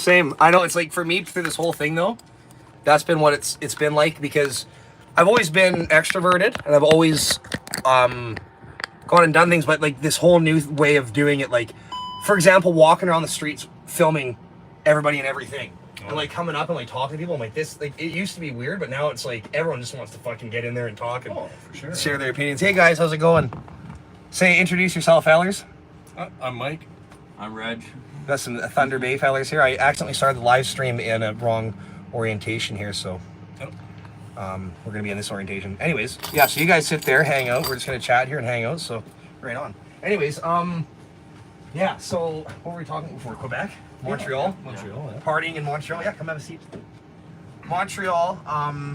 Same. I know it's like for me through this whole thing though, that's been what it's been like because I've always been extroverted and I've always gone and done things, but like this whole new way of doing it, like for example, walking around the streets filming everybody and everything. And like coming up and like talking to people, I'm like this. Like it used to be weird, but now it's like everyone just wants to fucking get in there and talk and for sure. share their opinions. Hey guys, how's it going? Introduce yourself, fellers. I'm Mike. I'm Reg. Got some Thunder Bay fellers here. I accidentally started the live stream in a wrong orientation here, so we're gonna be in this orientation. Anyways, yeah. So you guys sit there, hang out. We're just gonna chat here and hang out. So right on. Anyways, yeah. So what were we talking before? Quebec. Montreal. Yeah. Montreal, yeah. Partying in Montreal. Yeah, come have a seat. Montreal. I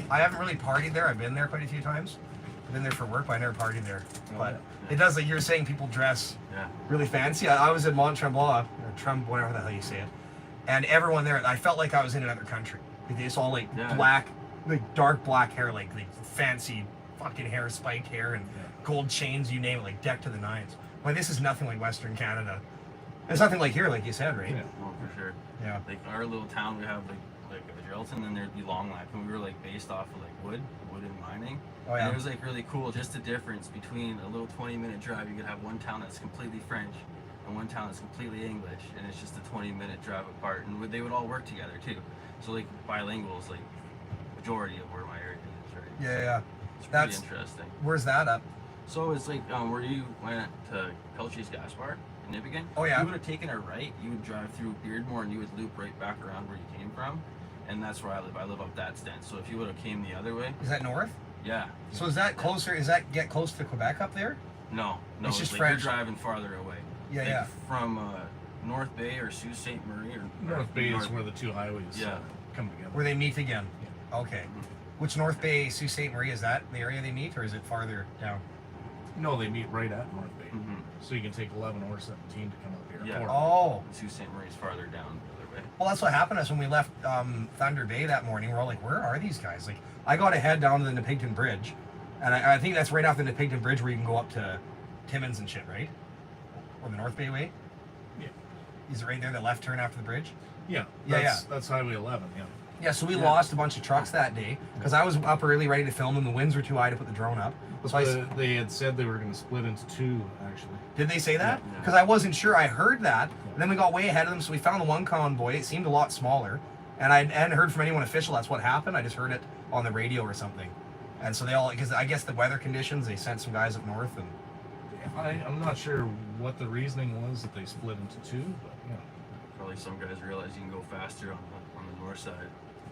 haven't really partied there. I've been there quite a few times. I've been there for work, but I never partied there. But it does, like you're saying, people dress really fancy. I was in Mont Tremblant, or whatever the hell you say it, and everyone there, I felt like I was in another country. Like, they just all like black, like dark black hair, like fancy fucking hair, spiked hair, and gold chains, you name it, like decked to the nines. Well, this is nothing like Western Canada. It's nothing like here, like you said, right? Yeah, well, for sure. Yeah. Like our little town, we have like Geraldton, and then there'd be Long Lac, and we were like based off of like wood and mining. Oh yeah. And it was like really cool, just the difference between a little 20-minute drive. You could have one town that's completely French, and one town that's completely English, and it's just a 20-minute drive apart. And they would all work together too. So like bilingual is like majority of where my area is, right? Yeah. It's pretty interesting. Where's that up? So it's like where you went to Peltry's Gas Bar in Nippigan. Oh yeah. You would have taken a right, you would drive through Beardmore, and you would loop right back around where you came from. And that's where I live. I live up that stand. So if you would have came the other way. Is that north? Yeah. So is that closer? Is that get close to Quebec up there? No. It's just like French. You're driving farther away. Yeah, like From North Bay or Sault Ste. Marie or North Bay is where the two highways come together. Where they meet again. Yeah. Okay. Which North Bay, Sault Ste. Marie, is that the area they meet, or is it farther down? No, they meet right at North Bay. So you can take 11 or 17 to come up here. Yeah. Oh. Sault Ste. Marie's farther down the other way. Well, that's what happened to us when we left Thunder Bay that morning. We're all like, where are these guys? Like, I got to head down to the Nepigton Bridge, and I think that's right off the Nepigton Bridge where you can go up to Timmins and shit, right? Or the North Bay way? Yeah. Is it right there, the left turn after the bridge? Yeah. That's Highway 11, yeah. Yeah, so we lost a bunch of trucks that day because I was up early ready to film and the winds were too high to put the drone up. So they had said they were going to split into two, actually. Did they say that? Because I wasn't sure. I heard that, and then we got way ahead of them, so we found the one convoy. It seemed a lot smaller, and I hadn't heard from anyone official that's what happened. I just heard it on the radio or something. And so they all, because I guess the weather conditions, they sent some guys up north. And I'm not sure what the reasoning was that they split into two, but yeah. Probably some guys realize you can go faster on the north side.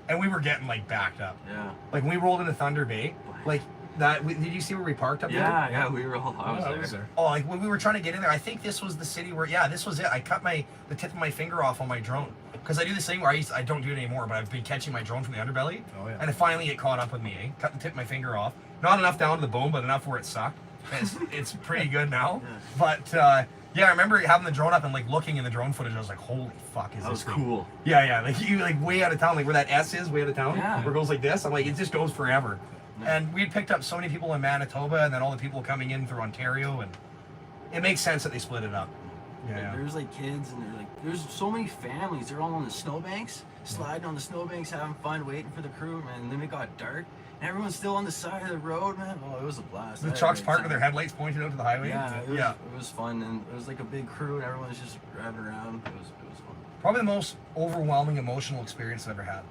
And we were getting like backed up. Yeah. Like when we rolled into Thunder Bay, like that. Did you see where we parked up there? Yeah, we were all. I was there. Oh, like when we were trying to get in there, I think this was the city where. Yeah, this was it. I cut the tip of my finger off on my drone because I do this thing where I don't do it anymore, but I've been catching my drone from the underbelly. Oh yeah. And it finally caught up with me. Cut the tip of my finger off. Not enough down to the bone, but enough where it sucked. It's pretty good now. But yeah, I remember having the drone up and like looking in the drone footage. I was like, "Holy fuck, is this cool?" Yeah, like you like way out of town, like where that S is, way out of town, where it goes like this. I'm like, it just goes forever. And we'd picked up so many people in Manitoba, and then all the people coming in through Ontario, and it makes sense that they split it up. Yeah. There's like kids, and there's so many families. They're all on the snowbanks, sliding on the snowbanks, having fun, waiting for the crew, man. And then it got dark. Everyone's still on the side of the road, man. Oh, it was a blast. The trucks parked with their headlights pointed out to the highway. Yeah, it was fun, and it was like a big crew, and everyone was just driving around. It was fun. Probably the most overwhelming emotional experience I've ever had.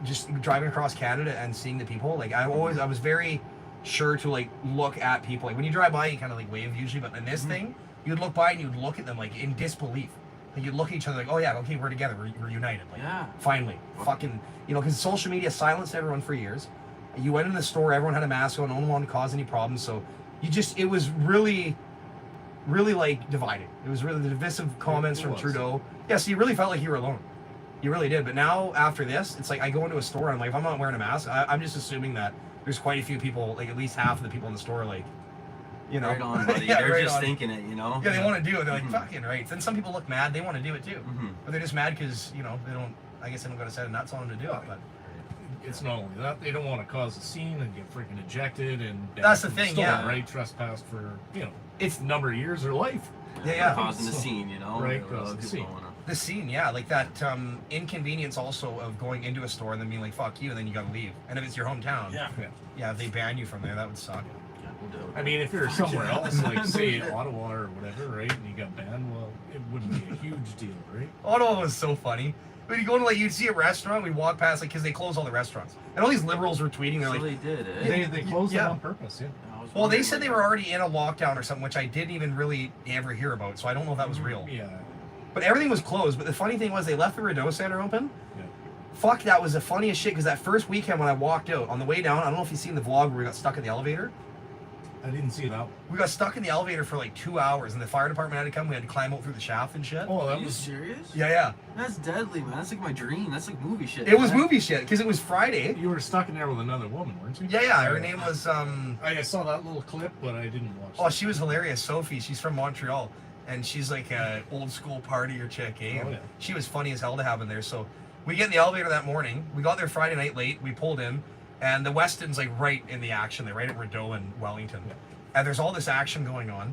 Just driving across Canada and seeing the people. Like I was very sure to like look at people. Like when you drive by, you kind of like wave usually, but in this thing, you'd look by and you'd look at them like in disbelief. Like you'd look at each other like, oh yeah, okay, we're together, we're united. Like finally, fucking, because social media silenced everyone for years. You went in the store, everyone had a mask on, no one wanted to cause any problems. So it was really, really like dividing. It was really the divisive comments from Trudeau. Yeah, so you really felt like you were alone. You really did. But now after this, it's like I go into a store and I'm like, if I'm not wearing a mask, I'm just assuming that there's quite a few people, like at least half of the people in the store, like, right on, buddy. They're just thinking it, Yeah, they want to do it. They're like, fucking right. Then some people look mad. They want to do it too. But they're just mad because, they don't, I guess they don't got a set of nuts on them to do it. But it's not only that, they don't want to cause a scene and get freaking ejected and that's the thing, right, trespassed for, it's a number of years of their life. Causing the scene, Right, causing the scene. The scene, yeah, like that inconvenience also of going into a store and then being like, fuck you, and then you gotta leave. And if it's your hometown, Yeah. yeah, if they ban you from there, that would suck. Yeah, we'll do it. I mean, if you're somewhere else, like say Ottawa or whatever, right, and you got banned, well, it wouldn't be a huge deal, right? Ottawa was so funny. When you go to, like, you'd see a restaurant, we walk past, like, because they close all the restaurants. And all these liberals were tweeting, they're So like, they did, eh? They closed Yeah. it on purpose, yeah. I was well, they wondering said they what- were already in a lockdown or something, which I didn't even really ever hear about, so I don't know if that was real. Yeah. But everything was closed. But the funny thing was they left the Rideau Center open. Yeah. Fuck, that was the funniest shit, because that first weekend when I walked out, on the way down, I don't know if you've seen the vlog where we got stuck in the elevator. I didn't see that. We got stuck in the elevator for like 2 hours, and the fire department had to come. We had to climb out through the shaft and shit. Oh, Are that you was. serious? Yeah. That's deadly, man. That's like my dream. That's like movie shit. It was man. movie shit, because it was Friday. You were stuck in there with another woman, weren't you? Yeah. Her name was, I saw that little clip, but I didn't watch oh, it. she was hilarious. Sophie, she's from Montreal. And she's like a old school partier chick, eh? Oh, yeah. She was funny as hell to have in there. So we get in the elevator that morning. We got there Friday night late. We pulled in. And the Weston's like right in the action. They're right at Rideau and Wellington. Yeah. And there's all this action going on.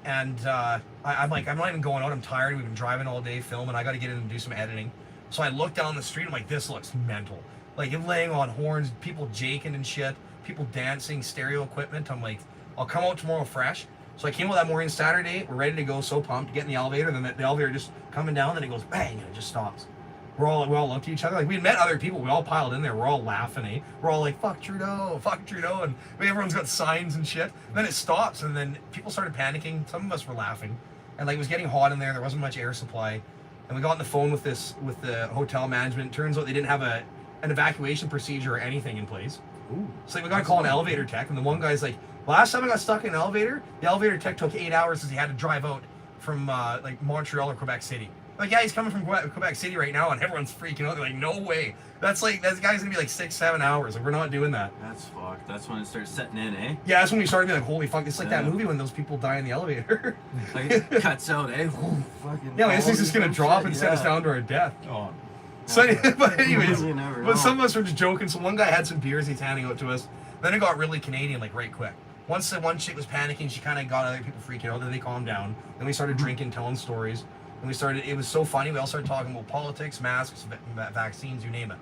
And I'm like, I'm not even going out. I'm tired. We've been driving all day filming. I got to get in and do some editing. So I look down the street. I'm like, this looks mental. Like, it laying on horns, people jaking and shit, people dancing, stereo equipment. I'm like, I'll come out tomorrow fresh. So I came out that morning Saturday. We're ready to go, so pumped. Get in the elevator. Then the elevator just coming down. Then it goes bang, and it just stops. We all looked at each other. Like, we'd met other people. We all piled in there. We're all laughing, eh? We're all like, fuck Trudeau. And everyone's got signs and shit. And then it stops, and then people started panicking. Some of us were laughing. And like, it was getting hot in there. There wasn't much air supply. And we got on the phone with the hotel management. Turns out they didn't have an evacuation procedure or anything in place. Ooh. So like, we got to call an elevator tech. And the one guy's like, last time I got stuck in an elevator, the elevator tech took 8 hours because he had to drive out from like Montreal or Quebec City. Like, yeah, he's coming from Quebec City right now, and everyone's freaking out. They're like, no way. That guy's gonna be like 6-7 hours. Like, we're not doing that. That's fucked. That's when it starts setting in, eh? Yeah, that's when we started being like, holy fuck. It's like that Yeah. movie when those people die in the elevator. Like it cuts out, eh? Fucking Yeah, like, this thing's just gonna all drop shit, and send us yeah. down to our death. Oh. So, but anyways, You never know. but some of us were just joking. So one guy had some beers he's handing out to us. Then it got really Canadian, like right quick. Once the one chick was panicking, she kind of got other people freaking out. Then they calmed down. Then we started drinking, telling stories. And it was so funny. We all started talking about politics, masks, vaccines, you name it.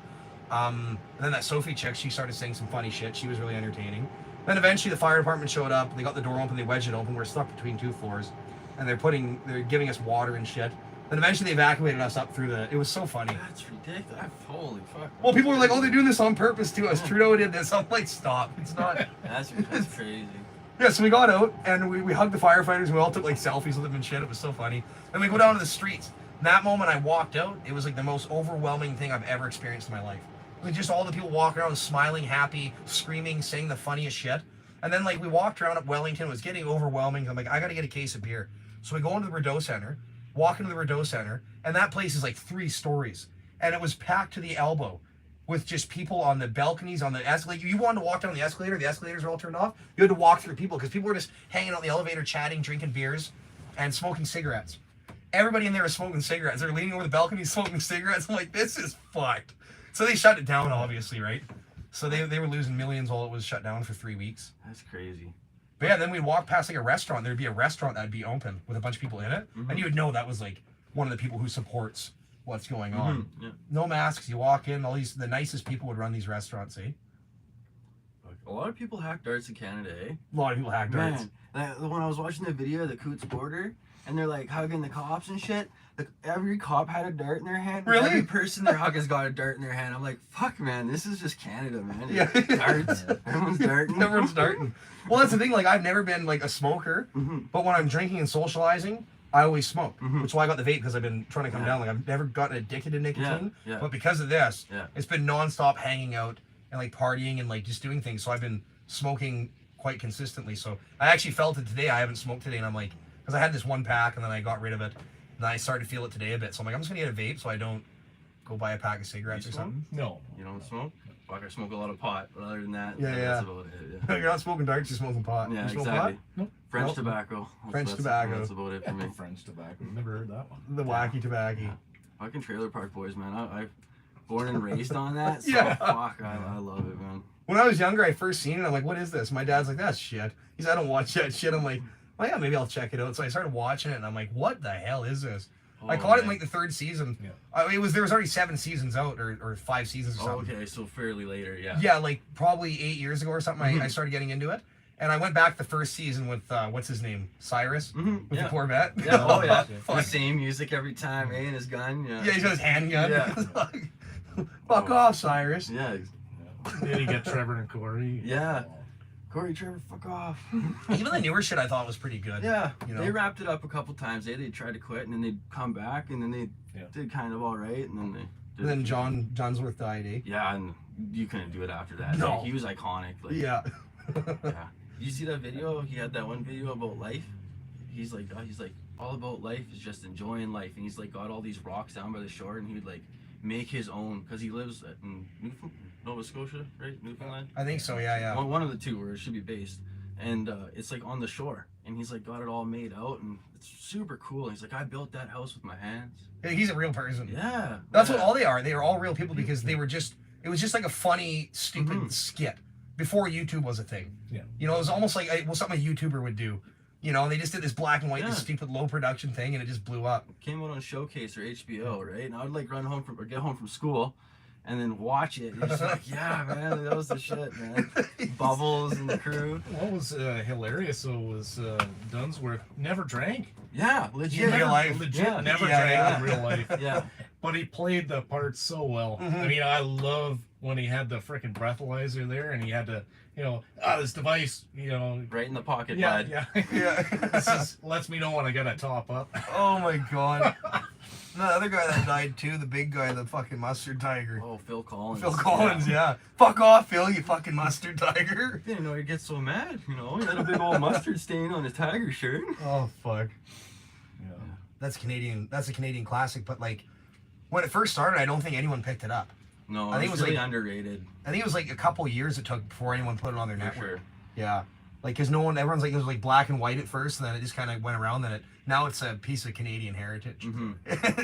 And then that Sophie chick, she started saying some funny shit. She was really entertaining. Then eventually the fire department showed up. They got the door open. They wedged it open. We're stuck between 2 floors. And they're giving us water and shit. Then eventually they evacuated us up through it was so funny. That's ridiculous. Holy fuck. Well, people were like, oh, they're doing this on purpose to us. Trudeau did this. I'm like, stop. It's not. That's crazy. Yeah, so we got out and we hugged the firefighters and we all took like selfies with them and shit. It was so funny. Then we go down to the streets. And that moment I walked out, it was like the most overwhelming thing I've ever experienced in my life. I mean, just all the people walking around smiling, happy, screaming, saying the funniest shit. And then like we walked around up Wellington, it was getting overwhelming. I'm like, I gotta get a case of beer. So we go into the Rideau Center, walk into the Rideau Center, and that place is like 3 stories. And it was packed to the elbow with just people on the balconies, on the escalator. You wanted to walk down the escalators were all turned off. You had to walk through people because people were just hanging out in the elevator, chatting, drinking beers, and smoking cigarettes. Everybody in there was smoking cigarettes. They're leaning over the balcony smoking cigarettes. I'm like, this is fucked. So they shut it down, obviously, right? So they were losing millions while it was shut down for 3 weeks. That's crazy. But yeah, then we'd walk past like a restaurant. There'd be a restaurant that'd be open with a bunch of people in it. Mhm. And you would know that was like one of the people who supports what's going on. Yeah. No masks. You walk in, the nicest people would run these restaurants, eh? A lot of people hack darts in Canada, eh? A lot of people hack darts. Man, when I was watching the video of the Coots border, and they're like hugging the cops and shit, every cop had a dart in their hand. Really? Every person they're hugging's got a dart in their hand. I'm like, fuck, man, this is just Canada, man. Yeah. Darts. Everyone's darting. Everyone's darting. Well, that's the thing. Like, I've never been like a smoker, Mhm. but when I'm drinking and socializing, I always smoke. Mhm. Which is why I got the vape, because I've been trying to come Yeah. down. Like, I've never gotten addicted to nicotine, Yeah. but because of this, Yeah. it's been nonstop hanging out and like partying and like just doing things. So I've been smoking quite consistently. So I actually felt it today. I haven't smoked today, and I'm like, because I had this 1 pack and then I got rid of it, and then I started to feel it today a bit. So I'm like, I'm just gonna get a vape so I don't go buy a pack of cigarettes You or smoke? something. No. You don't smoke? Fuck, I smoke a lot of pot, but other than that, Yeah, that's about it. You're not smoking darts, you're smoking pot. Yeah, You smoke exactly. pot? French Nope. tobacco. French tobacco. That's about it for me. French tobacco. Never heard that one. The wacky tobacco. Fucking Trailer Park Boys, man. I've born and raised on that. So Yeah. fuck, I love it, man. When I was younger, I first seen it. I'm like, what is this? My dad's like, that's shit. I don't watch that shit. I'm like, oh yeah, maybe I'll check it out. So I started watching it, and I'm like, what the hell is this? I Oh, caught it in man. like the 3rd season. Yeah. There was already 7 seasons out or 5 seasons or Oh, something. okay, so fairly later, yeah. Yeah, like probably 8 years ago or something. I started getting into it, and I went back the 1st season with what's his name, Cyrus, with the yeah. Corvette. Yeah, oh yeah. Fuck. The same music every time, eh? And his gun, yeah. Yeah, he's got his handgun. Yeah. Fuck off, Cyrus. Yeah. Then you get Trevor and Corey. Yeah. Corey, Trevor, fuck off. Even the newer shit I thought was pretty good. Yeah, You know? they wrapped it up a couple times. They tried to quit, and then they'd come back, and then they Yeah. did kind of all right, and then they did And then John Johnsworth died, eh? Yeah, and you couldn't do it after that. No. Like, he was iconic. Like, Yeah. yeah. You see that video? He had that one video about life. He's like, all about life is just enjoying life, and he's like got all these rocks down by the shore, and he would like make his own because he lives in Nova Scotia, right? Newfoundland. I think so. Yeah, yeah. One of the two where it should be based, and it's like on the shore, and he's like got it all made out, and it's super cool. He's like, I built that house with my hands. Yeah, he's a real person. Yeah, That's yeah. what all they are. They are all real people because they were just. It was just like a funny, stupid skit before YouTube was a thing. Yeah. You know, it was almost like something a YouTuber would do. You know, they just did this black and white, this Yeah. stupid low production thing, and it just blew up. Came out on Showcase or HBO, right? And I would like run home from or get home from school, and then watch it. And just like, yeah, man, that was the shit, man. Bubbles and the crew. What was hilarious though was Dunsworth never drank. Yeah, legit. In real life. Legit Yeah. never Yeah, drank yeah. in real life. Yeah, But he played the part so well. I mean, I love when he had the freaking breathalyzer there and he had to, this device, right in the pocket, yeah, bud. yeah. Yeah. This lets me know when I gotta top up. Oh my god. The other guy that died too, the big guy, the fucking mustard tiger. Oh, Phil Collins. Phil Collins, yeah. Fuck off, Phil, you fucking mustard tiger. Didn't know he'd get so mad, He had a big old mustard stain on his tiger shirt. Oh fuck. Yeah. That's Canadian. That's a Canadian classic. But like, when it first started, I don't think anyone picked it up. No, I think it it was was really like- underrated. I think it was like a couple years it took before anyone put it on their For network. sure. Yeah, like because everyone's like it was like black and white at first, and then it just kind of went around. Then now it's a piece of Canadian heritage. Mhm.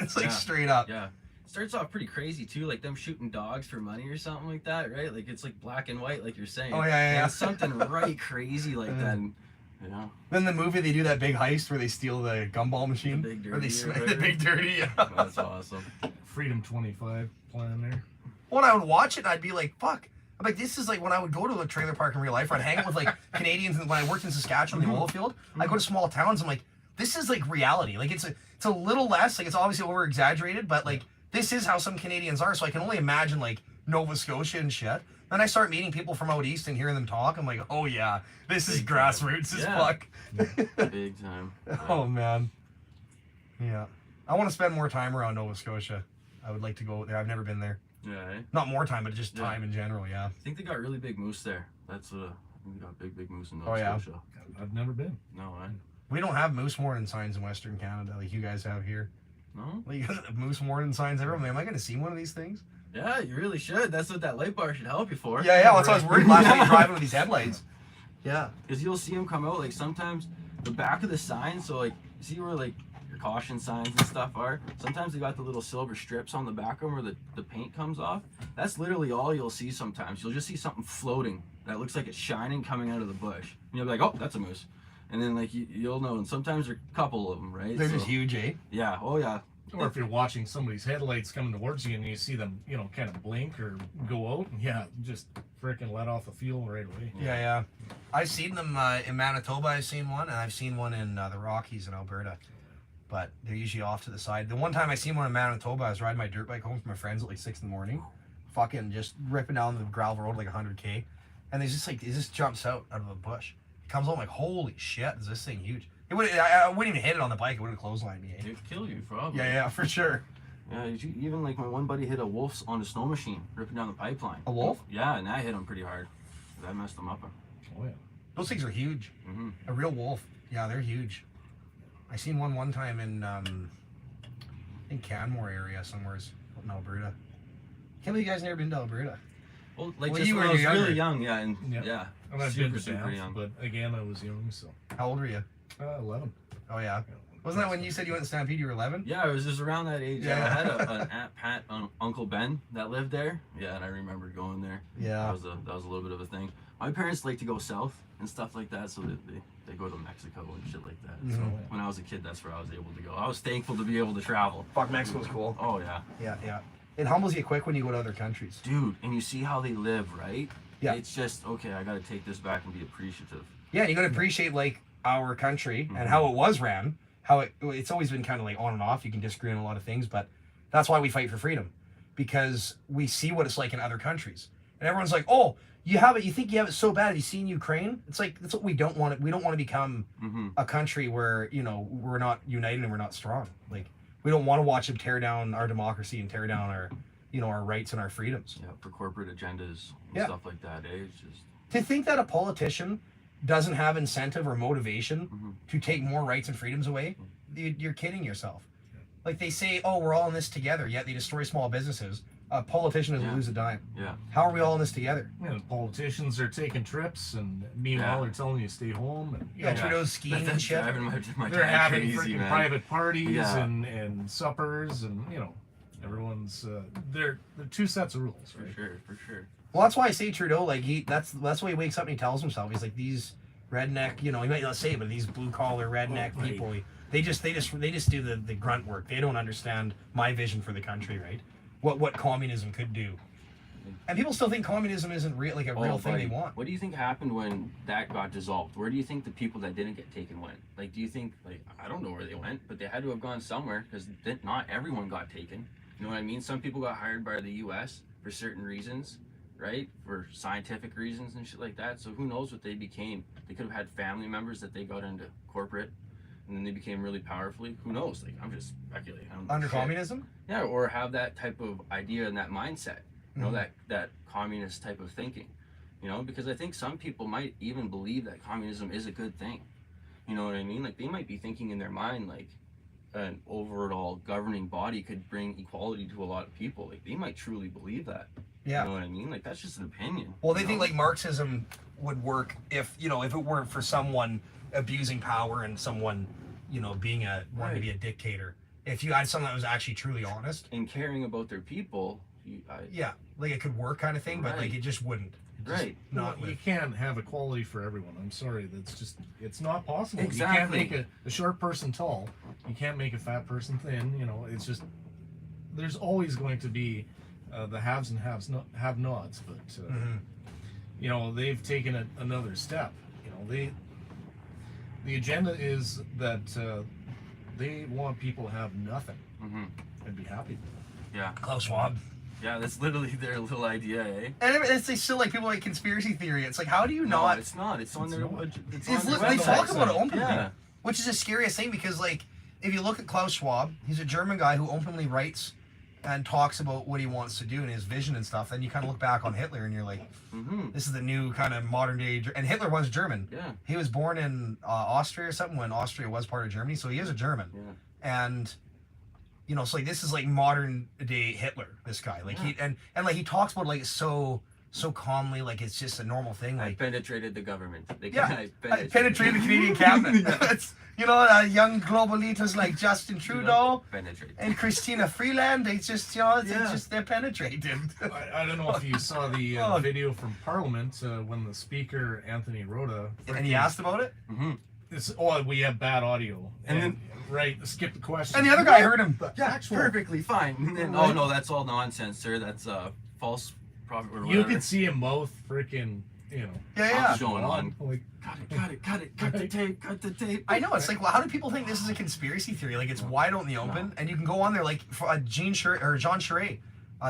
It's like Yeah. straight up. Yeah. It starts off pretty crazy too, like them shooting dogs for money or something like that, right? Like it's like black and white, like you're saying. Oh, yeah, yeah, And yeah. it's something right crazy like that. And, Then the movie they do that big heist where they steal the gumball machine. The Big or they Dirty or the whatever. Big Dirty. Yeah. that's awesome. Freedom 25 plan there. When I would watch it, I'd be like, "Fuck." I'm like, this is like when I would go to a trailer park in real life. Or I'd hang out with like Canadians, and when I worked in Saskatchewan, the oil field, I go to small towns. I'm like, this is like reality. Like it's a little less. Like it's obviously over exaggerated, but like this is how some Canadians are. So I can only imagine like Nova Scotia and shit. Then I start meeting people from out east and hearing them talk. I'm like, oh yeah, this is Big time. grassroots as Yeah. fuck. Big time. Oh man. Yeah. I want to spend more time around Nova Scotia. I would like to go there. I've never been there. Yeah, eh? Not more time, but just Yeah. time in general. Yeah. I think they got really big moose there. That's I think they got big moose in Nova Oh, yeah. Scotia. I've never been. No, eh? We don't have moose warning signs in Western Canada like you guys have here. No? Like you guys have moose warning signs everywhere. Am I going to see one of these things? Yeah, you really should. That's what that light bar should help you for. Yeah, yeah. That's what I was worried last night driving with these headlights. Yeah. Because you'll see them come out, like sometimes the back of the sign, so like, you see where like your caution signs and stuff are? Sometimes they got the little silver strips on the back of them where the paint comes off. That's literally all you'll see sometimes. You'll just see something floating that looks like it's shining coming out of the bush. And you'll be like, oh, that's a moose. And then like you'll know, and sometimes there's a couple of them, right? They're So- just huge, eh? Yeah, oh yeah. Or if you're watching somebody's headlights coming towards you and you see them, kind of blink or go out, yeah, just freaking let off the fuel right away. Yeah, yeah. I've seen them in Manitoba. I've seen one, and I've seen one in the Rockies in Alberta. But they're usually off to the side. The one time I seen one in Manitoba, I was riding my dirt bike home from my friends at like 6 in the morning, fucking just ripping down the gravel road like 100K, and there's just like it just jumps out of the bush. It comes out, I'm like, holy shit, is this thing huge? I wouldn't even hit it on the bike. It would have clotheslined me. Eh? It'd kill you, probably. Yeah, yeah, for sure. Yeah, even like my one buddy hit a wolf on a snow machine, ripping down the pipeline. A wolf? Yeah, and that hit him pretty hard. That messed him up. Oh, yeah. Those things are huge. Mm-hmm. A real wolf. Yeah, they're huge. I seen one time in Canmore area somewhere in Alberta. Can't believe you guys never been to Alberta. Well, like Well, just you when were I was younger. really young, yeah, and Yeah. yeah, And I've super, been to super Banff, young. but again, I was young, so How old were you? 11. Oh yeah. Wasn't that when you said you went to Stampede? You were 11. Yeah, I was just around that age. Yeah. I had an Aunt Pat, Uncle Ben that lived there. Yeah, and I remember going there. Yeah. That was a little bit of a thing. My parents like to go south and stuff like that, so they go to Mexico and shit like that. So Mhm. when I was a kid, that's where I was able to go. I was thankful to be able to travel. Fuck, Mexico's cool. Oh yeah, Yeah. It humbles you quick when you go to other countries. dude, and you see how they live, right? Yeah. It's just okay. I got to take this back and be appreciative. Yeah, you got to appreciate like our country Mm-hmm. and how it was ran. How it's always been kind of like on and off. You can disagree on a lot of things, but that's why we fight for freedom, because we see what it's like in other countries, and everyone's like, "Oh, you have it. You think you have it so bad? Have you seen Ukraine?" It's like that's what we don't want. We don't want to become Mm-hmm. a country where we're not united and we're not strong. Like we don't want to watch them tear down our democracy and tear down our our rights and our freedoms. Yeah, for corporate agendas and Yeah. stuff like that. It's just To think that a politician doesn't have incentive or motivation Mhm. to take more rights and freedoms away, you're kidding yourself. Like they say, oh, we're all in this together, yet they destroy small businesses. A politician doesn't Yeah. lose a dime. yeah. How are we all in this together? You know, politicians are taking trips, and meanwhile Yeah. they're telling you to stay home. And Yeah, Trudeau's skiing and That's shit. driving my they're dad having crazy, freaking man. private parties Yeah. and suppers, and everyone's they're two sets of rules, For right? sure, for sure. Well, that's why I say Trudeau. Like that's why he wakes up and he tells himself, he's like these redneck. He might not say it, but these blue collar redneck Right. people. They just do the grunt work. They don't understand my vision for the country, right? What communism could do. And people still think communism isn't real, like a real thing buddy, they want. What do you think happened when that got dissolved? Where do you think the people that didn't get taken went? Like, do you think, like, I don't know where they went, but they had to have gone somewhere because not everyone got taken. You know what I mean? Some people got hired by the U.S. for certain reasons, right? For scientific reasons and shit like that. So who knows what they became? They could have had family members that they got into corporate, and then they became really powerfully. Who knows? Like, I'm just speculating. I don't know Under shit. communism? Yeah, or have that type of idea and that mindset. You know, Mhm. that communist type of thinking. Because I think some people might even believe that communism is a good thing. You know what I mean? Like they might be thinking in their mind like an overall governing body could bring equality to a lot of people. Like they might truly believe that. Yeah. You know what I mean? Like that's just an opinion. Well, they you think know? like Marxism would work if it weren't for someone abusing power and someone being wanting to be a dictator. If you had someone that was actually truly honest, and caring about their people. yeah, like it could work kind of thing, but like Right. it just wouldn't. It just Right. Not You with. can't have equality for everyone. I'm sorry, it's not possible. Exactly. You can't make a short person tall. You can't make a fat person thin. It's just there's always going to be the haves and have-nots. But Mhm. they've taken another step. The agenda is that they want people to have nothing Mm-hmm. and be happy. Yeah. Klaus Schwab. Yeah, that's literally their little idea, eh? And they still like people like conspiracy theory. It's like, how do you No, not? it's not. It's on It's their not. budget. It's on their they talk website. about it openly, Yeah. which is the scariest thing because like if you look at Klaus Schwab, he's a German guy who openly writes and talks about what he wants to do and his vision and stuff. Then you kind of look back on Hitler and you're like, Mm-hmm. this is the new kind of modern day. And Hitler was German. Yeah. He was born in Austria or something when Austria was part of Germany, so he is a German. Yeah. And so like this is like modern day Hitler. This guy, like he and like he talks about it like so calmly, like it's just a normal thing. I Like penetrated the government. I penetrated the Canadian cabinet. It's, young global leaders like Justin Trudeau Penetrate. and Christina Freeland. They just it's Yeah. just they're penetrated. I don't know if you saw the Oh. video from Parliament when the Speaker Anthony Rota And he asked about it, Mm-hmm. we have bad audio, And then- skip the question. and the other guy heard him. Yeah, Actual- perfectly fine. And then, oh no, that's all nonsense, sir. That's false prophet or You whatever. could see them both freaking, Yeah. Showing on. like Cut it. Cut the tape. I know, it's like, well, how do people think this is a conspiracy theory? Like, it's wide out in the open, and you can go on there, like, for, John Charest,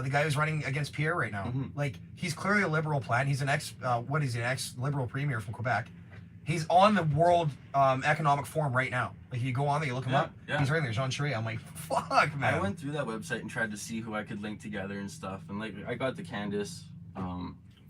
the guy who's running against Pierre right now. Mhm. Like, he's clearly a liberal plant. He's an ex-liberal premier from Quebec. He's on the World Economic Forum right now. Like, you go on there, you look him Yeah, up. yeah. He's right there, Jean Charest. I'm like, fuck, man. I went through that website and tried to see who I could link together and stuff, and like I got the Candace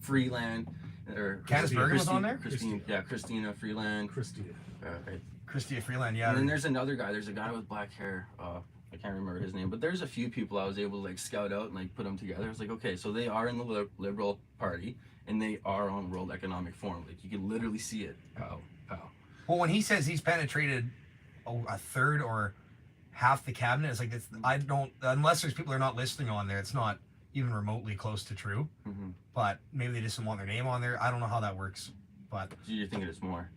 Freeland or Candace Bergen was on there? Christina Freeland. Christie. Right. Christia Freeland, yeah. And then there's another guy. There's a guy with black hair. I can't remember his name, but there's a few people I was able to like scout out and like put them together. I was like, okay, so they are in the Liberal Party and they are on World Economic Forum. Like you can literally see it. Pow. Well, when he says he's penetrated a third or half the cabinet. It's like I don't, unless there's people that are not listing on there, it's not even remotely close to true. Mm-hmm. But maybe they just don't want their name on there. I don't know how that works, but So you're thinking it's more?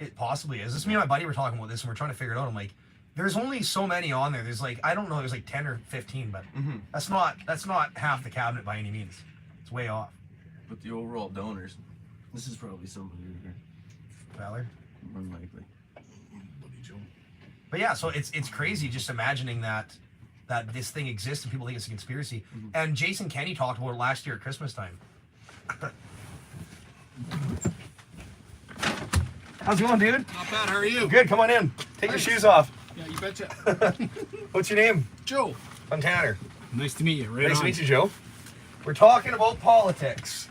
it possibly is. This me and my buddy were talking about this, and we're trying to figure it out. I'm like, there's only so many on there. There's like, I don't know, there's like 10 or 15, but Mm-hmm. that's not half the cabinet by any means. It's way off. But the overall donors, this is probably somebody here, Valor. more than likely. Buddy Joe. But yeah, so it's crazy just imagining that this thing exists and people think it's a conspiracy. Mm-hmm. And Jason Kenney talked about it last year at Christmas time. How's it going, dude? Not bad, how are you? Good, come on in. Take your shoes off. Yeah, you betcha. What's your name? Joe. I'm Tanner. Nice to meet you. Right Nice on. to meet you, Joe. We're talking about politics.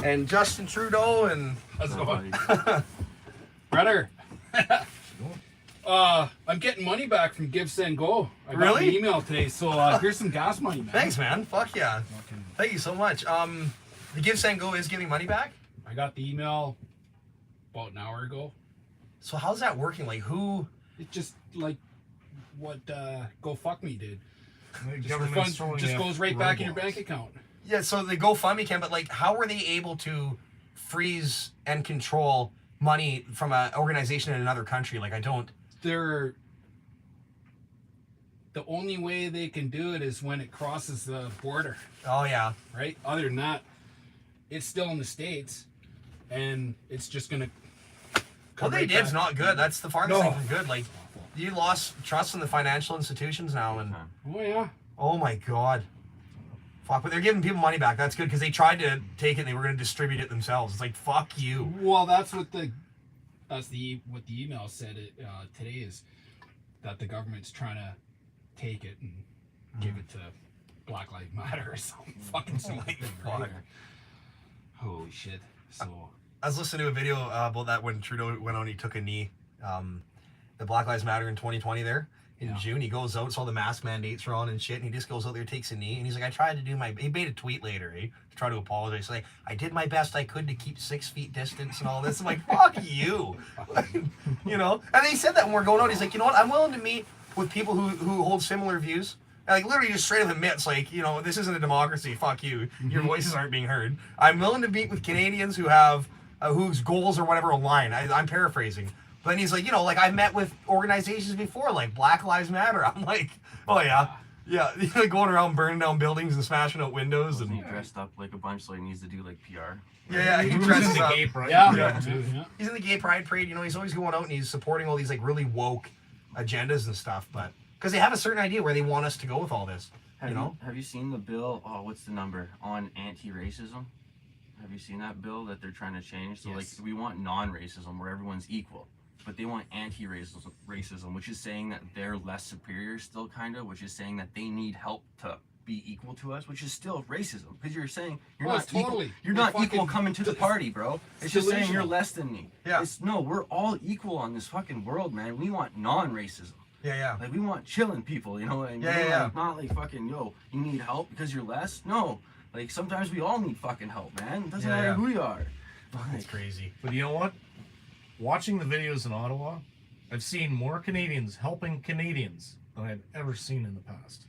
And Justin Trudeau and... How's it Oh, going? buddy. Brother. I'm getting money back from Give Send Go. I got Really? an email today, so here's some gas money, man. Thanks, man. Fuck yeah. Fucking- Thank you so much. The Give Send Go is giving money back? I got the email about an hour ago. So how's that working? Like who... It's just like what Go Fuck Me did. The Just, government's throwing just you goes right back in your roadblocks. bank account. Yeah, so the GoFundMe can, but like, how were they able to freeze and control money from an organization in another country? Like, I don't. The only way they can do it is when it crosses the border. Oh yeah. Right? Other than that, it's still in the States, and it's just gonna. What they did's not good. That's the farthest No. thing from good. Like, you lost trust in the financial institutions now, and Oh yeah. oh my god. Fuck, but they're giving people money back. That's good because they tried to take it and they were going to distribute it themselves. It's like, fuck you. Well, that's what the email said today is that the government's trying to take it and give it to Black Lives Matter or something. Fucking something. Fuck. Right? Holy shit. So I was listening to a video about that when Trudeau went on, he took a knee. The Black Lives Matter in 2020 there in Yeah. June. He goes out, so all the mask mandates are on and shit, and he just goes out there, takes a knee, and he's like, I tried to do my... He made a tweet later, to try to apologize. Like, I did my best I could to keep 6 feet distance and all this. I'm like, fuck you. You know? And he said that when we're going out, he's like, you know what? I'm willing to meet with people who hold similar views. And like, literally just straight up admits, like, you know, this isn't a democracy. Fuck you. Your voices aren't being heard. I'm willing to meet with Canadians who have... whose goals or whatever align. I'm paraphrasing. But then he's like, you know, like I met with organizations before, like Black Lives Matter. I'm like, oh yeah. Yeah, going around burning down buildings and smashing out windows. Wasn't he And dressed up like a bunch, so he needs to do like PR? yeah, he He was dresses in the up. gay pride. yeah, Yeah. too, yeah. He's in the gay pride parade. You know, he's always going out and he's supporting all these like really woke agendas and stuff. But because they have a certain idea where they want us to go with all this. You know? Have you seen the bill? Oh, what's the number on anti-racism? Have you seen that bill that they're trying to change? So Yes. like we want non-racism where everyone's equal, but they want anti-racism, which is saying that they're less superior still, kind of, which is saying that they need help to be equal to us, which is still racism because you're saying you're Oh, not equal. totally. You're They're not equal fucking- coming to the party, bro. It's just saying you're delusional. less than me. Yeah. No, we're all equal on this fucking world, man. We want non-racism. Yeah, yeah. Like we want chilling people, you know, and Yeah, you know, yeah, like, not like fucking yo, you need help because you're less. No, like sometimes we all need fucking help, man. It doesn't Yeah, matter yeah. who you are. It's crazy. But you know what? Watching the videos in Ottawa, I've seen more Canadians helping Canadians than I've ever seen in the past.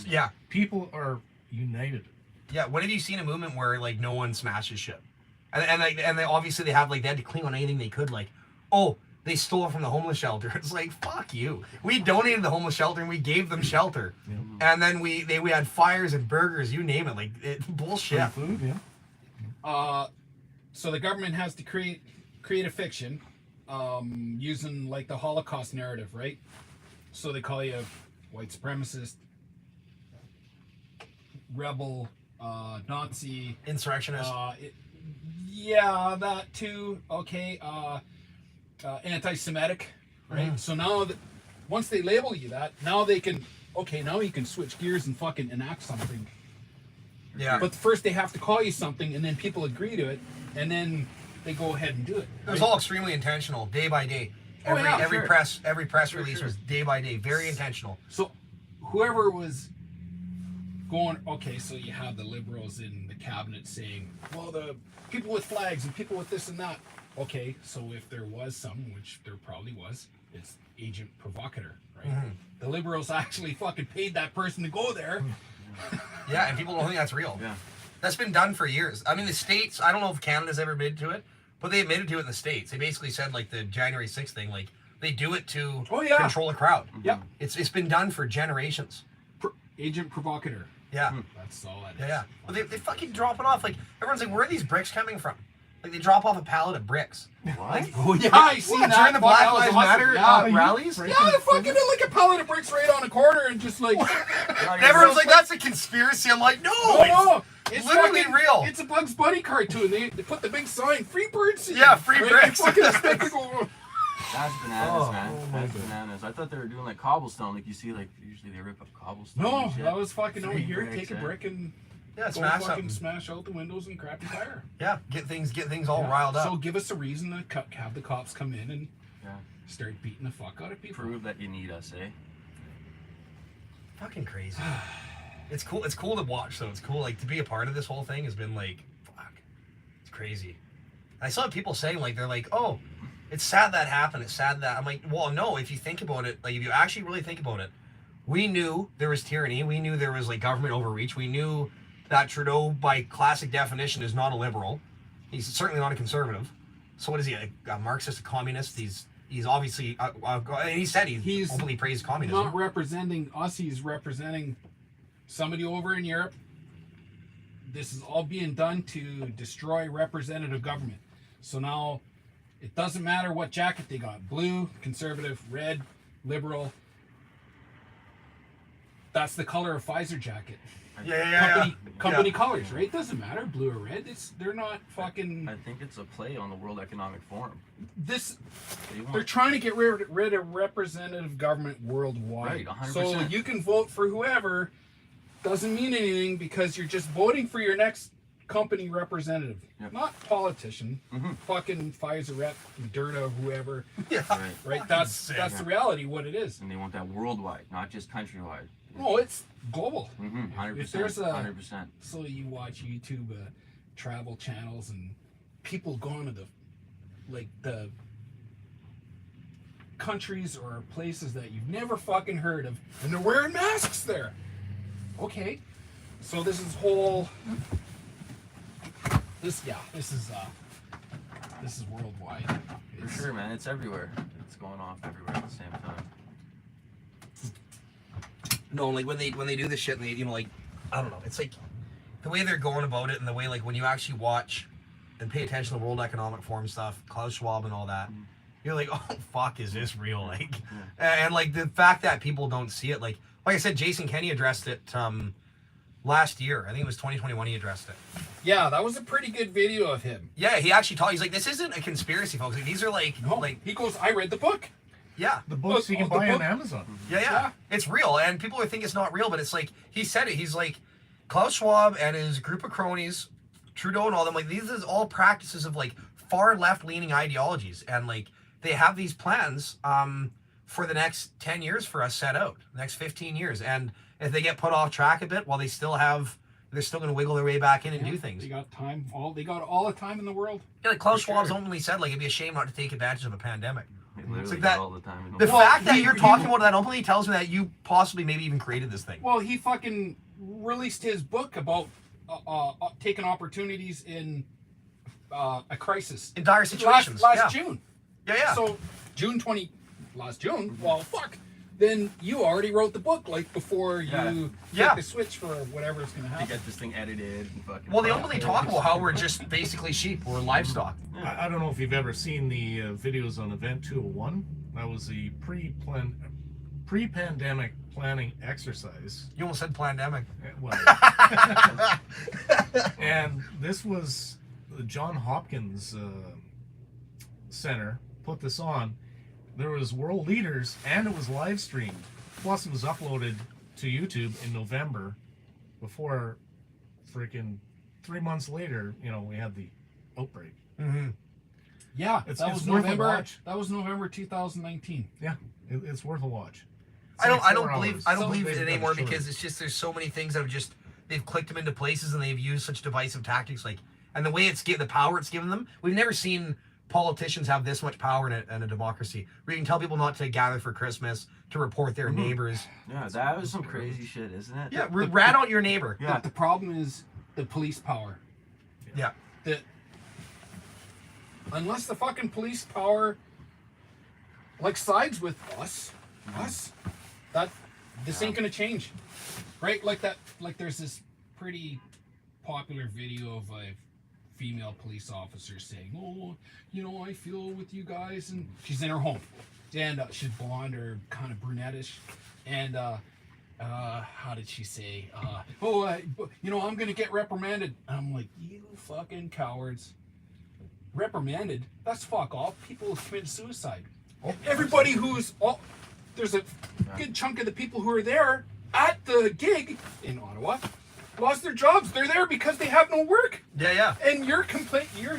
Yeah. People are united. Yeah, when have you seen a movement where like no one smashes shit? And they obviously they have like they had to clean on anything they could, like, oh, they stole it from the homeless shelter. It's like, fuck you. We donated the homeless shelter and we gave them shelter. Yeah. And then we had fires and burgers, you name it. Like bullshit. Free food, yeah. So the government has to create a fiction using like the Holocaust narrative, right? So they call you white supremacist, rebel, Nazi, Insurrectionist. yeah, that too. Okay, anti-Semitic, right? So now that once they label you that, now they can now you can switch gears and fucking enact something. Yeah. But first they have to call you something, and then people agree to it, and then they go ahead and do it. It was all extremely intentional, day by day. Oh, yeah, Every sure. press For release sure. was day by day, very intentional. So whoever was going, okay, so you have the liberals in the cabinet saying, well, the people with flags and people with this and that. Okay, so if there was some, which there probably was, It's agent provocateur, right? Mhm. The liberals actually fucking paid that person to go there. Yeah, and people don't think that's real. Yeah. That's been done for years. I mean, the States, I don't know if Canada's ever admitted to it, but they admitted to it in the States. They basically said, like, the January 6th thing, like, they do it to Oh, yeah. control a crowd. Yep. It's been done for generations. Agent provocateur. Yeah. That's all that is. Yeah, yeah. Well, they fucking drop it off. Like, everyone's like, where are these bricks coming from? Like, they drop off a pallet of bricks. What? Oh yeah, I seen that. During the Black Fuck, that was Lives awesome. Matter Yeah, rallies? yeah, they fucking did like a pallet of bricks right on a corner and just like. And everyone's like, that's a conspiracy. I'm like, no, No, it's literally fucking real. It's a Bugs Bunny cartoon. They put the big sign, "Free birds." Yeah, free right? bricks. They fucking stick it over. That's bananas, Oh, man. oh my That's God. bananas. I thought they were doing like cobblestone, like you see, like usually they rip up cobblestone. No, and shit. that was fucking over Free here. bricks, Take a eh? brick and Yeah, go smash fucking something. smash out the windows and crap your tire. Yeah, get things all Yeah. riled up. So give us a reason to have the cops come in and Yeah. start beating the fuck out of people. Prove that you need us, eh? Fucking crazy. It's cool. It's cool to watch, though. It's cool, like, to be a part of this whole thing has been like, fuck, it's crazy. And I saw people saying, like, they're like, oh, it's sad that happened. It's sad that. I'm like, well, no. If you think about it, like, if you actually really think about it, we knew there was tyranny. We knew there was like government overreach. We knew that Trudeau, by classic definition, is not a liberal. He's certainly not a conservative. So what is he? A Marxist, a communist? He's obviously. And he said he's openly praised communism. Not representing us. He's representing somebody over in Europe. This is all being done to destroy representative government. So now it doesn't matter what jacket they got. Blue, conservative, red, liberal. That's the color of Pfizer jacket. Company colors, right? Doesn't matter, blue or red. They're not fucking. I think it's a play on the World Economic Forum. They're trying to get rid of representative government worldwide. Right, 100%. So you can vote for whoever. Doesn't mean anything because you're just voting for your next company representative, Yep. not politician. Mhm. Fucking Pfizer rep, Moderna, whoever. Yeah. Right. Right? That's the reality. What it is. And they want that worldwide, not just countrywide. No, it's global. 100%. If there's a 100%. So you watch YouTube travel channels and people going to the countries or places that you've never fucking heard of, and they're wearing masks there. Okay, so this is worldwide. For sure, man. It's everywhere. It's going off everywhere at the same time. No, like when they do this shit, and they, like, I don't know. It's like the way they're going about it, and the way, like, when you actually watch and pay attention to World Economic Forum stuff, Klaus Schwab and all that, you're like, oh fuck, is this real? Like, and like the fact that people don't see it, like I said, Jason Kenney addressed it last year. I think it was 2021. He addressed it. Yeah, that was a pretty good video of him. Yeah, he actually talked. He's like, this isn't a conspiracy, folks. Like, these are like, He goes, I read the book. Yeah. The books you can buy on Amazon. Yeah. It's real, and people think it's not real, but it's like, he said it. He's like, Klaus Schwab and his group of cronies, Trudeau and all them, like, these are all practices of, like, far left-leaning ideologies, and, like, they have these plans for the next 10 years for us set out, the next 15 years, and if they get put off track a bit, well, they're still going to wiggle their way back in and do things. They got time. They got all the time in the world. Yeah, like Klaus Schwab's openly said, like, it'd be a shame not to take advantage of a pandemic. Literally like that, all the time. the fact that you're talking about that openly tells me that you possibly maybe even created this thing. Well, he fucking released his book about taking opportunities in a crisis. In dire situations. Last June. Yeah. So, last June, well, fuck. Then you already wrote the book, like, before you take the switch for whatever is going to happen. To get this thing edited and fucking... Well, they openly talk about how we're just basically sheep. We're livestock. I don't know if you've ever seen the videos on Event 201. That was the pre-pandemic planning exercise. You almost said pandemic. Well, and this was the John Hopkins Center put this on. There was world leaders, and it was live streamed. Plus, it was uploaded to YouTube in November, before freaking 3 months later, we had the outbreak. Mm-hmm. Yeah, it's that was worth a November. watch. That was November 2019. Yeah, it's worth a watch. I don't believe They've it got anymore short. because it's just there's so many things that have just they've clicked them into places and they've used such divisive tactics, like, and the way the power it's given them. We've never seen politicians have this much power in a democracy, where you can tell people not to gather for Christmas, to report their neighbors. Yeah, that was some crazy shit, isn't it? Yeah, rat out your neighbor. Yeah. The problem is the police power. Yeah. Unless the fucking police power like sides with us, that this ain't gonna change, right? Like there's this pretty popular video of a female police officer saying, "Oh, you know, I feel with you guys," and she's in her home, and she's blonde or kind of brunettish, and how did she say? You know, I'm gonna get reprimanded. I'm like, you fucking cowards. Reprimanded? That's fuck off. People have committed suicide. Everybody there's a good chunk of the people who are there at the gig in Ottawa lost their jobs. They're there because they have no work. Yeah. And you're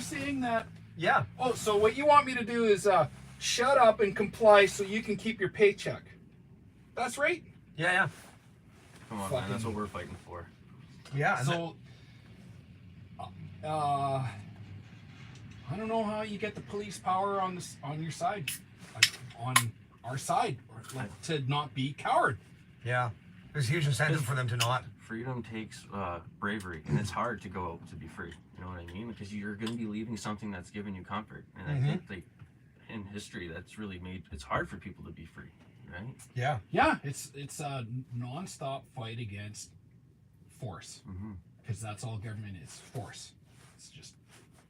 saying that. Yeah. Oh, so what you want me to do is shut up and comply so you can keep your paycheck. That's right. Yeah. Come on, man. That's what we're fighting for. Yeah. So, I don't know how you get the police power on your side, like on our side, or like to not be coward. Yeah. There's huge incentive for them to not. Freedom takes bravery, and it's hard to go out to be free. You know what I mean? Because you're going to be leaving something that's given you comfort, and I think like in history, that's really made it's hard for people to be free, right? Yeah. Yeah, it's a non-stop fight against force, because that's all government is, force. It's just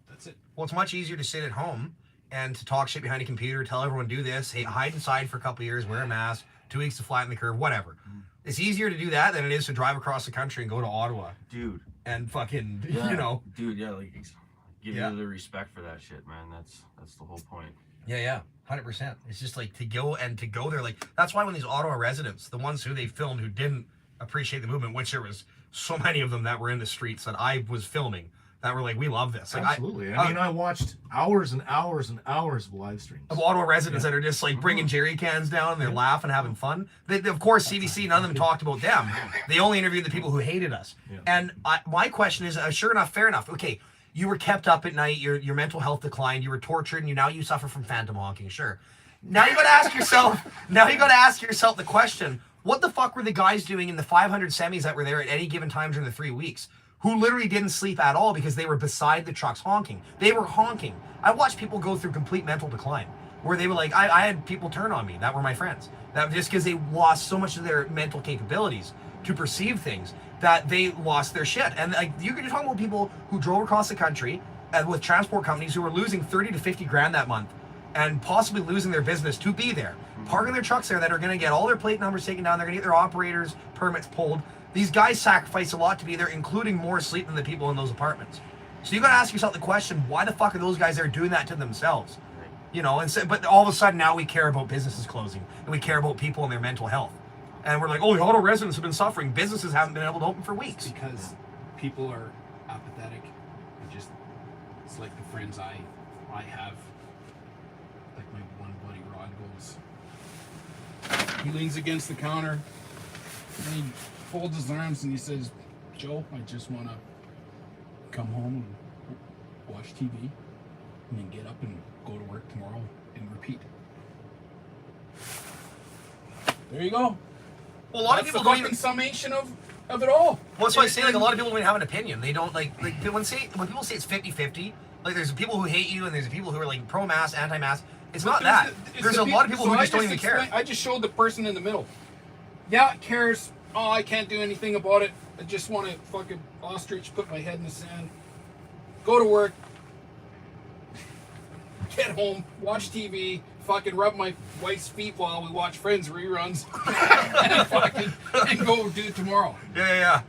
that's it. Well, it's much easier to sit at home and to talk shit behind a computer, tell everyone do this, hey, hide inside for a couple of years, wear a mask, 2 weeks to flatten the curve, whatever. It's easier to do that than it is to drive across the country and go to Ottawa. Dude. And fucking, Yeah. you know. Dude, yeah, like give you the respect for that shit, man. That's the whole point. Yeah. 100%. It's just like to go there. Like, that's why when these Ottawa residents, the ones who they filmed who didn't appreciate the movement, which there was so many of them that were in the streets that I was filming, that were like, we love this. Like, Absolutely. I mean, I watched hours and hours and hours of live streams. Of Ottawa residents that are just like bringing jerry cans down and they're laughing, having fun. Of course, CBC, none of them talked about them. They only interviewed the people who hated us. Yeah. And my question is, sure enough, fair enough. Okay, you were kept up at night, your mental health declined, you were tortured, and now you suffer from phantom honking, sure. Now you got to ask yourself the question, what the fuck were the guys doing in the 500 semis that were there at any given time during the 3 weeks? Who literally didn't sleep at all because they were beside the trucks honking. They were honking. I watched people go through complete mental decline, where they were like, I had people turn on me that were my friends. That just because they lost so much of their mental capabilities to perceive things that they lost their shit. And like you're talking about people who drove across the country with transport companies who were losing 30 to 50 grand that month and possibly losing their business to be there, parking their trucks there, that are going to get all their plate numbers taken down. They're going to get their operators permits pulled. These guys sacrifice a lot to be there, including more sleep than the people in those apartments. So you got to ask yourself the question: why the fuck are those guys there doing that to themselves? You know, but all of a sudden now we care about businesses closing and we care about people and their mental health, and we're like, oh, the Ottawa residents have been suffering. Businesses haven't been able to open for weeks because people are apathetic. It's like the friends I have. Like my one buddy Rod goes. He leans against the counter and he folds his arms and he says, "Joe, I just want to come home and watch TV and then get up and go to work tomorrow and repeat." There you go. Well, a lot of people don't even summation of it all. Well, that's why I say, like, a lot of people don't even have an opinion. They don't like when people say it's 50-50, like there's people who hate you and there's people who are like pro-mask, anti-mask. It's not that. There's a lot of people who just don't even care. I just showed the person in the middle. Yeah, it cares. Oh, I can't do anything about it. I just want to fucking ostrich, put my head in the sand, go to work, get home, watch TV, fucking rub my wife's feet while we watch Friends reruns, and go do it tomorrow. Yeah.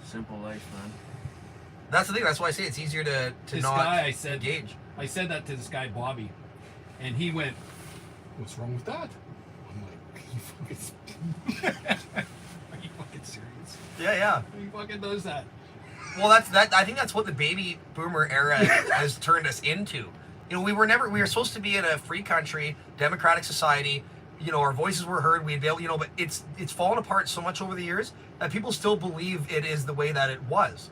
Simple life, man. That's the thing. That's why I say it's easier to not engage. I said that to this guy Bobby, and he went, "What's wrong with that?" I'm like, "Are you fucking serious?" Yeah. He fucking does that. Well, I think that's what the baby boomer era has turned us into. You know, we were supposed to be in a free country, democratic society. You know, our voices were heard. We'd be able, but it's fallen apart so much over the years that people still believe it is the way that it was.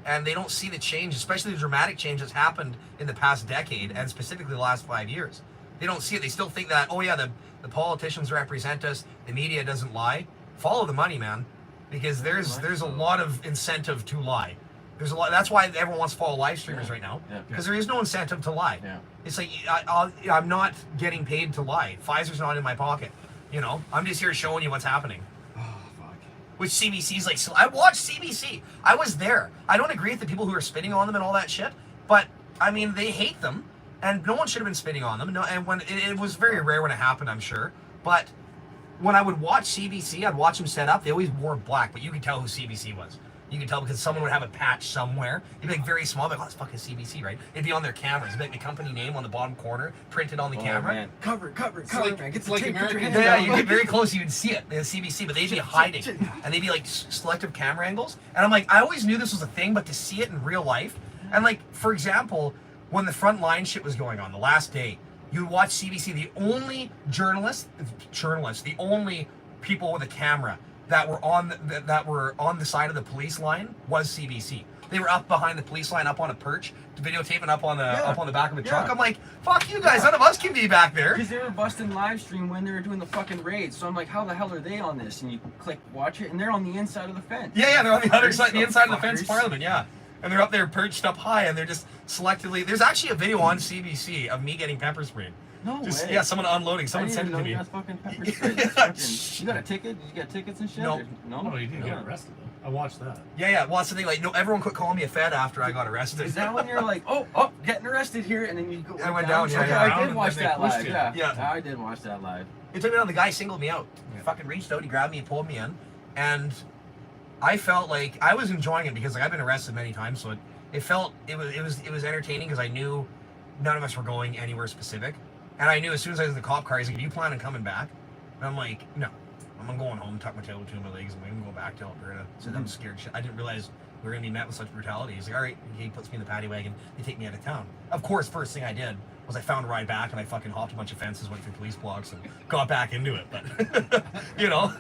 and they don't see the change, especially the dramatic change that's happened in the past decade, and specifically the last 5 years. They don't see it. They still think that, oh yeah, the politicians represent us, the media doesn't lie. Follow the money, man, because there's a lot of incentive to lie. There's a lot. That's why everyone wants to follow live streamers right now, because there is no incentive to lie. Yeah. It's like I'm not getting paid to lie. Pfizer's not in my pocket. You know, I'm just here showing you what's happening. Oh fuck. Which CBC's like, so I watched CBC. I was there. I don't agree with the people who are spitting on them and all that shit, but I mean, they hate them, and no one should have been spitting on them. No, and when it was very rare when it happened, I'm sure, but when I would watch CBC, I'd watch them set up. They always wore black, but you could tell who CBC was. You could tell because someone would have a patch somewhere. It'd be like very small, like, oh, that's fucking CBC, right? It'd be on their cameras. It'd be like the company name on the bottom corner, printed on the camera. Man. Cover, like- man. it's Like like American. Yeah, you get very close, you would see it, the CBC, but they'd be hiding, and they'd be like selective camera angles. And I'm like, I always knew this was a thing, but to see it in real life, and like, for example, when the front line shit was going on, the last day, you watch CBC, the only journalists, the only people with a camera that were on the side of the police line was CBC. They were up behind the police line, up on a perch, videotaping up on the back of a truck. I'm like, fuck you guys, none of us can be back there. Because they were busting live stream when they were doing the fucking raid. So I'm like, how the hell are they on this? And you click watch it, and they're on the inside of the fence. Yeah, they're on the other side, the So inside of the fence fuckers. parliament, yeah. And they're up there perched up high, and they're just selectively. There's actually a video on CBC of me getting pepper sprayed. No way. Yeah, someone unloading. I Someone didn't sent it even to know me. you got fucking pepper spray. That's fucking, you got a ticket? Did you get tickets and shit? No. Or- No, No? you didn't get arrested though. I watched that. Yeah. Well, that's the thing. Like, no, everyone quit calling me a fed after I got arrested. Is that when you're like, oh, getting arrested here, and then you go I went down, yeah, Okay, yeah. I Down, did and watch then they that pushed live. you. Yeah, I did watch that live. It took me down. The guy singled me out. Yeah. Fucking reached out. He grabbed me and pulled me in, and I felt like I was enjoying it because like I've been arrested many times, so it was entertaining because I knew none of us were going anywhere specific, and I knew as soon as I was in the cop car, he's like, "Do you plan on coming back?" And I'm like, "No, I'm going home, tuck my tail between my legs, and I'm gonna go back to Alberta." So I'm scared shit. I didn't realize we were gonna be met with such brutality. He's like, "All right," he puts me in the paddy wagon. They take me out of town. Of course, first thing I did was I found a ride back, and I fucking hopped a bunch of fences, went through police blocks, and got back into it. But you know,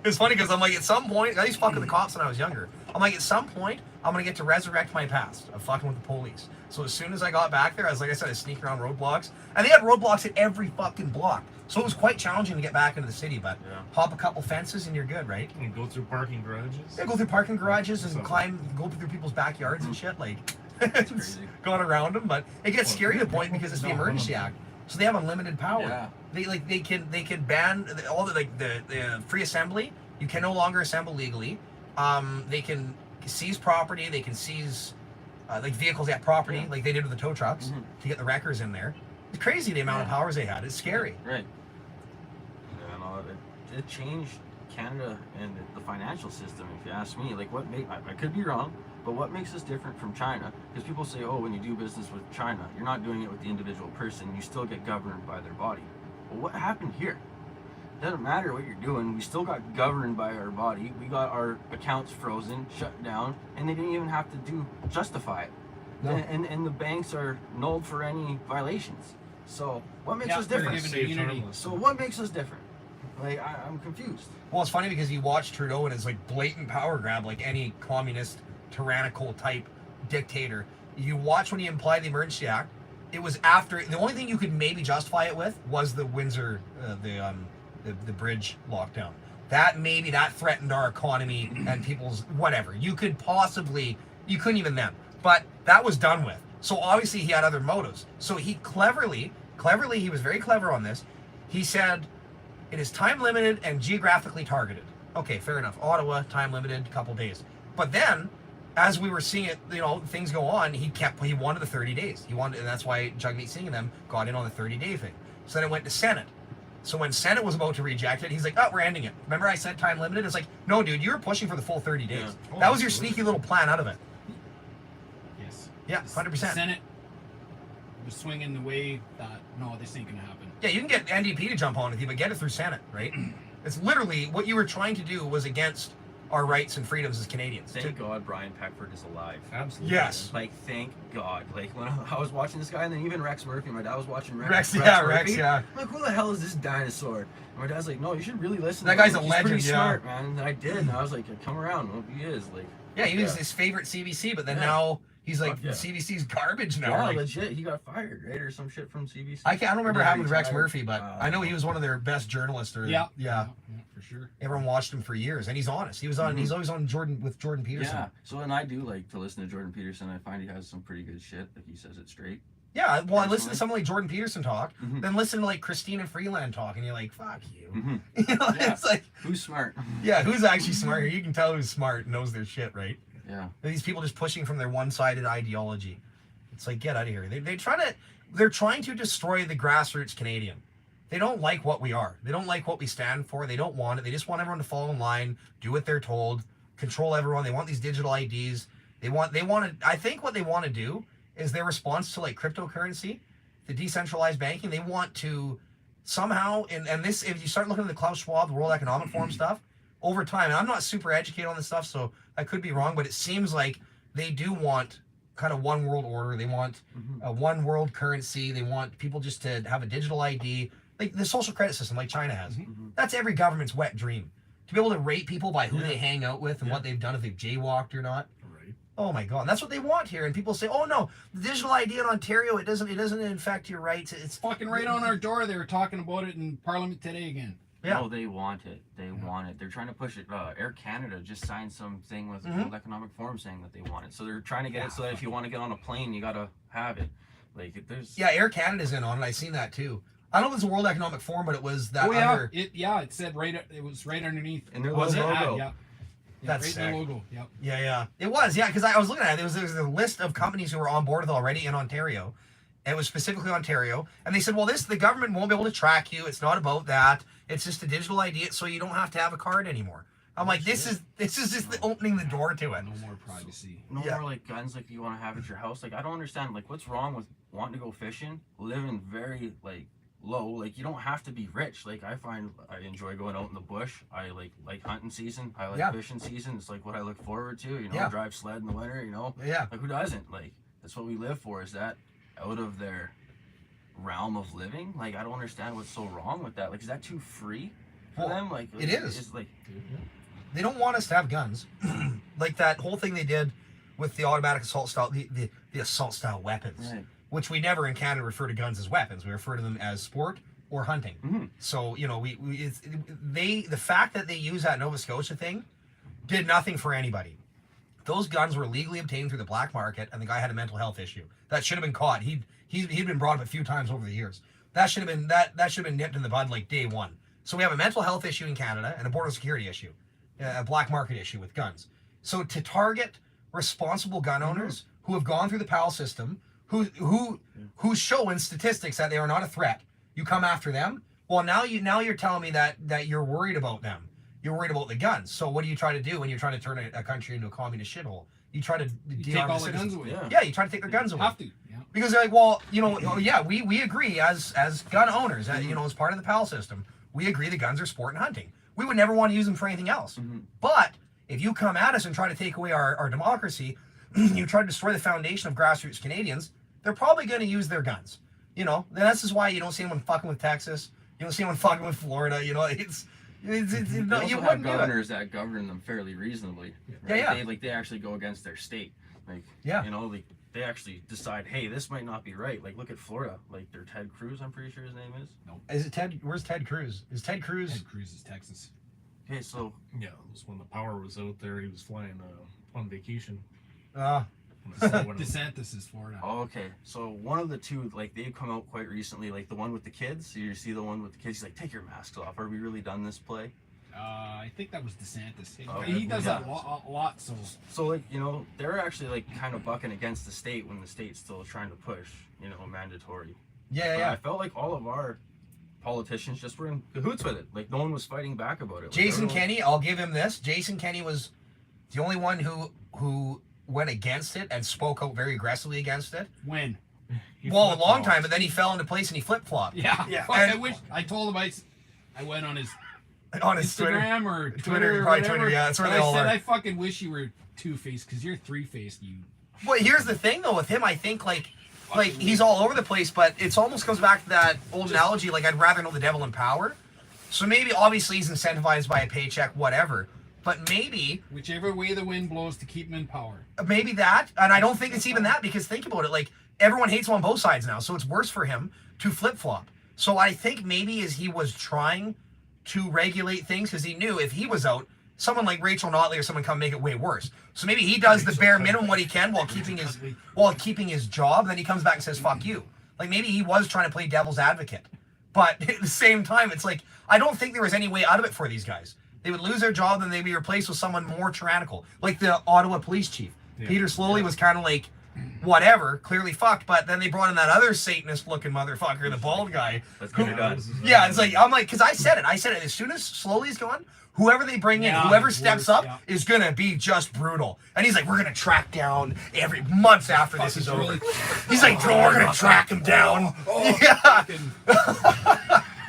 it's funny because I'm like, at some point, I used to fuck with the cops when I was younger. I'm like, at some point, I'm gonna get to resurrect my past of fucking with the police. So as soon as I got back there, I was like I said, I sneaked around roadblocks, and they had roadblocks at every fucking block. So it was quite challenging to get back into the city. But hop a couple fences and you're good, right? And go through parking garages. Yeah, go through parking garages and So- go through people's backyards and shit. Like, crazy. going around them, but it gets scary to the point because it's the Emergency Act, so they have unlimited power. Yeah. They can ban all the the free assembly. You can no longer assemble legally. They can seize property. They can seize like vehicles at property, like they did with the tow trucks, to get the wreckers in there. It's crazy the amount of powers they had. It's scary. Right. Yeah, no, it changed Canada and the financial system, if you ask me. Like, I could be wrong, but what makes us different from China? Because people say, oh, when you do business with China, you're not doing it with the individual person. You still get governed by their body. Well, what happened here? Doesn't matter what you're doing. We still got governed by our body. We got our accounts frozen, shut down, and they didn't even have to justify it. No. And the banks are nulled for any violations. So what makes us they're different? given Safe, immunity. harmless. So what makes us different? Like, I'm confused. Well, it's funny because you watch Trudeau and his like blatant power grab, like any communist, tyrannical type dictator. You watch when he implied the Emergency Act. It was after the only thing you could maybe justify it with was the Windsor, the bridge lockdown. That threatened our economy and people's whatever. You couldn't even then. But that was done with. So obviously he had other motives. So he cleverly, he was very clever on this. He said, it is time limited and geographically targeted. Okay, fair enough. Ottawa, time limited, couple days. But then, as we were seeing it, things go on, he wanted the 30 days. And that's why Jagmeet Singh and them got in on the 30-day thing. So then it went to Senate. So when Senate was about to reject it, he's like, oh, we're ending it. Remember I said time limited? It's like, no, dude, you were pushing for the full 30 days. Yeah. Oh, That was your absolutely. sneaky little plan out of it. Yes. Yeah, The 100%. Senate was swinging the way that no, this ain't gonna happen. Yeah, you can get NDP to jump on with you, but get it through Senate, right? It's literally what you were trying to do was against our rights and freedoms as Canadians. Thank God Brian Peckford is alive. Absolutely. Yes. Like, thank God. Like, when I was watching this guy, and then even Rex Murphy, my dad was watching Rex, Murphy. yeah. I'm like, who the hell is this dinosaur? And my dad's like, no, you should really listen That to guy's him. a He's legend, pretty yeah. smart, man. And I did, and I was like, come around. Well, he is. Like, Yeah, he was his favorite CBC, but then now he's like, Fuck yeah. CBC's garbage now. yeah, Like, legit. He got fired, right? Or some shit from CBC. I don't remember Yeah, having Rex retired. Murphy, but I know he was one of their best journalists. Yeah, for sure. Everyone watched him for years, and he's honest. He was on. He's always on Jordan Peterson. Yeah. So, and I do like to listen to Jordan Peterson. I find he has some pretty good shit. Like, he says it straight. Yeah, well, I listen to Personally. someone like Jordan Peterson talk, Mhm. then listen to like Christina Freeland talk, and you're like, fuck you. Mm-hmm. You know, Yeah. it's like, Who's smart? yeah, who's actually smart here? You can tell who's smart, knows their shit, right? Yeah. These people just pushing from their one-sided ideology. It's like, get out of here. They're trying to destroy the grassroots Canadian. They don't like what we are. They don't like what we stand for. They don't want it. They just want everyone to fall in line, do what they're told, control everyone. They want these digital IDs. They want to, I think what they want to do is their response to like cryptocurrency, the decentralized banking. They want to somehow, and this, if you start looking at the Klaus Schwab, the World Economic Forum stuff, over time, and I'm not super educated on this stuff, so I could be wrong, but it seems like they do want kind of one world order. They want a one world currency. They want people just to have a digital ID, like the social credit system like China has. That's every government's wet dream. To be able to rate people by who they hang out with and what they've done, if they've jaywalked or not. Right. Oh my God, that's what they want here. And people say, "Oh no, the digital ID in Ontario, it doesn't affect your rights. It's Fucking right on our door. They were talking about it in Parliament today again. Yeah. No, they want it. They want it. They're trying to push it. Air Canada just signed something with the World Economic Forum saying that they want it. So they're trying to get it so that if you want to get on a plane, you gotta have it. Like, there's. Yeah, Air Canada's in on it. I seen that too. I don't know if it was the World Economic Forum, but it was that Oh yeah, other. it said right. It was right underneath. And their Was it? logo. Yeah. That's right sick. in the logo. Yep. Yeah. It was, yeah, because I was looking at it. There was a list of companies who were on board with it already in Ontario. It was specifically Ontario. And they said, well, the government won't be able to track you. It's not about that. It's just a digital ID, so you don't have to have a card anymore. I'm like, this is just opening the door to it. No more privacy. No Yeah. more like guns like you want to have at your house. Like, I don't understand. Like, what's wrong with wanting to go fishing, living very like low? Like, you don't have to be rich. Like, I find I enjoy going out in the bush. I like hunting season. I like fishing season. It's like what I look forward to. You know, Yeah. drive sled in the winter. You know, Yeah. like, who doesn't? Like, that's what we live for. Is that out of their realm of living? Like, I don't understand what's so wrong with that. Like, is that too free for Well, them? Like, it is. It's like, They don't want us to have guns. Like that whole thing they did with the automatic assault style, the assault style weapons, right. which we never in Canada refer to guns as weapons. We refer to them as sport or hunting. Mhm. So, you know, the fact that they use that Nova Scotia thing did nothing for anybody. Those guns were legally obtained through the black market, and the guy had a mental health issue. That should have been caught. He'd been brought up a few times over the years. That should have been nipped in the bud like day one. So we have a mental health issue in Canada and a border security issue, a black market issue with guns. So to target responsible gun owners who have gone through the PAL system, who show in statistics that they are not a threat, you come after them. Well, now you're telling me that you're worried about them. You're worried about the guns. So what do you try to do when you're trying to turn a country into a communist shithole? You try to You take all the guns away. Yeah. Yeah, you try to take their guns away. Have to. Yeah. Because they're like, well, you know, oh, yeah, we agree as gun owners, you know, as part of the PAL system, we agree the guns are sport and hunting. We would never want to use them for anything else. But if you come at us and try to take away our democracy, you try to destroy the foundation of grassroots Canadians, they're probably going to use their guns. You know, and this is why you don't see anyone fucking with Texas. You don't see anyone fucking with Florida. You know, it's They no, also you have wouldn't do it. governors that govern them fairly reasonably. Right? Yeah. They actually go against their state. Like, Yeah. you know, like they actually decide, hey, this might not be right. Like, look at Florida. Like, their Ted Cruz, I'm pretty sure his name is. Is it Ted? Where's Ted Cruz? Is Ted Cruz? Ted Cruz is Texas. Okay, so Yeah, it was when the power was out there. He was flying on vacation. Uh, DeSantis is Florida. oh, okay. So one of the two, like, they've come out quite recently. Like the one with the kids. You see the one with the kids. He's like, take your masks off. Are we really done this play? I think that was DeSantis. Okay. He does Yeah. that a lot. So So, like, you know, they're actually like kind of bucking against the state when the state's still trying to push, you know, mandatory. But I felt like all of our politicians just were in cahoots with it. Like, no one was fighting back about it. Like, Jason everyone- Kenney, I'll give him this. Jason Kenney was the only one who went against it and spoke out very aggressively against it. when? Well, a long time, but then he fell into place and he flip-flopped. Yeah. Yeah. Fuck, And- I wish I told him I went on his On his Instagram or Twitter, or probably whatever. Twitter, yeah, that's where And they I all said, are. I fucking wish you were two-faced because you're three-faced. You. But here's the thing, though, with him, I think like he's all over the place, but it almost comes back to that old analogy. Like, I'd rather know the devil in power. So maybe, obviously, he's incentivized by a paycheck, whatever. But maybe Whichever way the wind blows to keep him in power. maybe that, and I don't think it's even that, because think about it, like, everyone hates him on both sides now, so it's worse for him to flip-flop. So I think maybe as he was trying to regulate things, because he knew if he was out, someone like Rachel Notley or someone come make it way worse. So maybe he does the bare minimum what he can while keeping his job, then he comes back and says, fuck you. Like, maybe he was trying to play devil's advocate. But at the same time, it's like, I don't think there was any way out of it for these guys. They would lose their job, then they'd be replaced with someone more tyrannical. Like the Ottawa police chief. Yeah. Peter Slowly was kind of like, whatever, clearly fucked, but then they brought in that other Satanist-looking motherfucker, the bald guy. Let's get it done. Yeah, it's like, I'm like, because I said it, as soon as Slowly's gone, whoever they bring in, whoever steps up is going to be just brutal. And he's like, we're going to track down every month after this is over. He's like, we're going to track him down. Yeah.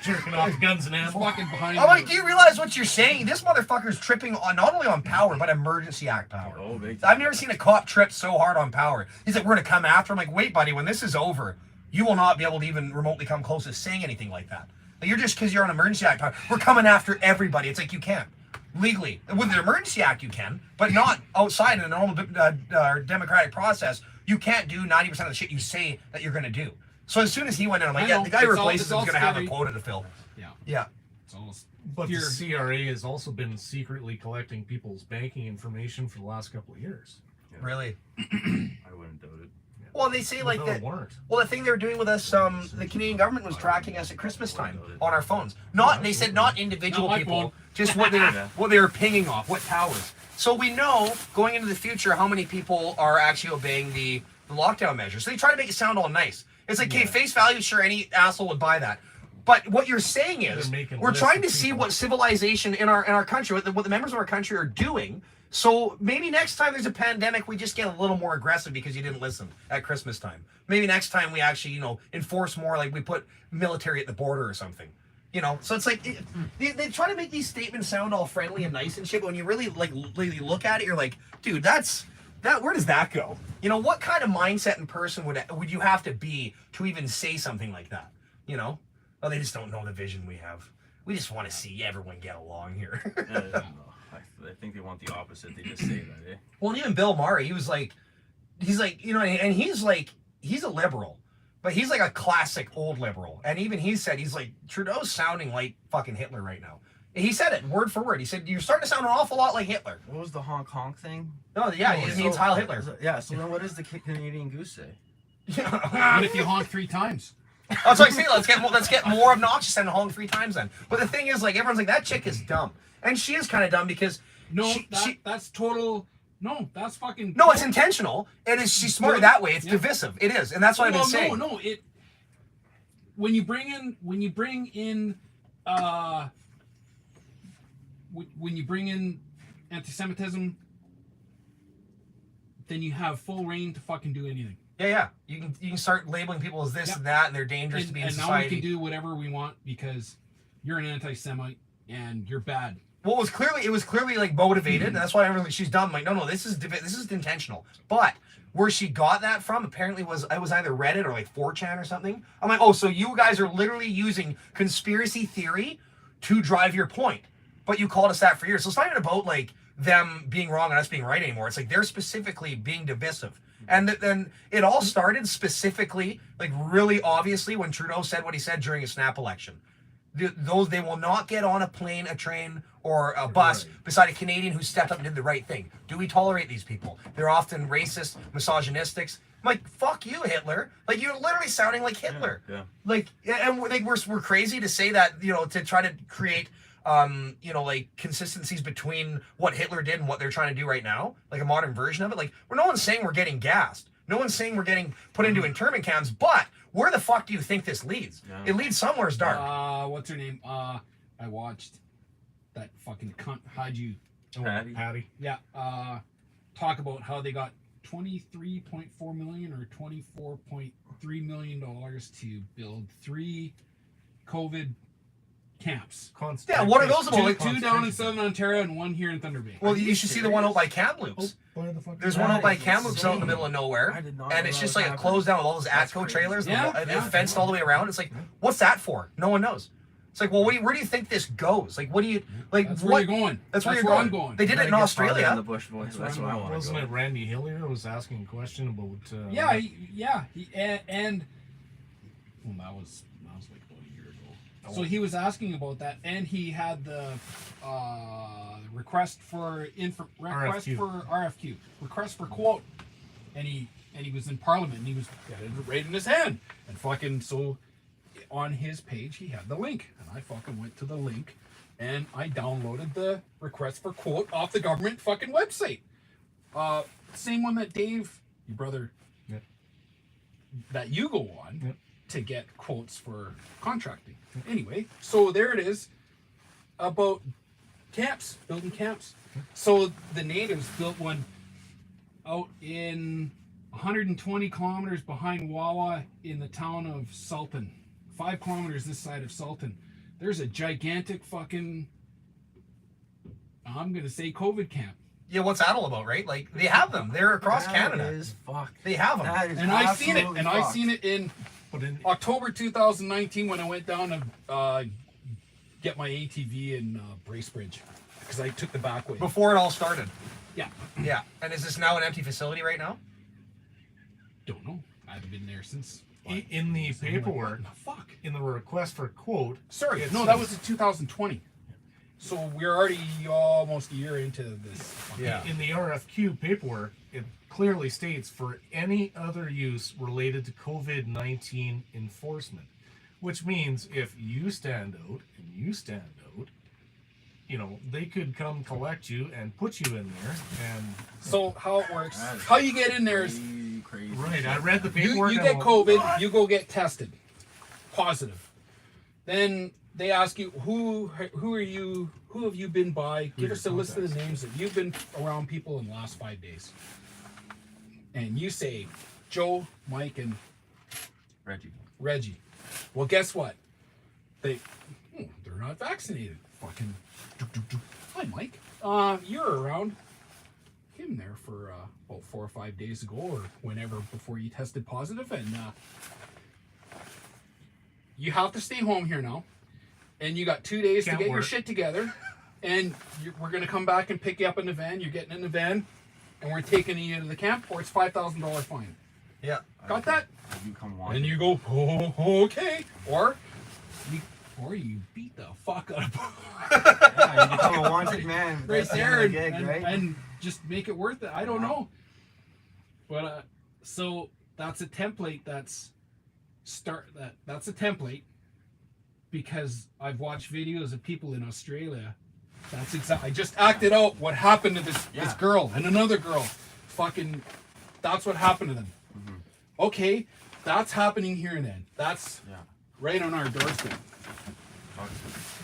Jerking off guns and ammo. Walking behind I'm like, do you realize what you're saying? This motherfucker's tripping on not only on power, but Emergency Act power. Oh, big time. I've never seen a cop trip so hard on power. He's like, we're going to come after him. I'm like, wait, buddy, when this is over, you will not be able to even remotely come close to saying anything like that. Like, you're just because you're on Emergency Act power. We're coming after everybody. It's like, you can't. Legally. With the Emergency Act, you can, but not outside in a normal democratic process. You can't do 90% of the shit you say that you're going to do. So as soon as he went in, I'm like, yeah, the guy who replaces him is going to have a quota to fill. Yeah. Yeah. It's almost. But the CRA has also been secretly collecting people's banking information for the last couple of years. Yeah. Really? I wouldn't doubt it. Well, they say like that. Well, the thing they were doing with us, the Canadian government was tracking us at Christmas time on our phones. They said not individual people, just what they were pinging off, what towers. So we know going into the future how many people are actually obeying the lockdown measures. So they try to make it sound all nice. It's like, okay, face value, sure, any asshole would buy that. But what you're saying is, we're trying to see what civilization in our country, what the members of our country are doing. So maybe next time there's a pandemic, we just get a little more aggressive because you didn't listen at Christmas time. Maybe next time we actually, enforce more, like we put military at the border or something. So it's like, they try to make these statements sound all friendly and nice and shit, but when you really look at it, you're like, dude, where does that go? What kind of mindset and person would you have to be to even say something like that? Oh, they just don't know the vision we have. We just want to see everyone get along here. I think they want the opposite. They just say that, eh? Well, and even Bill Maher, he's like, and he's a liberal, but he's like a classic old liberal. And even he said, he's like, Trudeau's sounding like fucking Hitler right now. He said it word for word. He said, you're starting to sound an awful lot like Hitler. What was the Honk Honk thing? Oh, yeah, he means Heil Hitler. Yeah, so then what does the Canadian Goose say? What if you honk 3 times? That's what I say. Let's get more obnoxious and honk 3 times then. But the thing is, like, everyone's like, that chick is dumb. And she is kind of dumb because... that's total... No, that's fucking... No, it's intentional. She's smart that way. It's divisive. It is. And that's what I've been saying. No, when you bring in anti-Semitism, then you have full reign to fucking do anything. Yeah. You can start labeling people as this and that, and they're dangerous to be in society. And now we can do whatever we want because you're an anti-Semite and you're bad. Well, it was clearly like motivated, and that's why everyone's like, she's dumb. I'm like, no, this is intentional. But where she got that from apparently was either Reddit or like 4chan or something. I'm like, oh, so you guys are literally using conspiracy theory to drive your point, but you called us that for years. So it's not even about like them being wrong and us being right anymore. It's like they're specifically being divisive. And then it all started specifically, like really obviously, when Trudeau said what he said during a snap election. They will not get on a plane, a train, or a bus beside a Canadian who stepped up and did the right thing. Do we tolerate these people? They're often racist, misogynistic. I'm like, fuck you, Hitler. Like, you're literally sounding like Hitler. Yeah. Like, and we're crazy to say that, to try to create, like consistencies between what Hitler did and what they're trying to do right now, like a modern version of it. Like, no one's saying we're getting gassed. No one's saying we're getting put into internment camps, but where the fuck do you think this leads? Yeah. It leads somewhere's dark. What's her name? I watched that fucking cunt Patty. Yeah. Talk about how they got $23.4 million or $24.3 million to build 3 COVID camps. Yeah, what are those about? Two, Like, two down in Southern Ontario and one here in Thunder Bay. well, you should see the one out by Kamloops. There's one out by Kamloops out in the middle of nowhere, I did not and know it's that just was like happening. closed down with all those That's ATCO crazy. trailers, Yeah, and yeah. fenced all the way around. It's like, what's that for? No one knows. It's like, well, where do you think this goes? Like, what do you like? That's what? where you're going. That's where you're I'm going. going. They did it in Gotta get farther in Australia. the bush, boys. That's what I want to Wasn't go. it Randy Hillier was asking a question about? Yeah, and well, that was like about a year ago. So he was asking about that, and he had the request for quote, and he was in Parliament, and he was got it right in his hand, and fucking so on his page he had the link, and I fucking went to the link, and I downloaded the request for quote off the government fucking website. Same one that Dave, your brother, that you go on to get quotes for contracting. Anyway, so there it is about camps, building camps. So the natives built one out in 120 kilometers behind Wawa in the town of Sultan. 5 kilometers this side of Sultan. There's a gigantic fucking, I'm going to say COVID camp. Yeah, what's that all about, right? Like, they have them. They're across Canada. That is fucked. They have them. That is And I seen it, absolutely I fucked. seen it in October 2019 when I went down to get my ATV in Bracebridge because I took the back way. Before it all started. Yeah. Yeah. And is this now an empty facility right now? Don't know. I haven't been there since. In the paperwork, What the fuck? in the request for quote. Sorry, it no, says- that was in 2020. So we're already almost a year into this. Yeah. In the RFQ paperwork, it clearly states for any other use related to COVID-19 enforcement, which means if you stand out and you stand out, you know, they could come collect you and put you in there. And So how it works, That is how you get in there is crazy. right, I read the you paperwork. get COVID, you go get tested, positive. Then they ask you who are you, who have you been by? Give us a list of the names that you've been around people in the last 5 days. And you say Joe, Mike, and Reggie. Well, guess what? They're not vaccinated. Fucking. Hi, Mike. You're around. Came there for about 4 or 5 days ago, or whenever before you tested positive, and you have to stay home here now. And you got 2 days Can't to get your work. shit together, and we're gonna come back and pick you up in the van. You're getting in the van, and we're taking you to the camp, or it's $5,000 fine. Yeah. Got that? You come watch. And you go, oh, okay, or you beat the fuck out of Yeah, you become a wanted man. right That's the there end of the and, gig, right? and just make it worth it. I don't know, but so that's a template. That's a template because I've watched videos of people in Australia. That's exactly. I just acted out what happened to this girl and another girl. Fucking, that's what happened to them. Mm-hmm. Okay, that's happening here then. That's right on our doorstep.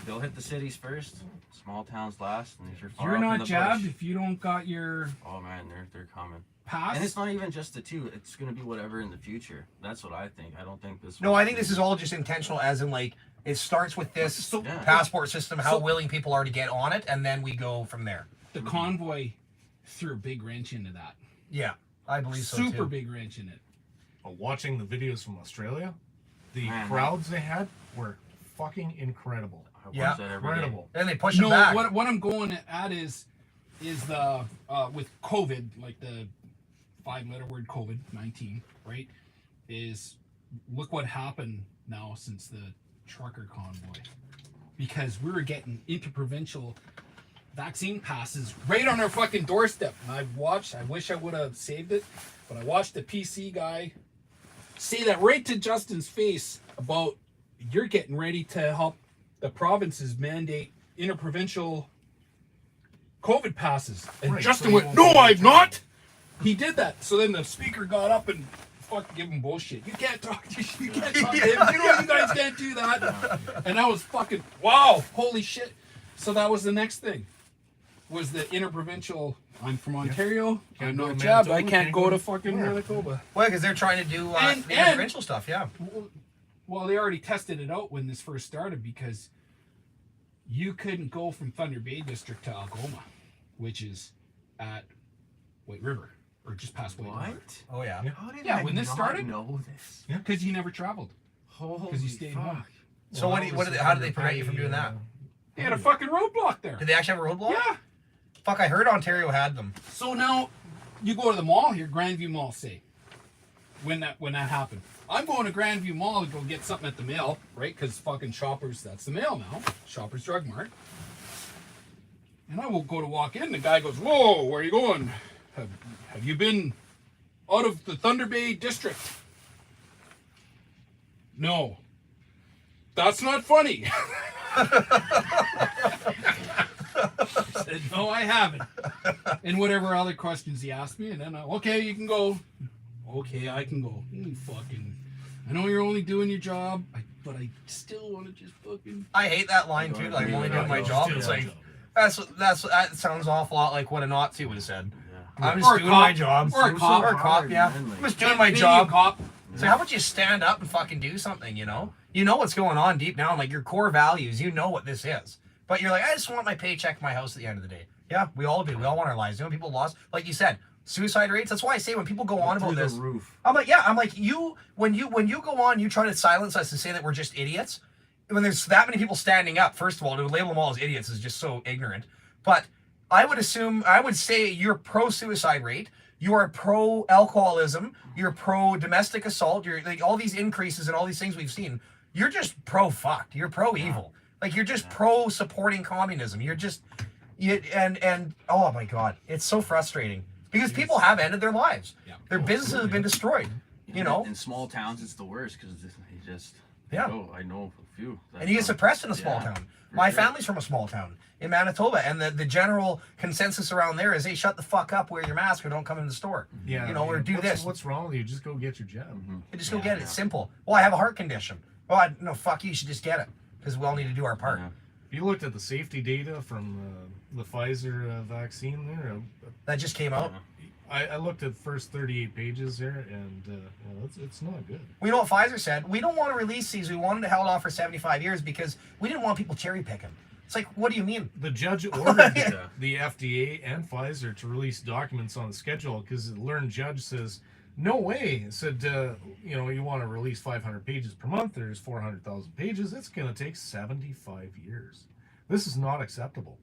They'll hit the cities first, small towns last, and if you're far You're up in not the jabbed bush, if you don't got your oh man, they're coming. pass. And it's not even just the two; it's gonna be whatever in the future. That's what I think. I don't think this. No, I think this is all just intentional, as in, like, it starts with this passport system, how willing people are to get on it, and then we go from there. The convoy threw a big wrench into that. Yeah, I believe so too. Super big wrench in it. Watching the videos from Australia, the Man, crowds they had were fucking incredible. I watch Yeah. that every day. Incredible. And they push it No, back. what I'm going at is the with COVID, like the 5-letter word COVID-19, right? Is look what happened now since the trucker convoy, because we were getting interprovincial vaccine passes right on our fucking doorstep. And I wish I would have saved it, but I watched the PC guy say that right to Justin's face about you're getting ready to help the provinces mandate interprovincial COVID passes. And Right, Justin so went, you no, won't I've not. He did that. So then the speaker got up and fucking give him bullshit. You can't talk to him. You know you guys can't do that. And I was fucking, wow, holy shit. So that was the next thing. Was the interprovincial, I'm from Ontario, Can't I'm go not to jabbed, I Manitoba, can't go to to- fucking yeah. Manitoba. Well, because they're trying to do And- the provincial stuff, yeah. Well, they already tested it out when this first started because you couldn't go from Thunder Bay District to Algoma, which is at White River, or just past White River. What? Oh yeah. How did Yeah, I when this not started? know this? Because you never traveled. Holy you stayed fuck. home. So Well, how did they prevent you from doing that? They had a fucking roadblock there. Did they actually have a roadblock? Yeah. Fuck, I heard Ontario had them. So now you go to the mall here, Grandview Mall, say, when that happened. I'm going to Grandview Mall to go get something at the mail, right? Because fucking Shoppers, that's the mail now. Shoppers Drug Mart. And I will go to walk in. The guy goes, "Whoa, where are you going? Have you been out of the Thunder Bay District?" No. That's not funny. I said, "No, I haven't." And whatever other questions he asked me, and then okay, you can go. Okay, I can go. I know you're only doing your job, but I still want to just fucking. I hate that line too. Like, I'm only doing my job. It's like that sounds an awful lot like what a Nazi would have said. Yeah. I'm just doing my job. Or a cop. Or a cop, yeah. Man, like- I'm just doing my Canadian job. Cop. So how about you stand up and fucking do something, you know? You know what's going on deep down, like your core values, you know what this is. But you're like, I just want my paycheck, my house at the end of the day. Yeah, we all do. We all want our lives. You know, people lost, like you said, suicide rates. That's why I say when people go on about Through this, the roof. I'm like, yeah, I'm like, when you go on, you try to silence us and say that we're just idiots. When there's that many people standing up, first of all, to label them all as idiots is just so ignorant. But I would say you're pro-suicide rate, you are pro-alcoholism, you're pro-domestic assault, you're like all these increases and all these things we've seen. You're just pro-fucked. You're pro-evil. Like you're just pro-supporting communism. You're just, and oh my God, it's so frustrating because people have ended their lives. Yeah. Their businesses have been destroyed. You know, in small towns, it's the worst because you just. Yeah. I know a few. and you get suppressed in a small town. My family's from a small town in Manitoba, and the general consensus around there is, hey, shut the fuck up, wear your mask, or don't come in the store. Yeah, you know, or do this. What's wrong with you? Just go get your jab. You just go get it. It's simple. Well, I have a heart condition. Well, no, fuck you. You should just get it because we all need to do our part. Yeah. You looked at the safety data from the Pfizer vaccine there. That just came out. I looked at the first 38 pages there, and it's not good. We know what Pfizer said. We don't want to release these. We wanted to hold off for 75 years because we didn't want people cherry picking. It's like, what do you mean? The judge ordered the FDA and Pfizer to release documents on the schedule because the learned judge says, no way. Said, you want to release 500 pages per month. There's 400,000 pages. It's going to take 75 years. This is not acceptable.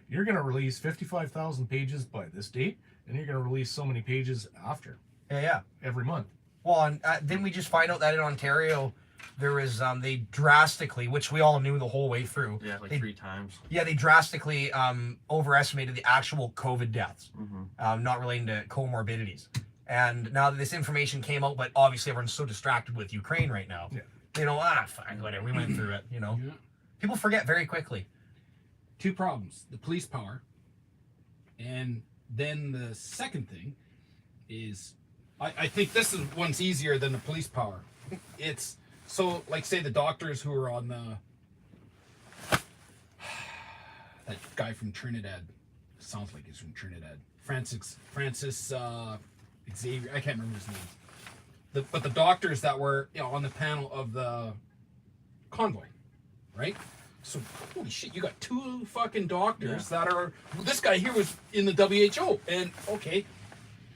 You're going to release 55,000 pages by this date, and you're going to release so many pages after. Yeah. Every month. Well, and didn't we just find out that in Ontario, there was they drastically, which we all knew the whole way through. Yeah, like they, 3 times. Yeah, they drastically overestimated the actual COVID deaths, not relating to comorbidities. And now that this information came out, but obviously everyone's so distracted with Ukraine right now. Yeah. You know, fine, whatever. We went through it. You know, Yeah. people forget very quickly. 2 problems: the police power, and then the second thing is, I think this one's easier than the police power. It's so, like, say the doctors who are on that guy from Trinidad, sounds like he's from Trinidad, Francis Xavier, I can't remember his name. But the doctors that were on the panel of the convoy, right? So, holy shit, you got 2 fucking doctors that are... This guy here was in the WHO, and okay.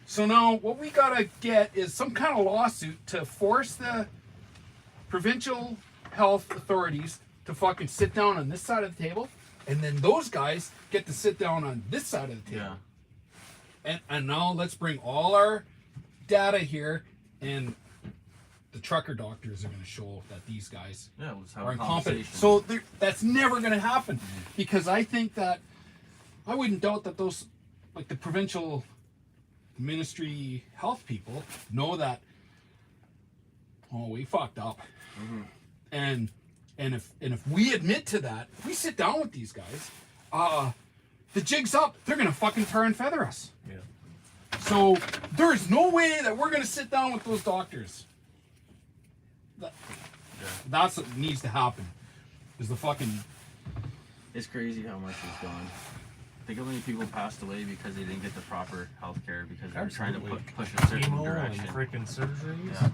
So now what we gotta get is some kind of lawsuit to force the provincial health authorities to fucking sit down on this side of the table, and then those guys get to sit down on this side of the table. Yeah. And now let's bring all our data here, and the trucker doctors are going to show that these guys Let's have are a incompetent. conversation. So that's never going to happen, because I think that I wouldn't doubt that those, like the provincial ministry health people, know that. Oh, we fucked up, and if we admit to that, if we sit down with these guys, the jig's up. They're going to fucking tar and feather us. Yeah. So there's no way that we're going to sit down with those doctors. That's what needs to happen. Is the fucking... It's crazy how much is gone. Think how many people passed away because they didn't get the proper health care because they were trying to push a certain Chemo and direction. freaking surgeries. Yeah.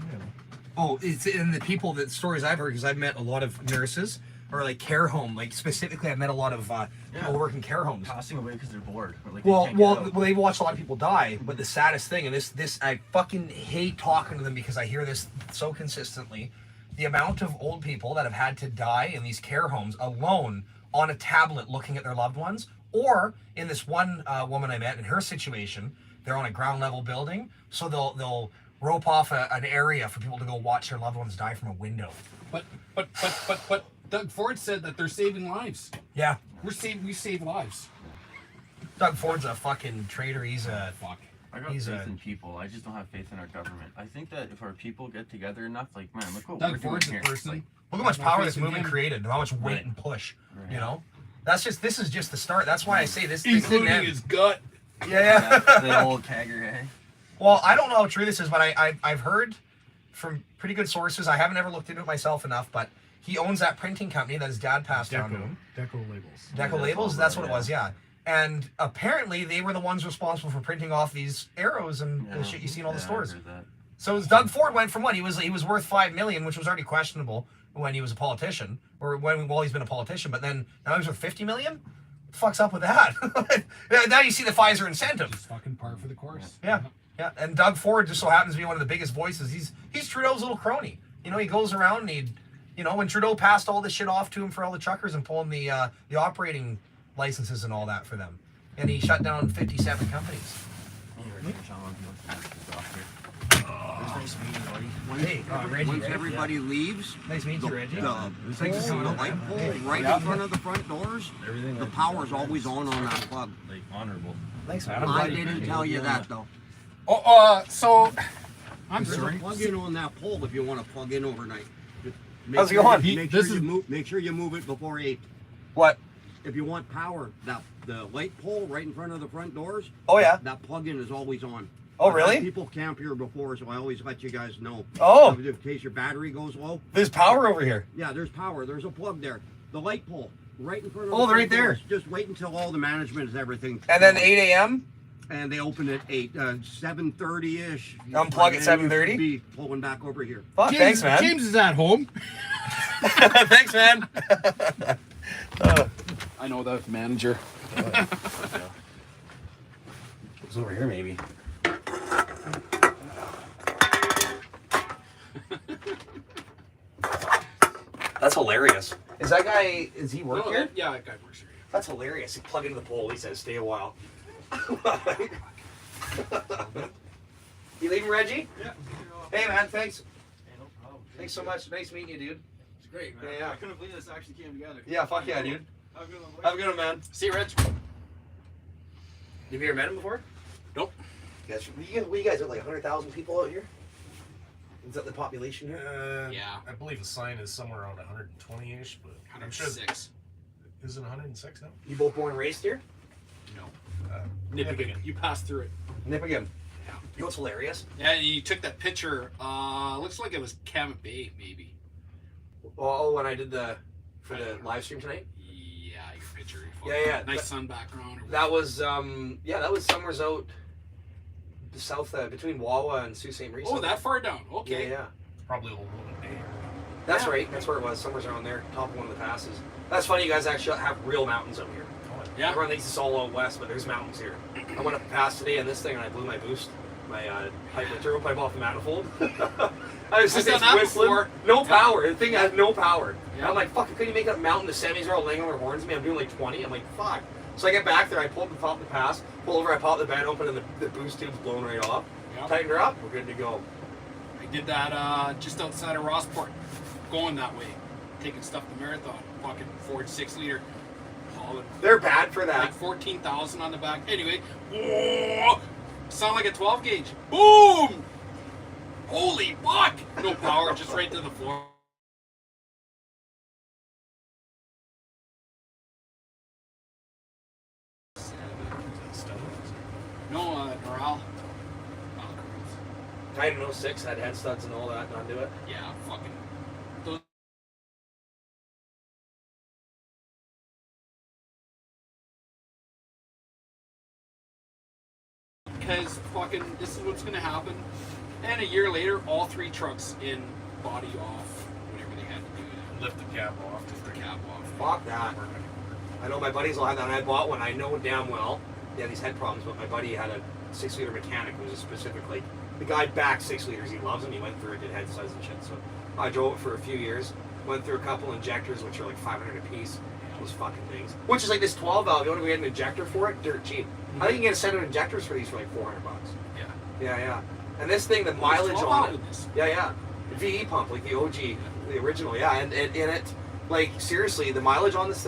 Oh, it's in the people, the stories I've heard, because I've met a lot of nurses or like care home. Like specifically, I've met a lot of people who work in care homes. Passing away because they're bored. Or like Well, they can't get out. they've watched a lot of people die, but the saddest thing, and this I fucking hate talking to them because I hear this so consistently, the amount of old people that have had to die in these care homes alone on a tablet looking at their loved ones, or in this one woman I met in her situation, they're on a ground level building, so they'll rope off an area for people to go watch their loved ones die from a window. But Doug Ford said that they're saving lives. Yeah, We save lives. Doug Ford's a fucking traitor. He's a Fuck. I got he's faith a- in people. I just don't have faith in our government. I think that if our people get together enough, like, man, look what we're Doug doing Ford's a here. person. Like, look how much No power faith this in movement him. created, and how much weight Right. and push. Right. You know, this is just the start. That's why I say this Including didn't end. his gut. Yeah. the old Kagger, hey? Well, I don't know how true this is, but I've heard from pretty good sources. I haven't ever looked into it myself enough, but he owns that printing company that his dad passed on to him. Deco labels. Deco that's Labels, all that's right, what it was, yeah. And apparently they were the ones responsible for printing off these arrows and the shit you see in all the Yeah, I stores. heard that. So Doug Ford went from what he was worth $5 million, which was already questionable when he was a politician, or while he's been a politician. But then now he's worth $50 million. What the fuck's up with that? Now you see the Pfizer incentive. Just fucking par for the course. Yeah, yeah. And Doug Ford just so happens to be one of the biggest voices. He's Trudeau's little crony. You know, he goes around and when Trudeau passed all this shit off to him for all the truckers and pulling the operating licenses and all that for them, and he shut down 57 companies. Hey, Reggie, Once right? everybody leaves, Nice meeting you, Reggie. the light pole right in front of the front doors, the power's always on that plug. Like, honorable. Thanks, man. I'm I glad you- didn't tell you that though. So I'm There's sorry. a plug in on that pole if you want to plug in overnight. Just make How's it sure going? you- This Make sure you move it before 8. What? If you want power, the light pole right in front of the front doors, Oh yeah. that plug-in is always on. Oh I've had really? People camp here before, so I always let you guys know. Oh. In case your battery goes low. There's power over here. Yeah, there's power. There's a plug there. The light pole right in front of Oh, the right front doors. there. Just wait until all the management is everything. And then 8 a.m. And they open at 7:30-ish. Unplug at 7:30? Be pulling back over here. Fuck, thanks, man. James is at home. Thanks, man. I know the manager. It's over here, maybe. That's hilarious. Is that guy? Is he work here? Yeah, that guy works here. That's hilarious. He plug into the pole. He says, "Stay a while." You leaving, Reggie? Yeah. Hey, man. Thanks. Hey, no problem. Thanks so much. Nice meeting you, dude. It's great, man. Yeah. I couldn't believe this actually came together. Yeah. Fuck yeah, dude. Have a good one, boys. Have a good one, man. See you, Reg. Have you ever met him before? Nope. You guys are like 100,000 people out here. Is that the population here? Yeah. I believe the sign is somewhere around 120-ish, but I'm sure. 106. Is it 106 now? You both born and raised here? No. Nippigan. Nippigan. You passed through it. Nippigan. Yeah. You know what's hilarious? Yeah, you took that picture. Looks like it was Camet Bay, maybe. Oh, when I did for the live stream tonight? Yeah, your picture. Yeah. Nice sun background. Or That was, that was somewhere's out south, between Wawa and Sault Ste. Marie. Oh, that far down. Yeah, Okay. yeah. Probably Old Woman Bay. That's right. That's where it was. Somewhere's around there, top of one of the passes. That's funny. You guys actually have real mountains out here. Yeah. Everyone thinks it's all out west, but there's mountains here. I went up the pass today in this thing and I blew my boost, my turbo pipe off the manifold. I was I've just done that whistling. before. No power. The thing had no power. And Yeah. I'm like, fuck, couldn't you make that mountain? The semis are all laying on their horns at me. I'm doing like 20. I'm like, fuck. So I get back there, I pull up the top of the pass, pull over, I pop the bed open, and the boost tube's blown right off. Yep. Tighten her up, we're good to go. I did that just outside of Rossport, going that way, taking stuff to Marathon, fucking Ford 6-liter, hauling They're bad for that. like 14,000 on the back. Anyway, whoa, sound like a 12 gauge. Boom! Holy fuck! No power, just right to the floor. No, Doral. I had an 06, had head studs and all that, not do it. Yeah, fucking. Those. Because fucking, this is what's gonna happen. And a year later, all 3 trucks in body off, whatever they had to do. lift the cab off. Lift the cab off. Fuck that. I know my buddies will have that, and I bought one. I know damn well they have these head problems, but my buddy had a 6-liter mechanic who was a specific, like, the guy backed 6 liters. He loves them. He went through it, did head size and shit. So I drove it for a few years. Went through a couple injectors, which are like 500 a piece. Those fucking things. Which is like this 12 valve. You want to get an injector for it? Dirt cheap. I think you can get a set of injectors for these for like $400. Yeah. Yeah. And this thing, the mileage 12 on out it. with this. Yeah. VE pump, like the OG, the original. Yeah, and in it, like seriously, the mileage on this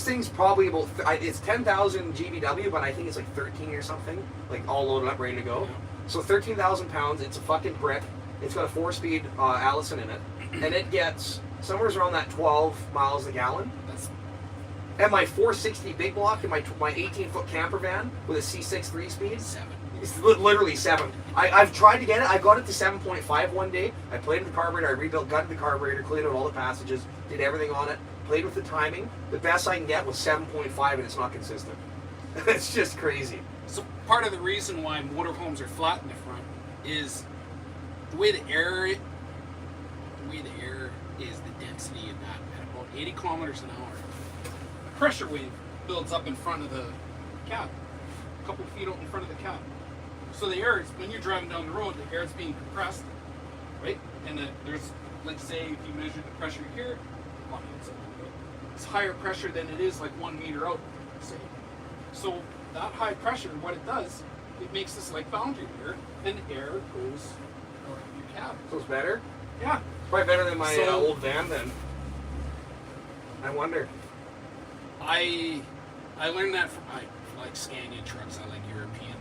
thing's probably about, it's 10,000 GVW, but I think it's like 13 or something, like all loaded up, ready to go. So 13,000 pounds, it's a fucking brick. It's got a 4-speed Allison in it, and it gets somewhere around that 12 miles a gallon. And my 460 big block in my 18-foot camper van with a C6 3-speed. 7. It's literally 7. I've tried to get it. I got it to 7.5 one day. I played with the carburetor. I rebuilt, gutted the carburetor, cleaned out all the passages, did everything on it, played with the timing. The best I can get was 7.5, and it's not consistent. It's just crazy. So part of the reason why motorhomes are flat in the front is the way the air is, the density in that at about 80 kilometers an hour. A pressure wave builds up in front of the cab, a couple feet out in front of the cab. So the air is, when you're driving down the road, the air is being compressed, right? And there's, let's say, if you measure the pressure here, it's higher pressure than it is like 1 meter out, say. So that high pressure, what it does, it makes this like boundary here, and air goes around your cab. So it's better? Yeah. Probably better than my So- old van then. I wonder. I learned that from, I like Scania trucks, I like European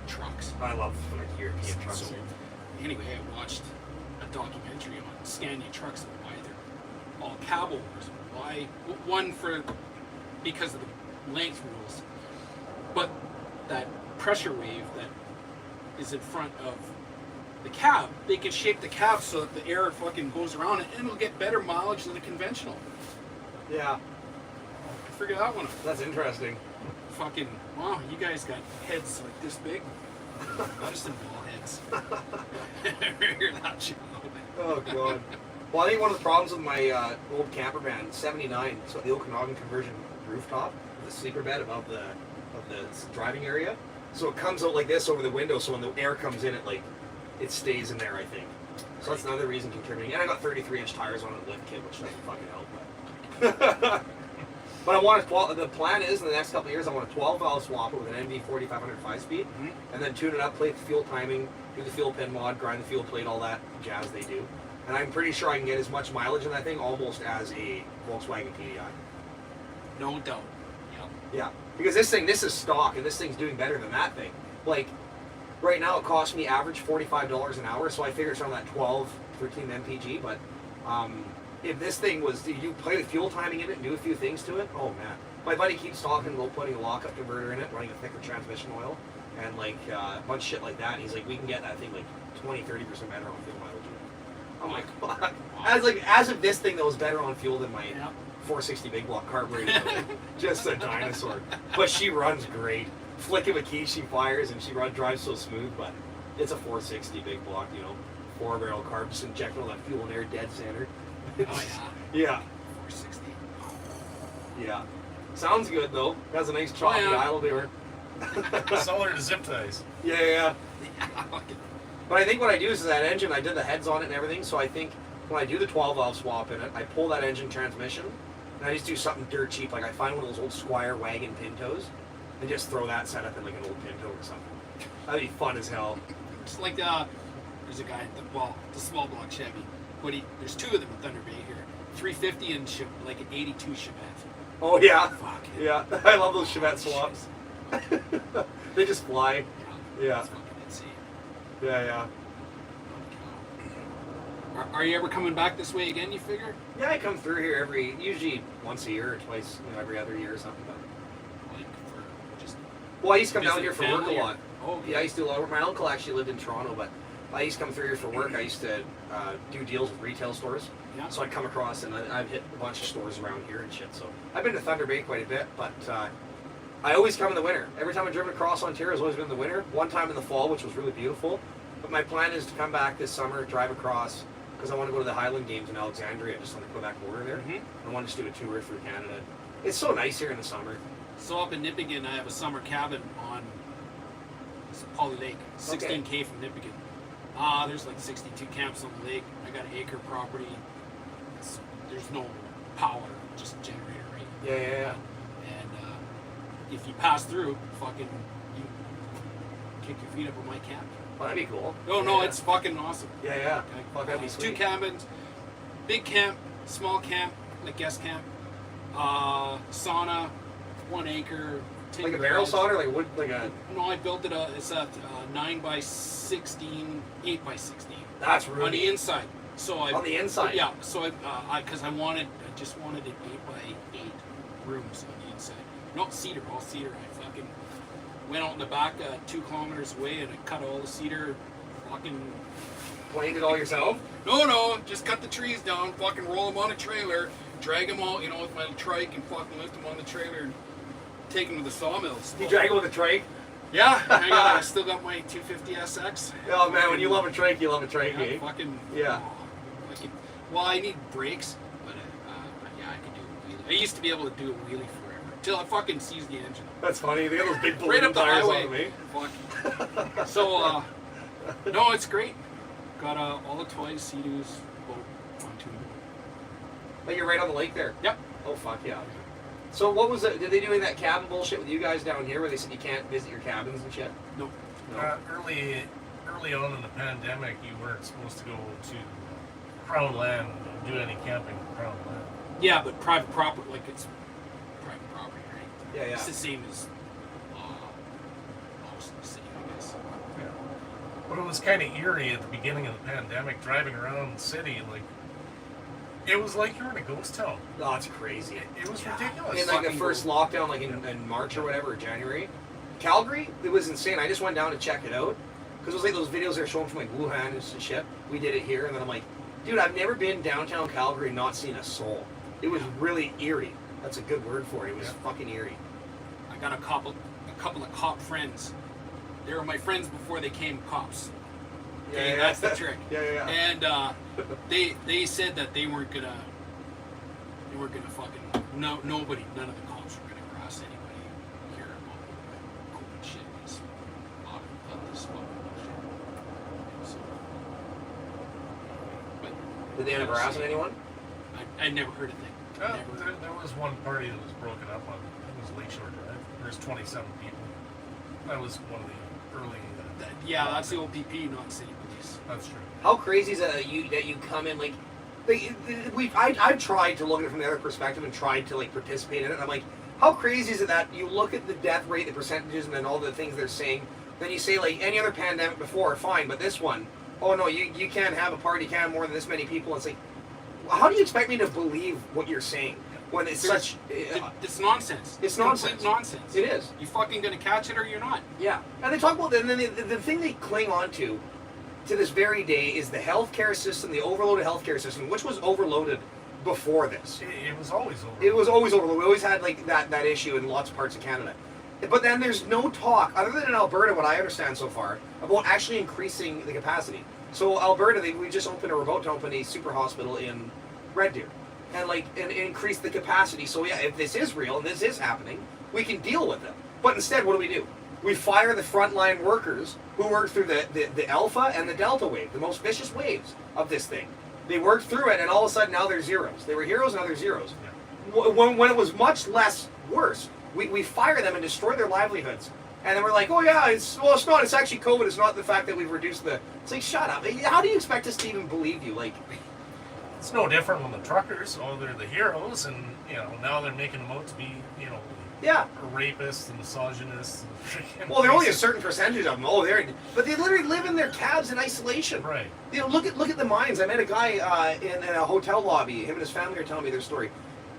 trucks. I love like European trucks. So anyway, I watched a documentary on Scania trucks and why they're all cab overs. Why? One, because of the length rules, but that pressure wave that is in front of the cab, they can shape the cab so that the air fucking goes around it, and it'll get better mileage than a conventional. Yeah, Figure that one out. that's interesting. Fucking wow, you guys got heads like this big. I just didn't ball heads. You're not sure. Oh god. Well, I think one of the problems with my old camper van, 79, so the Okanagan conversion rooftop, the sleeper bed above the driving area. So it comes out like this over the window, so when the air comes in, it stays in there, I think. So that's another reason contributing. And I got 33-inch tires on a lift kit, which doesn't fucking help. But I want the plan is in the next couple of years, I want a 12-valve swap it with an NV 4500 5-speed, and then tune it up, play the fuel timing, do the fuel pin mod, grind the fuel plate, all that jazz they do. And I'm pretty sure I can get as much mileage in that thing almost as a Volkswagen TDI. No doubt. Yep. Yeah, because this is stock, and this thing's doing better than that thing. Like, right now it costs me average $45 an hour, so I figure it's around that 12, 13 mpg, but if this thing was, you play the fuel timing in it and do a few things to it, oh man. My buddy keeps talking about putting a lockup converter in it, running a thicker transmission oil, and like a bunch of shit like that, and he's like, we can get that thing like 20-30% better on fuel mileage. I'm like, fuck. As if this thing that was better on fuel than my 460 big block carburetor. Just a dinosaur. But she runs great. Flick of a key, she fires, and she drives so smooth, but it's a 460 big block, 4-barrel carb, just injecting all that fuel and air dead center. Oh yeah. Yeah. 460. Yeah. Sounds good though. Has a nice choppy idle door. Similar to zip ties. Yeah. But I think what I do is that engine, I did the heads on it and everything, so I think when I do the 12-valve swap in it, I pull that engine transmission, and I just do something dirt cheap, like I find one of those old Squire wagon Pintos, and just throw that setup in like an old Pinto or something. That'd be fun as hell. It's like there's a guy at the small block Chevy, but there's two of them in Thunder Bay here. 350 and like an 82 Chevette. Oh yeah. Fuck yeah. I love those Chevette swaps. They just fly. Yeah. That's fucking insane. Yeah. Are you ever coming back this way again, you figure? Yeah, I come through here usually once a year or twice, every other year or something. Like for just Well, I used to come down visit here for work a family or- lot. Oh, Yeah, I used to do a lot of work. My uncle actually lived in Toronto, but I used to come through here for work. I used to do deals with retail stores. Yeah. So I'd come across and I've hit a bunch of stores around here and shit. So I've been to Thunder Bay quite a bit, but I always come in the winter. Every time I've driven across Ontario, it's always been in the winter. One time in the fall, which was really beautiful. But my plan is to come back this summer, drive across, because I want to go to the Highland Games in Alexandria, just on the Quebec border there. Mhm. I want to just do a tour through Canada. It's so nice here in the summer. So up in Nippigan, I have a summer cabin on Polly Lake, 16K from Nippigan. There's like 62 camps on the lake. I got an acre property. There's no power, just generator, right? Yeah. And if you pass through, fucking, you kick your feet up on my camp. Well, that'd be cool. No, Yeah. it's fucking awesome. Yeah. Okay. Fuck, that'd be Two sweet. cabins, big camp, small camp, like guest camp, sauna, 1 acre. Like a barrel sauna, like wood, like a. No, I built it. It's a 9 by 16, 8 by 16 That's on the really inside. So I on the inside. Yeah. So I just wanted an 8 by 8 rooms on the inside. Not cedar, all cedar. I fucking went out in the back 2 kilometers away and I cut all the cedar. Fucking Planed it all yourself. no, just cut the trees down. Fucking roll them on a trailer, drag them out, with my trike and fucking lift them on the trailer and take them to the sawmills. You drag it with a trike. Yeah, I still got my 250 SX. Oh man, when you love a trike, you love a trike, Yeah, eh? fucking. Yeah. Well, I need brakes, but yeah, I can do a wheelie. I used to be able to do a wheelie forever till I fucking seized the engine. That's funny. They got those big Right balloon up the tires highway. on me. Fuck. So, no, it's great. Got all the toys, Sea-Doos, boat, pontoon. But you're right on the lake there. Yep. Oh fuck yeah. So what was it? Did they doing that cabin bullshit with you guys down here, where they said you can't visit your cabins and shit? Nope. No. Early on in the pandemic, you weren't supposed to go to Crown Land and do any camping in Crown Land. Yeah, but private property, like it's private property, right? Yeah. It's the same as most of the city, I guess. Yeah. But it was kind of eerie at the beginning of the pandemic, driving around the city. Like, it was like you were in a ghost town. Oh, it's crazy. It was ridiculous. In like the Fucking first lockdown, like in March or whatever, or January, Calgary, it was insane. I just went down to check it out because it was like those videos they're showing from like Wuhan and shit. We did it here, and then I'm like, dude, I've never been downtown Calgary and not seen a soul. It was really eerie. That's a good word for it. It was fucking eerie. I got a couple of cop friends. They were my friends before they came cops. Okay, that's the trick. Yeah. And they said that they weren't gonna fucking none of the cops were gonna harass anybody here about COVID shit. It's a lot of this fucking bullshit. So, but Did they end up harassing anyone? I never heard a thing. Never. There was one party that was broken up on, it was Lakeshore Drive. There's 27 people. That was one of the early. Yeah, that's the OPP, not city police. That's true. How crazy is that you come in like I've tried to look at it from the other perspective and tried to like participate in it. And I'm like, how crazy is it that you look at the death rate, the percentages, and then all the things they're saying. Then you say like any other pandemic before, fine, but this one, oh no, you can't have a party, can't have more than this many people. It's like, how do you expect me to believe what you're saying when it's such? It's nonsense. It's complete nonsense. nonsense. It is. You fucking gonna catch it or you're not. Yeah, and they talk about, and then the thing they cling on to this very day is the healthcare system, the overloaded healthcare system, which was overloaded before this. It was always over. It was always overloaded. We always had like that issue in lots of parts of Canada. But then there's no talk, other than in Alberta, what I understand so far, about actually increasing the capacity. So Alberta, we just opened or about to open a super hospital in Red Deer, and increase the capacity. So yeah, if this is real and this is happening, we can deal with it. But instead, what do? We fire the frontline workers who worked through the Alpha and the Delta wave, the most vicious waves of this thing. They worked through it, and all of a sudden now they're zeros. They were heroes, now they're zeros. Yeah. When it was much less worse, we fire them and destroy their livelihoods. And then we're like, oh yeah, it's not. It's actually COVID. It's not the fact that we've reduced the. It's like, shut up. How do you expect us to even believe you? Like, It's no different when the truckers, they're the heroes, and now they're making them out to be, yeah. rapists and misogynists. And Well, they're only a racist. certain percentage of them. But they literally live in their cabs in isolation. Right. Look at the mines. I met a guy in a hotel lobby. Him and his family are telling me their story.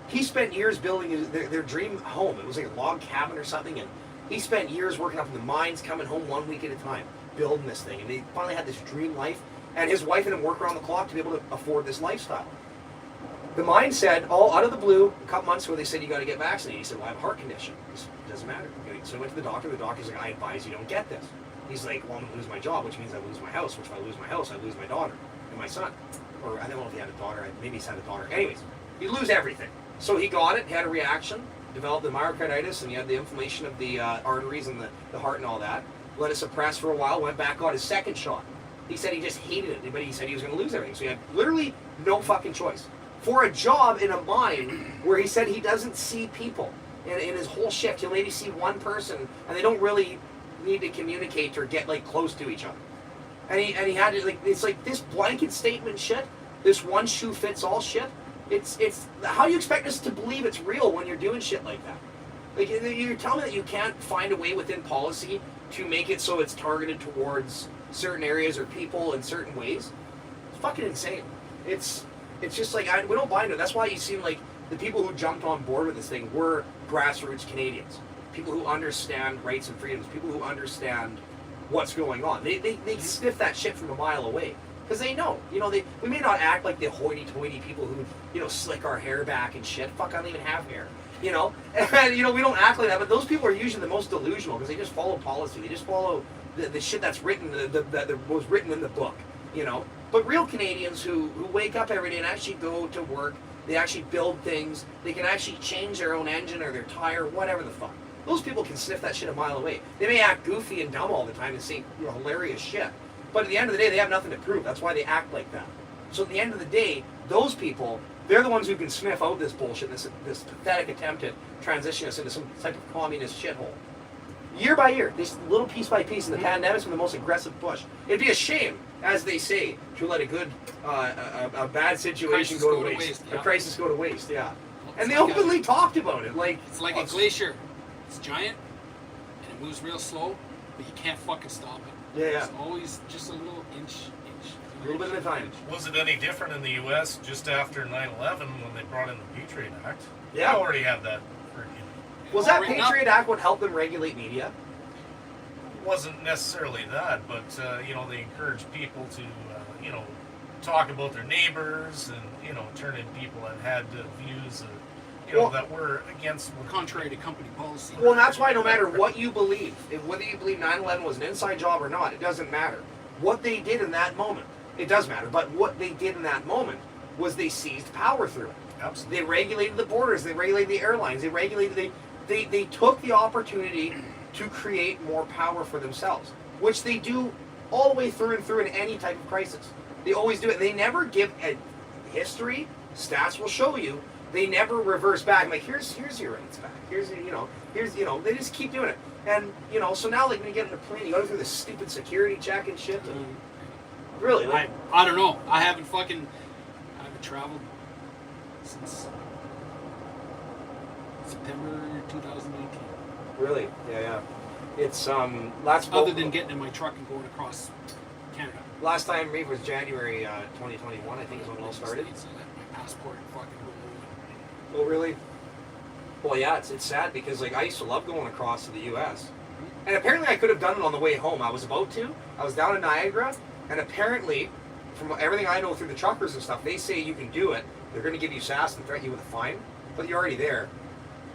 He spent years building their dream home. It was like a log cabin or something, and he spent years working up in the mines, coming home 1 week at a time, building this thing. And they finally had this dream life. And his wife and him work around the clock to be able to afford this lifestyle. The mine said, all out of the blue, a couple months ago, they said, you got to get vaccinated. He said, well, I have a heart condition. He said, it doesn't matter. So he went to the doctor. The doctor's like, I advise you don't get this. He's like, well, I'm going to lose my job, which means I lose my house. Which if I lose my house, I lose my daughter and my son. or I don't know if he had a daughter. Maybe he's had a daughter. Anyways, he'd lose everything. So he got it, he had a reaction, developed the myocarditis, and he had the inflammation of the arteries and the heart and all that. Let it suppress for a while, went back, got his second shot. He said he just hated it, but he said he was going to lose everything. So he had literally no fucking choice. For a job in a mine where he said he doesn't see people in his whole shift, he'll maybe see one person, and they don't really need to communicate or get like close to each other. And he had to, like, it's like this blanket statement shit, this one shoe fits all shit. It's how do you expect us to believe it's real when you're doing shit like that? Like, you're telling me that you can't find a way within policy to make it so it's targeted towards certain areas or people in certain ways? It's fucking insane. It's just like, we don't buy into it. That's why you seem like the people who jumped on board with this thing were grassroots Canadians. People who understand rights and freedoms. People who understand what's going on. They sniff that shit from a mile away. Because they know, we may not act like the hoity-toity people who, slick our hair back and shit. Fuck, I don't even have hair, And, we don't act like that, but those people are usually the most delusional because they just follow policy. They just follow the shit that's written, that was written in the book, But real Canadians who wake up every day and actually go to work, they actually build things, they can actually change their own engine or their tire, whatever the fuck. Those people can sniff that shit a mile away. They may act goofy and dumb all the time and say hilarious shit. But at the end of the day, they have nothing to prove. That's why they act like that. So at the end of the day, those people, they're the ones who can sniff out this bullshit, this pathetic attempt at transitioning us into some type of communist shithole. Year by year, this little piece by piece, and the pandemic's been the most aggressive push. It'd be a shame, as they say, to let a bad situation go to waste. Yeah. A crisis go to waste, yeah. And It's they like openly talked about it. It's like a glacier. It's giant, and it moves real slow, but you can't fucking stop it. Yeah. It's always just a little inch. A little bit at a time. Was it any different in the U.S. just after 9/11 when they brought in the Patriot Act? Yeah. They already had that freaking... Was that Patriot Act what helped them regulate media? Wasn't necessarily that, but they encouraged people to talk about their neighbors and turn in people that had views that were against Contrary to company policy. Well, and that's why no matter what you believe, whether you believe 9/11 was an inside job or not, it doesn't matter. What they did in that moment, it does matter, but what they did in that moment was they seized power through it. Absolutely. They regulated the borders, they regulated the airlines, they took the opportunity to create more power for themselves, which they do all the way through and through in any type of crisis. They always do it. They never give history, stats will show you, they never reverse back. Like, here's your rights back. Here's they just keep doing it. And, so now, like, when you get in a plane, you go through this stupid security check and shit. And really, like, I don't know. I haven't traveled since September 2019. really, yeah. It's, Other than getting in my truck and going across Canada. last time Reeve was January 2021, I think is when it all started. States, I left my passport and fucking Oh, really? Well, yeah, it's sad because, like, I used to love going across to the U.S. And apparently I could have done it on the way home. I was about to. I was down in Niagara, and apparently, from everything I know through the truckers and stuff, they say you can do it. They're going to give you sass and threaten you with a fine, but you're already there.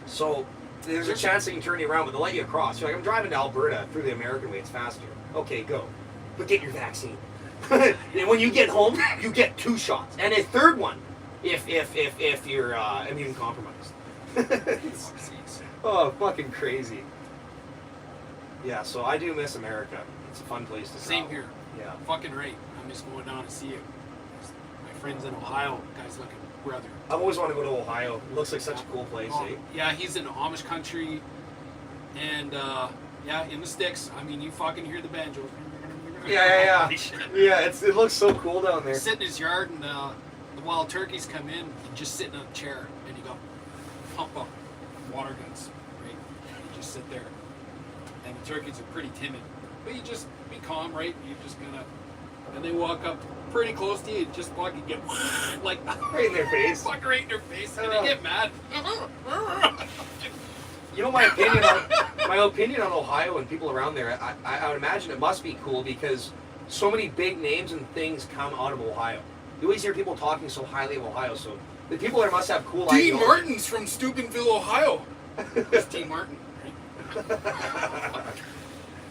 So there's a chance they can turn you around, but they'll let you across. You're like, I'm driving to Alberta through the American way. It's faster. Okay, go. But get your vaccine. And when you get home, you get 2 shots. And a third one if you're immune compromised. Oh, fucking crazy. Yeah, so I do miss America. It's a fun place to travel. Same here. Yeah. Fucking right. I'm just going down to see you. My friends in Ohio, guys looking brother. I've always wanted to go to Ohio. It looks like such a cool place, eh? Yeah, he's in the Amish country, and in the sticks. I mean, you fucking hear the banjo. Yeah. Holy shit. Yeah, it looks so cool down there. Sit in his yard, and the wild turkeys come in, and just sitting on a chair, and you go pump up water guns, right? You just sit there, and the turkeys are pretty timid, but you just be calm, right? You just gonna, and they walk up pretty close to you, just fucking get like Right in their face. fucking right in their face, and they get mad. You know my opinion on Ohio and people around there. I would imagine it must be cool because so many big names and things come out of Ohio. You always hear people talking so highly of Ohio. So the people there must have cool Dean ideals. Martin's from Steubenville, Ohio. It's Dean Martin.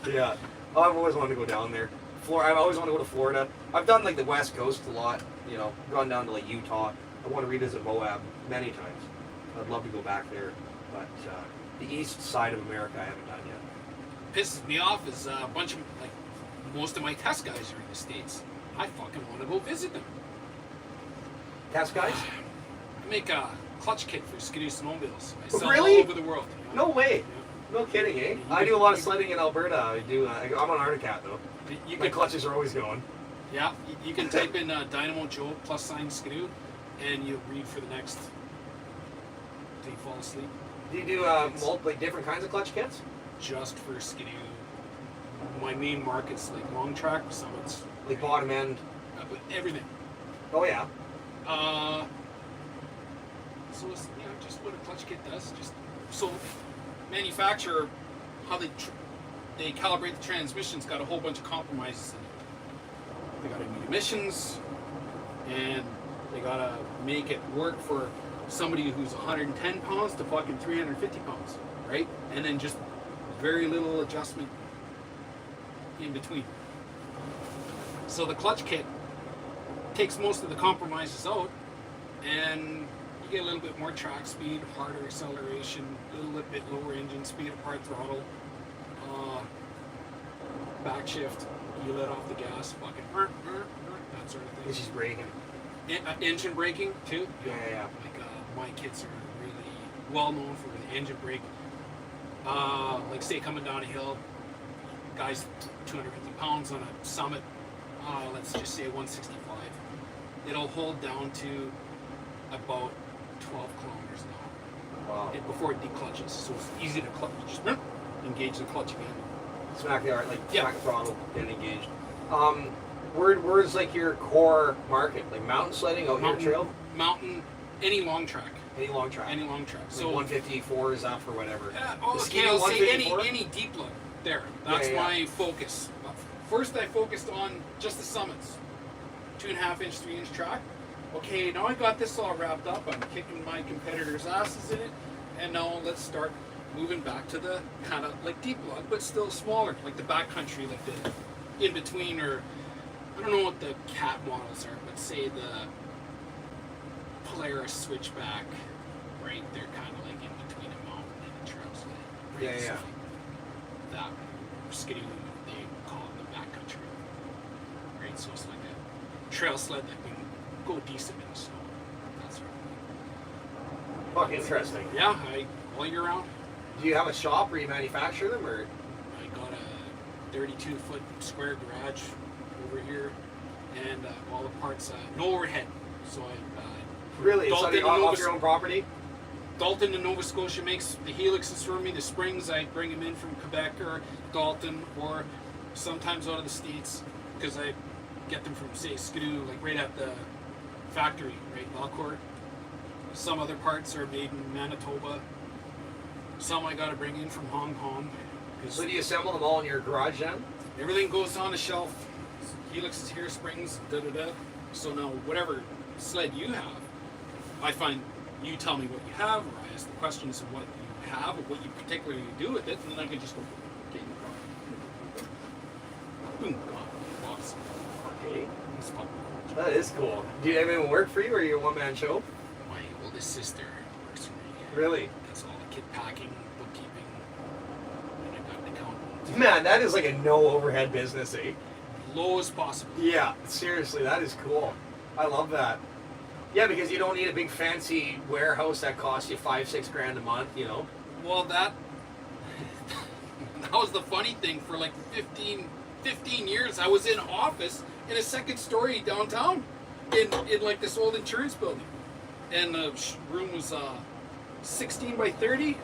Yeah, I've always wanted to go down there. I've always wanted to go to Florida. I've done like the West Coast a lot. You know, gone down to like Utah. I want to revisit Moab many times. I'd love to go back there, but the east side of America I haven't done yet. Pisses me off is a bunch of like most of my test guys are in the States. I fucking want to go visit them. Test guys? I make a clutch kit for Skidoo snowmobiles. I sell Really? all over the world. No way. Yeah. No kidding, eh? I do a lot of sledding in Alberta. I'm on Arctic though. You My can, clutches are always going. yeah, you can type in Dynamo Joe + Skidoo, and you'll read for the next till you fall asleep. Do you do like different kinds of clutch kits? Just for Skidoo. My main markets like long track, summits, Like bottom end? but everything. Oh yeah. So it's just what a clutch kit does. Just so manufacturer, how they calibrate the transmission's got a whole bunch of compromises in it. They gotta meet emissions, and they gotta make it work for somebody who's 110 pounds to fucking 350 pounds, right? And then just very little adjustment in between. So the clutch kit takes most of the compromises out, and you get a little bit more track speed, harder acceleration, a little bit lower engine speed, hard throttle, back shift, you let off the gas, fucking that sort of thing. It's just braking. Engine braking too. Yeah. Like my kits are really well known for the engine brake. Like say coming down a hill, guys 250 pounds on a summit, let's just say 165. It'll hold down to about 12 kilometers an hour Wow. before it declutches. So it's easy to clutch. You just engage the clutch again. Smack the art, like Yeah. smack the throttle, get engaged. Where's like your core market? Like mountain sledding out here trail? Mountain, any long track. Any long track? Any long track. Like So 154 is up or whatever. The okay, skinny I'll say 154? any deep look there. That's Yeah. my focus. First, I focused on just the summits, 2.5 inch, 3 inch track. Okay, now I got this all wrapped up. I'm kicking my competitors' asses in it, and now let's start moving back to the kind of like deep lug, but still smaller, like the backcountry, like the in between, or I don't know what the cat models are, but say the Polaris switchback, right? They're kind of like in between a mountain and a trail sled. Right? Yeah, yeah. So that Skidoo, they call it the backcountry, right? So it's like a trail sled that can go decent in the snow. That's right. Fuck, interesting. Yeah, all year round. Do you have a shop where you manufacture them, or? I got a 32-foot square garage over here, and all the parts, no overhead. So I Really? It's Dalton, off your own property? Dalton in Nova Scotia makes the helixes for me. The springs, I bring them in from Quebec or Dalton, or sometimes out of the States, because I get them from, say, Skidoo, like right at the factory, right, Valcourt. Some other parts are made in Manitoba. Some I got to bring in from Hong Kong. 'Cause So do you assemble them all in your garage then? everything goes on a shelf. Helixes here, springs, da-da-da. So now, whatever sled you have, I find you tell me what you have, or I ask the questions of what you have, or what you particularly do with it, and then I can just go, okay, boom, gone, box. Okay. It's fun. That is cool. Do you have anyone work for you, or are you a one-man show? My oldest sister works for me. Really? That's all the kit packing, bookkeeping, and I got an accountant. Man, that is like a no overhead business, eh? Low as possible. Yeah, seriously, that is cool. I love that. Yeah, because you don't need a big fancy warehouse that costs you $5-6 grand a month, you know? Well, that was the funny thing. For like 15 years, I was in office in a second story downtown in like this old insurance building. And the room was 16 by 30,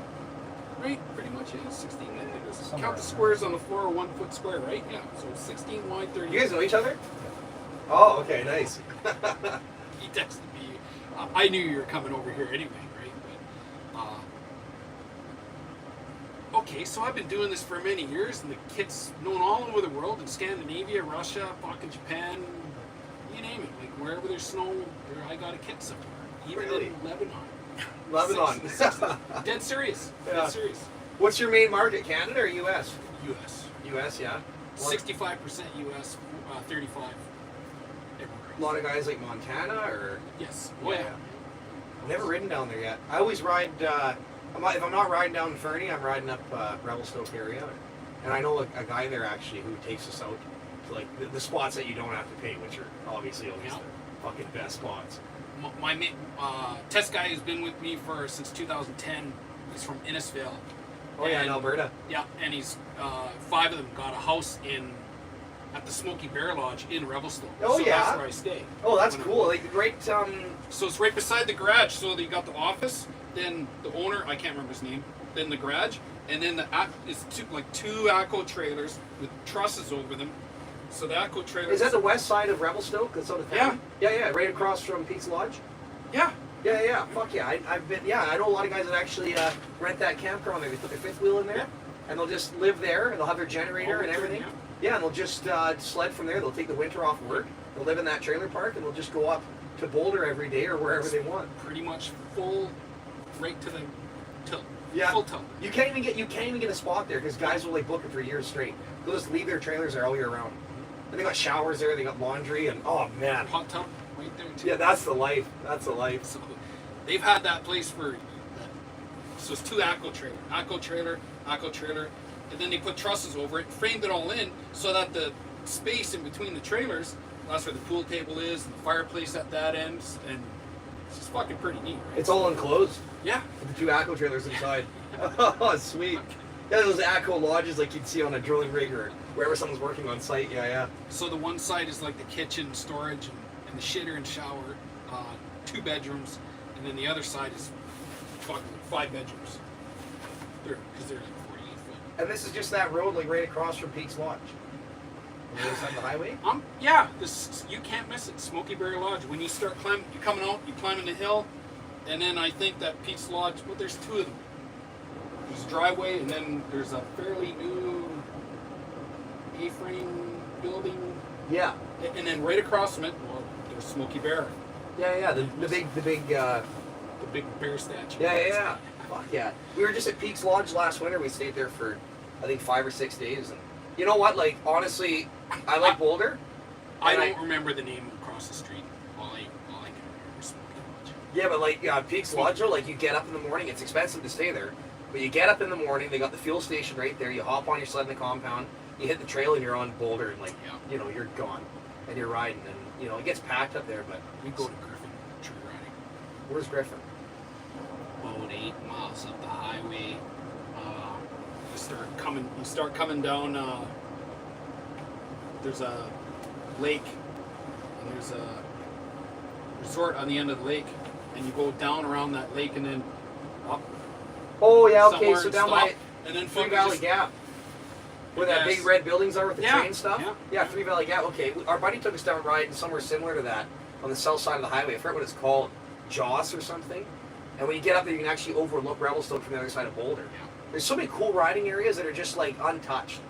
right? Pretty much, yeah, 16. I think it was. Count the squares on the floor, 1 foot square, right? Yeah, so 16 wide, 30. You guys know each other? Oh, okay, nice. He texted me. I knew you were coming over here anyway, right? But okay, so I've been doing this for many years, and the kit's known all over the world, in Scandinavia, Russia, fucking Japan, you name it. Like wherever there's snow, I got a kit somewhere. Even Really? in Lebanon. Lebanon. Dead serious. Yeah. Dead serious. What's your main market, Canada or US? U.S. US, yeah. 65% U.S., 35 Everyone A cruises. lot of guys like Montana or. Yes. Oh yeah. I've never ridden down there yet. I always ride. If I'm not riding down Fernie, I'm riding up Revelstoke area, and I know a guy there actually who takes us out to like the spots that you don't have to pay, which are obviously always Yeah. the fucking best spots. My test guy has been with me since 2010. He's from Innisfail. Oh yeah, in And- Alberta. Yeah, and he's 5 of them got a house at the Smoky Bear Lodge in Revelstoke. Oh, so yeah? that's where I stay. Oh, that's When- cool. Like great. So it's right beside the garage. So you got the office, then the owner, I can't remember his name, then the garage, and then it's two ACO trailers with trusses over them. So the ACO trailers. Is that the west side of Revelstoke? That's out of town. Yeah, right across from Pete's Lodge. Yeah. Yeah. Fuck yeah. I've been. Yeah, I know a lot of guys that actually rent that campground. They put their fifth wheel in there, and they'll just live there, and they'll have their generator and everything. Yeah, and they'll just sled from there. They'll take the winter off work. They'll live in that trailer park, and they'll just go up to Boulder every day or wherever they want. Pretty much full, right to the tilt. Yeah. Full tilt. You can't even get a spot there because guys will like book it for years straight. They'll just leave their trailers there all year round. And they got showers there. They got laundry, and oh man. Hot tub right there too. Yeah, that's the life. That's the life. So they've had that place so it's 2 ACO trailer, and then they put trusses over it, framed it all in so that the space in between the trailers, that's where the pool table is, and the fireplace at that end, and it's just fucking pretty neat, right? It's all enclosed Yeah. with the 2 ACO trailers inside. Oh, sweet. Yeah, those ACO lodges like you'd see on a drilling rig or wherever someone's working on site. Yeah. So the one side is like the kitchen, storage, and the shitter and shower, 2 bedrooms, and then the other side is fucking 5 bedrooms. Because they're like 48 foot. And this is just that road like right across from Pete's Lodge. On the other side of the highway. Yeah, you can't miss it. Smoky Bear Lodge. When you start climbing, you're coming out, you're climbing the hill, and then I think that Pete's Lodge. Well, there's 2 of them. There's a driveway, and then there's a fairly new A-frame building, Yeah. and then right across from it, well, there's Smoky Bear, Yeah. The big. the big bear statue. Yeah. Fuck yeah. We were just at Pete's Lodge last winter. We stayed there for I think 5 or 6 days. And you know what? Like honestly, I like Boulder. I and don't remember the name across the street. All I can remember is Smoky Lodge. Yeah, but like Pete's Lodge, though, like you get up in the morning. It's expensive to stay there, but you get up in the morning. They got the fuel station right there. You hop on your sled in the compound. You hit the trail and you're on Boulder, and like you're gone, and you're riding, and it gets packed up there. But We go to Griffin tree riding. where's Griffin? About 8 miles up the highway. You start coming down. There's a lake, and there's a resort on the end of the lake, and you go down around that lake and then up. Oh yeah, okay. somewhere So and down stop, by and then Three fucking Valley just- Gap, where that Yes. big red buildings are with the Yeah, train stuff. yeah. Three Valley Gap. Okay, our buddy took us down riding somewhere similar to that on the south side of the highway. I forget what it's called, Joss or something. And when you get up there, you can actually overlook Revelstoke from the other side of Boulder. Yeah. There's so many cool riding areas that are just like untouched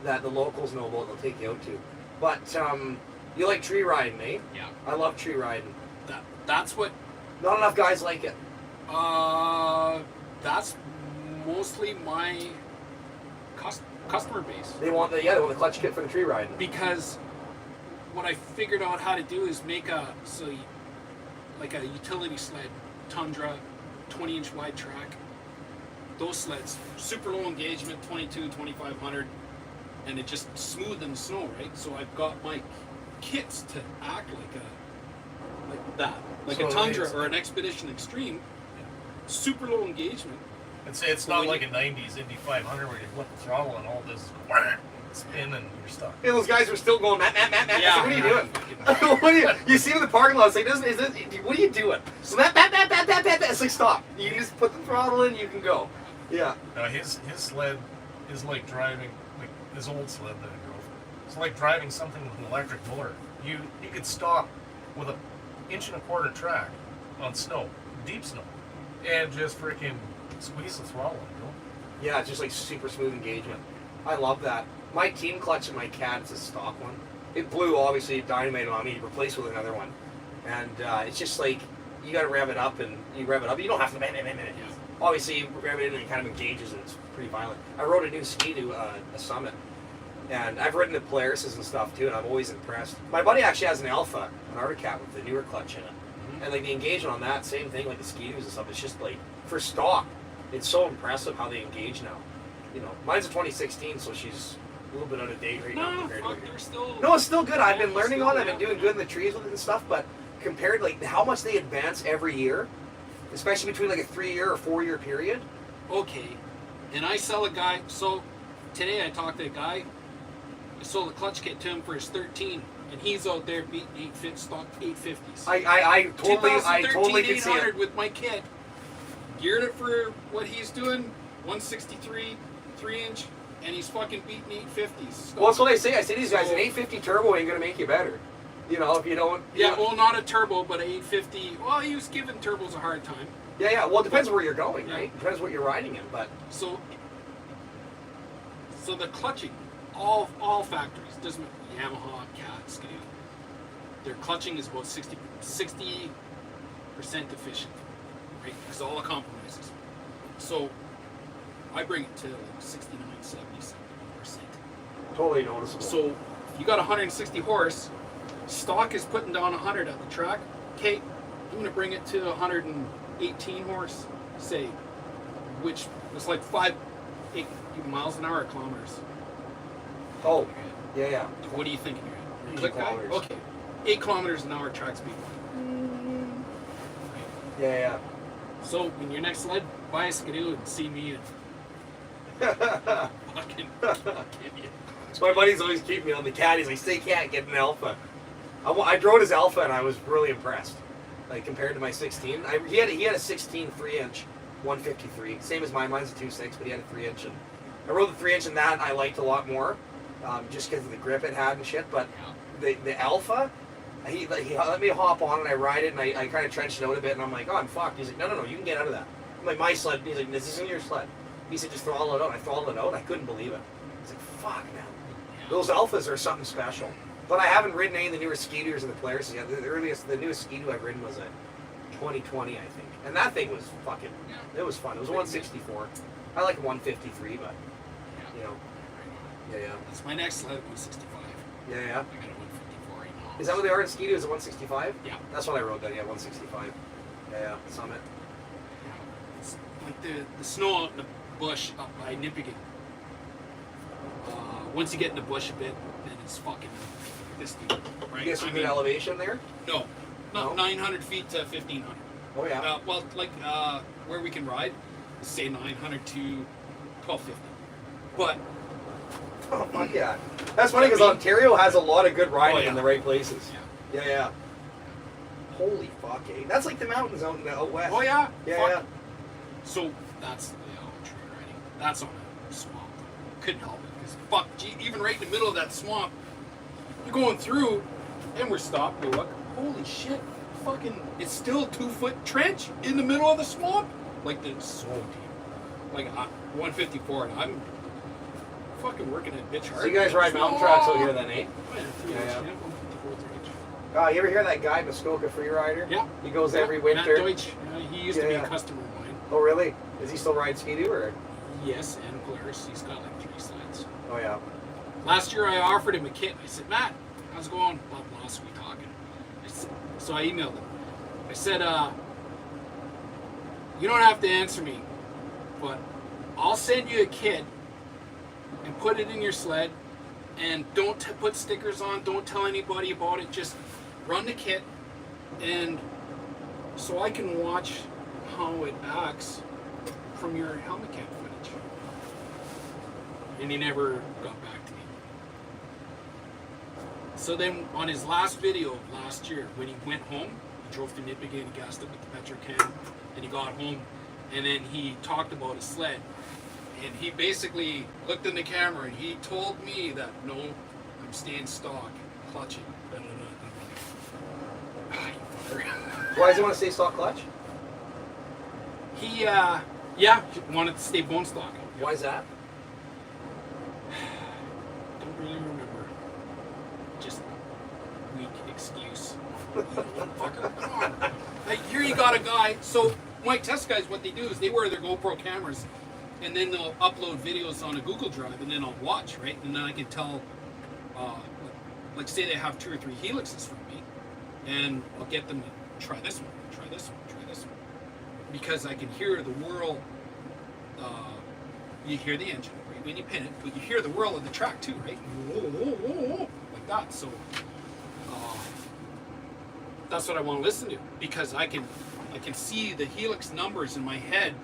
that the locals know about. They'll take you out to. But you like tree riding, eh? Yeah. I love tree riding. That's what. Not enough guys like it. That's mostly my customer base. They want the clutch kit for the tree riding. Because what I figured out how to do is make like a utility sled, Tundra, 20-inch wide track. Those sleds, super low engagement, 22, 2500, and it just smooth in the snow, right? So I've got my kits to act like that, like So a Tundra it's- or an Expedition Extreme. Super low engagement. It's not like a 90s Indy 500 where you flip the throttle and all this spin and you're stuck. Hey, those guys were still going, Matt. Yeah. What are you doing? What are you see him in the parking lot? It's like, what are you doing? So Matt. It's like, stop. You just put the throttle in, you can go. Yeah. His sled is like driving, like his old sled that I drove. It's like driving something with an electric motor. You could stop with an 1.25-inch track on snow, deep snow, and just freaking squeeze the throttle and go. Yeah, it's just like super smooth engagement. I love that. My team clutch in my Cat is a stock one. It blew, obviously, dynamite on me, replaced with another one. And it's just like, you gotta rev it up, and you rev it up. You don't have to, obviously, you rev it in and it kind of engages, and it's pretty violent. I rode a new ski to a summit And I've ridden the Polaris's and stuff too, and I'm always impressed. My buddy actually has an Alpha, an Articat with the newer clutch in it. And like the engagement on that, same thing, like the Ski-Doos and stuff, it's just like, for stock, it's so impressive how they engage now. You know, mine's a 2016, so she's a little bit out of date right now No, compared fuck, to they're still. No, it's still good. I've been Yeah, learning still, on it. I've been yeah. doing good in the trees with it and stuff, but compared like how much they advance every year, especially between like a 3-year or 4-year period. Okay, and I sell a guy. So today I talked to a guy. I sold a clutch kit to him for his 13, and he's out there beating stock 850s. I totally can see 800 it. with my kit. Geared it for what he's doing, 163, 3-inch, and he's fucking beating 850s. Well, that's what I say. I say to these guys, an 850 turbo ain't gonna make you better. You know, if you don't. Yeah, well, not a turbo, but an 850. Well, he was giving turbos a hard time. Yeah. Well, it depends where you're going, Yeah. right? Depends what you're riding in, but. So the clutching, all factories, doesn't matter, Yamaha, Cat, Skidoo, their clutching is about 60% efficient, right? Because all the compromises. So I bring it to like 69, 70, 70%. Totally noticeable. So if you got 160 horse, stock is putting down 100 at the track. Okay, I'm going to bring it to 118 horse, say, which was like 8 miles an hour, kilometers. Oh, yeah. What do you think? You're 8 click that? kilometers. Okay, 8 kilometers an hour track speed. Yeah. So when your next sled, buy a Skidoo and see me and fucking you. So my buddies always keep me on the Cat. He's like, "Say Cat, get an Alpha." I drove his Alpha and I was really impressed. Like compared to my 16, he had a 16 3-inch 153, same as mine. Mine's a 2.6, but he had a 3-inch, and I rode the 3-inch, and that I liked a lot more, just because of the grip it had and shit. But the Alpha, he let me hop on and I ride it, and I kind of trenched it out a bit, and I'm like, "Oh, I'm fucked." He's like, "No, you can get out of that." I'm like, "My sled." He's like, "This isn't your sled." He said, "Just throttle it out." And I throttled it out. I couldn't believe it. I was like, "Fuck, man." Those Alphas are something special. But I haven't ridden any of the newer Ski-Doos and the Polaris yet. The newest Ski-Doo I've ridden was a 2020, I think. And that thing was fucking, it was fun. It was a 164. I like a 153, but, you know. Yeah. That's my next sled, 165. Yeah. I got a 154 right now. Is that what they are in Ski-Doo? Is it 165? Yeah. That's what I rode then, yeah, 165. Yeah, Summit. It's like the snow out in the bush up by Nippigan. Once you get in the bush a bit, then it's fucking this deep, right? You get some good elevation there? No, not No? 900 feet to 1,500. Oh, yeah. Well, like where we can ride, say 900 to 1,250. But Oh, fuck yeah. That's funny because Ontario has a lot of good riding Oh, yeah. in the right places. Yeah. Yeah. Holy fuck, eh? That's like the mountains out west. oh yeah, Yeah. fuck. So that's the tree riding. That's on a swamp. Couldn't help it because fuck, gee, even right in the middle of that swamp, you're going through, and we're stopped. We look, holy shit, fucking, it's still a 2-foot trench in the middle of the swamp. Like it's so deep. Like 154, and I'm fucking working at bitch hard. So you guys ride mountain tracks out here then, eh? Oh, yeah, 3 Yeah, inch, yeah. 154, 3 inch. You ever hear that guy, Muskoka Freerider? Yeah. He goes Yeah, every winter. Matt Deutsch, he used to be Yeah. a customer of mine. Oh, really? Does he still ride Ski-Doo or? Yes, and Polaris. He's got like 3 sleds. Oh, yeah. Last year I offered him a kit. I said, "Matt, how's it going?" Blah, blah, so we talking. So I emailed him. I said, "You don't have to answer me, but I'll send you a kit and put it in your sled, and don't put stickers on, don't tell anybody about it, just run the kit, and so I can watch how it acts from your helmet cam footage." And he never got back to me. So then on his last video of last year, when he went home, he drove to Nippigan, he gassed up with the Petrocam, and he got home, and then he talked about his sled. And he basically looked in the camera and he told me that, "No, I'm staying stock, clutching." Da, da, da. I'm like, "Ah, you fucker." Why does he want to stay stock clutch? He, wanted to stay bone stock. Why is that? Don't really remember. Just weak excuse. Fucker, come on. Like, here you got a guy. So my test guys, what they do is they wear their GoPro cameras and then they'll upload videos on a Google Drive, and then I'll watch, right? And then I can tell, like say they have 2 or 3 helixes from me, and I'll get them to try this one, try this one, try this one, because I can hear the whirl. You hear the engine right when you pin it, but you hear the whirl of the track too, right? Whoa, whoa, whoa, whoa, like that. So that's what I want to listen to, because I can see the helix numbers in my head,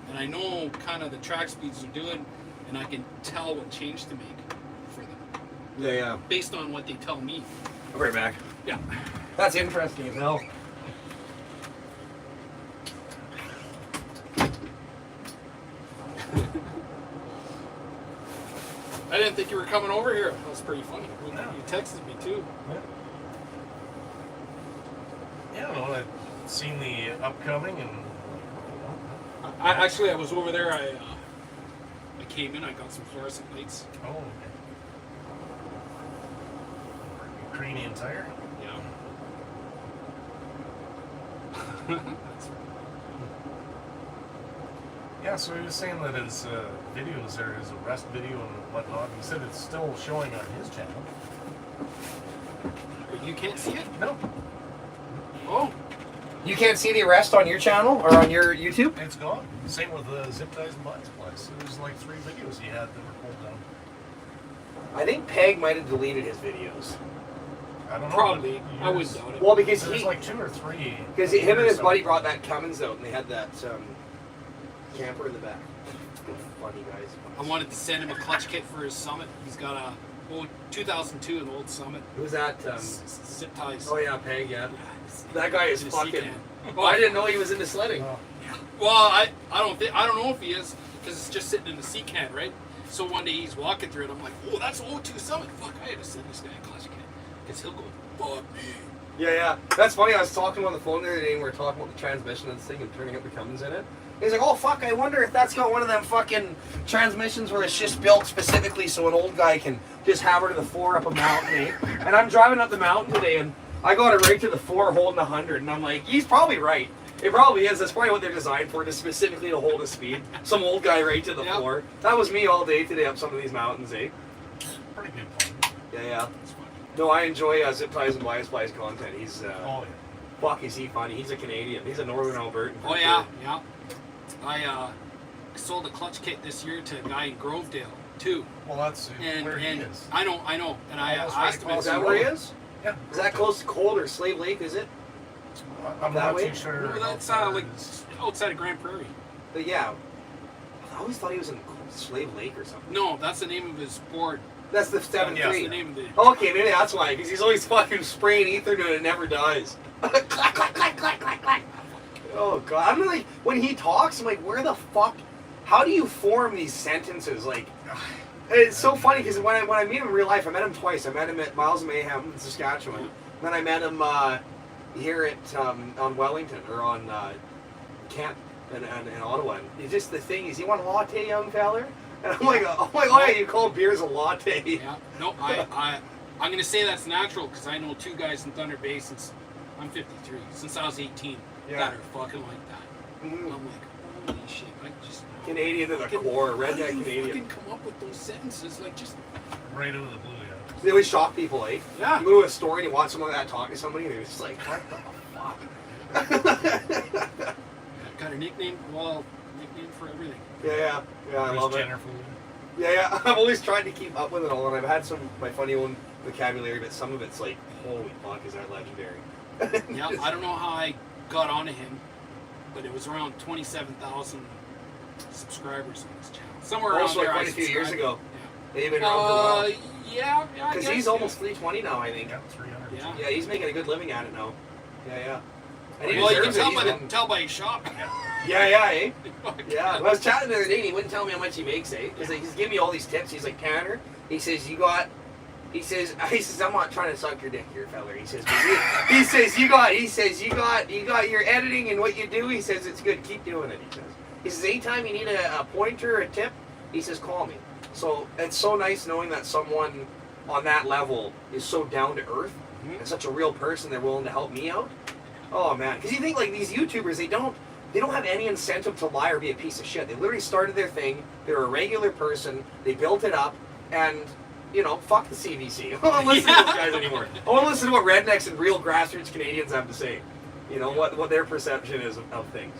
and I know kind of the track speeds they're doing, and I can tell what change to make for them. Yeah. Based on what they tell me. I'll be right back. Yeah. That's interesting as hell. I didn't think you were coming over here. That was pretty funny. You texted me too. Yeah, well, I've seen the upcoming, and I was over there. I came in. I got some fluorescent lights. oh, okay. Ukrainian tire. Yeah. Yeah, so he was saying that his videos there, his arrest video and whatnot, he said it's still showing on his channel. You can't see it? No, Oh. You can't see the arrest on your channel or on your YouTube? it's gone. Same with Zip Ties and Buttons Place. There's like 3 videos he had that were pulled down. I think Peg might have deleted his videos. I don't know. Probably. but I wouldn't there's- doubt it. Well, because There's he, like 2 or 3. because him and his buddy brought that Cummins out, and they had that camper in the back. Funny guys. I wanted to send him a clutch kit for his Summit. He's got a 2002 an old Summit. Who's that? Zip ties. Oh yeah, Peg. Yeah, that guy is In a fucking. sea can. Oh, I didn't know he was into sledding. Oh, Well, I don't know if he is, because it's just sitting in the sea can, right? So one day he's walking through it. I'm like, oh, that's an 02 Summit. Fuck, I had to send this guy a clutch kit, because he'll go, fuck me. Yeah. That's funny. I was talking to him on the phone the other day, and we were talking about the transmission and this thing and turning up the Cummins in it. He's like, oh fuck, I wonder if that's got one of them fucking transmissions where it's just built specifically so an old guy can just have her to the floor up a mountain, eh? And I'm driving up the mountain today, and I got it right to the floor holding 100, and I'm like, he's probably right. It probably is. That's probably what they're designed for, just specifically to hold a speed. Some old guy right to the Yep. floor. That was me all day today up some of these mountains, eh? pretty good fun. Yeah. No, I enjoy Zip Ties and Bias Flies content. He's, Oh, yeah. fuck, is he funny. He's a Canadian. He's a Northern Albertan. Oh yeah. I sold a clutch kit this year to a guy in Grovedale too, Well, that's and where he is. I know, and I Almost asked him. right Oh, is that where he is? Yeah. Is that close to Cold or Slave Lake, is it? I'm that not way? too sure. No, how that's far like it is. outside of Grand Prairie. But yeah. I always thought he was in Slave Lake or something. No, that's the name of his board. That's the 7-3. Yeah. That's the name of the. Okay, maybe that's why, because he's always fucking spraying ether and it never dies. Clack, clack, clack, clack, clack, clack. Oh god, I'm like, when he talks, I'm like, where the fuck, how do you form these sentences? Like, it's so funny, because when I meet him in real life, I met him twice. I met him at Miles of Mayhem in Saskatchewan. Then I met him here at, on Wellington, or on Kent in Ottawa. And it's just the thing is, you want a latte, young feller? And I'm like, oh yeah, you call beers a latte. Yeah. No, I'm gonna say that's natural because I know 2 guys in Thunder Bay since I'm 53, since I was 18, Yeah. that are fucking like that. Mhm. I'm like, holy shit, I just Canadian to the fucking- core, how redneck do you Canadian. fucking come up with those sentences? Like, just Right out of the blue, yeah. They always shock people, eh? yeah. You go to a store and you watch someone like that talk to somebody, and they're just like, what the fuck? Got a nickname for everything. Yeah, I Bruce love it. Jenner food. Yeah. I've always tried to keep up with it all, and I've had some of my funny own vocabulary, but some of it's like, holy fuck, is that legendary? Yeah, I don't know how I got onto him, but it was around 27,000 subscribers on his channel. Somewhere around Also, there. quite I a few years subscribed. ago. They've been around for a while. Yeah, I Because guess, he's yeah. almost 320 now, I think. Yeah, 300. Yeah. Yeah, he's making a good living at it now. Yeah. And he Well, you can deserves it. tell He's tell by his shop. Yeah, eh? Yeah, I was chatting the other day and he wouldn't tell me how much he makes, eh? Because he's giving me all these tips. He's like, Tanner, he says, I'm not trying to suck your dick here, feller. He says, you got your editing and what you do. He says, it's good. Keep doing it, he says, anytime you need a pointer or a tip, he says, call me. So it's so nice knowing that someone on that level is so down to earth and such a real person, they're willing to help me out. Oh man, because you think like these YouTubers, they don't have any incentive to lie or be a piece of shit. They literally started their thing. They're a regular person. They built it up, and you know, fuck the CBC. I don't want to listen to those guys anymore. I want to listen to what rednecks and real grassroots Canadians have to say. You know, what their perception is of things.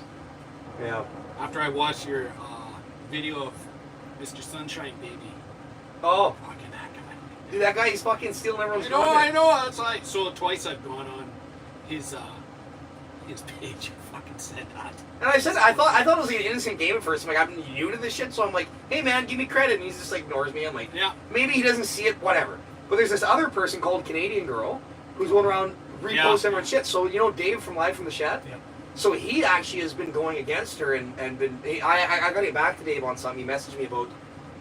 Yeah. After I watched your video of Mr. Sunshine Baby. Oh, Fucking that guy. dude, that guy, he's fucking stealing everyone's I know, content. I know. That's like, so twice I've gone on his page and fucking said that. And I said, I thought it was like an innocent game at first. I'm like, I'm new to this shit, so I'm like, hey man, give me credit. And he's just like ignores me. I'm like, Yeah. maybe he doesn't see it, whatever. But there's this other person called Canadian Girl who's going around reposting everyone's shit. So, you know, Dave from Live from the Shed? Yeah. So he actually has been going against her and been, I got to get back to Dave on something. He messaged me about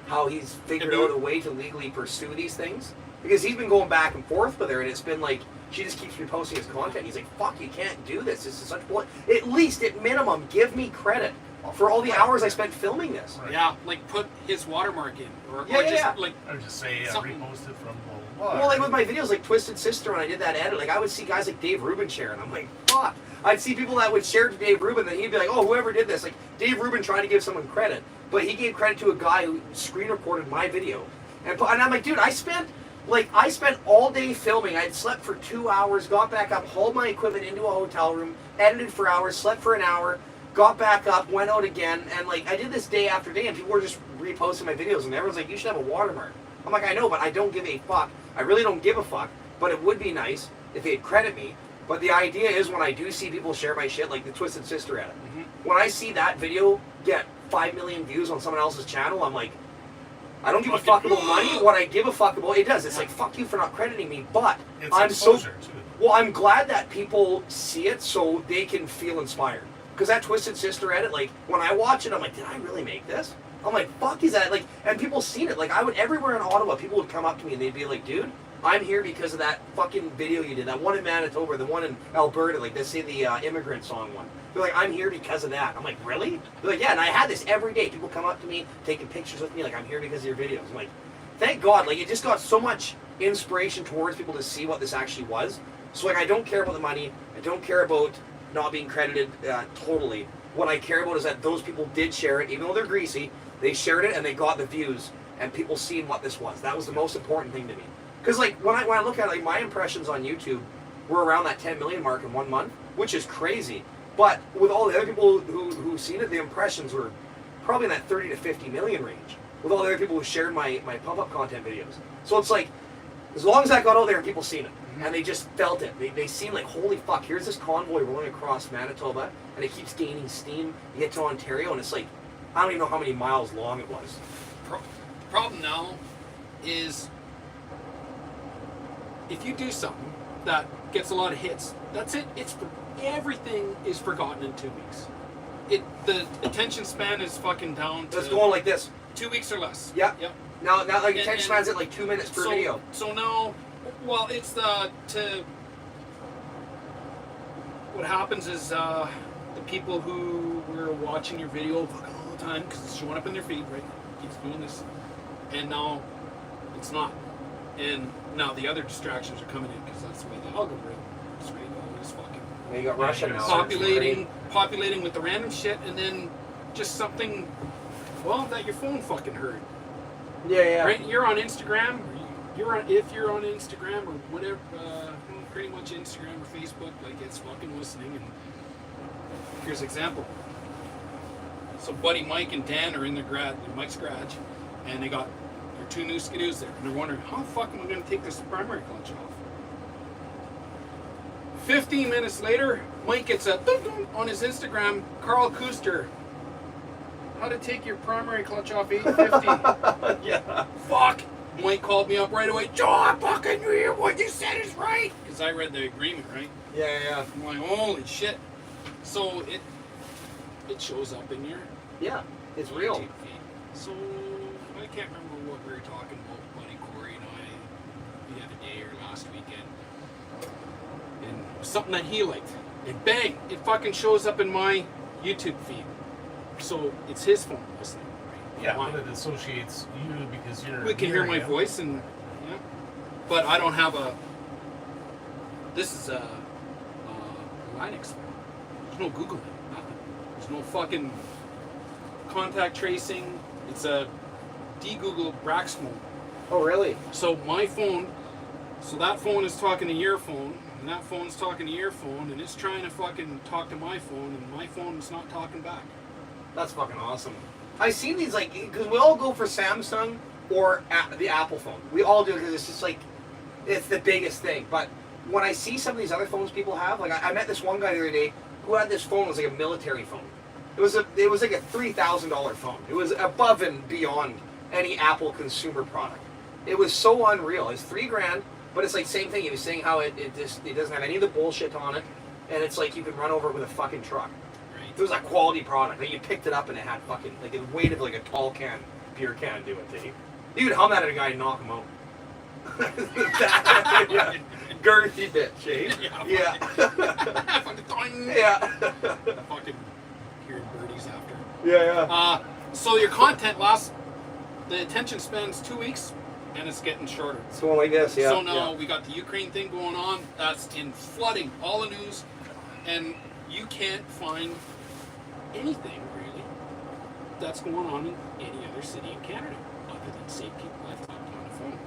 how he's figured out a way to legally pursue these things. Because he's been going back and forth with her, and it's been like, she just keeps reposting his content. He's like, fuck, you can't do this. This is such bullshit. At least, at minimum, give me credit for all the hours I spent filming this. Right. Yeah, like put his watermark in. Or Yeah, just yeah. like Or just say Something- reposted from blah, blah, blah. Well, like with my videos, like Twisted Sister, when I did that edit, like I would see guys like Dave Rubin share, and I'm like, fuck. I'd see people that would share to Dave Rubin, and he'd be like, oh, whoever did this. Like, Dave Rubin tried to give someone credit, but he gave credit to a guy who screen recorded my video. And I'm like, dude, I spent all day filming. I'd slept for 2 hours, got back up, hauled my equipment into a hotel room, edited for hours, slept for an hour, got back up, went out again, and like I did this day after day, and people were just reposting my videos, and everyone's like, you should have a watermark. I'm like, I know, but I don't give a fuck. I really don't give a fuck, but it would be nice if they'd credit me. But the idea is when I do see people share my shit, like the Twisted Sister edit, when I see that video get 5 million views on someone else's channel, I'm like, I don't give a fuck about money. What I give a fuck about, it does. It's like, fuck you for not crediting me, but It's I'm so... exposure, too. Well, I'm glad that people see it so they can feel inspired. Because that Twisted Sister edit, like, when I watch it, I'm like, did I really make this? I'm like, fuck is that? Like, and people seen it. Like, I would, everywhere in Ottawa, people would come up to me and they'd be like, dude, I'm here because of that fucking video you did. That one in Manitoba, the one in Alberta, like, they say the immigrant song one. They're like, I'm here because of that. I'm like, really? They're like, yeah, and I had this every day. People come up to me, taking pictures with me, like, I'm here because of your videos. I'm like, thank God. Like, it just got so much inspiration towards people to see what this actually was. So, like, I don't care about the money. I don't care about not being credited totally. What I care about is that those people did share it, even though they're greasy. They shared it and they got the views, and people seen what this was. That was the most important thing to me. Because, like, when I look at it, like, my impressions on YouTube were around that 10 million mark in 1 month, which is crazy. But with all the other people who seen it, the impressions were probably in that 30 to 50 million range. With all the other people who shared my pump-up content videos. So it's like, as long as that got out there, people seen it. And they just felt it. They seen like, holy fuck, here's this convoy rolling across Manitoba, and it keeps gaining steam. You get to Ontario, and it's like, I don't even know how many miles long it was. The problem now is if you do something that gets a lot of hits, that's it. Everything is forgotten in 2 weeks. The attention span is fucking down to It's going like this. 2 weeks or less. Yeah. Yep. Now like, And- attention spans at like 2 minutes per video. So now, well, it's what happens is the people who were watching your video fucking all the time because it's showing up in their feed, right? Keeps doing this, and now it's not. And now the other distractions are coming in because that's the way the algorithm is, right? Always fucking Now you got Russia now. populating with the random shit, and then just something, well, that your phone fucking heard. Yeah. Right? You're on Instagram. If you're on Instagram or whatever, pretty much Instagram or Facebook, like it's fucking listening. And here's an example. So buddy Mike and Dan are in Mike's garage, and they got their 2 new Skidoos there, and they're wondering how the fuck am I going to take this primary clutch off? 15 minutes later, Mike gets a on his Instagram, Carl Kuster. How to take your primary clutch off 850. Yeah. Fuck! Mike called me up right away. John, fucking what you said is right. Because I read the agreement, right? Yeah. I'm like, holy shit. So it shows up in your Yeah. It's real. YouTube feed. So I can't remember what we were talking about, buddy Corey and I, the other day or last weekend. And it was something that he liked. And bang, it fucking shows up in my YouTube feed. So it's his phone listening. Yeah, Mine. but it associates you because you're. We can hear my him. voice, and yeah, but I don't have a. This is a Linux phone. There's no Google in it, nothing. There's no fucking contact tracing. It's a de-Google Brax phone. Oh, really? So my phone, so that phone is talking to your phone, and that phone's talking to your phone, and it's trying to fucking talk to my phone, and my phone's not talking back. That's fucking awesome. I seen these like because we all go for Samsung or the Apple phone. We all do because it's just like it's the biggest thing. But when I see some of these other phones people have, like I met this one guy the other day who had this phone. It was like a military phone. It was like a $3,000 phone. It was above and beyond any Apple consumer product. It was so unreal. It's $3,000, but it's like same thing. He was saying how it doesn't have any of the bullshit on it, and it's like you can run over it with a fucking truck. It was a quality product. Like you picked it up and it had fucking like it weighted like a tall beer can do it to you. You could hum that at a guy and knock him out. Yeah. Girthy bitch, eh? Yeah. Yeah. Fucking hearing birdies after. Yeah. So your content the attention span's 2 weeks, and it's getting shorter. It's going like this, yeah. So now we got the Ukraine thing going on. That's in flooding all the news, and you can't find anything really that's going on in any other city in Canada other than same people I've talked to on the phone.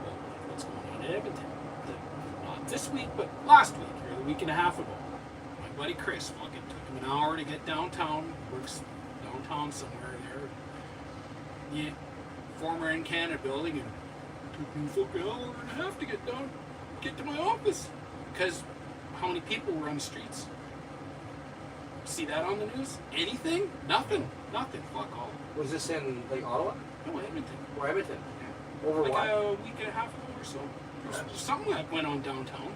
Well, what's going on in Edmonton? Not this week, but last week or the week and a half ago. My buddy Chris fucking took him an hour to get downtown. Works downtown somewhere there. Yeah, former in Canada building, and took me a fucking hour and a half to get to my office because how many people were on the streets? See that on the news? Anything? Nothing. Fuck all. Was this in like Ottawa? No, Edmonton. Or Edmonton? Over Like what? a week and a half ago or so. There was something that went on downtown.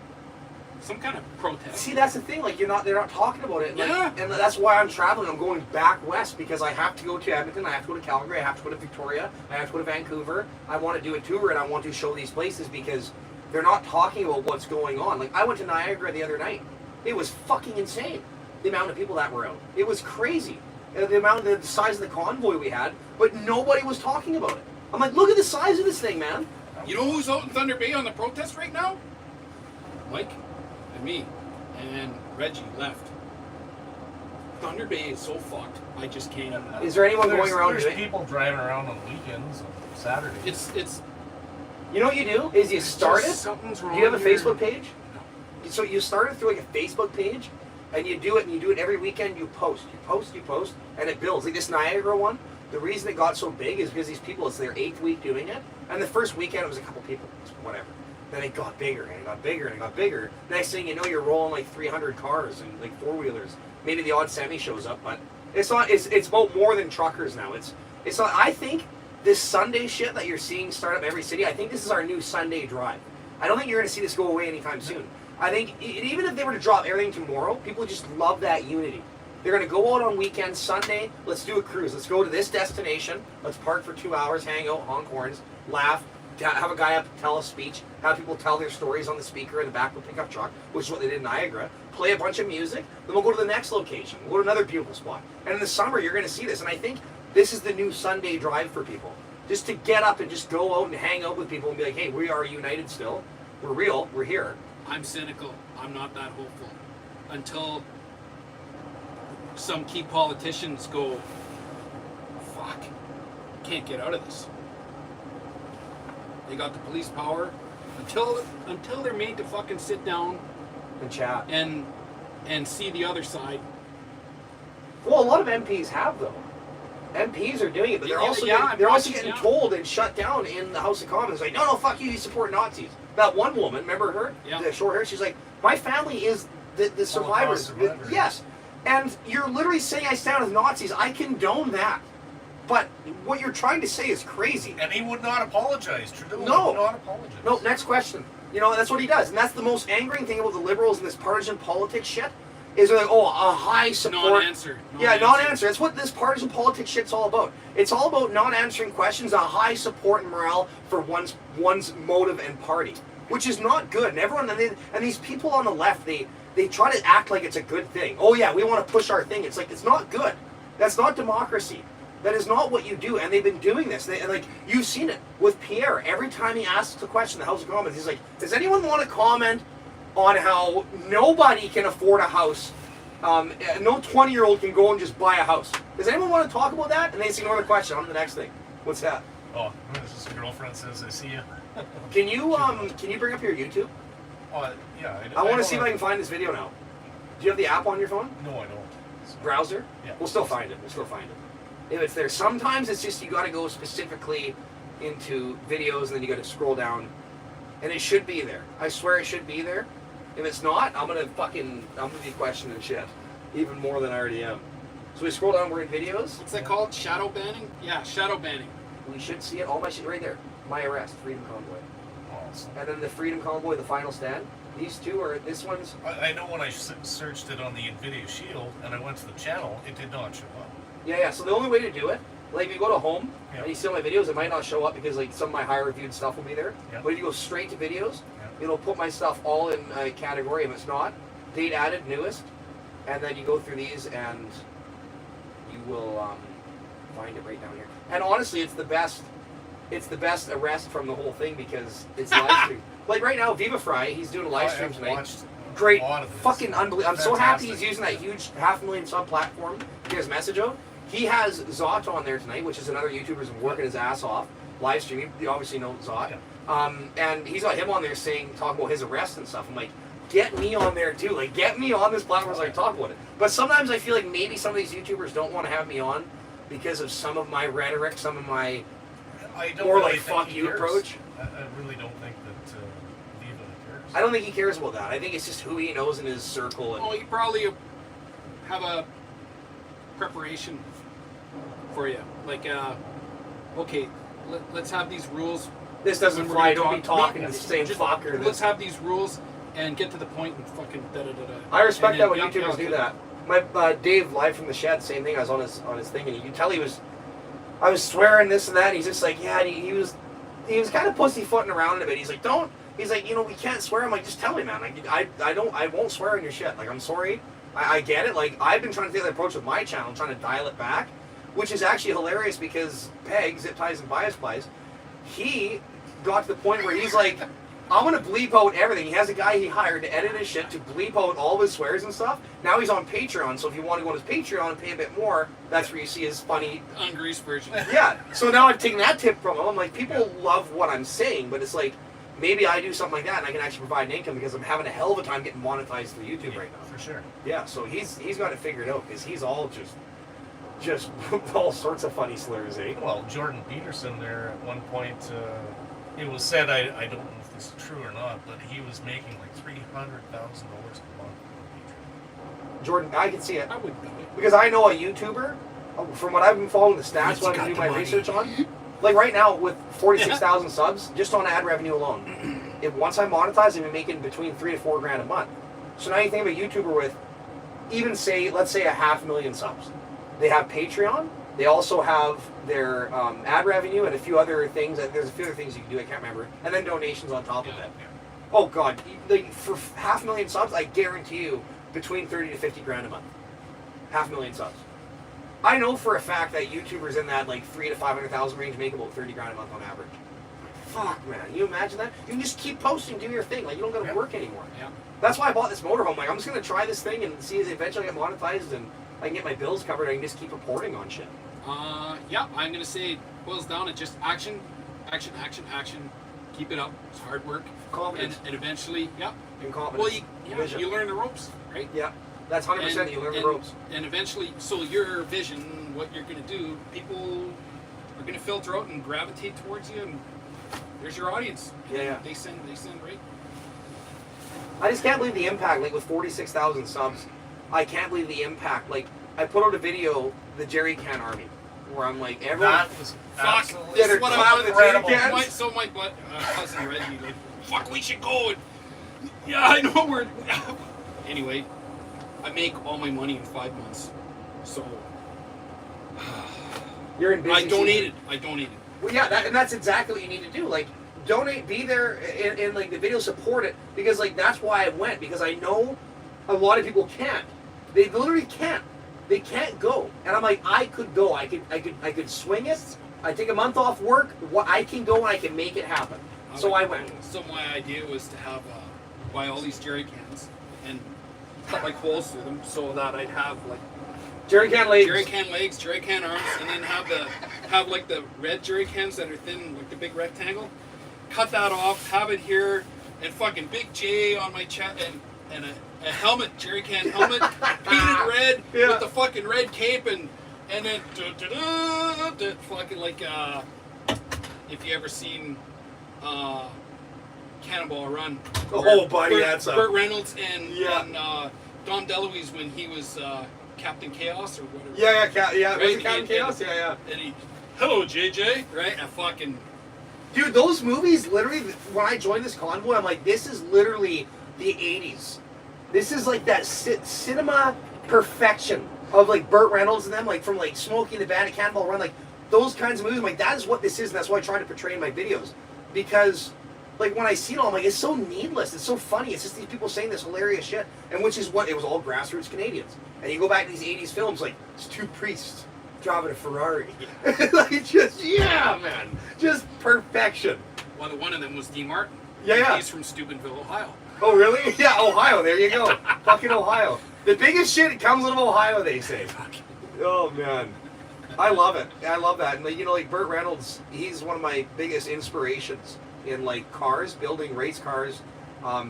Some kind of protest. See, that's the thing. Like they're not talking about it. Like, Yeah. And that's why I'm traveling. I'm going back west because I have to go to Edmonton. I have to go to Calgary. I have to go to Victoria. I have to go to Vancouver. I want to do a tour and I want to show these places because they're not talking about what's going on. Like I went to Niagara the other night. It was fucking insane. The amount of people that were out. It was crazy. The size of the convoy we had, but nobody was talking about it. I'm like, look at the size of this thing, man. You know who's out in Thunder Bay on the protest right now? Mike and me and Reggie left. Thunder Bay is so fucked. I just can't. Is there anyone going around There's doing people driving around on weekends and Saturdays. It's. You know what you do? Is you start it. Something's wrong. Do you have a here. Facebook page? No. So you start it through like a Facebook page, and you do it every weekend. You post, and it builds. Like this Niagara one, the reason it got so big is because these people, it's their 8th week doing it, and the first weekend it was a couple people, whatever. Then it got bigger, and it got bigger, and it got bigger. Next thing you know, you're rolling like 300 cars and like 4-wheelers. Maybe the odd semi shows up, but it's not. It's about more than truckers now. It's not. I think this Sunday shit that you're seeing start up every city. I think this is our new Sunday drive. I don't think you're going to see this go away anytime soon. I think even if they were to drop everything tomorrow, people just love that unity. They're going to go out on weekends, Sunday, let's do a cruise. Let's go to this destination. Let's park for 2 hours, hang out, honk horns, laugh, have a guy up tell a speech, have people tell their stories on the speaker in the back of a pickup truck, which is what they did in Niagara, play a bunch of music, then we'll go to the next location. We'll go to another beautiful spot. And in the summer, you're going to see this. And I think this is the new Sunday drive for people. Just to get up and just go out and hang out with people and be like, hey, we are united still. We're real. We're here. I'm cynical. I'm not that hopeful. Until some key politicians go, fuck, can't get out of this. They got the police power. Until they're made to fucking sit down And chat. and see the other side. Well, a lot of MPs have, though. MPs are doing it, but they're also getting told and shut down in the House of Commons. Like, no, fuck you support Nazis. That one woman, remember her? Yeah. The short hair, she's like, my family is the survivors. survivors. Yes. And you're literally saying I stand with Nazis. I condone that. But what you're trying to say is crazy. And he would not apologize. Trudeau No. would not apologize. No, next question. You know, that's what he does. And that's the most angering thing about the liberals and this partisan politics shit. Is they're like, oh, a high support. Non-answer. Non-answer. That's what this partisan politics shit's all about. It's all about not answering questions, a high support and morale for one's motive and party, which is not good. And everyone, and these people on the left, they try to act like it's a good thing. Oh yeah, we want to push our thing. It's like, it's not good. That's not democracy. That is not what you do. And they've been doing this. Like, you've seen it with Pierre. Every time he asks a question in the House of Commons, he's like, does anyone want to comment on how nobody can afford a house No 20-year-old can go and just buy a house. Does anyone want to talk about that? And they just ignore the question. On to the next thing. What's that? Oh, this is your girlfriend says I see you. Can you bring up your YouTube? Oh, yeah. I want to see if I can find this video now. Do you have the app on your phone? No, I don't. Browser? Yeah. We'll still find it. If it's there, sometimes it's just you got to go specifically into videos and then you got to scroll down, and it should be there. I swear it should be there. If it's not, I'm gonna be questioning shit even more than I already am. So we scroll down. We're in videos. What's that called? Shadow banning? Yeah, shadow banning. We should see it. All my shit right there. My arrest, Freedom Convoy, Oh, and then the Freedom Convoy, the Final Stand. These two are. This one's. I know when I searched it on the Nvidia Shield and I went to the channel, it did not show up. Yeah. So the only way to do it, like if you go to home Yeah. and you see all my videos, it might not show up because like some of my higher reviewed stuff will be there. Yeah. But if you go straight to videos, Yeah. it'll put my stuff all in a category. If it's not, date added, newest, and then you go through these and you will find it right down here. And honestly, it's the best. It's the best arrest from the whole thing because it's live stream. Like right now, Viva Fry, he's doing a live stream I've tonight. watched Great, a lot of this. fucking unbelievable. I'm so happy he's Fantastic. using that huge 500,000 sub platform to get his message out. He has Zot on there tonight, which is another YouTuber who's working his ass off, live streaming. You obviously know Zot. And he's got him on there talking about his arrest and stuff. I'm like, get me on there too. Like, get me on this platform so I can talk about it. But sometimes I feel like maybe some of these YouTubers don't want to have me on because of some of my rhetoric, some of my I don't more really like think fuck he you cares. approach. I really don't think that Viva cares. I don't think he cares about that. I think it's just who he knows in his circle. And Oh, you probably have a preparation for you. Like, okay, let's have these rules. this doesn't when we're fly. gonna Don't be talk- talking no, to the same just fucker. Let's have these rules and get to the point and fucking da-da-da-da. I respect And that when then- YouTubers do that. My Dave live from the shed, same thing. I was on his thing, and you can tell I was swearing this and that. And he's just like, yeah. And he was kind of pussyfooting around it a bit. He's like, don't. He's like, we can't swear. I'm like, just tell me, man. Like, I won't swear on your shit. Like, I'm sorry. I get it. Like, I've been trying to take the approach with my channel, trying to dial it back, which is actually hilarious because Peg, Zip Ties and Bias Plies, he got to the point where he's like, I'm gonna bleep out everything. He has a guy he hired to edit his shit to bleep out all of his swears and stuff. Now he's on Patreon, so if you want to go on his Patreon and pay a bit more, that's where you see his funny. Ungreased version. Yeah. So now I've taken that tip from him. I'm like, people love what I'm saying, but it's like maybe I do something like that and I can actually provide an income because I'm having a hell of a time getting monetized through YouTube right now. For sure. Yeah. So he's got it figured out because he's all just all sorts of funny slurs, eh? Well, Jordan Peterson there at one point, it was said, I don't know if this is true or not, but he was making like $300,000 a month. Jordan, I can see it. I would do it. Because I know a YouTuber, from what I've been following the stats, what I do my research on, like right now with 46,000 subs, just on ad revenue alone, if once I monetize, I'm making between $3 to $4 grand a month. So now you think of a YouTuber with, even let's say 500,000 subs. They have Patreon. They also have their ad revenue and a few other things. There's a few other things you can do. I can't remember. And then donations on top of it. Oh God, like for 500,000 subs, I guarantee you between 30 to 50 grand a month. 500,000 subs. I know for a fact that YouTubers in that like 300 to 500,000 range make about 30 grand a month on average. Fuck, man, you imagine that? You can just keep posting, do your thing. Like you don't got to work anymore. Yeah. That's why I bought this motorhome. Like I'm just gonna try this thing and see if eventually I get monetized and I can get my bills covered. I can just keep reporting on shit. Yeah, I'm gonna say it boils down to just action, action, action, action. Keep it up. It's hard work. Confidence. And eventually, yeah. Incompetence. Well, Vision. you learn the ropes, right? Yeah, that's 100%. You learn the ropes. And eventually, so your vision, what you're going to do, people are going to filter out and gravitate towards you, and there's your audience. And Yeah. They send right. I just can't believe the impact. Like with 46,000 subs, I can't believe the impact. Like I put out a video, the Jerry Can Army, where I'm like, everyone. That was Fuck. absolutely Yeah, they're what clapping the incredible. jerry cans. My cousin Reggie, like, fuck, we should go. And, yeah, I know we're. Anyway, I make all my money in 5 months, so You're in busy I donated. season. I donated. Well, yeah, and that's exactly what you need to do. Like, donate, be there, and like the video, support it because like that's why I went because I know a lot of people can't. They literally can't. They can't go, and I'm like, I could go. I could swing it. I take a month off work. I can go and I can make it happen. So I went. So my idea was to have buy all these jerry cans and cut like holes through them so that I'd have like Jerry can legs. jerry can legs, jerry can arms, and then have like the red jerry cans that are thin, like the big rectangle. Cut that off, have it here, and fucking big J on my chest, and a helmet, jerry can helmet, painted red with the fucking red cape, and then fucking like if you ever seen Cannonball Run. Oh, buddy, that's Burt Reynolds and Dom DeLuise when he was Captain Chaos or whatever. Yeah. Was Right? it Captain Chaos? Yeah. And he, hello JJ, right? A fucking. Dude, those movies, literally, when I joined this convoy, I'm like, this is literally the 80s. This is like that cinema perfection of like Burt Reynolds and them, like from like Smokey and the Bandit, Cannonball Run, like those kinds of movies. I'm like, that is what this is, and that's why I try to portray in my videos. Because, like, when I see it all, I'm like, it's so needless, it's so funny, it's just these people saying this hilarious shit, and which is what, it was all grassroots Canadians. And you go back to these 80s films, like, it's two priests driving a Ferrari. Like, just, yeah, man. Just perfection. Well, one of them was D. Martin. Yeah. He's from Steubenville, Ohio. Oh, really? Yeah, Ohio, there you go. Fucking Ohio. The biggest shit comes out of Ohio, they say. Oh, man. I love it. I love that. And, you know, like, Burt Reynolds, he's one of my biggest inspirations in, like, cars, building race cars,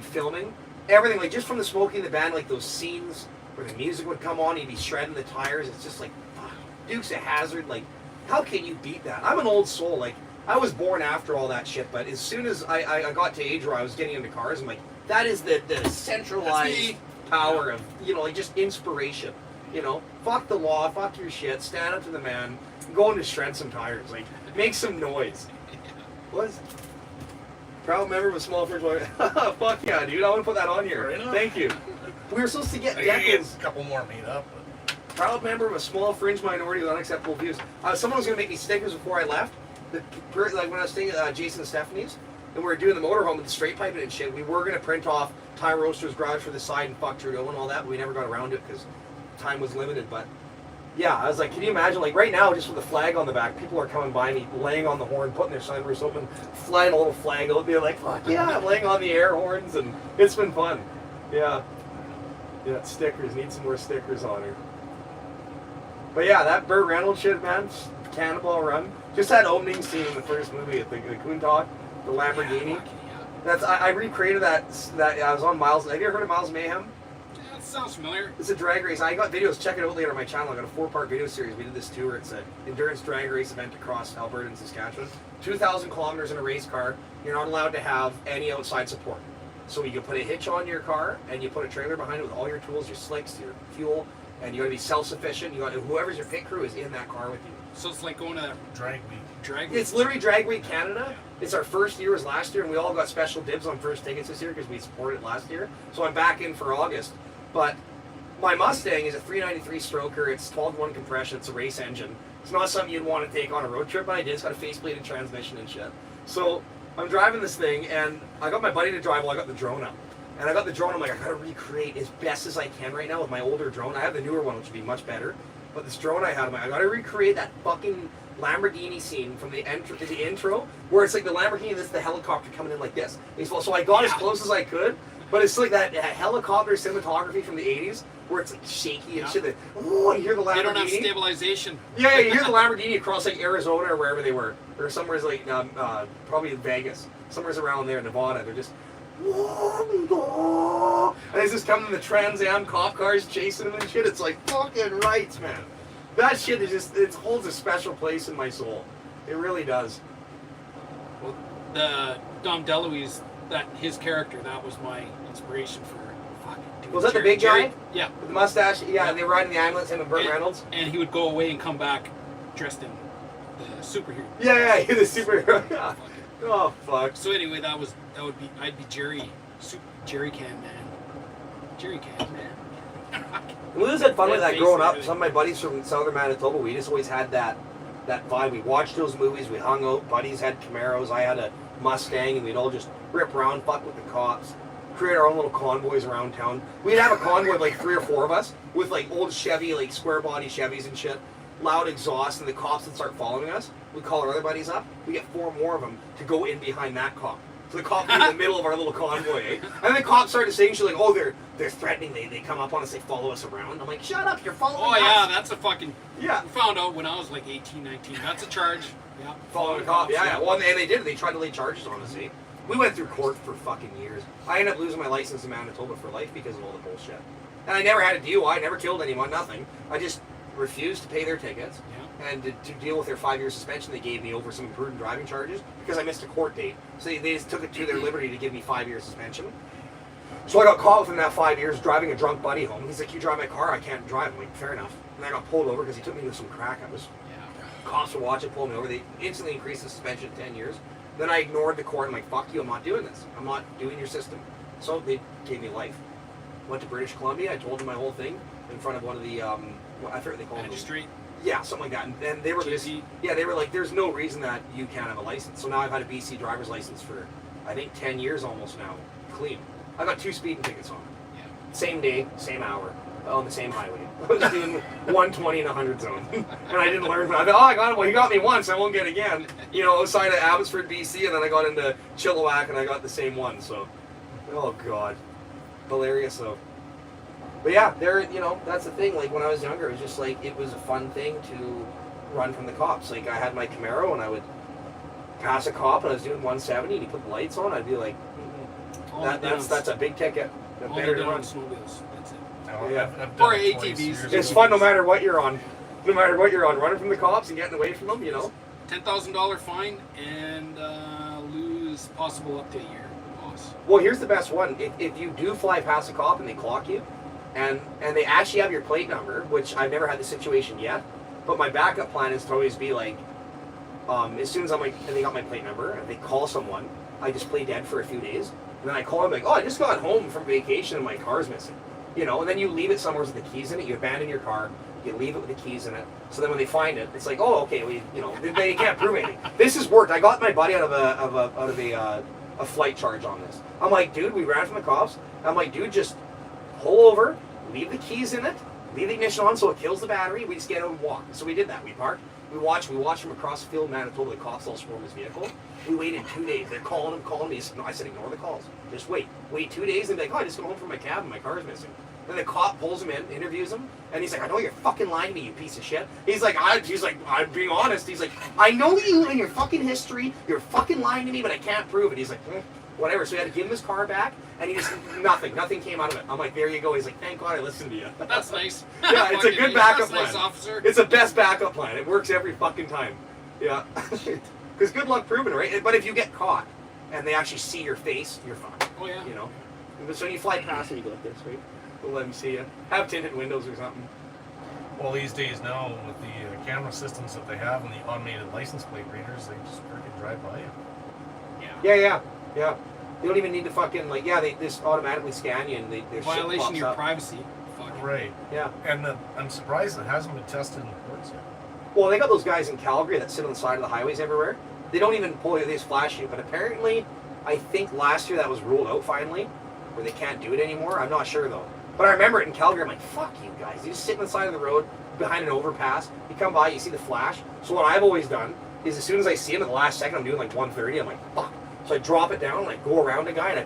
filming, everything. Like, just from the Smokey and the Band, like, those scenes where the music would come on, he'd be shredding the tires. It's just like, fuck, Dukes of Hazzard. Like, how can you beat that? I'm an old soul. Like, I was born after all that shit, but as soon as I got to age where I was getting into cars, I'm like, that is the centralized power of, you know, like, just inspiration. You know, fuck the law, fuck your shit, stand up to the man, go in to shred some tires, like, make some noise. What? Proud member of a small fridge. Fuck yeah, dude, I want to put that on here. Right on. Thank you. We were supposed to get I think decals. a couple more made up. Proud member of a small fringe minority with unacceptable views. Someone was going to make me stickers before I left. Like when I was staying at Jason and Stephanie's, and we were doing the motorhome with the straight piping and shit, we were going to print off Ty Roaster's garage for the side and fuck Trudeau and all that, but we never got around to it because time was limited. But yeah, I was like, can you imagine, like right now, just with the flag on the back, people are coming by me, laying on the horn, putting their sunroofs open, flying a little flag out there, like, fuck yeah, I'm laying on the air horns, and it's been fun. Yeah, stickers, need some more stickers on her. But yeah, that Burt Reynolds shit, man, Cannonball Run, just that opening scene in the first movie at the Countach, the Lamborghini. That's I recreated that. I was on Miles. Have you ever heard of Miles Mayhem? Yeah, it sounds familiar. It's a drag race. I got videos. Check it out later on my channel. I got a 4-part video series. We did this tour. It's an endurance drag race event across Alberta and Saskatchewan. 2,000 kilometers in a race car. You're not allowed to have any outside support. So you can put a hitch on your car and you put a trailer behind it with all your tools, your slicks, your fuel, and you got to be self-sufficient. You got whoever's your pit crew is in that car with you. So it's like going to Drag week. It's literally Drag Week Canada. It's our first year was last year, and we all got special dibs on first tickets this year because we supported it last year. So I'm back in for August. But my Mustang is a 393 stroker. It's 12-to-1 compression. It's a race engine. It's not something you'd want to take on a road trip, but I did. It's got a faceplated transmission and shit. So I'm driving this thing, and I got my buddy to drive while I got the drone up. And I got the drone. I'm like, I gotta recreate as best as I can right now with my older drone. I have the newer one, which would be much better. But this drone I had, I'm like, I gotta recreate that fucking Lamborghini scene from the intro, where it's like the Lamborghini, this is the helicopter coming in like this. So I got as close as I could, but it's like that helicopter cinematography from the 80s, where it's like shaky and shit. Oh, you hear the Lamborghini. They don't have stabilization. Yeah, you hear the Lamborghini across like Arizona or wherever they were, or somewhere like probably in Vegas, somewhere's around there, Nevada. They're just. And it's just coming in the Trans Am cop cars chasing them and shit. It's like fucking rights, man. That shit is just, it holds a special place in my soul. It really does. Well, the Dom DeLuise, his character, that was my inspiration for fucking doing Was that the big guy? Yeah. With the mustache? Yeah, and they were riding the ambulance, him and Burt Reynolds. And he would go away and come back dressed in the superhero. Yeah, the superhero. Yeah. Oh fuck. So anyway, I'd be Jerry Can Man. Jerry Can Man. We always had fun with that growing up. Some of my buddies from southern Manitoba, we just always had that vibe. We watched those movies, we hung out, buddies had Camaros, I had a Mustang, and we'd all just rip around, fuck with the cops, create our own little convoys around town. We'd have a convoy of like 3 or 4 of us with like old Chevy, like square body Chevys and shit, loud exhaust, and the cops would start following us. We'd call our other buddies up, we get 4 more of them to go in behind that cop. So the cop was in the middle of our little convoy, eh? And the cop started saying shit like, oh, they're threatening. They come up on us, they follow us around. I'm like, shut up, you're following Oh us. yeah, that's a fucking. Yeah. We found out when I was like 18, 19. That's a charge. Yeah. Following a cop, yeah. Well, and they did. They tried to lay charges on us, eh? We went through court for fucking years. I ended up losing my license in Manitoba for life because of all the bullshit. And I never had a DUI, never killed anyone, nothing. I just refused to pay their tickets. Yeah. And to deal with their 5-year suspension they gave me over some imprudent driving charges because I missed a court date. So they just took it to their liberty to give me 5-year suspension. So I got caught within that 5 years driving a drunk buddy home. He's like, you drive my car, I can't drive. I'm like, fair enough. And I got pulled over because he took me to some crack. Cops were watching, pulled me over. They instantly increased the suspension to 10 years. Then I ignored the court. I'm like, fuck you, I'm not doing this. I'm not doing your system. So they gave me life. Went to British Columbia. I told them my whole thing in front of one of the, I forget what they call them. Magistrate. Yeah, something like that. And they were just, yeah, they were like, there's no reason that you can't have a license. So now I've had a BC driver's license for, I think, 10 years almost now, clean. I got 2 speeding tickets on it. Yeah. Same day, same hour, on the same highway. I was doing 120 in a 100 zone. And I didn't learn from it. I thought, oh, I got it. Well, he got me once, I won't get it again. You know, outside of Abbotsford, BC, and then I got into Chilliwack and I got the same one. So, oh, God. Hilarious, though. But yeah, you know, that's the thing. Like, when I was younger, it was just like, it was a fun thing to run from the cops. Like, I had my Camaro and I would pass a cop and I was doing 170 and he put the lights on. I'd be like, that's a big ticket. Better to run. Snowmobiles. That's it. Yeah. I've done Or it twice ATVs. years It's ago. fun no matter what you're on. No matter what you're on, running from the cops and getting away from them, you know. $10,000 fine and lose possible up to a year loss. Well, here's the best one. If you do fly past a cop and they clock you, and they actually have your plate number, which I've never had the situation yet, but my backup plan is to always be like, as soon as and they got my plate number, and they call someone, I just play dead for a few days, and then I call them like, oh, I just got home from vacation and my car's missing. You know, and then you leave it somewhere with the keys in it, you abandon your car, you leave it with the keys in it, so then when they find it, it's like, oh, okay, they can't prove anything. This has worked. I got my buddy out of a flight charge on this. I'm like, dude, we ran from the cops. I'm like, dude, just pull over, leave the keys in it, leave the ignition on so it kills the battery, we just get out and walk. So we did that. We parked, we watched from across the field in Manitoba, the cops all swarmed his vehicle. We waited 2 days. They're calling me. I said, ignore the calls. Just wait. Wait 2 days and be like, oh, I just got home from my cab and my car's missing. Then the cop pulls him in, interviews him, and he's like, I know you're fucking lying to me, you piece of shit. He's like, I'm being honest. He's like, I know you and your fucking history, you're fucking lying to me, but I can't prove it. He's like, whatever. So we had to give him his car back, and he just, nothing came out of it. I'm like, there you go. He's like, thank God I listened to you. That's nice. Yeah, it's a good backup plan. Nice, officer. It's the best backup plan. It works every fucking time. Yeah. Because good luck proving it, right? But if you get caught, and they actually see your face, you're fine. Oh, yeah. You know? So when you fly past them, you go like this, right? They'll let them see you. Have tinted windows or something. Well, these days now, with the camera systems that they have and the automated license plate readers, they just freaking drive by you. Yeah. You don't even need to fucking, like, they just automatically scan you and their shit Violation pops of your up. privacy. Fuck. Right. Yeah. And I'm surprised it hasn't been tested in the courts yet. Well, they got those guys in Calgary that sit on the side of the highways everywhere. They don't even pull you, they just flash you. But apparently, I think last year that was ruled out finally, where they can't do it anymore. I'm not sure though. But I remember it in Calgary, I'm like, fuck you guys. You just sit on the side of the road, behind an overpass, you come by, you see the flash. So what I've always done is as soon as I see him at the last second, I'm doing like 130, I'm like, fuck. So I drop it down, and I go around a guy, and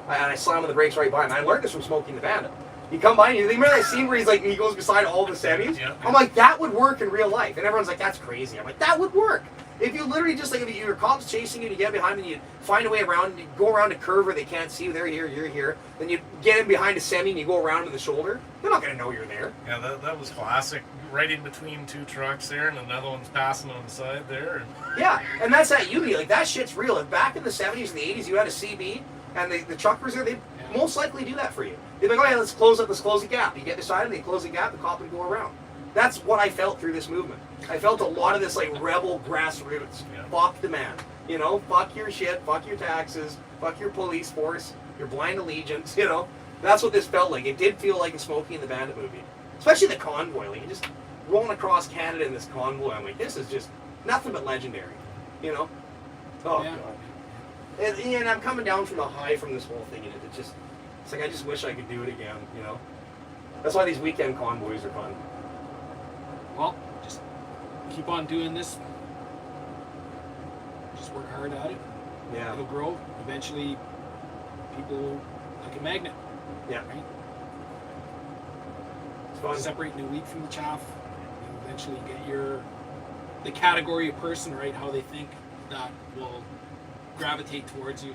I slam on the brakes right by him. I learned this from Smoking the Bandit. You come by, and you remember that scene where he goes beside all the semis? Yeah. I'm like, that would work in real life. And everyone's like, that's crazy. I'm like, that would work. If you literally just, like, if your cop's chasing you, you get behind them, you find a way around, you go around a curve where they can't see you, they're here, you're here, then you get in behind a semi and you go around to the shoulder, they're not going to know you're there. Yeah, that was classic. Right in between 2 trucks there, and another one's passing on the side there. And Yeah, and that's that Unity. Like, that shit's real. If back in the 70s and the 80s you had a CB and the truckers there, they'd most likely do that for you. They'd be like, oh yeah, let's close the gap. You get beside them, they close the gap, the cop would go around. That's what I felt through this movement. I felt a lot of this, like, rebel grassroots. Yeah. Fuck the man. You know, fuck your shit, fuck your taxes, fuck your police force, your blind allegiance, you know. That's what this felt like. It did feel like a Smokey and the Bandit movie. Especially the convoy. Like, you just rolling across Canada in this convoy. I'm like, this is just nothing but legendary. You know? Oh, Yeah. God. And I'm coming down from the high from this whole thing, and it's like, I just wish I could do it again, you know? That's why these weekend convoys are fun. Well, just keep on doing this. Just work hard at it. Yeah. It'll grow. Eventually, people like a magnet. Yeah. Right? It's fun. Separating the wheat from the chaff. You eventually get the category of person, right? How they think that will gravitate towards you.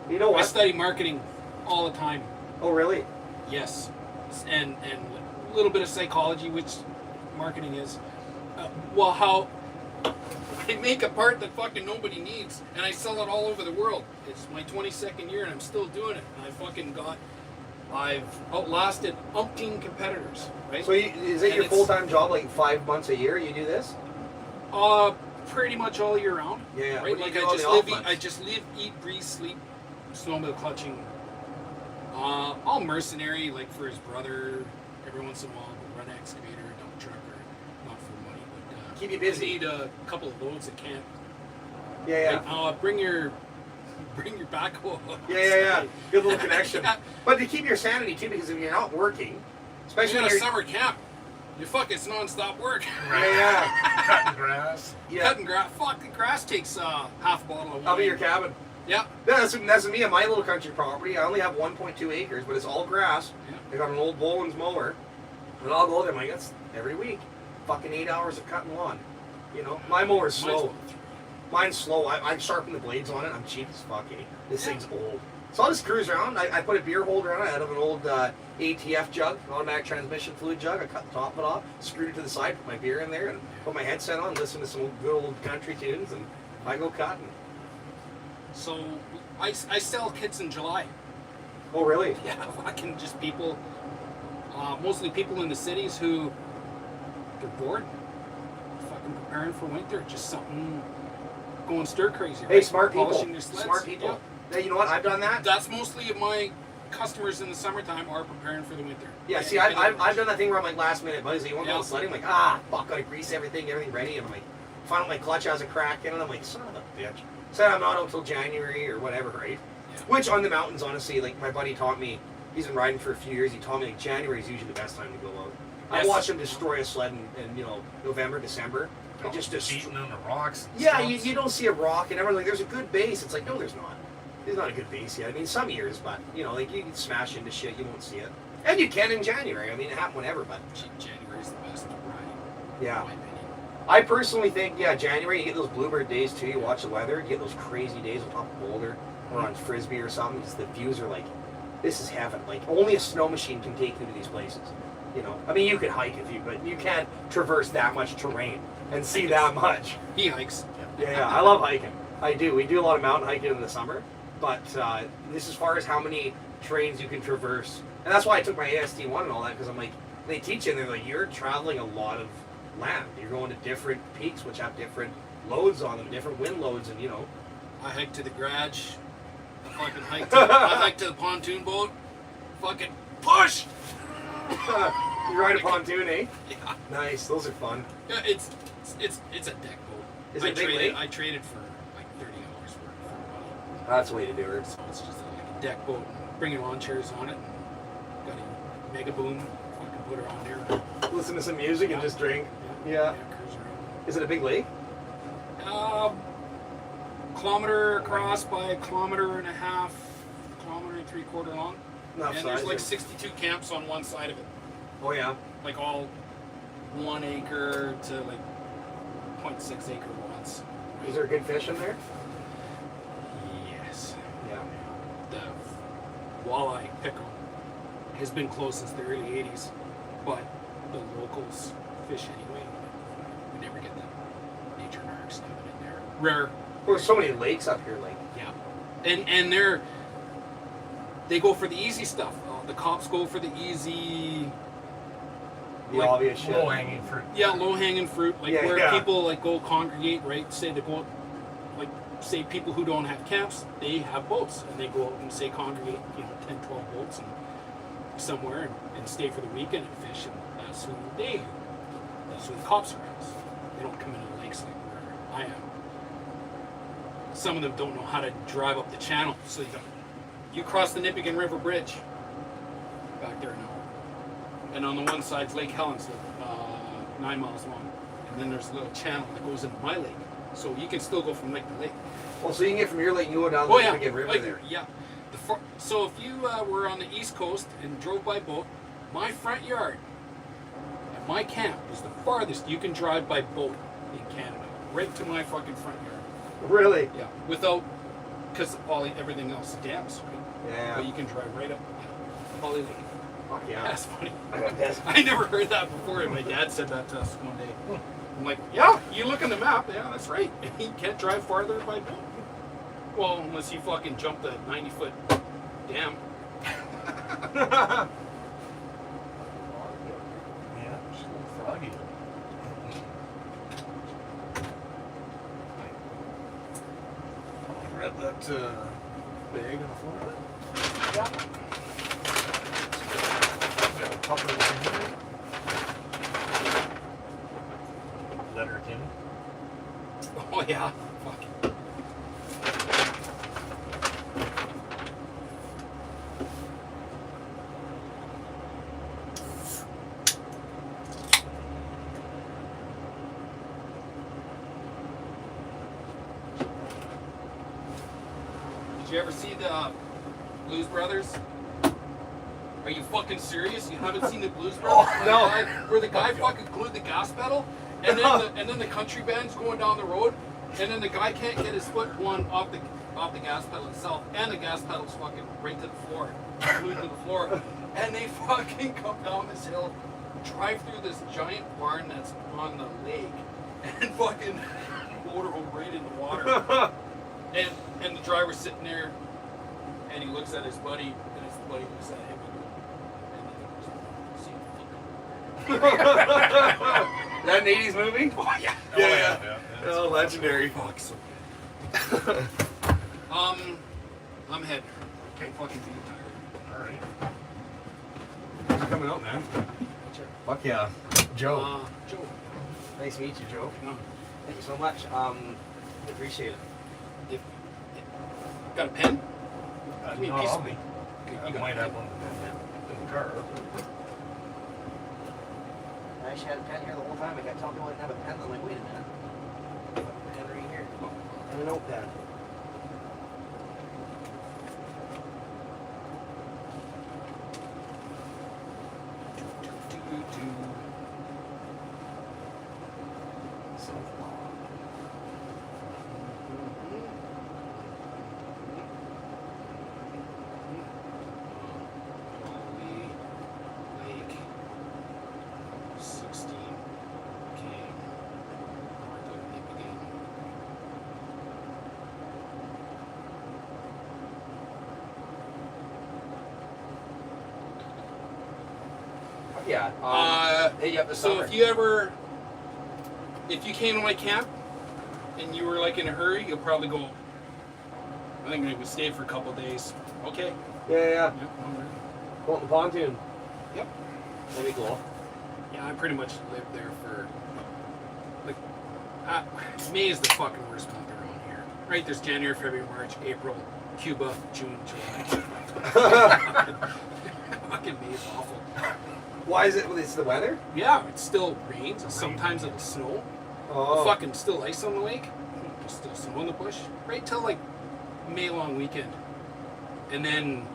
You know I what? study marketing all the time. Oh, really? Yes, and a little bit of psychology, which marketing is. Well, how I make a part that fucking nobody needs, and I sell it all over the world. It's my 22nd year, and I'm still doing it. And I've outlasted umpteen competitors. Right? So is it And your it's- full-time job, like 5 months a year you do this? Pretty much all year round. Yeah. Right? What do you Like do on the off months? I just live, eat, breathe, sleep, snowmobile clutching. All mercenary, like for his brother. Every once in a while, we'll run excavator, dump truck, or not for money, but Keep you busy. I need a couple of loads at camp. Yeah, Like, bring your backhoe. Yeah. Good little connection. Yeah. But to keep your sanity too, because if you're not working, especially Especially in when a you're summer camp, it's non-stop work. yeah, Cutting grass. yeah. Cutting grass. Fuck, the grass takes half a bottle of wine. I'll be your cabin. Yeah. Yeah, that's me on my little country property. I only have 1.2 acres, but it's all grass. Yeah. I got an old Boland's mower, and I'll go there. I'm like, that's every week. Fucking 8 hours of cutting lawn. You know, my mower's Mine's slow. Mine's slow. I sharpen the blades on it. I'm cheap as fuck. Eh? This Yeah. thing's old. So I'll just cruise around. I put a beer holder on it out of an old ATF jug, automatic transmission fluid jug. I cut the top of it off, screwed it to the side, put my beer in there, and put my headset on, listen to some good old country tunes, and I go cutting. So I sell kits in July. Oh, really? Yeah, fucking just people, mostly people in the cities who they're bored, fucking preparing for winter, just something going stir crazy. Hey, right? smart people. Polishing their sleds. Smart people. Yeah. Yeah, you know what? I've done that. That's mostly my customers in the summertime are preparing for the winter. Yeah, see, I've done that thing where I'm like last minute, buddy, so you want to Yeah. go sledding? I'm like, fuck, gotta grease everything ready, and I'm like, find out my clutch has a crack in it, I'm like, son of a bitch. Said I'm not out till January or whatever, right? Yeah. Which on the mountains, honestly, like my buddy taught me, he's been riding for a few years, he taught me like January is usually the best time to go out. I Yes. watched him destroy a sled in November, December. I just Beating on the rocks. and yeah, stumps. you don't see a rock, and everyone's like, there's a good base. It's like, no, there's not. There's not a good base yet. I mean, some years, but, like, you can smash into shit, you won't see it. And you can in January. I mean, it happened whenever, but, January's the best to ride, yeah. in my opinion. I personally think, January, you get those bluebird days, too. You watch the weather, you get those crazy days on top of Boulder or on Frisbee or something, because the views are like, this is heaven. Like, only a snow machine can take you to these places. I mean, you could hike but you can't traverse that much terrain and see that much. He hikes. Yeah, I love hiking. I do. We do a lot of mountain hiking in the summer, but this as far as how many terrains you can traverse, and that's why I took my AST1 and all that, because I'm like, they teach you, and they're like, you're traveling a lot of land. You're going to different peaks, which have different loads on them, different wind loads, and I hiked to the garage. I fucking hiked to the pontoon boat. Fucking push! you ride a pontoon, eh? Yeah. Nice. Those are fun. Yeah, it's a deck boat. Is it a big lake? I traded for like $30 for money. That's the way to do it. So it's just like a deck boat, bringing lawn chairs on it. Got a mega boom. Fucking put her on there. Listen to some music and just drink. Yeah. Cruise around. Is it a big lake? Kilometer across by a kilometer and a half, kilometer and 3/4 long. Enough And size. there's like 62 camps on one side of it. Oh yeah. Like all 1 acre to like 0.6 acre lots. Is there good fish in there? Yes. Yeah. The walleye pickerel has been closed since the early 80s, but the locals fish anyway. We never get the nature narcs coming in there. Rare. Well, there's so many lakes up here, like. Yeah. And they go for the easy stuff. The cops go for the easy, The like, obvious shit. Low hanging fruit. yeah, low hanging fruit, like Yeah, where yeah. people like go congregate, right? Say they go, like say people who don't have camps, they have boats, and they go out and say congregate, 10, 12 boats and somewhere and stay for the weekend and fish, and that's who the cops are at. They don't come into the lakes like where I am. Some of them don't know how to drive up the channel, so you cross the Nipigon River Bridge back there now. And on the one side's Lake Helen's, 9 miles long. And then there's a little channel that goes into my lake. So you can still go from lake to lake. Well, so you can get from your lake, you go down Oh the yeah, Wicked River like, there. yeah. So if you were on the East Coast and drove by boat, my front yard and my camp is the farthest you can drive by boat in Canada, right to my fucking front yard. Really? Yeah, without, because everything else is dams, right? Yeah. But you can drive right up. Yeah. Holly Lake. Fuck yeah. That's funny. That's- I never heard that before, and my dad said that to us one day. I'm like, yeah, you look in the map, yeah, that's right. You can't drive farther by boat. Well, unless you fucking jump the 90-foot dam. Yeah, she's a little froggy. Grab that bag on the floor. Yeah. Got a couple of here. Letter Tim. Oh yeah. Fuck. Did you ever see the Blues Brothers? Are you fucking serious? You haven't seen the Blues Brothers? no. Where the guy fucking glued the gas pedal, and then the country band's going down the road, and then the guy can't get his foot one off the gas pedal itself, and the gas pedal's fucking right to the floor, glued to the floor, and they fucking come down this hill, drive through this giant barn that's on the lake, and fucking motorhome right in the water. And the driver's sitting there, and he looks at his buddy, and his buddy looks at him, and he goes, That an 80s movie? oh yeah. Yeah. Oh, legendary. Fuck, so I'm heading. I'm fucking being tired. Alright. Thanks for coming out, man. Fuck yeah. Joe. Joe. Nice to meet you, Joe. No. Thank you so much. Appreciate it. If, got a pen? Give me a No, piece I'll of be. me. I You got might a have pen? one in the car. I actually had a pen here the whole time. I kept telling people I didn't have a pen. I'm like, wait a minute. Pen right here. And a notepad. Holy Lake 16 came north of the beginning. Yeah. Hit you up this So summer. if you came to my camp and you were like in a hurry, you'll probably go, I think I would stay for a couple of days. Okay. Yeah. Yeah, all right. Go out in the pontoon. Yep. That'd be cool. Yeah, I pretty much lived there for like May is the fucking worst month around here. Right? There's January, February, March, April, Cuba, June, July. Fucking May is awful. Why is it? It's the weather? Yeah, it still rains. Sometimes it'll snow. Oh. Fucking still ice on the lake. There's still snow in the bush. Right till like May long weekend. And then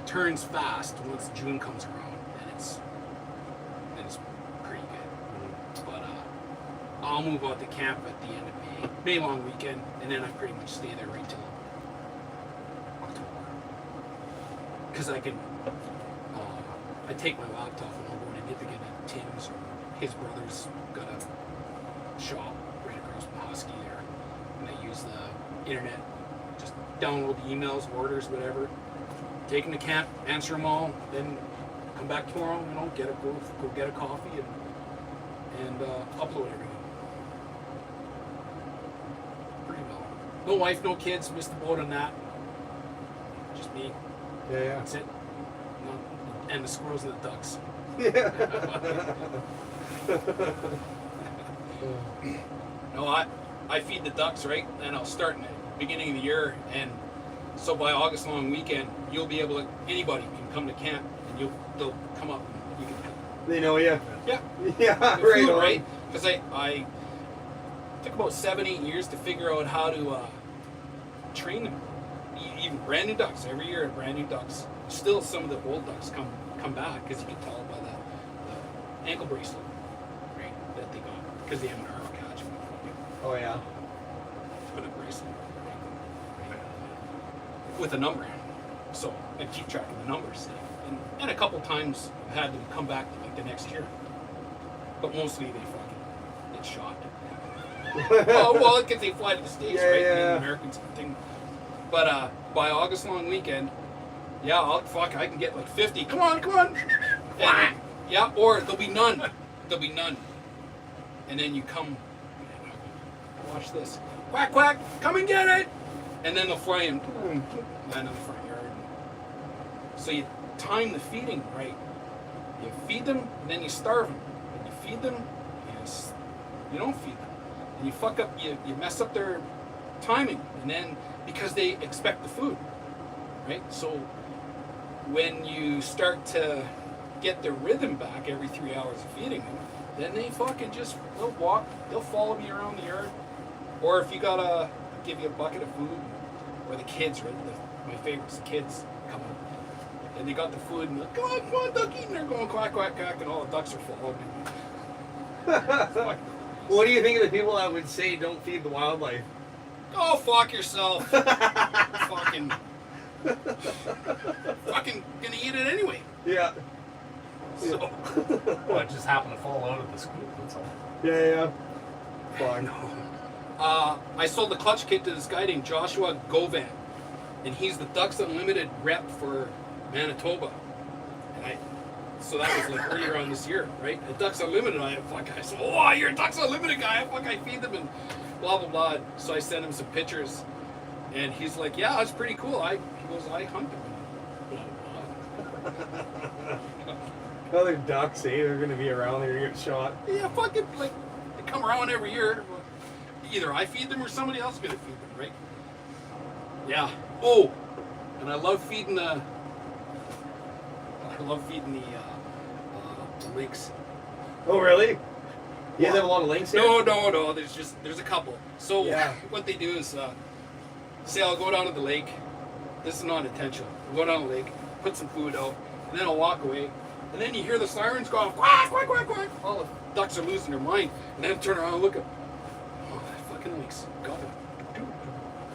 turns fast once June comes around, and it's pretty good. But I'll move out to camp at the end of May long weekend, and then I pretty much stay there right till October. Because I can, I take my laptop and I'll go to Nippigan at Tim's, or his brother's got a shop right across from Husky there, and I use the internet, just download the emails, orders, whatever. Take them to camp, answer them all, then come back tomorrow, go get a coffee and upload everything. Pretty well. No wife, no kids, missed the boat on that. Just me. Yeah. That's it. No, and the squirrels and the ducks. No, I feed the ducks, right? And I'll start in the beginning of the year, and so by August long weekend, you'll be able to, anybody can come to camp, and they'll come up and you can They know you. Yeah. Yeah. The Right. food, On. right? Because I took about 7-8 years to figure out how to train them. Even brand new ducks every year, brand new ducks. Still, some of the old ducks come back because you can tell by the ankle bracelet, right, that they got because they have an arrow catch. Oh yeah. Put a bracelet with a number, so I keep track of the numbers. And a couple times I've had them come back like the next year, but mostly they fucking get shot. well, because they fly to the States, Yeah, right? yeah. And the Americans thing. But by August long weekend, yeah, I can get like 50. Come on. And, yeah, or there'll be none. And then you come, watch this. Quack, quack, come and get it. And then they'll fly in, boom, land in the front yard. So you time the feeding right. You feed them, and then you starve them. And you feed them, you don't feed them. And you fuck up, you mess up their timing. And then, because they expect the food, right? So when you start to get their rhythm back every 3 hours of feeding them, then they fucking they'll walk, they'll follow me around the yard. Or if you gotta give you a bucket of food, or the kids, right? My favorites, the kids come up. And they got the food and they're like, come on, ducky, and they're going quack, quack, quack, and all the ducks are following me. What do you think of the people that would say don't feed the wildlife? Go fuck yourself. fucking gonna eat it anyway. Yeah. So Well, it just happened to fall out of the scoop, that's all. Yeah. Fun. I sold the clutch kit to this guy named Joshua Govan, and he's the Ducks Unlimited rep for Manitoba. And so that was like earlier on this year, right? At Ducks Unlimited, I said, oh, you're a Ducks Unlimited guy. I feed them and blah, blah, blah. So I sent him some pictures, and he's like, yeah, it's pretty cool. He goes, I hunt them. Blah, blah. Other ducks, they're gonna be around, they're gonna get shot. Yeah, fucking, like, they come around every year. Either I feed them or somebody else is gonna feed them, right? Yeah. Oh, and I love feeding the lynx. Oh really? You guys have a lot of lynx here? No. There's a couple. So Yeah. what they do is, say I'll go down to the lake. This is not intentional. I'll go down to the lake, put some food out, and then I'll walk away. And then you hear the sirens go off, quack, quack, quack, quack. All the ducks are losing their mind. And then I turn around and look at, oh, that fucking lynx got one.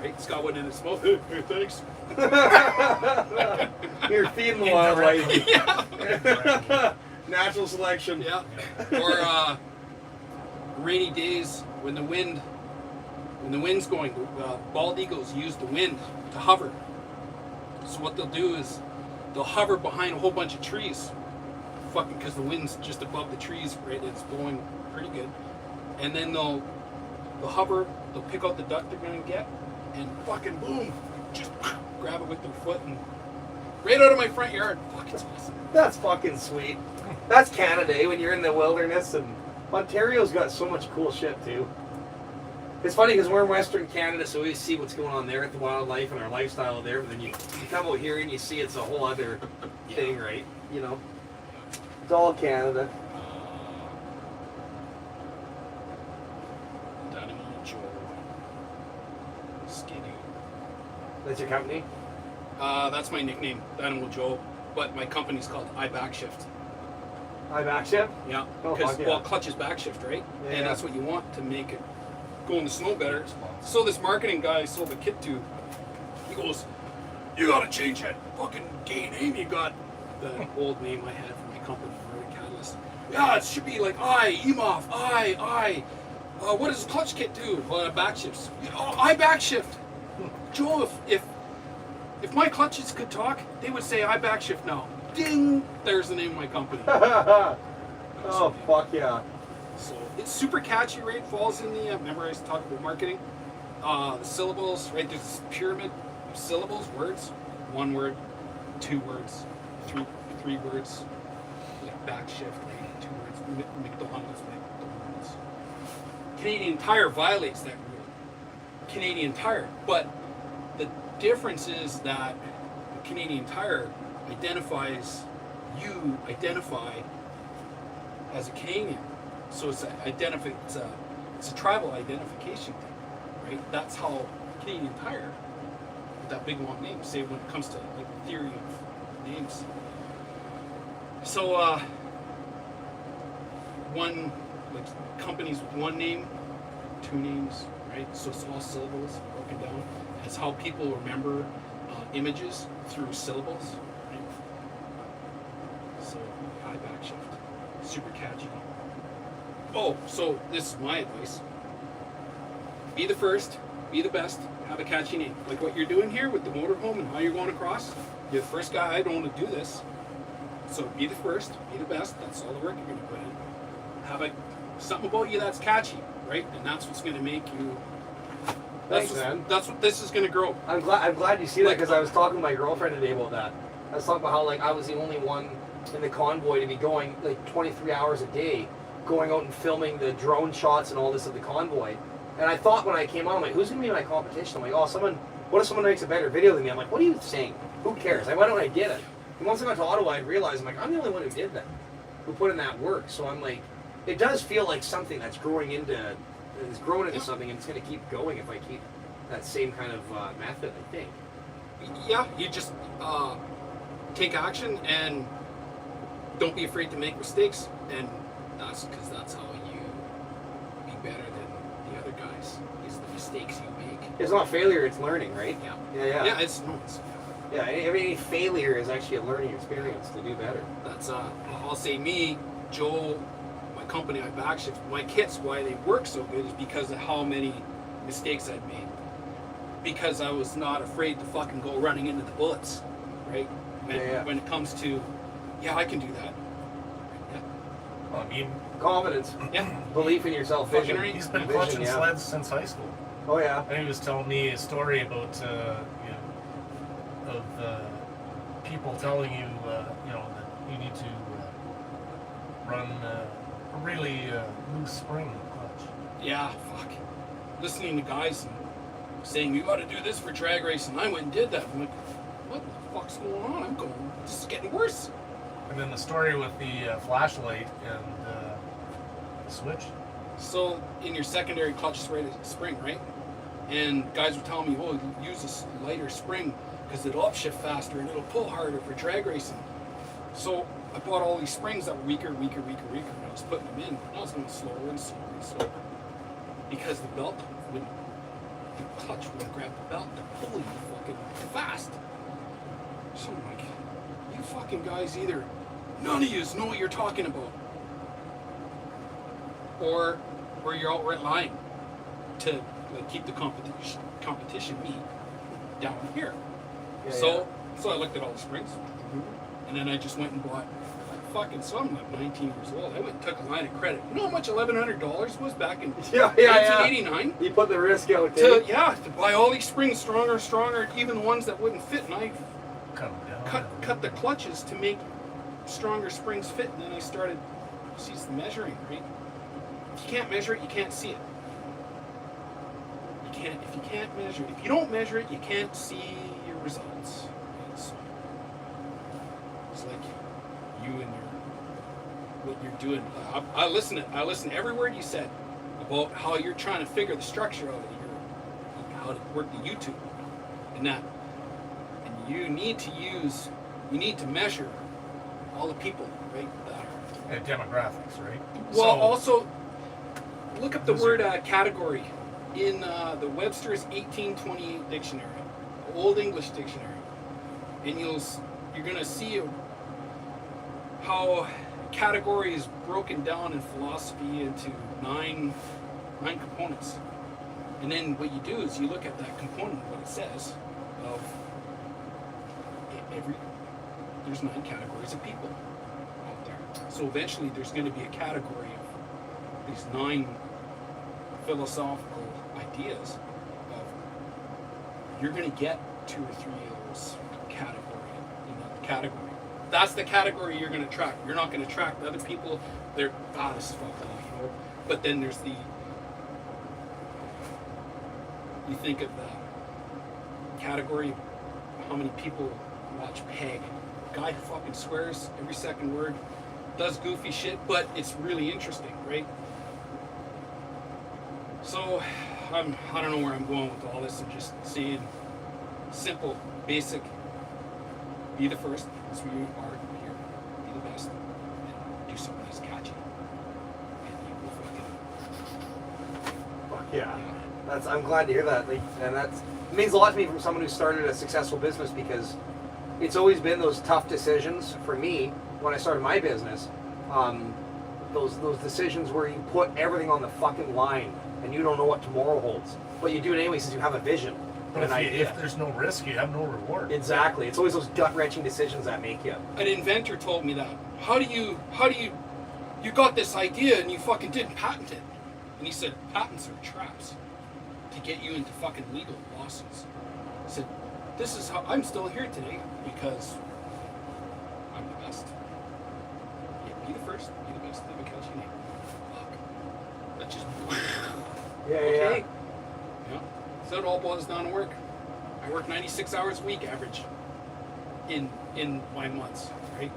Right? It's got one in its mouth. Hey, thanks. You're feeding the wildlife. Yeah. Natural selection. Yeah. Or rainy days when the wind's going, bald eagles use the wind to hover. So what they'll do is they'll hover behind a whole bunch of trees, fucking, because the wind's just above the trees, right? It's blowing pretty good, and then they'll hover. They'll pick out the duck they're gonna get, and fucking boom, just grab it with their foot and right out of my front yard. Fuck, it's awesome. That's fucking sweet. That's Canada, eh? When you're in the wilderness, and Ontario's got so much cool shit too. It's funny because we're in Western Canada, so we see what's going on there with the wildlife and our lifestyle there. But then you come out here and you see it's a whole other thing, right? You know, it's all Canada. Dynamo Joe. Skidoo. That's your company? That's my nickname, Dynamo Joe. But my company's called iBackshift. iBackshift? Yeah. Oh, Because fuck yeah. clutch is backshift, right? Yeah, and yeah. that's what you want to make it go in the snow better. So this marketing guy I sold the kit to, he goes, you gotta change that fucking gay name you got. The old name I had for my company, Nordic Catalyst. Yeah, it should be like EMOF, what does clutch kit do? Well, backshifts. Oh, iBackshift. Joe, if my clutches could talk, they would say iBackshift now. Ding! There's the name of my company. Oh, fuck yeah. So it's super catchy, right? Falls in the, remember I talked about marketing? The syllables, right? There's this pyramid of syllables, words. 1 word, 2 words, three words. Like backshift, right? 2 words. McDonald's. Canadian Tire violates that rule. Canadian Tire. But the difference is that Canadian Tire identify as a Canadian. So it's It's a tribal identification thing, right? That's how Canadian Tire, with that big long name, say when it comes to like the theory of names. So one like companies with one name, two names, right? So it's all syllables broken down. It's how people remember images through syllables, right? So high back shift, super catchy. Oh, so this is my advice. Be the first, be the best, have a catchy name. Like what you're doing here with the motorhome and how you're going across. You're the first guy, I don't want to do this. So be the first, be the best, that's all the work you're going to put in. Have something about you that's catchy, right? And that's what's going to make you... Thanks, man. That's what this is going to grow. I'm glad you see that, because I was talking to my girlfriend today about that. I was talking about how like I was the only one in the convoy to be going like 23 hours a day, going out and filming the drone shots and all this of the convoy. And I thought when I came on, I'm like, who's gonna be my competition? I'm like, what if someone makes a better video than me? I'm like, what are you saying? Who cares? Like, why don't I get it? And once I got to Ottawa, I realized, I'm like, I'm the only one who did that, who put in that work. So I'm like, it does feel like something that's growing into something, and it's gonna keep going if I keep that same kind of method, I think. Yeah, you just take action and don't be afraid to make mistakes, and that's because that's how you be better than the other guys, is the mistakes you make. It's not failure, it's learning, right? Yeah. Yeah, It's any failure is actually a learning experience to do better. that's I'll say me, Joe, my company, I backshift, my kits, why they work so good is because of how many mistakes I'd made. Because I was not afraid to fucking go running into the bullets, right? When it comes to, I can do that. Yeah. Well, I mean, Confidence, Yeah. belief in yourself, vision. Fucking right. he's been Vision, clutching yeah. sleds since high school. Oh yeah. And he was telling me a story about of people telling you that you need to run a really loose spring clutch. Yeah, fuck. Listening to guys saying, you gotta do this for drag racing. I went and did that. I'm like, what the fuck's going on? I'm going, this is getting worse. And then the story with the flashlight and the switch. So, in your secondary clutch spring, right? And guys were telling me, oh, use this lighter spring because it'll upshift faster and it'll pull harder for drag racing. So, I bought all these springs that were weaker, and I was putting them in. And I was going slower and slower and slower. Because the belt wouldn't, the clutch wouldn't grab the belt to pull you fucking fast. So I'm like, you fucking guys either, none of yous know what you're talking about. Or you're outright lying to like, keep the competition meet down here. So I looked at all the springs, and then I just went and bought so I'm like 19 years old. I went and took a line of credit. You know how much $1,100 was back in 1989? You put the risk out To buy all these springs stronger, even the ones that wouldn't fit, and I cut the clutches to make stronger springs fit, and then I started measuring, right? If you can't measure it, you can't see it. If you can't measure it, if you don't measure it, you can't see your results. It's like you and what you're doing. I listen to every word you said about how you're trying to figure the structure of it, how to work the YouTube and that. And you need to measure all the people, right? And demographics, right? Well, also look up the word category in the Webster's 1828 dictionary, Old English dictionary, and you're gonna see how category is broken down in philosophy into nine components. And then what you do is you look at that component, what it says of there's 9 categories of people out there. So eventually there's going to be a category of these 9 philosophical ideas of you're going to get 2 or 3 of those category. That's the category you're going to track. You're not going to track the other people. They're this is fucked up, But then there's you think of the category, how many people watch Peg. Guy who fucking swears every second word, does goofy shit, but it's really interesting, right? So, I don't know where I'm going with all this. I'm just saying, simple, basic. Be the first, as you are here. Be the best. And do something that's catchy. And you will fucking. Fuck yeah. I'm glad to hear that. Like, and it means a lot to me from someone who started a successful business, because it's always been those tough decisions for me when I started my business. Those decisions where you put everything on the fucking line and you don't know what tomorrow holds, but you do it anyway since you have a vision But and an idea. if there's no risk, you have no reward. Exactly. It's always those gut-wrenching decisions that make you. An inventor told me that. How do you got this idea and you fucking didn't patent it? And he said, patents are traps to get you into fucking legal lawsuits. He said, this is how I'm still here today, because I'm the best. Yeah, be the first, be the best, have a catchy name. Fuck. That just okay. Yeah. So it all boils down to work. I work 96 hours a week average in my months, right?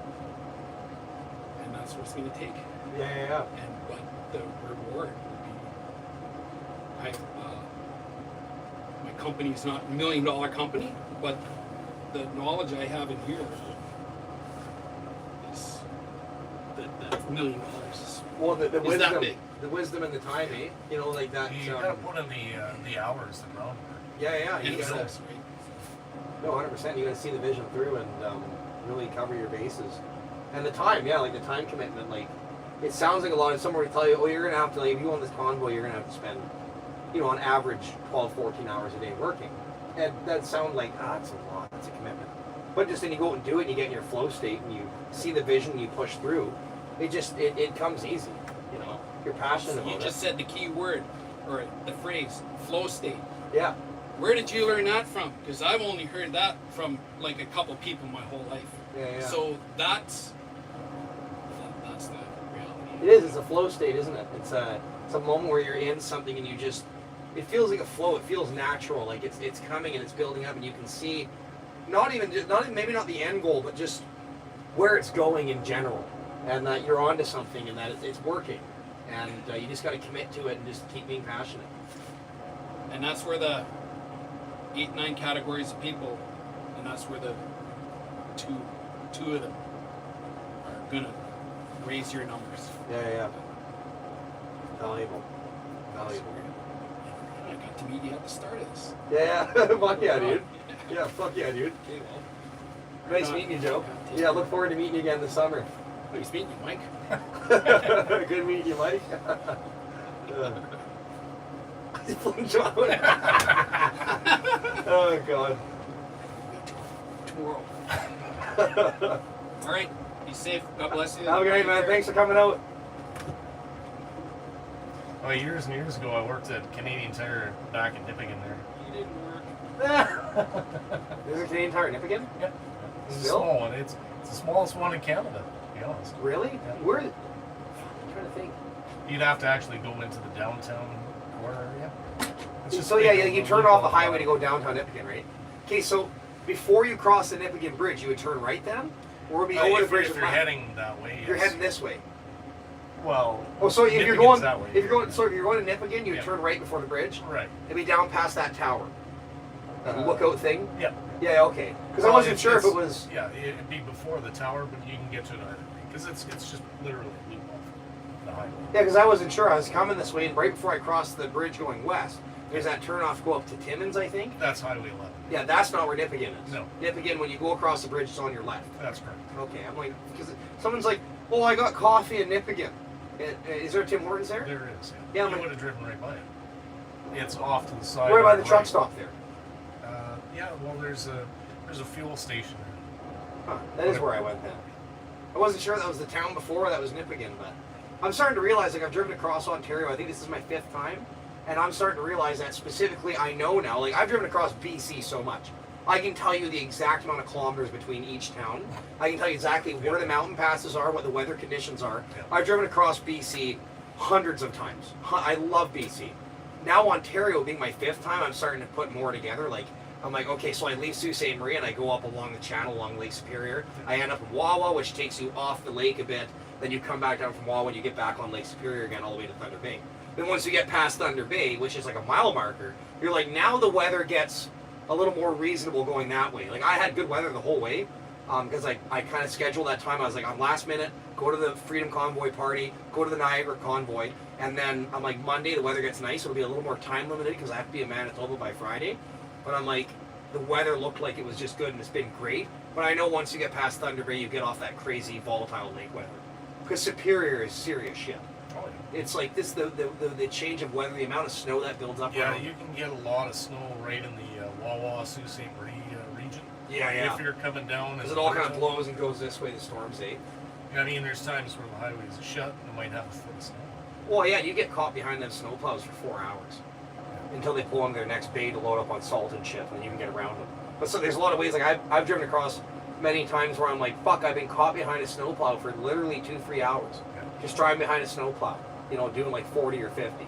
And that's what it's gonna take. Yeah. And but the reward would be, my company's not $1 million company, but the knowledge I have in here is the $1 million. Well, the Is wisdom, that big? the wisdom and the time, eh? You know, like that. You gotta put in the hours, the groundwork. Yeah. And You gotta, results, right? no, 100%. You gotta see the vision through and really cover your bases. And the time, yeah, like the time commitment. Like, it sounds like a lot. If someone were to tell you, oh, you're gonna have to, like, if you go on this convoy, you're gonna have to spend, you know, on average 12, 14 hours a day working. And that sounds like, it's a lot. It's a commitment. But just then you go out and do it, and you get in your flow state, and you see the vision, and you push through. It comes easy. You know, you're passionate about it. You just said the key word, or the phrase, flow state. Yeah. Where did you learn that from? Because I've only heard that from like a couple people my whole life. Yeah. So that's the reality. It is. It's a flow state, isn't it? It's a moment where you're in something and you just. It feels like a flow. It feels natural. Like it's coming and it's building up, and you can see, maybe not the end goal, but just where it's going in general, and that you're onto something and that it's working, and you just got to commit to it and just keep being passionate. And that's where the 8-9 categories of people, and that's where the two of them are gonna raise your numbers. Yeah. Valuable. I got to meet you at the start of this. Yeah. Fuck yeah, dude. Yeah. Fuck yeah, dude. Okay, well. Nice meeting you, Joe. Yeah. Look forward to meeting you again this summer. Nice meeting you, Mike. Good meeting you, Mike. Oh God. Tomorrow. All right. Be safe. God bless you. Have a great man. Thanks for coming out. Oh, years and years ago, I worked at Canadian Tire back in Nippigan there. You didn't work. This is a Canadian Tire Nippigan? Yep. It's a Still? small one. It's the smallest one in Canada, to be honest. Really? Yeah. Where? I'm trying to think. You'd have to actually go into the downtown core area. It's just So yeah, big, you turn off the highway to go downtown Nippigan, right? Okay, so before you cross the Nippigan Bridge, you would turn right then? Or would be over the if you're, bridge if and you're left? heading that way, You're yes. heading this way. Well, Oh, so if you're Nippigan's going, that way. if you're going to Nippigan, you would Yeah. turn right before the bridge. Right. It'd be down past that tower, that lookout thing. Yeah. Yeah, okay. Because Well, I wasn't it's- sure if it it's- was. Yeah, it'd be before the tower, but you can get to it either way. Because it's just literally a loop off the highway. Yeah, because I wasn't sure. I was coming this way, and right before I crossed the bridge going west, there's that turnoff to go up to Timmins, I think. That's Highway 11. Yeah, that's not where Nippigan is. No. Nippigan, when you go across the bridge, it's on your left. That's correct. Okay, I'm like, because someone's like, "Oh, I got coffee in Nippigan." Is there a Tim Hortons there? There is. Yeah, Yeah, I'm you like- would have driven right by it. It's off to the side. Where by on the right. truck stop there? Yeah, well, there's a fuel station there. Huh, that is where I went then. I wasn't sure that was the town before or that was Nippigan, but I'm starting to realize, like, I've driven across Ontario. I think this is my 5th time, and I'm starting to realize that specifically I know now. Like, I've driven across BC so much. I can tell you the exact amount of kilometers between each town. I can tell you exactly where the mountain passes are, what the weather conditions are. Yeah. I've driven across BC hundreds of times. I love BC. Now Ontario being my 5th time, I'm starting to put more together. Like, I'm like, okay, so I leave Sault Ste. Marie and I go up along the channel along Lake Superior. I end up in Wawa, which takes you off the lake a bit. Then you come back down from Wawa and you get back on Lake Superior again all the way to Thunder Bay. Then once you get past Thunder Bay, which is like a mile marker, you're like, now the weather gets a little more reasonable going that way. Like I had good weather the whole way because I kind of scheduled that time. I was like, on last minute, go to the Freedom Convoy party, go to the Niagara Convoy, and then I'm like, Monday the weather gets nice. It'll be a little more time limited because I have to be in Manitoba by Friday. But I'm like, the weather looked like it was just good and it's been great. But I know once you get past Thunder Bay, you get off that crazy volatile lake weather. Because Superior is serious shit. Oh, yeah. It's like this, the change of weather, the amount of snow that builds up. Yeah, around. you can get a lot of snow right in the Wawa, Sault Ste. Marie region. Yeah. If you're coming down. Because it all kind of blows and goes this way, the storms, eh? I mean, there's times where the highways are shut and it might have a foot of snow. Well, yeah, you get caught behind them snowplows for 4 hours until they pull on their next bay to load up on salt and shit, and then you can get around them. But so there's a lot of ways, like I've driven across many times where I'm like, fuck, I've been caught behind a snowplow for literally 2-3 hours. Yeah. Just driving behind a snowplow, you know, doing like 40 or 50.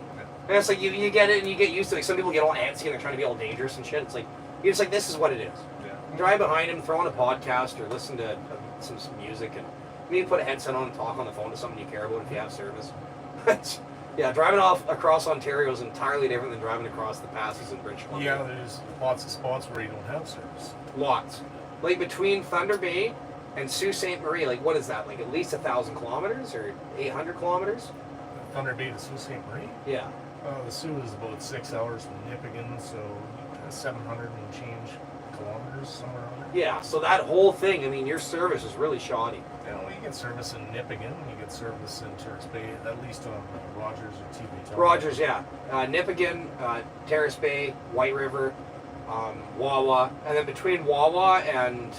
And it's like, you get it and you get used to it. Like, some people get all antsy and they're trying to be all dangerous and shit. It's like, you're just like, this is what it is. Yeah. Drive behind him, throw on a podcast or listen to some music, and maybe put a headset on and talk on the phone to someone you care about if you have service. Yeah, driving across Ontario is entirely different than driving across the passes in British Columbia. Yeah, there's lots of spots where you don't have service. Lots. Like between Thunder Bay and Sault Ste. Marie, like what is that? Like at least 1,000 kilometers or 800 kilometers? Thunder Bay to Sault Ste. Marie? Yeah. The Sioux is about 6 hours from Nipigon, so 700 and change kilometers, somewhere around there. Yeah, so that whole thing, I mean, your service is really shoddy. You know, you get service in Nipigon, you get service in Terrace Bay, at least on Rogers or TV. Rogers, yeah. Nipigon, Terrace Bay, White River, Wawa, and then between Wawa and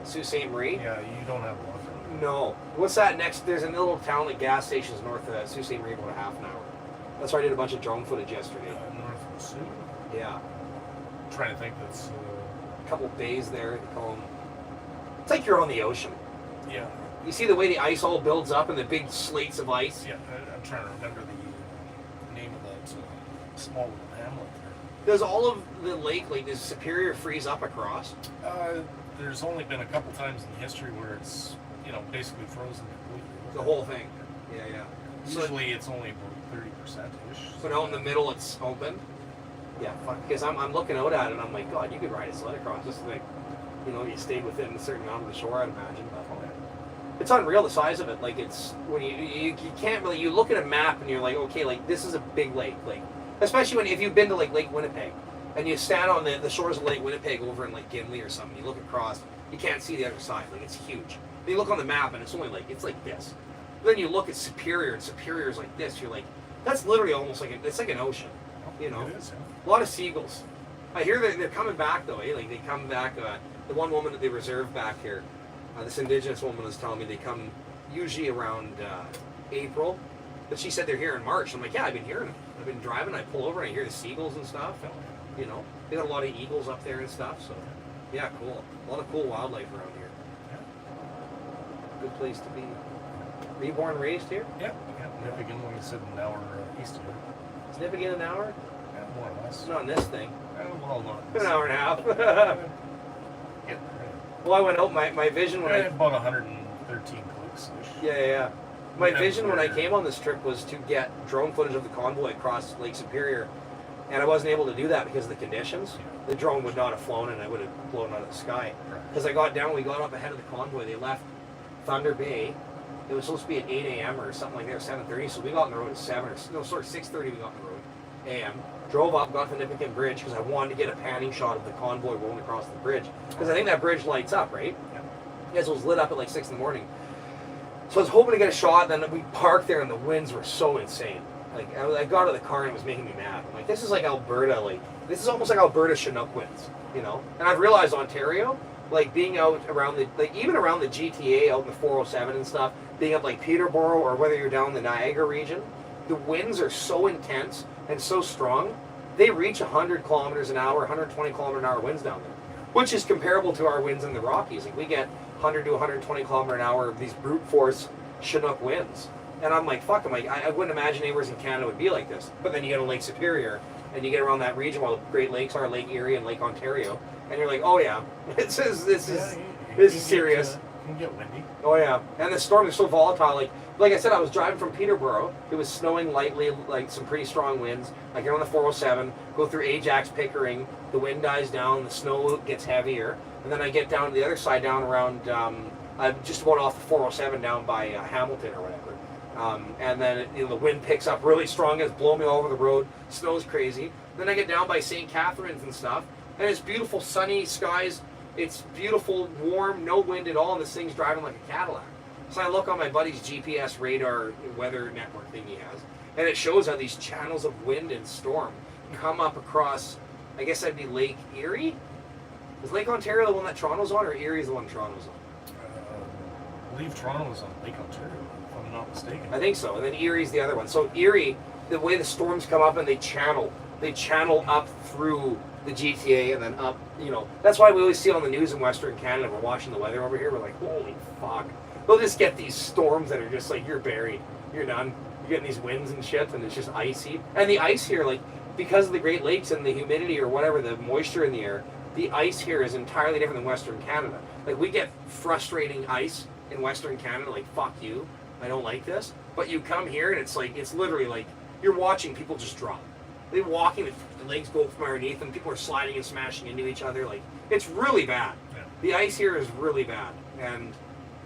Sault Ste. Marie. Yeah, you don't have a lot from there. No. What's that next? There's a little town like gas stations north of Sault Ste. Marie, about a half an hour. That's where I did a bunch of drone footage yesterday. North of the Sioux. Yeah. I'm trying to think that's. A couple bays there. They call them. It's like you're on the ocean. Yeah. You see the way the ice all builds up and the big slates of ice? Yeah, I'm trying to remember the name of that small little hamlet there. Does all of the lake, like, does Superior freeze up across? There's only been a couple times in history where it's, basically frozen completely. The whole thing? Yeah. So, Usually it's only about 30%-ish. but out in the middle it's open? Yeah, fuck. Because I'm looking out at it and I'm like, God, you could ride a sled across this thing. You stayed within a certain amount of the shore, I'd imagine. But it's unreal the size of it. Like it's when you can't really, you look at a map and you're like, okay, like this is a big lake, like especially if you've been to like Lake Winnipeg and you stand on the shores of Lake Winnipeg over in like Gimli or something, you look across, you can't see the other side, like it's huge. Then you look on the map and it's only like this. Then you look at Superior and Superior's like this. You're like, that's literally almost like it's like an ocean, It is, A lot of seagulls. I hear they're coming back though, eh? Like they come back. The one woman that they reserved back here, this Indigenous woman was telling me they come usually around April, but she said they're here in March. I'm like, yeah, I've been hearing them. I've been driving. I pull over and I hear the seagulls and stuff. And, they got a lot of eagles up there and stuff. So, yeah, cool. A lot of cool wildlife around here. Good place to be. Were you born and raised here? Yeah. Nipigon, when you said an hour east of here. Is Nipigon an hour? Yeah, more or less. Not in this thing. Well, not. An hour and a half. Yeah. Well, I went out. My vision when I about 113 clicks. Yeah. My Yeah, vision when I sure. came on this trip was to get drone footage of the convoy across Lake Superior, and I wasn't able to do that because of the conditions. The drone would not have flown, and I would have blown out of the sky. Because we got up ahead of the convoy. They left Thunder Bay. It was supposed to be at 8 a.m. or something like that, 7:30. So we got on the road at 6:30. We got on the road a.m. Drove up, got to the Nipigon Bridge because I wanted to get a panning shot of the convoy rolling across the bridge. Because I think that bridge lights up, right? Yeah. Yes, it was lit up at like 6 in the morning. So I was hoping to get a shot. Then we parked there, and the winds were so insane. Like I got out of the car, and it was making me mad. I'm like, this is like Alberta. Like this is almost like Alberta Chinook winds, And I've realized Ontario, like being out around even around the GTA, out in the 407 and stuff, being up like Peterborough or whether you're down the Niagara region, the winds are so intense and so strong, they reach 100 kilometers an hour, 120 kilometer an hour winds down there, which is comparable to our winds in the Rockies. Like we get 100 to 120 kilometer an hour of these brute force Chinook winds. And I'm like, fuck, I wouldn't imagine anywhere in Canada would be like this. But then you get to Lake Superior, and you get around that region where the Great Lakes are, Lake Erie and Lake Ontario, and you're like, oh yeah, this is serious. can get windy. Oh yeah, and the storms are so volatile. Like I said, I was driving from Peterborough. It was snowing lightly, like some pretty strong winds. Like you're on the 407, go through Ajax, Pickering. The wind dies down, the snow gets heavier, and then I get down to the other side, down around. I'm just about off the 407 down by Hamilton or whatever. And then the wind picks up really strong. It's blowing me all over the road. Snow's crazy. Then I get down by St. Catharines and stuff, and it's beautiful sunny skies. It's beautiful, warm, no wind at all, and this thing's driving like a Cadillac. So I look on my buddy's GPS radar weather network thing he has, and it shows how these channels of wind and storm come up across, I guess that'd be Lake Erie? Is Lake Ontario the one that Toronto's on, or Erie is the one Toronto's on? I believe Toronto is on Lake Ontario, if I'm not mistaken. I think so, and then Erie's the other one. So Erie, the way the storms come up and they channel up through the GTA and then up, that's why we always see on the news in Western Canada, we're watching the weather over here, we're like, holy fuck. They'll just get these storms that are just like, you're buried, you're done. You're getting these winds and shit, and it's just icy. And the ice here, like, because of the Great Lakes and the humidity or whatever, the moisture in the air, the ice here is entirely different than Western Canada. Like, we get frustrating ice in Western Canada, like, fuck you, I don't like this. But you come here and it's like, it's literally like, you're watching people just drop. They're walking, the legs go from underneath them, people are sliding and smashing into each other. Like, it's really bad. Yeah. The ice here is really bad. And,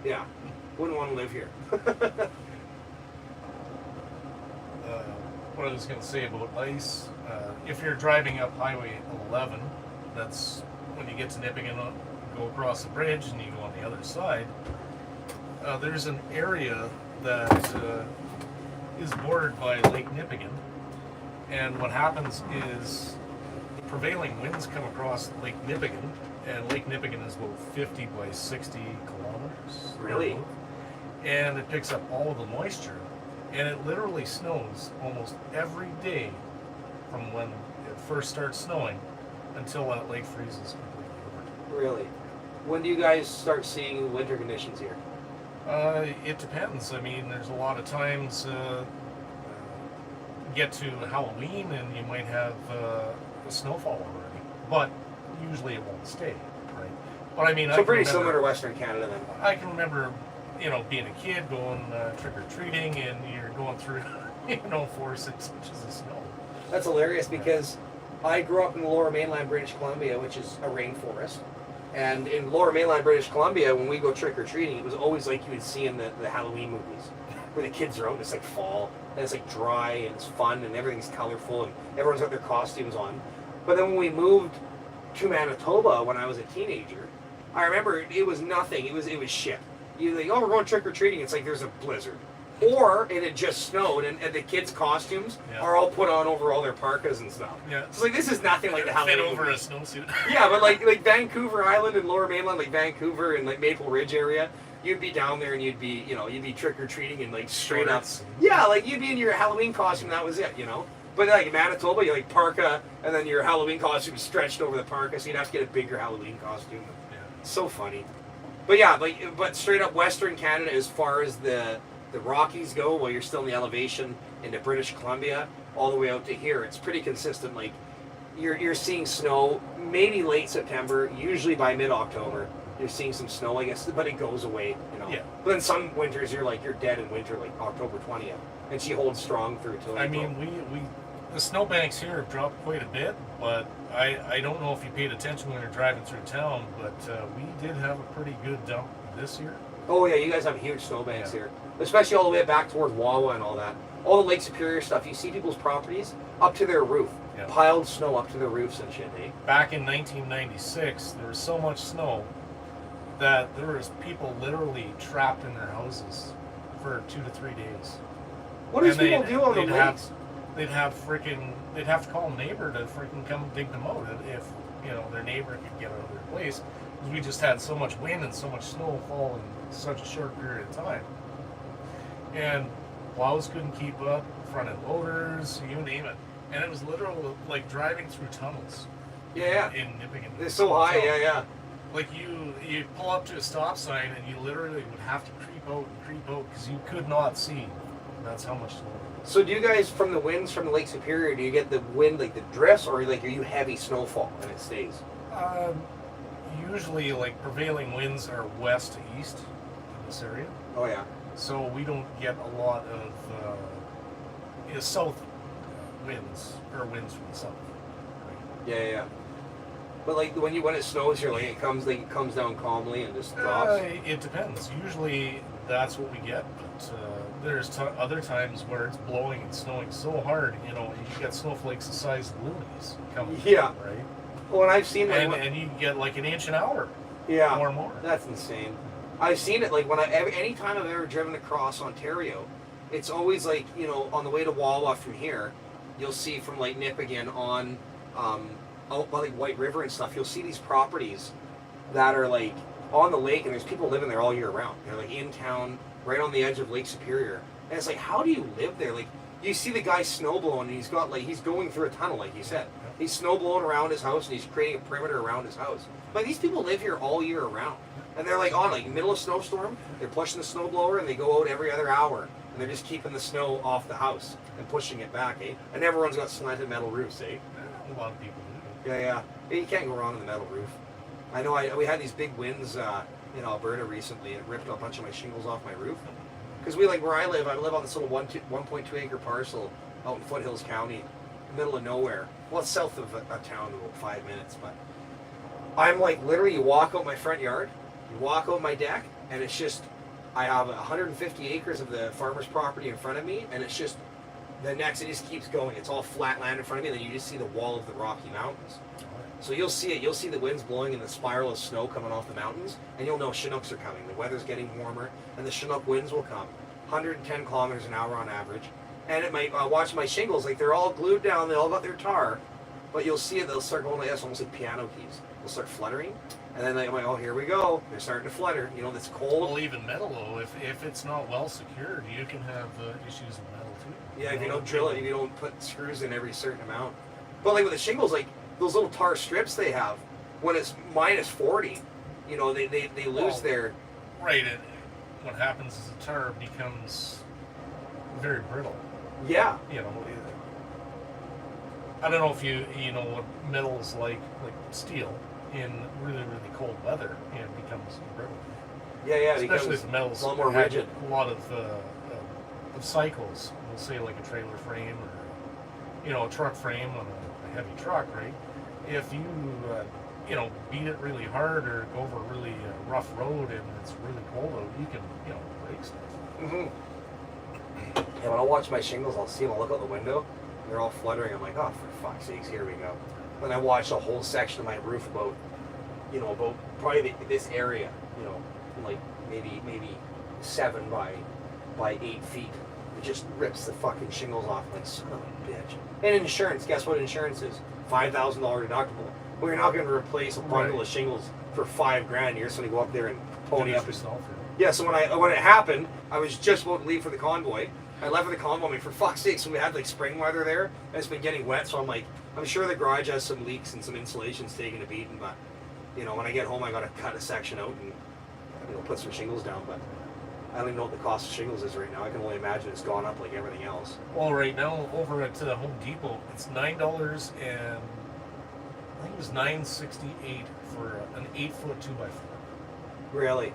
yeah, wouldn't want to live here. What I was going to say about ice, if you're driving up Highway 11, that's when you get to Nipigon, go across the bridge and you go on the other side, there's an area that is bordered by Lake Nipigon. And what happens is prevailing winds come across Lake Nipigon, and Lake Nipigon is about 50 by 60 kilometers. Really? And it picks up all of the moisture, and it literally snows almost every day from when it first starts snowing until that lake freezes completely over. Really? When do you guys start seeing winter conditions here? It depends. I mean, there's a lot of times get to Halloween and you might have a snowfall already, but usually it won't stay, right? But I mean, So pretty similar to Western Canada then. I can remember, being a kid going trick or treating, and you're going through, 4 or 6 inches of snow. That's hilarious because I grew up in the Lower Mainland, British Columbia, which is a rainforest. And in Lower Mainland, British Columbia, when we go trick or treating, it was always like you would see in the Halloween movies, where the kids are out and it's like fall, and it's like dry and it's fun and everything's colorful and everyone's got their costumes on. But then when we moved to Manitoba when I was a teenager, I remember it was nothing. It was shit. You like, we're going trick or treating. It's like there's a blizzard, or it had just snowed and the kids' costumes are all put on over all their parkas and stuff. Yeah. It's like this is nothing like the Halloween Fit over movies. a snowsuit. Yeah, but like Vancouver Island and Lower Mainland, like Vancouver and like Maple Ridge area, you'd be down there and you'd be trick or treating and like straight up. Yeah, like you'd be in your Halloween costume. That was it, But like in Manitoba, you like parka and then your Halloween costume stretched over the parka, so you'd have to get a bigger Halloween costume. Yeah. So funny. But yeah, but straight up Western Canada, as far as the Rockies go, while you're still in the elevation into British Columbia, all the way out to here, it's pretty consistent. Like you're seeing snow maybe late September, usually by mid-October. You're seeing some snow, I guess, but it goes away, Yeah. But then some winters you're dead in winter, like October 20th, and she holds strong through till I April. mean, the snowbanks here have dropped quite a bit, but I don't know if you paid attention when you're driving through town, but we did have a pretty good dump this year. Oh yeah, you guys have huge snowbanks here, especially all the way back towards Wawa and all that. All the Lake Superior stuff, you see people's properties up to their roof, piled snow up to their roofs and shit. Eh? Back in 1996, there was so much snow that there was people literally trapped in their houses for 2 to 3 days. What does people do on the lakes? They'd have to call a neighbor to freaking come dig them out if their neighbor could get out of their place, because we just had so much wind and so much snow fall in such a short period of time, and plows couldn't keep up, front end loaders, you name it, and it was literally like driving through tunnels. Yeah. In Nipigon. It's so high. Yeah. Like you pull up to a stop sign and you literally would have to creep out because you could not see. That's how much snow. So do you guys, from the winds from the Lake Superior, do you get the wind like the drifts, or are you heavy snowfall and it stays? usually like prevailing winds are west to east in this area, Oh yeah. so we don't get a lot of south winds or winds from the south. Yeah. But like when it snows here, like it comes down calmly and just drops. It depends. Usually that's what we get, but there's other times where it's blowing and snowing so hard, you know, you get snowflakes the size of lilies coming. Yeah. Right. Well, and I've seen like And you get like an inch an hour. yeah, Or more. That's insane. I've seen it like any time I've ever driven across Ontario, it's always like, you know, on the way to Wawa from here, you'll see from like Nipigon on out by like White River and stuff, you'll see these properties that are like on the lake, and there's people living there all year round. They're like in town, right on the edge of Lake Superior, and it's like, how do you live there? Like, you see the guy snow blowing, and he's going through a tunnel, like you said. He's snow blowing around his house, and he's creating a perimeter around his house. But these people live here all year round, and they're like on like middle of snowstorm, they're pushing the snow blower, and they go out every other hour, and they're just keeping the snow off the house and pushing it back, eh? And everyone's got slanted metal roofs, eh? A lot of people do. Yeah. You can't go wrong with the metal roof. I know we had these big winds in Alberta recently. It ripped a bunch of my shingles off my roof. Because where I live on this little 1.2 acre parcel out in Foothills County, middle of nowhere. Well, it's south of a town, about 5 minutes. But I'm like, literally, you walk out my front yard, you walk out my deck, and it's just, I have 150 acres of the farmer's property in front of me, and it's just, it just keeps going. It's all flat land in front of me, and then you just see the wall of the Rocky Mountains. So you'll see it. You'll see the winds blowing and the spiral of snow coming off the mountains, and you'll know Chinooks are coming. The weather's getting warmer, and the Chinook winds will come, 110 kilometers an hour on average. And it might watch my shingles, like they're all glued down. They all got their tar, but you'll see it. They'll start going like this, almost like piano keys. They'll start fluttering, and then I'm like, oh, here we go. They're starting to flutter. You know, that's cold. Well, even metal though, if it's not well secured, you can have issues with metal too. Yeah, if you don't drill it, if you don't put screws in every certain amount. But like with the shingles, like those little tar strips they have, when it's minus 40, you know, they lose their. Right, and what happens is the tar becomes very brittle. Yeah. You know, I don't know if you know what metal is like steel in really cold weather, and it becomes brittle. Yeah. Especially if the metal's a lot more had rigid. A lot of cycles. We'll say like a trailer frame or a truck frame on a heavy truck, right? If you beat it really hard or go over a really rough road and it's really cold out, you can break stuff. Mm-hmm. Yeah, when I watch my shingles, I'll see them. I'll look out the window. They're all fluttering. I'm like, oh, for fuck's sakes, here we go. Then I watch a whole section of my roof about probably this area, like maybe 7 by 8 feet. It just rips the fucking shingles off. I'm like, son of a bitch. And insurance, guess what insurance is? $5,000 deductible. Well, you're not going to replace a bundle of shingles for $5,000. You're just going to go up there and pony up yourself. Yeah, so when it happened, I was just about to leave for the convoy. I left for the convoy. I'm like, for fuck's sake, so we had like spring weather there, and it's been getting wet. So I'm like, I'm sure the garage has some leaks and some insulation's taking a beating. But when I get home, I got to cut a section out and put some shingles down. But I don't even know what the cost of shingles is right now. I can only imagine it's gone up like everything else. Well, right now over at Home Depot, it's $9 and I think it was $9.68 for an 8-foot 2x4. Really?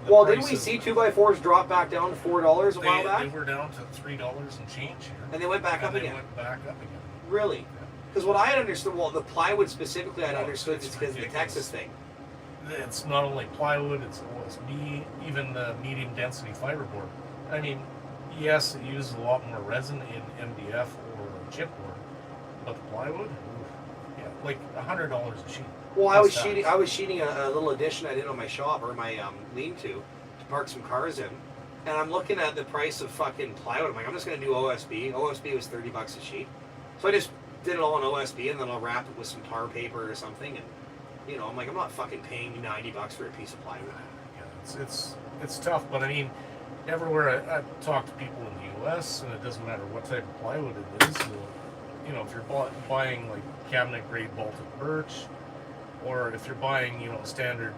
The Well, didn't price we of- see 2x4s drop back down to $4 a while They back? were down to $3 and change here. And they went back And up they again. went back up again. Really? Because what I had understood, well, the plywood specifically, I'd Oh, understood it's it's because of the ridiculous. Texas thing. It's not only plywood, it's OSB, even the medium density fiberboard. I mean, yes, it uses a lot more resin in MDF or chipboard, but the plywood, oof, yeah, like $100 a sheet. Well, I was Plus sheeting. tax. I was sheeting a little addition I did on my shop or my lean-to to park some cars in, and I'm looking at the price of fucking plywood. I'm like, I'm just gonna do OSB. OSB was $30 a sheet, so I just did it all in OSB, and then I'll wrap it with some tar paper or something, and I'm like, I'm not fucking paying $90 for a piece of plywood. Yeah, it's tough, but I mean, everywhere I talk to people in the U.S., and it doesn't matter what type of plywood it is. If you're buying like cabinet grade Baltic birch, or if you're buying standard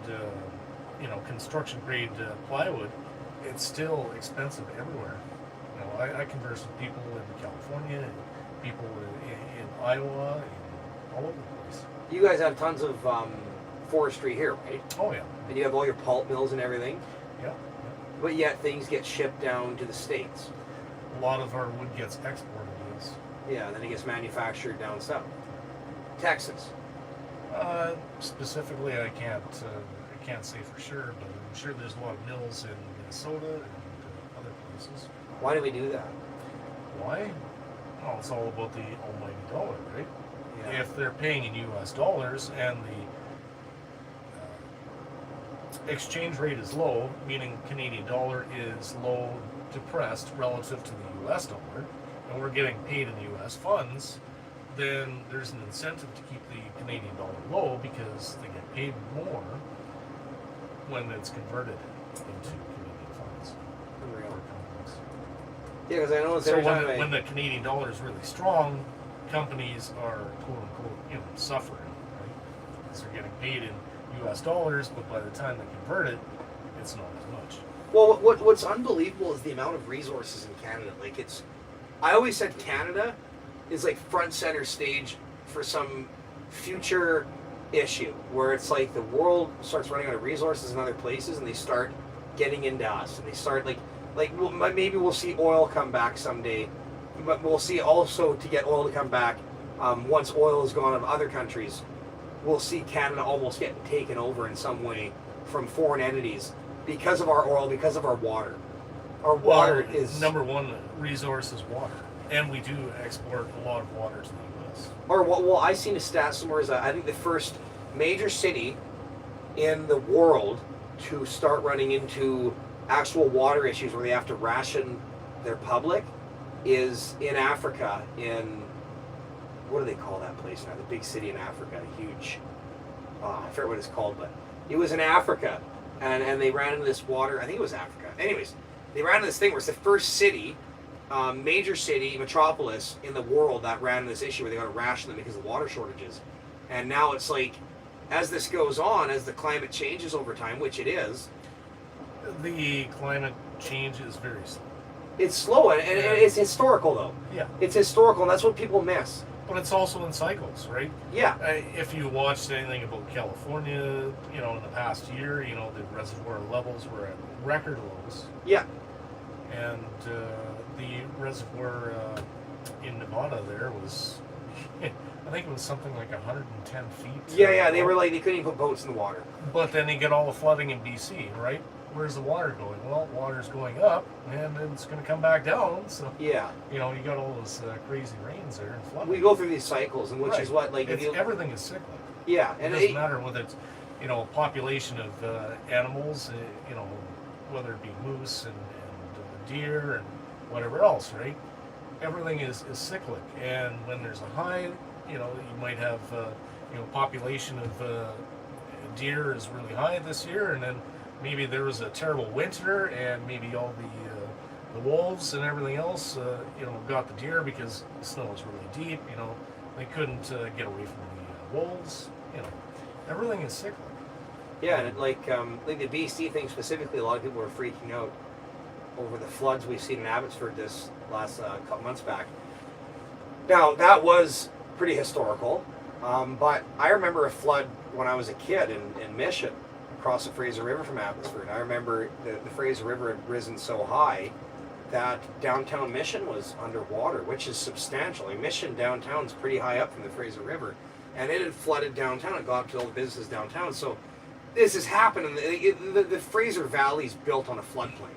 construction grade plywood, it's still expensive everywhere. I converse with people in California, and people in Iowa, and all over the place. You guys have tons of forestry here, right? Oh yeah. And you have all your pulp mills and everything. Yeah. But yet things get shipped down to the States. A lot of our wood gets exported. Yes. Yeah, and then it gets manufactured down south. Texas. Specifically, I can't say for sure, but I'm sure there's a lot of mills in Minnesota and other places. Why do we do that? Why? Well, it's all about the almighty dollar, right? Yeah. If they're paying in U.S. dollars and the exchange rate is low, meaning Canadian dollar is low, depressed relative to the U.S. dollar, and we're getting paid in U.S. funds, then there's an incentive to keep the Canadian dollar low because they get paid more when it's converted into Canadian funds. Unreal. for companies. Yeah, because I know it's So every time when the Canadian dollar is really strong, companies are quote unquote suffering, right? Because they're getting paid in U.S. dollars, but by the time they convert it, it's not as much. Well, what's unbelievable is the amount of resources in Canada. Like I always said Canada is like front center stage for some future issue where it's like the world starts running out of resources in other places and they start getting into us and they start maybe we'll see oil come back someday, but we'll see also to get oil to come back once oil is gone of other countries, we'll see Canada almost getting taken over in some way from foreign entities because of our oil, because of our water. Our water is number one resource is water, and we do export a lot of water to the U.S. Or well, I seen a stat somewhere is that I think the first major city in the world to start running into actual water issues where they have to ration their public is in Africa. In what do they call that place now? The big city in Africa, huge. I forget what it's called, but it was in Africa, and they ran into this water. I think it was Africa. Anyways, they ran into this thing where it's the first city. Major city, metropolis in the world that ran into this issue where they got to ration them because of water shortages. And now it's like, as this goes on, as the climate changes over time, which it is, The climate change is very slow. it's slow and it's historical though. Yeah, It's historical, and that's what people miss. but it's also in cycles, right? Yeah. If you watched anything about California, in the past year, the reservoir levels were at record lows, Yeah. and the reservoir in Nevada there was, I think it was something like 110 feet. Yeah, they were like, they couldn't even put boats in the water. But then you get all the flooding in BC, right? Where's the water going? Well, water's going up, and it's going to come back down. So Yeah. you got all those crazy rains there and flooding. We go through these cycles, and which Right. is what, like, if It's, you, everything is cyclic. yeah. It And doesn't matter whether it's a population of animals, whether it be moose and deer and whatever else, right? Everything is cyclic, and when there's a high, you might have population of deer is really high this year, and then maybe there was a terrible winter, and maybe all the wolves and everything else, got the deer because the snow is really deep. They couldn't get away from the wolves. Everything is cyclic. Yeah, and like the BC thing specifically, a lot of people were freaking out over the floods we've seen in Abbotsford this last couple months back. Now, that was pretty historical, but I remember a flood when I was a kid in Mission, across the Fraser River from Abbotsford. I remember the Fraser River had risen so high that downtown Mission was underwater, which is substantial. Mission downtown is pretty high up from the Fraser River, and it had flooded downtown. It got up to all the businesses downtown. So this has happened, and the Fraser Valley is built on a floodplain.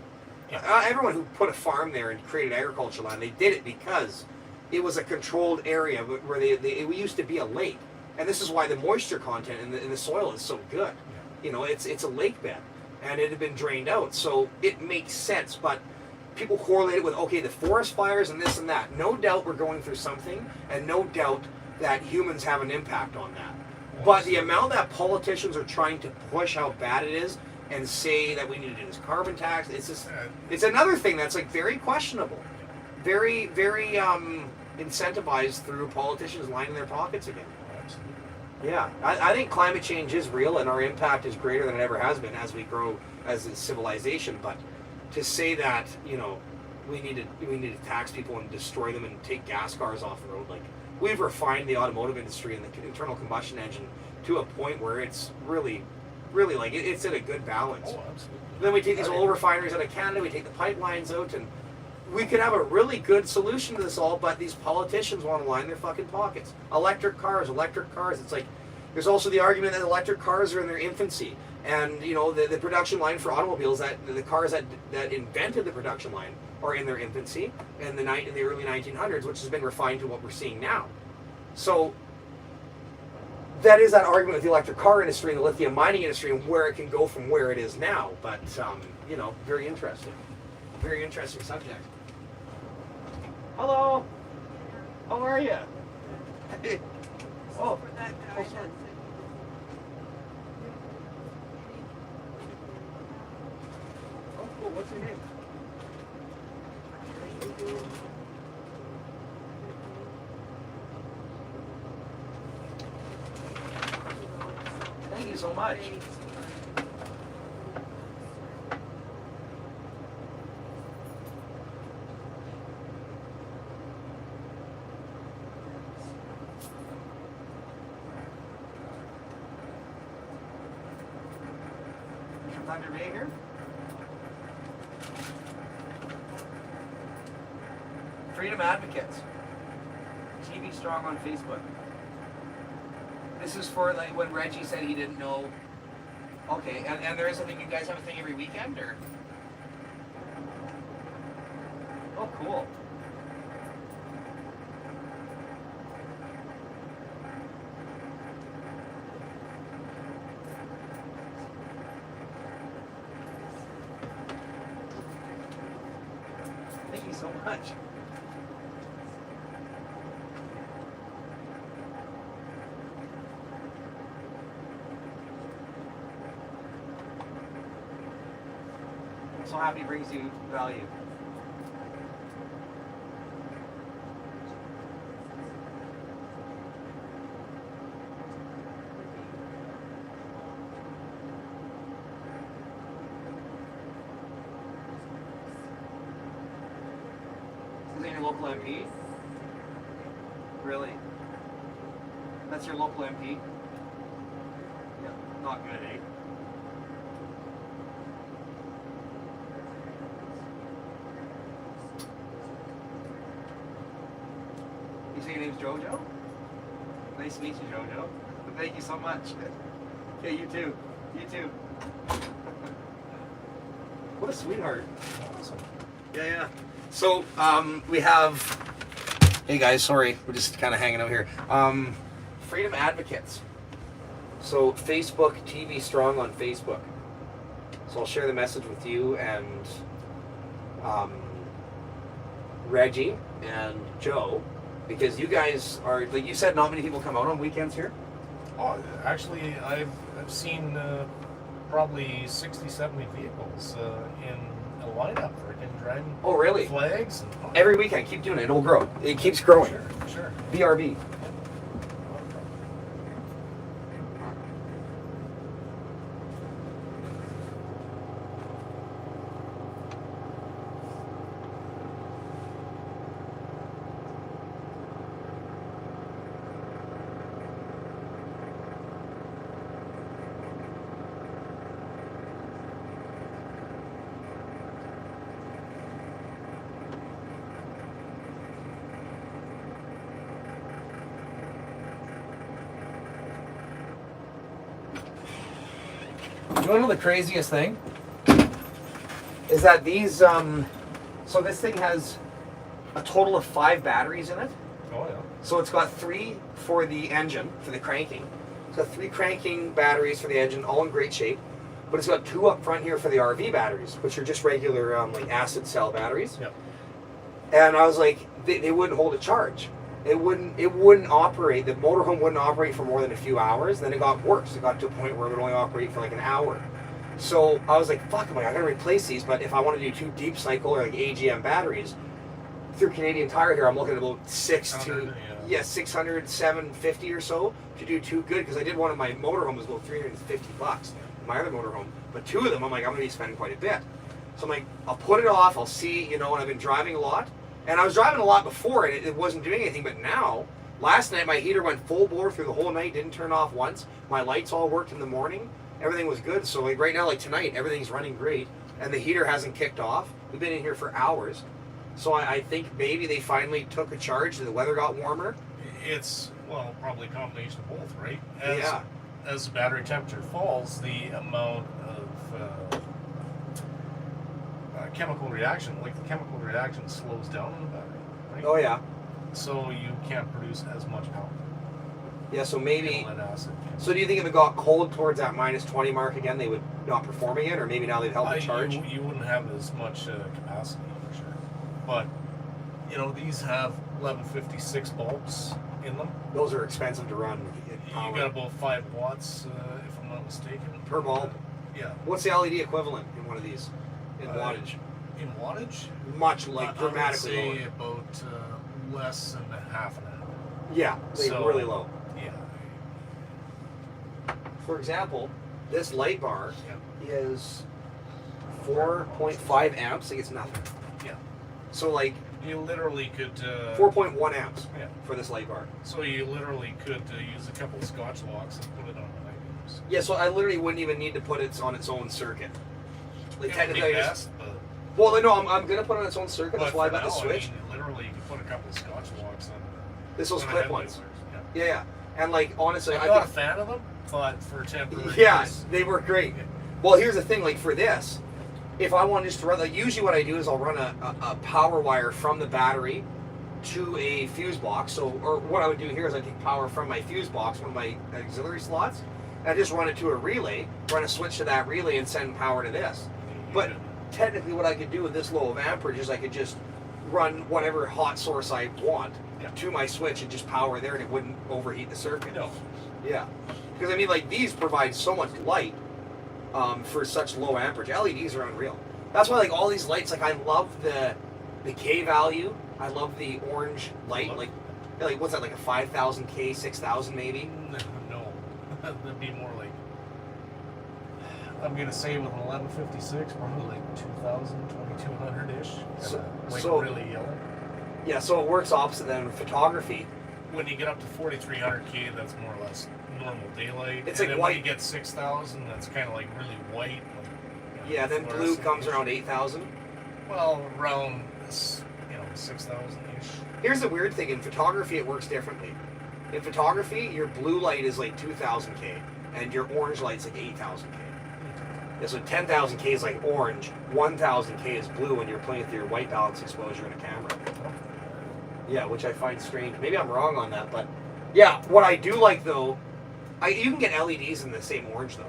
Yeah. Everyone who put a farm there and created agricultural land, they did it because it was a controlled area where it used to be a lake, and this is why the moisture content in the soil is so good. It's a lake bed, and it had been drained out, so it makes sense. But people correlate it with the forest fires and this and that. No doubt we're going through something, and no doubt that humans have an impact on that. But the amount that politicians are trying to push how bad it is and say that we need to do this carbon tax, it's another thing that's like very questionable, very, very incentivized through politicians lining their pockets again. Absolutely. Yeah, I think climate change is real, and our impact is greater than it ever has been as we grow as a civilization. But to say that we need to tax people and destroy them and take gas cars off the road, like we've refined the automotive industry, and the internal combustion engine to a point where it's really, really like it's at a good balance. Oh, absolutely. Then we take these oil refineries out of Canada, we take the pipelines out, and we could have a really good solution to this all, but these politicians want to line their fucking pockets. Electric cars. It's like, there's also the argument that electric cars are in their infancy. And, you know, the production line for automobiles, that the cars that invented the production line are in their infancy in the early 1900s, which has been refined to what we're seeing now. So that is that argument with the electric car industry and the lithium mining industry and where it can go from where it is now. But, you know, very interesting. Very interesting subject. Hello. How are you? Oh. Oh, sorry. Oh, cool. What's your name? Thank you so much. Thunder Bay here. Freedom Advocates. TV Strong on Facebook. This is for like when Reggie said he didn't know. Okay, and there is a thing, you guys have a thing every weekend, or? Oh, cool. Thank you so much. I'm so happy it brings you value. Is that your local MP? Really? That's your local MP? Yeah, not good, eh? You say your name's Jojo? Nice to meet you, Jojo. Thank you so much. Yeah, you too. You too. What a sweetheart. Awesome. Yeah, yeah. So, we have, hey guys, sorry, we're just kind of hanging out here. Freedom Advocates. So, Facebook, TV Strong on Facebook. So I'll share the message with you and Reggie and Joe, because you guys are, like you said, not many people come out on weekends here. Oh, actually, I've seen probably 60, 70 vehicles in a lineup for it, driving. Oh, really? Flags. And, Every weekend, keep doing it. It'll grow. It keeps growing. Sure. BRB. Do you want to know the craziest thing? Is that these, so this thing has a total of 5 batteries in it. Oh, yeah. So it's got 3 for the engine, for the cranking. It's got 3 cranking batteries for the engine, all in great shape. But it's got 2 up front here for the RV batteries, which are just regular like acid cell batteries. Yep. And I was like, they wouldn't hold a charge. It wouldn't operate. The motorhome wouldn't operate for more than a few hours. Then it got worse. It got to a point where it would only operate for like an hour. So I was like, fuck, I'm like, I gotta replace these. But if I want to do 2 deep cycle or like AGM batteries through Canadian Tire here, I'm looking at about 600, 750 or so to do 2 good. Because I did one of my motorhome was about $350. My other motorhome, but 2 of them, I'm like, I'm gonna be spending quite a bit. So I'm like, I'll put it off. I'll see, you know. And I've been driving a lot. And I was driving a lot before, and it wasn't doing anything. But now, Last night, my heater went full bore through the whole night, didn't turn off once. My lights all worked in the morning. Everything was good. So like right now, like tonight, everything's running great. And the heater hasn't kicked off. We've been in here for hours. So I think maybe they finally took a charge. The weather got warmer. It's, well, probably a combination of both, right? As the battery temperature falls, the amount of chemical reaction, like the chemical reaction slows down in the battery, right? Oh yeah. So you can't produce as much power. Yeah, so maybe. Lead acid. So do you think if it got cold towards that -20 mark again, they would not perform again, or maybe now they've held the charge? You wouldn't have as much capacity for sure. But you know, these have 1156 bulbs in them. Those are expensive to run. You got about 5 watts, if I'm not mistaken. Per bulb? Yeah. What's the LED equivalent in one of these? In wattage? In wattage? Much, like, dramatically I would say lower. about less than half an hour. Yeah, So- really low. Yeah. For example, this light bar Yeah. is 4.5 amps. Like, it's nothing. Yeah. So, like, You literally could. 4.1 amps Yeah. for this light bar. So you literally could use a couple of Scotch locks and put it on the light bulbs. Yeah, so I literally wouldn't even need to put it on its own circuit. Like, It would technically, be I just. best, but, Well, no, I'm going to put it on its own circuit. That's but why I for got the now, switch. I mean, literally, you could put a couple of Scotch locks on. This was on a clip headlight ones. source. Yeah, yeah. And, like, honestly, I'm I not a think. fan of them, but for temporary Yeah, use, they work great. Well, here's the thing, like for this, if I want just to run, like usually what I do is I'll run a power wire from the battery to a fuse box. So, or what I would do here is I take power from my fuse box, one of my auxiliary slots, and I just run it to a relay, run a switch to that relay and send power to this. But technically what I could do with this low of amperage is I could just run whatever hot source I want to my switch and just power there and it wouldn't overheat the circuit. No. Yeah. Because I mean, like these provide so much light for such low amperage. LEDs are unreal. That's why, like all these lights, like I love the K value. I love the orange light. Like what's that? Like a 5,000 K, 6,000 maybe. No, that'd be more like. I'm gonna say with an 1156, probably like 2,000, 2,200 ish. So- really yellow. Yeah. So it works opposite than in photography. When you get up to 4,300K, that's more or less normal daylight. It's and like then white. when you get 6,000, that's kind of like really white. Like, Yeah. Then blue fluorescent. comes around 8,000. Well, around 6,000 ish. Here's the weird thing: in photography, it works differently. In photography, your blue light is like 2,000 K, and your orange light's like 8,000 K. Yeah, so 10,000 K is like orange, 1,000 K is blue when you're playing with your white balance exposure in a camera. Yeah, which I find strange. Maybe I'm wrong on that, but yeah, what I do like though, you can get LEDs in the same orange though,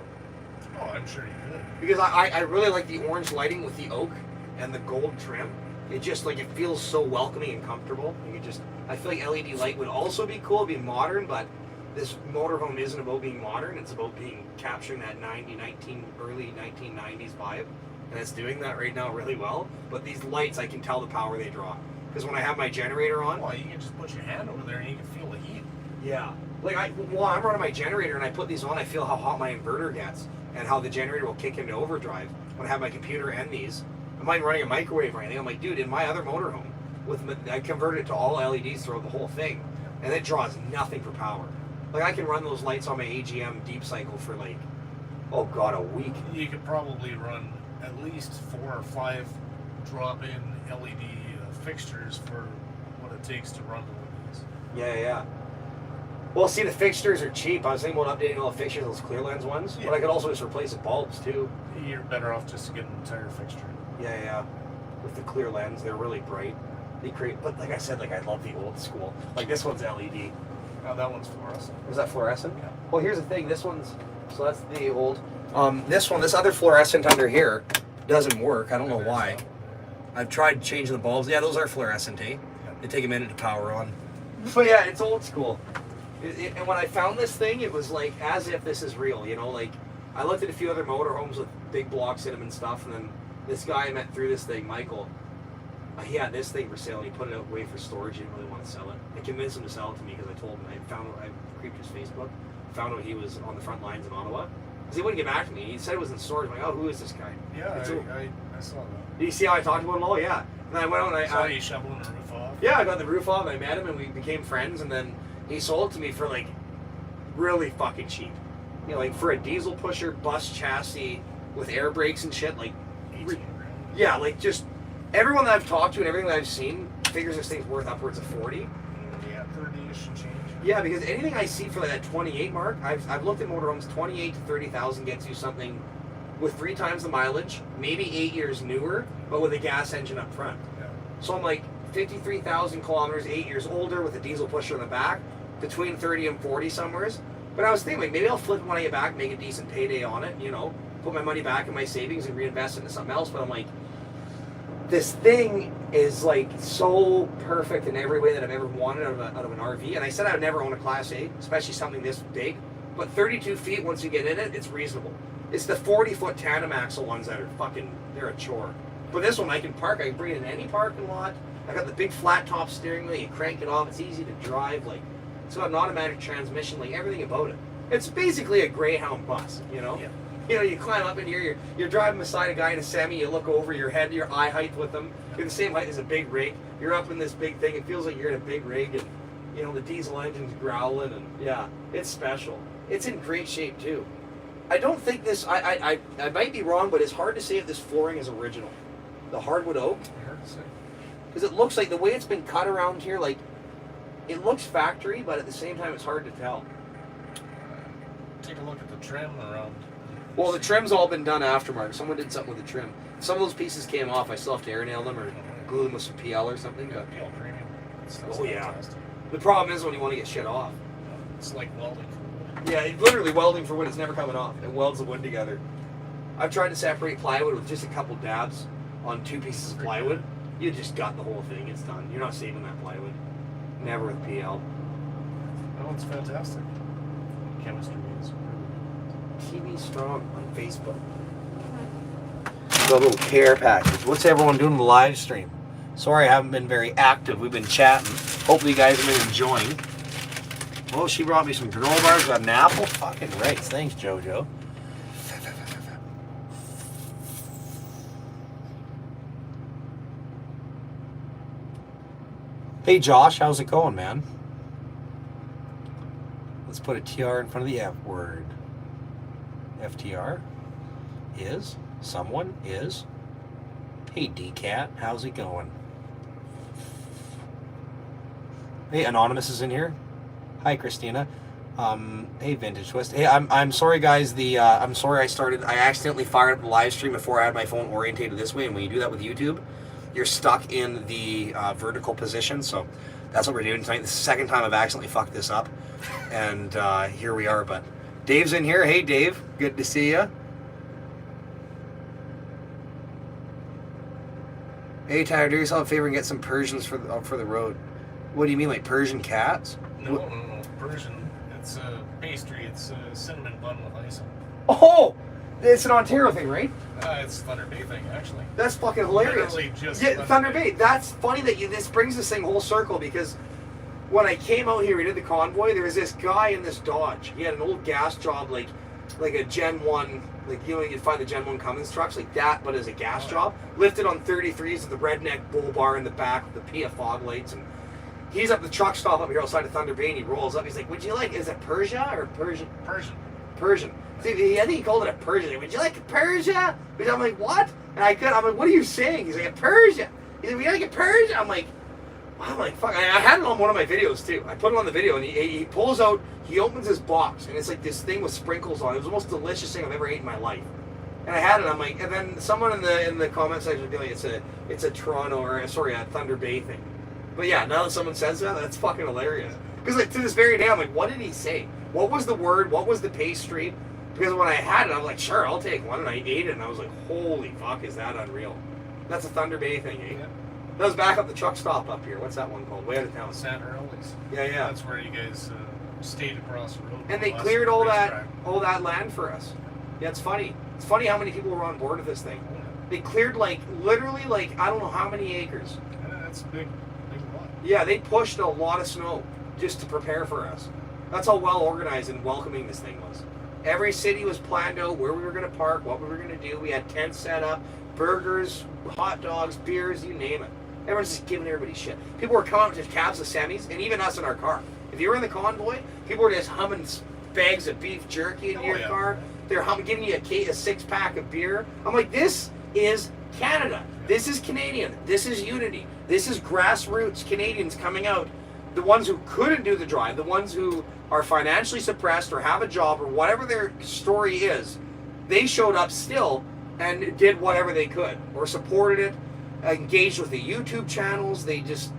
Oh, I'm sure you could. because I really like the orange lighting with the oak and the gold trim. It just like it feels so welcoming and comfortable. You could just, I feel like LED light would also be cool, be modern, but this motorhome isn't about being modern. It's about capturing that early 1990s vibe, and it's doing that right now really well. But these lights, I can tell the power they draw, because when I have my generator on, Well, you can just put your hand over there and you can feel the heat. yeah, like I'm running my generator and I put these on, I feel how hot my inverter gets and how the generator will kick into overdrive when I have my computer and these. I'm not even running a microwave or anything. I'm like, dude, in my other motorhome, I converted it to all LEDs throughout the whole thing, and it draws nothing for power. Like I can run those lights on my AGM deep cycle for like, oh god, a week. You could probably run at least 4 or 5 drop-in LED fixtures for what it takes to run the ones. Yeah. Well, see, the fixtures are cheap. I was thinking about updating all the fixtures, those clear lens ones, but I could also just replace the bulbs too. You're better off just to get an entire fixture. Yeah. With the clear lens, they're really bright. They create, but like I said, like I love the old school. Like this one's LED. Oh, that one's fluorescent. Was that fluorescent? Yeah. Well, here's the thing. This one's, so that's the old. This other fluorescent under here doesn't work. I don't know why. I've tried changing the bulbs. Yeah, those are fluorescent, eh? They take a minute to power on. But yeah, it's old school. And when I found this thing, it was like as if this is real, you know? Like, I looked at a few other motorhomes with big blocks in them and stuff, and then this guy I met through this thing, Michael, he had this thing for sale, and he put it away for storage. He didn't really want to sell it. I convinced him to sell it to me because I told him, I creeped his Facebook, found out he was on the front lines in Ottawa. Because he wouldn't get back to me. He said it was in storage. I'm like, oh, who is this guy? Yeah, It's I saw that. Did you see how I talked to him? Oh, yeah. And then I went out and I saw you shoveling the roof off. yeah, I got the roof off, I met him, and we became friends, and then He sold it to me for like really fucking cheap. You know, like for a diesel pusher bus chassis with air brakes and shit, like, 18 grand. yeah, like just everyone that I've talked to and everything that I've seen figures this thing's worth upwards of 40. Yeah, 30-ish and change. Yeah, because anything I see for like that 28 mark, I've looked at motorhomes, 28 to 30,000 gets you something with 3 times the mileage, maybe 8 years newer, but with a gas engine up front. Yeah. So I'm like 53,000 kilometers, 8 years older with a diesel pusher in the back, between 30 and 40 somewheres. But I was thinking, like, maybe I'll flip when I get back, make a decent payday on it, you know, put my money back in my savings and reinvest it into something else. But I'm like, this thing is like so perfect in every way that I've ever wanted out of an RV. And I said I would never own a Class A, especially something this big. But 32 feet, once you get in it, it's reasonable. It's the 40-foot tandem axle ones that are fucking, they're a chore. But this one I can park, I can bring it in any parking lot. I got the big flat top steering wheel, you crank it off, it's easy to drive, like, it's got an automatic transmission, like everything about it. It's basically a Greyhound bus, you know? Yeah. You know, you climb up in here, you're driving beside a guy in a semi, you look over your head, your eye height with them, you're the same height as a big rig, you're up in this big thing, it feels like you're in a big rig, and, you know, the diesel engine's growling, and yeah, it's special. It's in great shape too. I don't think this, I might be wrong, but it's hard to say if this flooring is original. The hardwood oak, Hard to say. because it looks like the way it's been cut around here, like, it looks factory, but at the same time it's hard to tell. Take a look at the trim around. Well, the trim's all been done aftermarket. Someone did something with the trim. Some of those pieces came off. I still have to air nail them or glue them with some PL or something. Yeah, But PL premium. That's Oh, yeah. fantastic. the problem is when you want to get shit off. It's like welding for wood. Yeah, it's literally welding for wood. It's never coming off. It welds the wood together. I've tried to separate plywood with just a couple dabs on 2 pieces of plywood. You just got the whole thing. It's done. You're not saving that plywood. Never with PL. That one's fantastic. Chemistry is TV Strong on Facebook. The little care package. What's everyone doing in the live stream? Sorry I haven't been very active. We've been chatting. Hopefully you guys have been enjoying. Oh, she brought me some granola bars. Got an apple. Fucking rights. Thanks, JoJo. Hey Josh, how's it going, man? Let's put a TR in front of the F word. FTR is someone is. Hey DCat, how's it going? Hey, Anonymous is in here. Hi Christina. Hey Vintage Twist. Hey, I'm sorry guys. I'm sorry I accidentally fired up the live stream before I had my phone orientated this way, and when you do that with YouTube, you're stuck in the vertical position. So that's what we're doing tonight. This is the second time I've accidentally fucked this up, and here we are. But Dave's in here. Hey Dave, good to see you. Hey Tyler, do yourself a favor and get some Persians for the road. What do you mean, like Persian cats? no. Persian. It's a pastry. It's a cinnamon bun with icing. Oh, it's an Ontario thing, right? It's Thunder Bay thing, actually. That's fucking hilarious. Literally just Yeah, Thunder Bay. That's funny that this brings this thing whole circle, because when I came out here, we did the convoy. There was this guy in this Dodge. He had an old gas job, like a Gen 1, like, you know, you'd find the Gen 1 Cummins trucks like that, but as a gas job. Lifted on 33s with the redneck bull bar in the back with the PF fog lights, and he's up the truck stop up here outside of Thunder Bay, and he rolls up. He's like, "Would you like? Is it Persia or Persian? Persian." See, I think he called it a Persian. Would you like a Persia? I'm like, what? And I'm like, what are you saying? He's like, a Persia. He's like, would you like a Persia? I'm like, fuck. I had it on one of my videos too. I put it on the video, and he pulls out, he opens his box, and it's like this thing with sprinkles on it. It was the most delicious thing I've ever ate in my life. And I had it. I'm like, and then someone in the comment section was like, it's a Toronto or sorry, a Thunder Bay thing. But yeah, now that someone says that, that's fucking hilarious. Because like to this very day, I'm like, what did he say? What was the word? What was the pastry? Because when I had it, I was like, sure, I'll take one. And I ate it, and I was like, holy fuck, is that unreal? That's a Thunder Bay thing, eh? Yeah. That was back up the truck stop up here. What's that one called? Way out of town. Santa Early's. Yeah. That's where you guys stayed across the road. And they cleared all that land for us. Yeah, it's funny. It's funny how many people were on board with this thing. They cleared literally I don't know how many acres. Yeah, that's a big lot. Yeah, they pushed a lot of snow just to prepare for us. That's how well organized and welcoming this thing was. Every city was planned out, where we were going to park, what we were going to do. We had tents set up, burgers, hot dogs, beers, you name it. Everyone's just giving everybody shit. People were coming up to cabs of semis, and even us in our car. If you were in the convoy, people were just humming bags of beef jerky in your car. They're giving you a 6-pack of beer. I'm like, this is Canada. This is Canadian. This is unity. This is grassroots Canadians coming out. The ones who couldn't do the drive, the ones who are financially suppressed or have a job or whatever their story is, they showed up still and did whatever they could or supported it, engaged with the YouTube channels. They just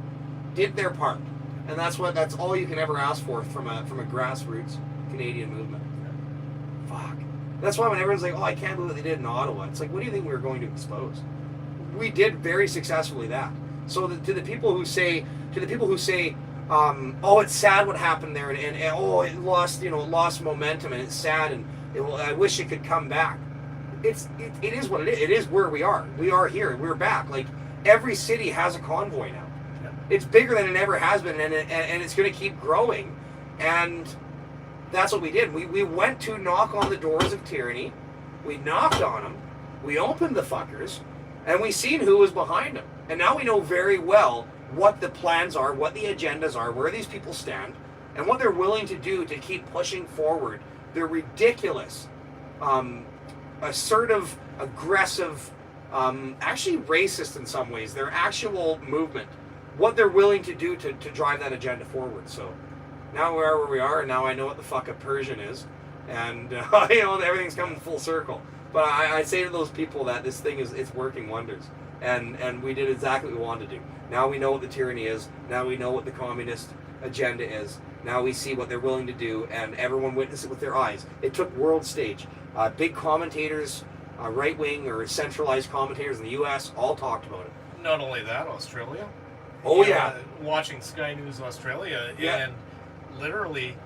did their part. And that's all you can ever ask for from a grassroots Canadian movement. Fuck. That's why when everyone's like, oh, I can't believe what they did in Ottawa, it's like, what do you think we were going to expose? We did very successfully that. So to the people who say, oh, it's sad what happened there, and oh, it lost momentum, and it's sad, and I wish it could come back. It is what it is. It is where we are. We are here. We're back. Like, every city has a convoy now. Yeah. It's bigger than it ever has been, and it's going to keep growing. And that's what we did. We went to knock on the doors of tyranny. We knocked on them. We opened the fuckers, and we seen who was behind them. And now we know very well what the plans are, what the agendas are, where these people stand, and what they're willing to do to keep pushing forward their ridiculous, assertive, aggressive, actually racist in some ways, their actual movement, what they're willing to do to drive that agenda forward. So now we are where we are, and now I know what the fuck a Persian is, and everything's coming full circle. But I say to those people that this thing it's working wonders, and we did exactly what we wanted to do. Now we know what the tyranny is. Now we know what the communist agenda is. Now we see what they're willing to do, and everyone witnessed it with their eyes. It took world stage. Big commentators, right-wing or centralized commentators in the U.S. all talked about it. Not only that, Australia. Oh, yeah. Watching Sky News Australia, yeah. And literally,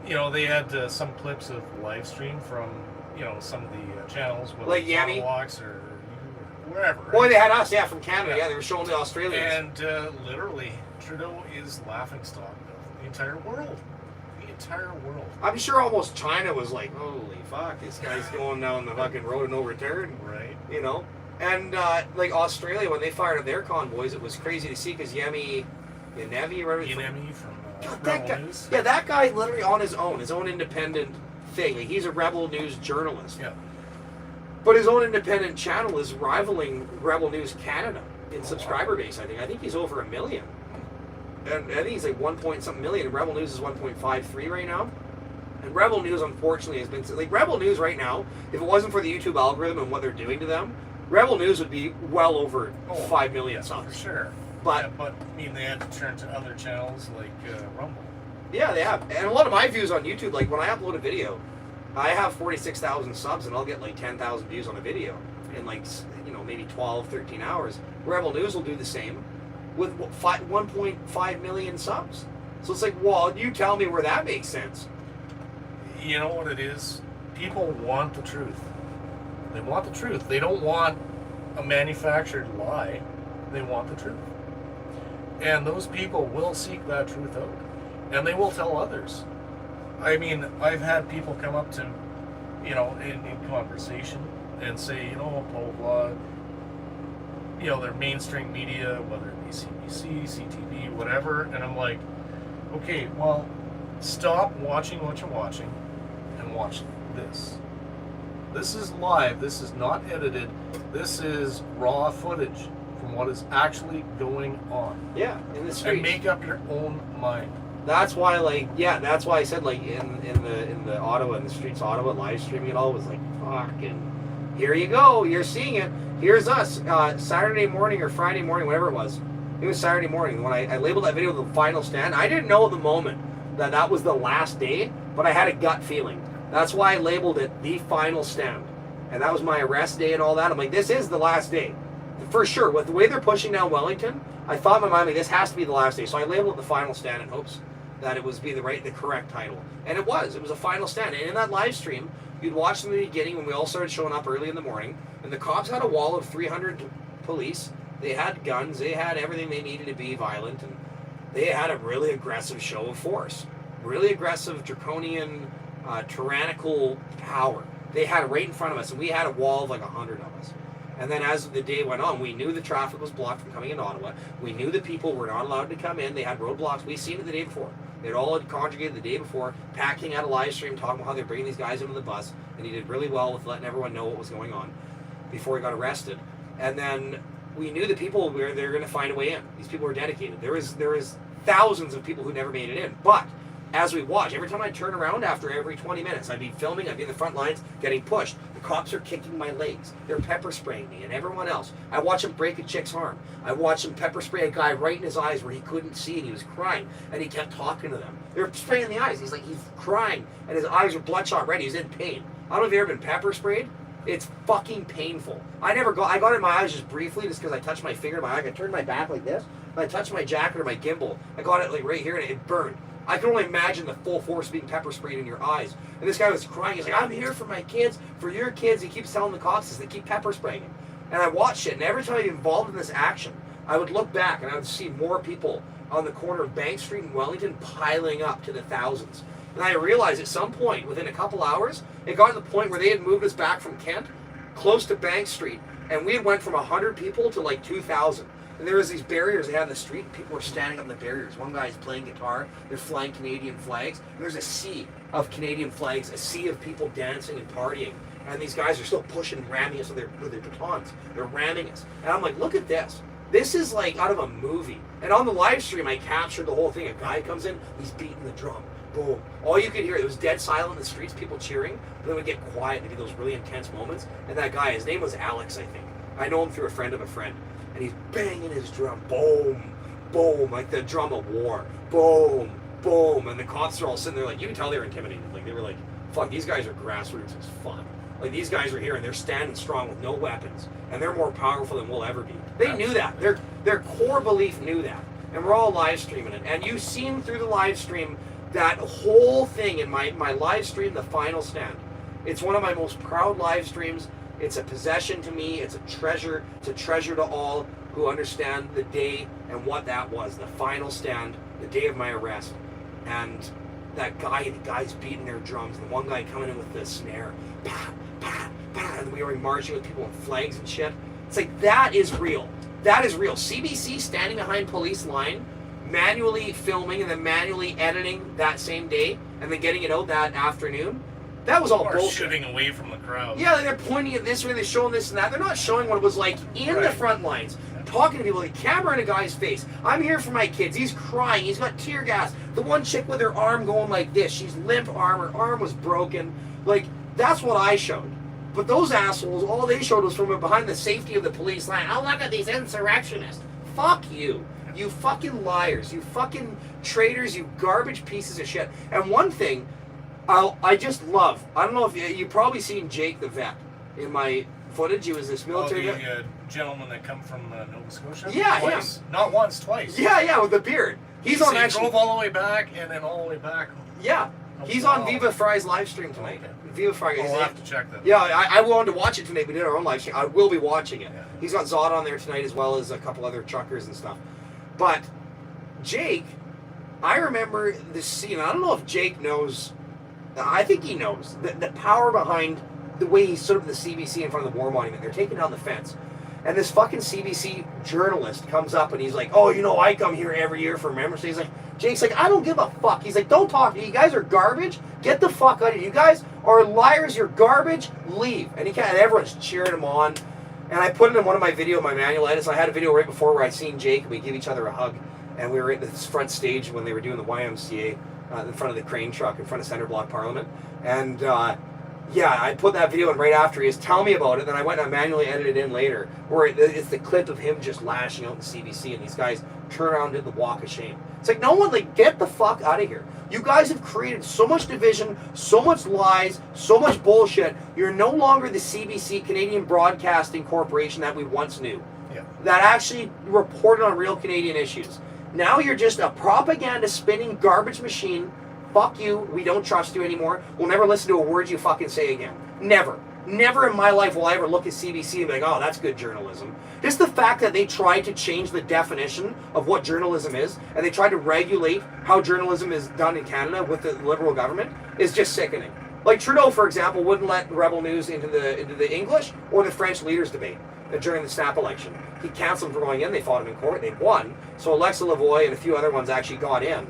they had some clips of live stream from, some of the channels, whether like it's Yami Walks or wherever. Boy, right? they had us, from Canada. Yeah, they were showing the Australians. And literally, Trudeau is laughingstock of the entire world. The entire world. I'm sure almost China was like, holy fuck, this guy's going down the fucking road of no return. Right. And like Australia, when they fired up their convoys, it was crazy to see because Yemi or whatever. Yemi from that guy, News. Yeah, that guy literally on his own independent thing. Like, he's a Rebel News journalist. Yeah. But his own independent channel is rivaling Rebel News Canada in subscriber base, I think. I think he's over 1 million. And I think he's like 1-point-something million. And Rebel News is 1.53 right now. And Rebel News, unfortunately, has been... Like, Rebel News right now, if it wasn't for the YouTube algorithm and what they're doing to them, Rebel News would be well over 5 million subs. For sure. But they had to turn to other channels like Rumble. Yeah, they have. And a lot of my views on YouTube, like when I upload a video, I have 46,000 subs and I'll get like 10,000 views on a video in like, maybe 12, 13 hours. Rebel News will do the same with 1.5 million subs. So it's like, well, you tell me where that makes sense. You know what it is? People want the truth. They want the truth. They don't want a manufactured lie. They want the truth. And those people will seek that truth out. And they will tell others. I mean, I've had people come up to, in conversation and say, blah, blah, blah. Their mainstream media, whether it be CBC, CTV, whatever. And I'm like, okay, well, stop watching what you're watching and watch this. This is live. This is not edited. This is raw footage from what is actually going on. Yeah, in the streets. And make up your own mind. That's why, that's why I said, in the Ottawa, in the streets of Ottawa, live streaming it all was like, fucking, here you go, you're seeing it. Here's us, Saturday morning or Friday morning, whatever it was. It was Saturday morning when I labeled that video the final stand. I didn't know at the moment that was the last day, but I had a gut feeling. That's why I labeled it the final stand. And that was my arrest day and all that. I'm like, this is the last day. For sure, with the way they're pushing down Wellington, I thought in my mind, this has to be the last day. So I labeled it the final stand in hopes that it was the correct title. And it was a final stand. And in that live stream, you'd watch from the beginning when we all started showing up early in the morning, and the cops had a wall of 300 police. They had guns, they had everything they needed to be violent, and they had a really aggressive show of force. Really aggressive, draconian, tyrannical power. They had it right in front of us, and we had a wall of like 100 of us. And then as the day went on, we knew the traffic was blocked from coming in Ottawa. We knew the people were not allowed to come in. They had roadblocks. We seen it the day before. They'd all had conjugated the day before. Pat King had a live stream talking about how they're bringing these guys into the bus, and he did really well with letting everyone know what was going on before he got arrested. And then we knew the people were they're going to find a way in. These people were dedicated. There was thousands of people who never made it in. But as we watch, every time I turn around after every 20 minutes, I'd be filming, I'd be in the front lines, getting pushed. The cops are kicking my legs. They're pepper spraying me and everyone else. I watch them break a chick's arm. I watched them pepper spray a guy right in his eyes where he couldn't see and he was crying. And he kept talking to them. They were spraying in the eyes. He's crying and his eyes were bloodshot red. He's in pain. I don't know if you've ever been pepper sprayed. It's fucking painful. I got it in my eyes just briefly just because I touched my finger in my eye. I turned my back like this. And I touched my jacket or my gimbal. I got it like right here and it burned. I can only imagine the full force being pepper sprayed in your eyes. And this guy was crying. He's like, I'm here for my kids, for your kids. He keeps telling the cops this. They keep pepper spraying him. And I watched it. And every time I was involved in this action, I would look back and I would see more people on the corner of Bank Street and Wellington piling up to the thousands. And I realized at some point, within a couple hours, it got to the point where they had moved us back from Kent, close to Bank Street. And we had went from 100 people to like 2,000. And there was these barriers they had in the street, and people were standing on the barriers. One guy's playing guitar, they're flying Canadian flags, and there's a sea of Canadian flags, a sea of people dancing and partying. And these guys are still pushing and ramming us with their batons. They're ramming us. And I'm like, look at this. This is like out of a movie. And on the live stream, I captured the whole thing. A guy comes in, he's beating the drum. Boom. All you could hear, it was dead silent in the streets, people cheering. But then it would get quiet and it'd be those really intense moments. And that guy, his name was Alex, I think. I know him through a friend of a friend. And he's banging his drum, boom, boom, like the drum of war, boom, boom, and the cops are all sitting there like, you can tell they were intimidated, like they were like, fuck, these guys are grassroots as fuck. Like these guys are here and they're standing strong with no weapons, and they're more powerful than we'll ever be. They knew that, their core belief knew that, and we're all live streaming it, and you've seen through the live stream that whole thing in my live stream, The Final Stand. It's one of my most proud live streams. It's a possession to me. It's a treasure. It's a treasure to all who understand the day and what that was. The final stand, the day of my arrest. And the guys beating their drums. And the one guy coming in with the snare. Bah, bah, bah, and we were marching with people with flags and shit. It's like, that is real. That is real. CBC standing behind police line, manually filming and then manually editing that same day and then getting it out that afternoon. That was all bullshit. Shooting away from the crowd. Yeah, they're pointing at this way, they're showing this and that. They're not showing what it was like in the front lines. Talking to people, like camera in a guy's face. I'm here for my kids. He's crying. He's got tear gas. The one chick with her arm going like this. She's limp arm. Her arm was broken. Like, that's what I showed. But those assholes, all they showed was from behind the safety of the police line. Oh, look at these insurrectionists. Fuck you. You fucking liars. You fucking traitors. You garbage pieces of shit. And one thing I just love, I don't know if you've probably seen Jake the vet in my footage. He was this military the gentleman that come from Nova Scotia? Yeah, twice. Not once, twice. Yeah, with the beard. He's on actually. He drove all the way back and then all the way back. Yeah, he's on Viva Fry's live stream tonight. Okay. Viva Fry. I'll have to check that. Yeah, I wanted to watch it tonight. We did our own live stream. I will be watching it. Yeah. He's got Zod on there tonight as well as a couple other truckers and stuff. But Jake, I remember this scene. I don't know if Jake knows. I think he knows the power behind the way he stood up the CBC in front of the War Monument. They're taking down the fence. And this fucking CBC journalist comes up and he's like, oh, you know, I come here every year for Remembrance Day. He's like, Jake's like, I don't give a fuck. He's like, don't talk to me. You guys are garbage. Get the fuck out of here. You guys are liars. You're garbage. Leave. And everyone's cheering him on. And I put it in one of my manual edits. I had a video right before where I seen Jake and we give each other a hug. And we were at this front stage when they were doing the YMCA. In front of the crane truck in front of Centre Block Parliament. And yeah, I put that video in right after he was telling me about it. Then I went and I manually edited it in later where it's the clip of him just lashing out in CBC and these guys turn around and did the walk of shame. It's like, no one, like, get the fuck out of here. You guys have created so much division, so much lies, so much bullshit. You're no longer the CBC, Canadian Broadcasting Corporation, that we once knew. Yeah. That actually reported on real Canadian issues. Now you're just a propaganda spinning garbage machine. Fuck you. We don't trust you anymore. We'll never listen to a word you fucking say again. Never. Never in my life will I ever look at CBC and be like, oh, that's good journalism. Just the fact that they tried to change the definition of what journalism is, and they tried to regulate how journalism is done in Canada with the Liberal government, is just sickening. Like Trudeau, for example, wouldn't let Rebel News into the English or the French leaders debate during the snap election. He canceled them from going in. They fought him in court. They won. So Alexa Lavoie and a few other ones actually got in.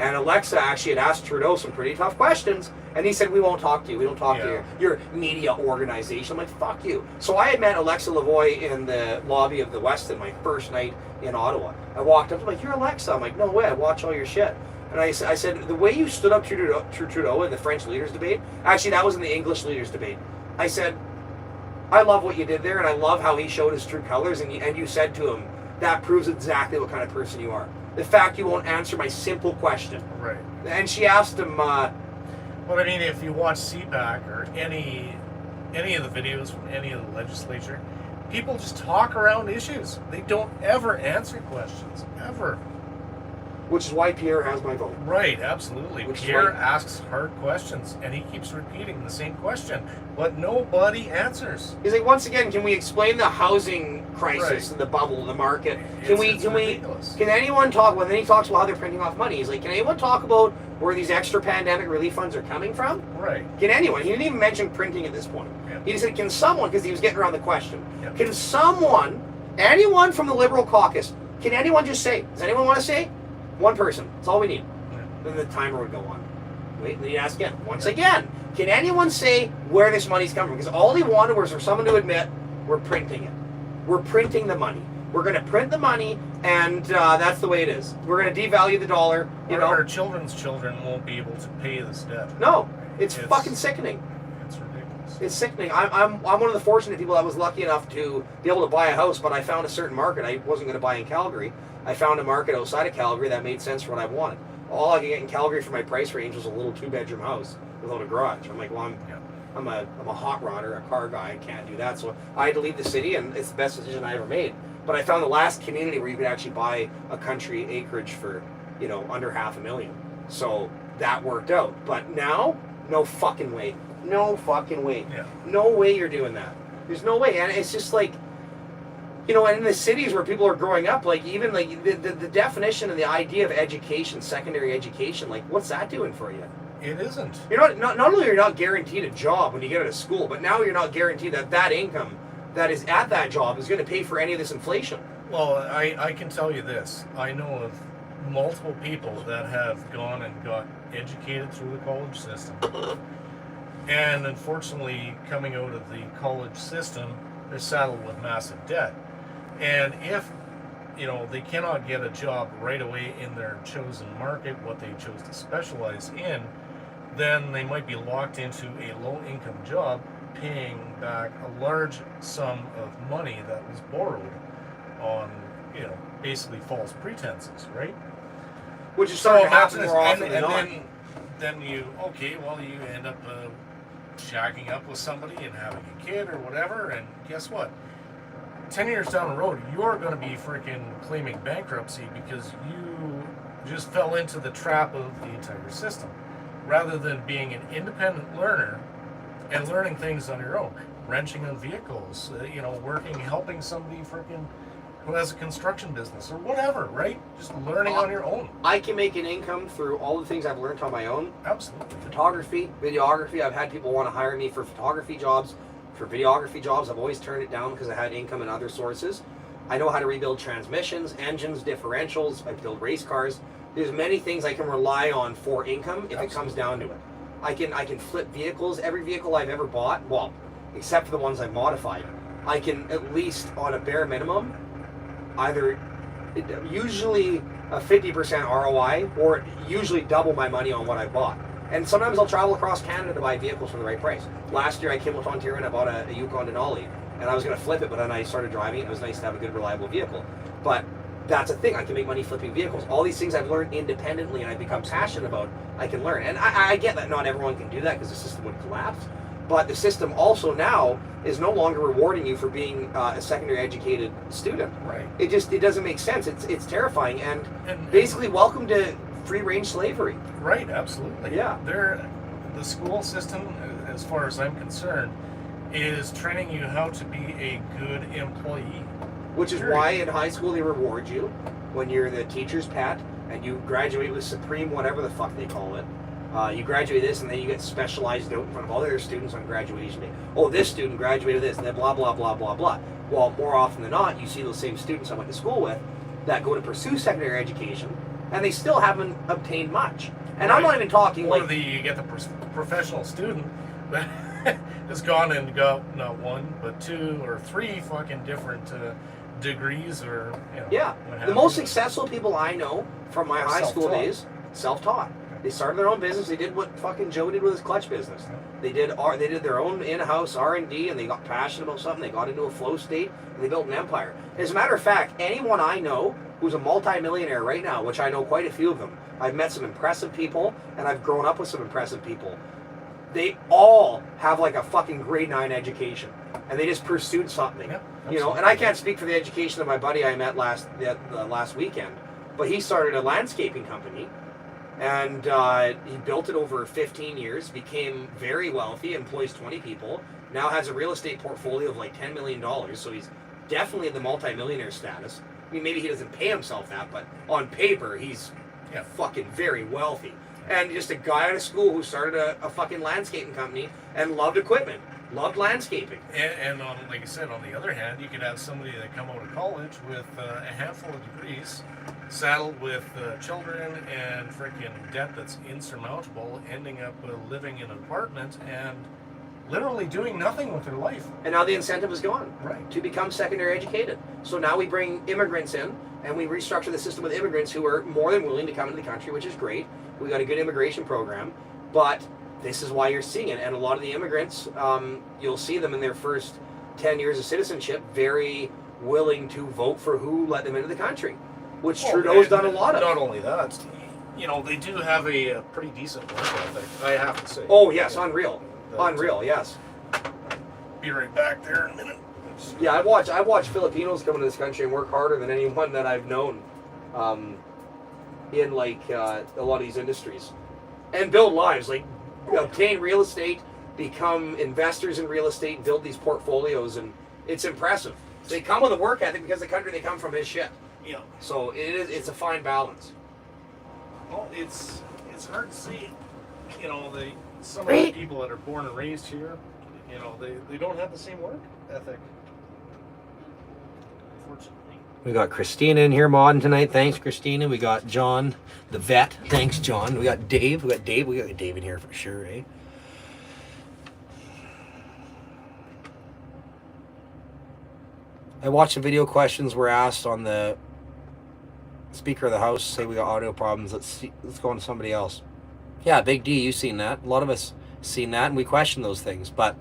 And Alexa actually had asked Trudeau some pretty tough questions, and he said, "We won't talk to you. We don't talk to your media organization." I'm like, "Fuck you." So I had met Alexa Lavoie in the lobby of the Westin my first night in Ottawa. I walked up, I'm like, "You're Alexa." I'm like, "No way, I watch all your shit." And I said, the way you stood up to Trudeau in the French leaders debate, actually that was in the English leaders debate. I said, "I love what you did there, and I love how he showed his true colors, and you said to him, that proves exactly what kind of person you are. The fact you won't answer my simple question." Right. And she asked him, Well, I mean, if you watch CPAC or any of the videos from any of the legislature, people just talk around issues. They don't ever answer questions, ever. which is why Pierre has my vote. Right, absolutely. Which is Pierre why- asks hard questions, and he keeps repeating the same question, but nobody answers. He's like, once again, can we explain the housing crisis Right. and the bubble, the market? It's ridiculous. Can anyone talk? Well, then he talks about how they're printing off money. He's like, can anyone talk about where these extra pandemic relief funds are coming from? Right. Can anyone? He didn't even mention printing at this point. Yeah. He just said, can someone, because he was getting around the question, Yeah. can someone, anyone from the Liberal caucus, can anyone just say, does anyone want to say? One person. That's all we need. Yeah. Then the timer would go on. Wait, and then he'd ask again. Once again, can anyone say where this money's coming from? Because all he wanted was for someone to admit, we're printing it. We're printing the money. We're going to print the money, and that's the way it is. We're going to devalue the dollar. You know, Our children's children won't be able to pay this debt. no, it's fucking sickening. It's ridiculous. It's sickening. I'm one of the fortunate people that was lucky enough to be able to buy a house, but I found a certain market I wasn't going to buy in Calgary. I found a market outside of Calgary that made sense for what I wanted. All I could get in Calgary for my price range was a little 2-bedroom house without a garage. I'm like, well, I'm a hot rodder, a car guy. I can't do that. So I had to leave the city, and it's the best decision I ever made. But I found the last community where you could actually buy a country acreage for, under $500,000. So that worked out. But now, no fucking way. No fucking way. Yeah. No way you're doing that. There's no way. And it's just like, and in the cities where people are growing up, like even like the definition and the idea of education, secondary education, like what's that doing for you? It isn't. You're not only are you not guaranteed a job when you get out of school, but now you're not guaranteed that income that is at that job is going to pay for any of this inflation. Well, I can tell you this. I know of multiple people that have gone and got educated through the college system. And unfortunately, coming out of the college system, they're saddled with massive debt. And if, they cannot get a job right away in their chosen market, what they chose to specialize in, then they might be locked into a low-income job, paying back a large sum of money that was borrowed on, basically false pretenses, right? Which is starting to happen imagine more this- often than not. then you end up shacking up with somebody and having a kid or whatever, and guess what? 10 years down the road, you're going to be freaking claiming bankruptcy because you just fell into the trap of the entire system, rather than being an independent learner and learning things on your own, wrenching on vehicles, helping somebody freaking who has a construction business or whatever, right? Just learning on your own. I can make an income through all the things I've learned on my own. Absolutely. Photography, videography. I've had people want to hire me for photography jobs. For videography jobs, I've always turned it down because I had income in other sources. I know how to rebuild transmissions, engines, differentials. I build race cars. There's many things I can rely on for income if it comes down to it. I can flip vehicles. Every vehicle I've ever bought, well, except for the ones I've modified, I can at least on a bare minimum, usually a 50% ROI or usually double my money on what I bought. And sometimes I'll travel across Canada to buy vehicles for the right price. Last year I came to Ontario and I bought a Yukon Denali, and I was going to flip it, but then I started driving. It was nice to have a good, reliable vehicle. But that's a thing. I can make money flipping vehicles. All these things I've learned independently and I've become passionate about, I can learn. And I get that not everyone can do that because the system would collapse. But the system also now is no longer rewarding you for being a secondary educated student. Right. It doesn't make sense. It's terrifying. And basically, welcome to free range slavery. Right, absolutely. Yeah. The school system, as far as I'm concerned, is training you how to be a good employee. Which is why in high school they reward you when you're the teacher's pet and you graduate with Supreme, whatever the fuck they call it. You graduate this and then you get specialized out in front of all the other students on graduation day. Oh, this student graduated this and then blah, blah, blah, blah, blah. Well, more often than not, you see those same students I went to school with that go to pursue secondary education and they still haven't obtained much. And I'm not even talking Or like you get the professional student that has gone and got not one, but 2 or 3 fucking different degrees, or yeah. what The have most you. successful people I know from my high school Self-taught. days, self-taught. They started their own business. They did what fucking Joe did with his clutch business. They did their own in-house R&D, and they got passionate about something. They got into a flow state, and they built an empire. As a matter of fact, anyone I know who's a multi-millionaire right now, which I know quite a few of them, I've met some impressive people, and I've grown up with some impressive people. They all have like a fucking grade 9 education, and they just pursued something. Yep, You know, and I can't speak for the education of my buddy I met last weekend, but he started a landscaping company, and he built it over 15 years, became very wealthy, employs 20 people, now has a real estate portfolio of like $10 million, so he's definitely in the multi-millionaire status. I mean, maybe he doesn't pay himself that, but on paper, he's fucking very wealthy. And just a guy out of school who started a fucking landscaping company and loved equipment, loved landscaping. And on, like I said, on the other hand, you could have somebody that come out of college with a handful of degrees, saddled with children and freaking debt that's insurmountable, ending up living in an apartment and literally doing nothing with their life. And now the incentive is gone Right. to become secondary educated. So now we bring immigrants in, and we restructure the system with immigrants who are more than willing to come into the country, which is great. We got a good immigration program, but this is why you're seeing it. And a lot of the immigrants, you'll see them in their first 10 years of citizenship, very willing to vote for who let them into the country, which Trudeau's done a lot of. Not only that, they do have a pretty decent work ethic, I have to say. Oh yes, unreal, unreal, yes. Be right back there in a minute. Yeah, I've watched Filipinos come into this country and work harder than anyone that I've known, in like a lot of these industries, and build lives, like obtain real estate, become investors in real estate, build these portfolios, and it's impressive. They come with a work ethic because the country they come from is shit. Yeah. So it's a fine balance. Well, it's hard to see. Some of the people that are born and raised here, they don't have the same work ethic. Unfortunately. We got Christina in here modding tonight. Thanks, Christina. We got John, the vet. Thanks, John. We got Dave. We got Dave in here for sure, eh? I watched the video questions were asked on the Speaker of the House. Say we got audio problems. Let's go on to somebody else. Yeah, Big D, you've seen that. A lot of us seen that, and we question those things. But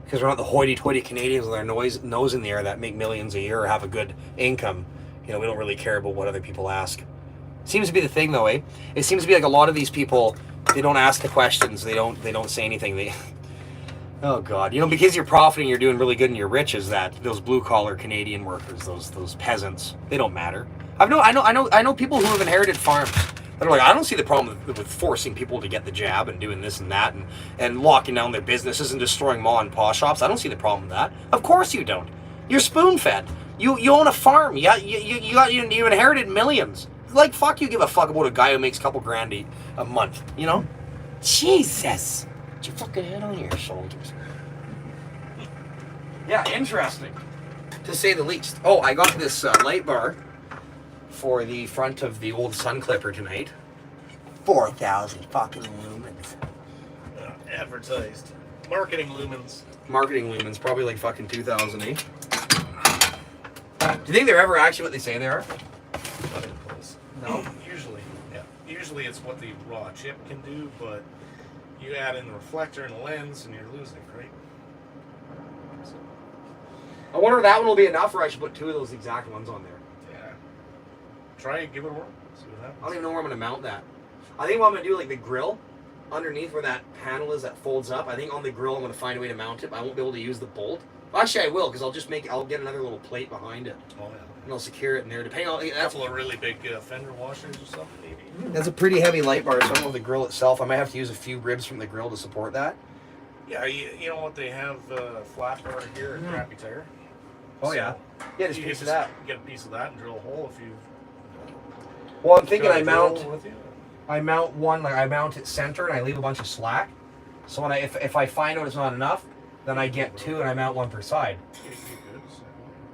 because we're not the hoity-toity Canadians with our nose in the air that make millions a year or have a good income, we don't really care about what other people ask. Seems to be the thing, though, eh? It seems to be like a lot of these people, they don't ask the questions. They don't say anything. Oh God, because you're profiting, you're doing really good, and you're rich. Is that those blue-collar Canadian workers, those peasants? They don't matter. I know people who have inherited farms that are like, I don't see the problem with forcing people to get the jab and doing this and that and locking down their businesses and destroying ma and pa shops. I don't see the problem with that. Of course you don't. You're spoon-fed. You own a farm. You inherited millions. Like, fuck you give a fuck about a guy who makes a couple grand a month, Jesus. Get your fucking head on your shoulders. Yeah, interesting, to say the least. Oh, I got this light bar for the front of the old sun clipper tonight. 4,000 fucking lumens. Advertised. Marketing lumens. Probably like fucking 2,000, eh? Do you think they're ever actually what they say they are? Not in place. No. Usually, yeah. Usually it's what the raw chip can do, but you add in the reflector and the lens and you're losing, right? So, I wonder if that one will be enough, or I should put 2 of those exact ones on there. yeah. Try it, give it a whirl. See what happens. I don't even know where I'm going to mount that. I think what I'm going to do, like the grill, underneath where that panel is that folds up, I think on the grill I'm going to find a way to mount it, but I won't be able to use the bolt. Well, actually I will, because I'll get another little plate behind it. Oh, yeah. And I'll secure it in there, depending on... A couple of really big fender washers or something, maybe. That's a pretty heavy light bar, so I don't know the grill itself. I might have to use a few ribs from the grill to support that. Yeah, you know what? They have flat bar here at Crappy Tire. Oh, yeah. Yeah, just a you piece of that. Get a piece of that and drill a hole if you... Well, I'm thinking got a I drill mount with you. one, like I mount it center and I leave a bunch of slack. So when if I find out it's not enough, then I get 2 and I mount 1 per side. You're good, so.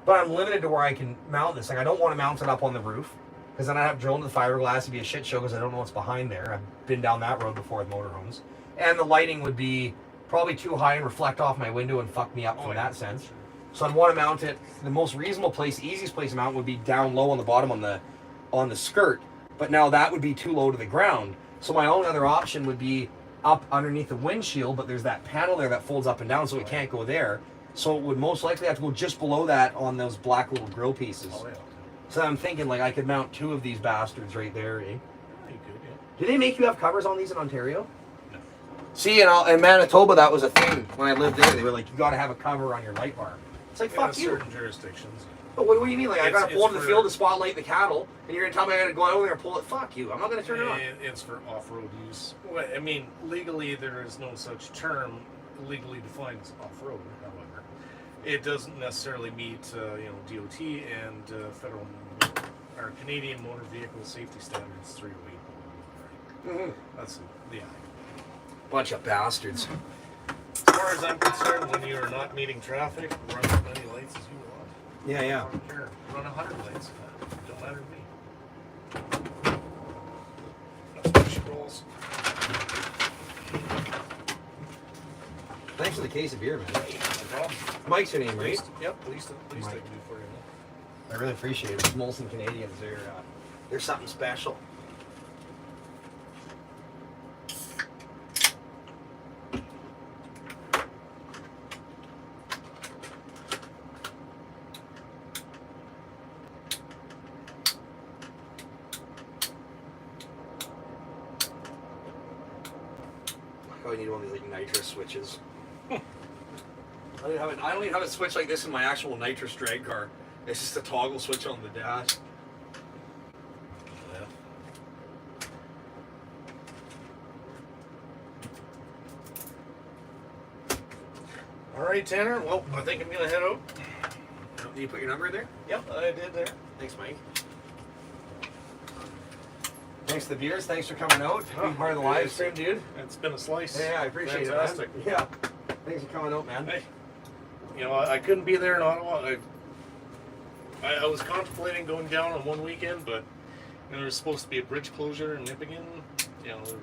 But I'm limited to where I can mount this. Like I don't want to mount it up on the roof, because then I have drilled into the fiberglass. It'd be a shit show because I don't know what's behind there. I've been down that road before with motorhomes. And the lighting would be probably too high and reflect off my window and fuck me up from that sense. So I'd want to mount it. The most reasonable place, easiest place to mount would be down low on the bottom on the skirt. But now that would be too low to the ground. So my only other option would be up underneath the windshield, but there's that panel there that folds up and down, so it can't go there. So it would most likely have to go just below that on those black little grill pieces. Oh, yeah. So I'm thinking like I could mount 2 of these bastards right there, eh? Yeah, you could, yeah. Do they make you have covers on these in Ontario? No. See, in Manitoba, that was a thing when I lived there. They were like, you got to have a cover on your light bar. It's like, fuck you. Certain jurisdictions. But what do you mean? Like, I got to pull into the for- field to spotlight the cattle, and you're going to tell me I got to go out over there and pull it? Fuck you. I'm not going to turn it on. It's for off-road use. Well, I mean, legally there is no such term legally defined as off-road. However, it doesn't necessarily meet DOT and federal or Canadian Motor Vehicle Safety Standards 308. Mm-hmm. That's the Bunch of bastards. As far as I'm concerned, when you are not meeting traffic, run as many lights as you want. Yeah, I yeah. don't care. Run 100 lights. Don't matter to me. That's how she rolls. Thanks for the case of beer, man. No problem. Mike's your name, right? Yep, least I can Mike. do for you. I really appreciate it. Molson Canadians, they're something special. I need one of these like nitrous switches. I don't even have a switch like this in my actual nitrous drag car. It's just a toggle switch on the dash. Yeah. All right, Tanner. Well, I think I'm gonna head out. Did you put your number in there? Yep, I did there. Thanks, Mike. Thanks for the beers. Thanks for coming out. Being part of the live stream, dude. It's been a slice. Yeah, I appreciate Fantastic. it, man. Yeah. Thanks for coming out, man. Hey, I couldn't be there in Ottawa. I was contemplating going down on one weekend, but there was supposed to be a bridge closure in Nippigan. There was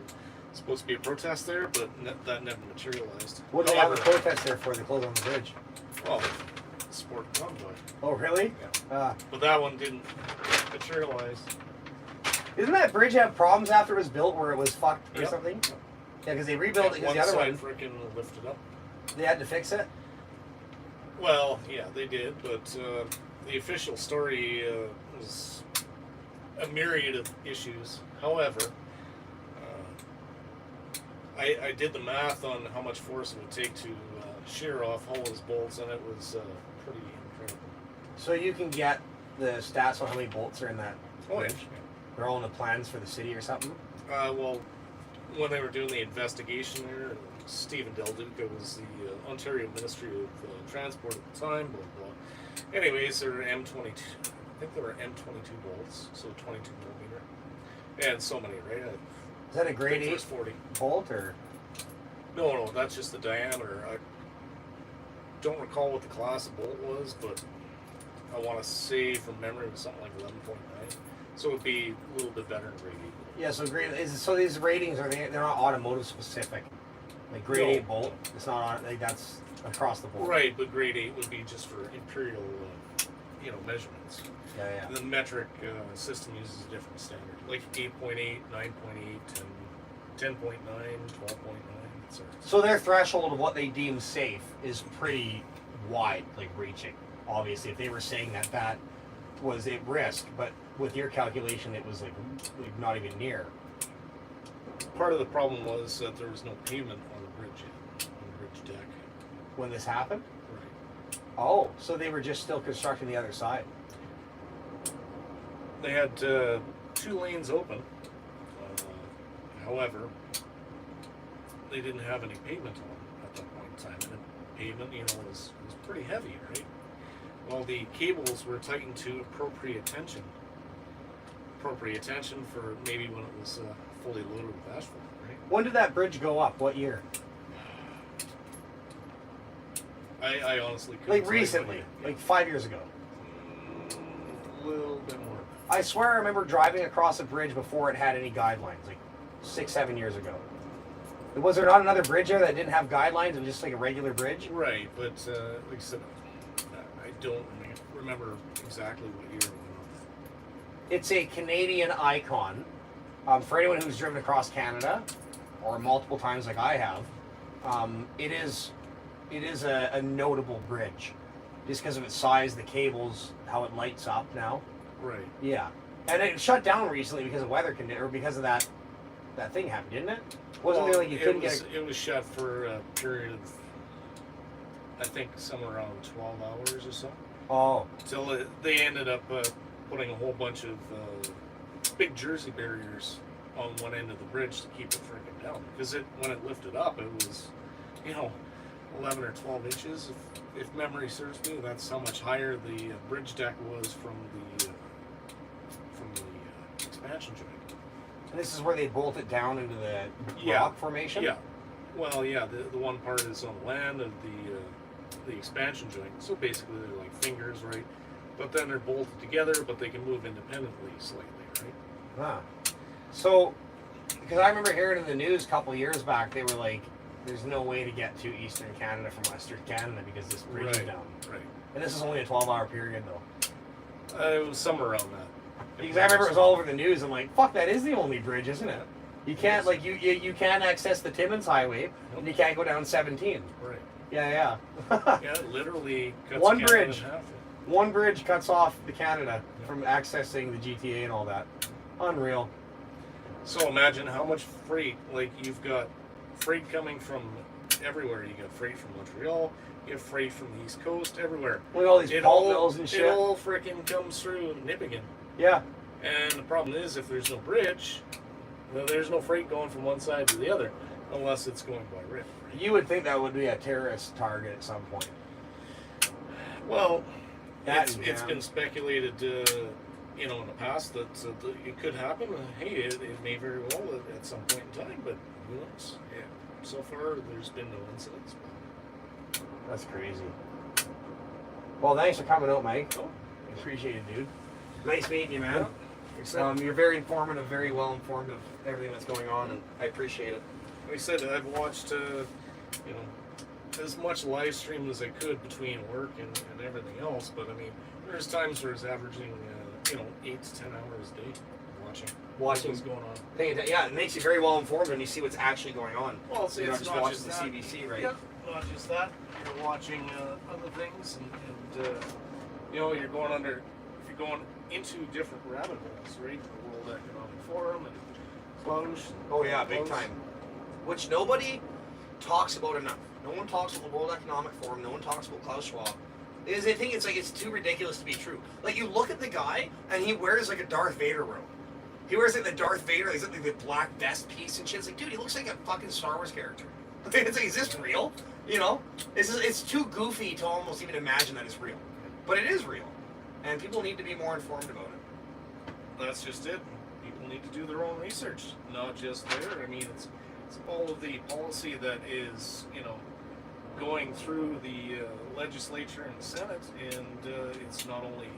supposed to be a protest there, but that never materialized. What do they have a protest there for? They close on the bridge. Well, sport convoy. Oh, really? Yeah. But that one didn't materialize. Isn't that bridge have problems after it was built where it was fucked or Yep. something? Yeah, because they rebuilt it because the other one one, side freaking lifted up. they had to fix it. Well, yeah, they did, but the official story was a myriad of issues. However, I did the math on how much force it would take to shear off all those bolts, and it was pretty incredible. So you can get the stats on how many bolts are in that Oh, yeah. bridge? They're all in the plans for the city or something? Well, when they were doing the investigation there, Stephen Del Duca was the Ontario Ministry of Transport at the time, blah, blah. Anyways, there were M22, I think there were M22 bolts, so 22 millimeter. And so many, right? Is that a grade 8 There's 40. bolt or? No, that's just the diameter. I don't recall what the class of bolt was, but I want to say from memory it was something like 11.9. So it would be a little bit better than grade 8. Yeah, so so these ratings they're not automotive specific. Like grade No. 8 bolt, it's not on like that's across the board. Right, but grade 8 would be just for imperial, measurements. Yeah, yeah. The metric system uses a different standard, like 8.8, 9.8, 10.9, 12.9, etc. So their threshold of what they deem safe is pretty wide, like reaching. Obviously, if they were saying that was at risk, but with your calculation, it was like not even near. Part of the problem was that there was no pavement on the bridge yet, on the bridge deck. When this happened? Right. Oh, so they were just still constructing the other side. They had 2 lanes open. However, they didn't have any pavement on at that point in time. And the pavement, was pretty heavy, right? Well, the cables were tightened to appropriate tension. Appropriate tension for maybe when it was fully loaded with asphalt, right? When did that bridge go up? What year? I honestly couldn't Like tell you recently, what year. like 5 years ago. A little bit more. I swear I remember driving across a bridge before it had any guidelines, like 6-7 years ago. Was there not another bridge there that didn't have guidelines? It was just like a regular bridge? Right, but like I said, I don't remember exactly what year it went off. It's a Canadian icon. For anyone who's driven across Canada, or multiple times like I have, it is a notable bridge. Just because of its size, the cables, how it lights up now. Right. Yeah. And it shut down recently because of weather conditions, or because of that thing happened, didn't it? Wasn't there like you couldn't get It was shut for a period of, I think, somewhere around 12 hours or so. Oh. Till they ended up putting a whole bunch of big jersey barriers on one end of the bridge to keep it freaking down. Because when it lifted up, it was, 11 or 12 inches. If memory serves me, that's how much higher the bridge deck was from the expansion joint. And this is where they bolt it down into the Yeah. rock formation? Yeah. Well, yeah, the one part is on the land of the expansion joint. So basically they're like fingers, right? But then they're bolted together, but they can move independently slightly, right? Huh. So, because I remember hearing in the news a couple of years back, they were like, there's no way to get to Eastern Canada from Western Canada because this bridge is down. Right. And this is only a 12-hour period, though. It was somewhere around that. Because I remember it was all over the news. I'm like, fuck, that is the only bridge, isn't it? You can't, like, you can't access the Timmins Highway, and you can't go down 17. Right. Yeah. Yeah, it literally cuts One Canada bridge. in half. One bridge cuts off the Canada from accessing the GTA and all that. Unreal. So imagine how much freight, like you've got freight coming from everywhere. You got freight from Montreal, you have freight from the East Coast, everywhere. Look at all these pulp mills and shit. It all freaking comes through Nippigan. Yeah. And the problem is, if there's no bridge, well, there's no freight going from one side to the other, unless it's going by rail. You would think that would be a terrorist target at some point. Well, That it's is been speculated, in the past that it could happen. Hey, it may very well at some point in time, but who knows? Yeah. So far, there's been no incidents. That's crazy. Well, thanks for coming out, Mike. Oh. Appreciate it, dude. Nice meeting you, man. Except, You're very informative, very well informed of everything that's going on, and I appreciate it. like I said, I've watched, as much live stream as I could between work and everything else. But I mean, there's times where it's averaging, 8 to 10 hours a day watching what's going on. Yeah, it makes you very well informed when you see what's actually going on. Well, it's You're not not just watching just the that. CBC, right? Yeah, not just that. You're watching other things, and you're going into different rabbit holes, right? The World Economic Forum and Klaus. Oh yeah, big time. Which nobody talks about enough. No one talks about the World Economic Forum. No one talks about Klaus Schwab. Because they think it's too ridiculous to be true. Like, you look at the guy, and he wears like a Darth Vader robe. He wears like the Darth Vader, he's like the black vest piece and shit. It's like, dude, he looks like a fucking Star Wars character. It's like, is this real? It's too goofy to almost even imagine that it's real. But it is real. And people need to be more informed about it. That's just it. People need to do their own research, not just there. I mean, it's all of the policy that is, going through the legislature and Senate, and it's not only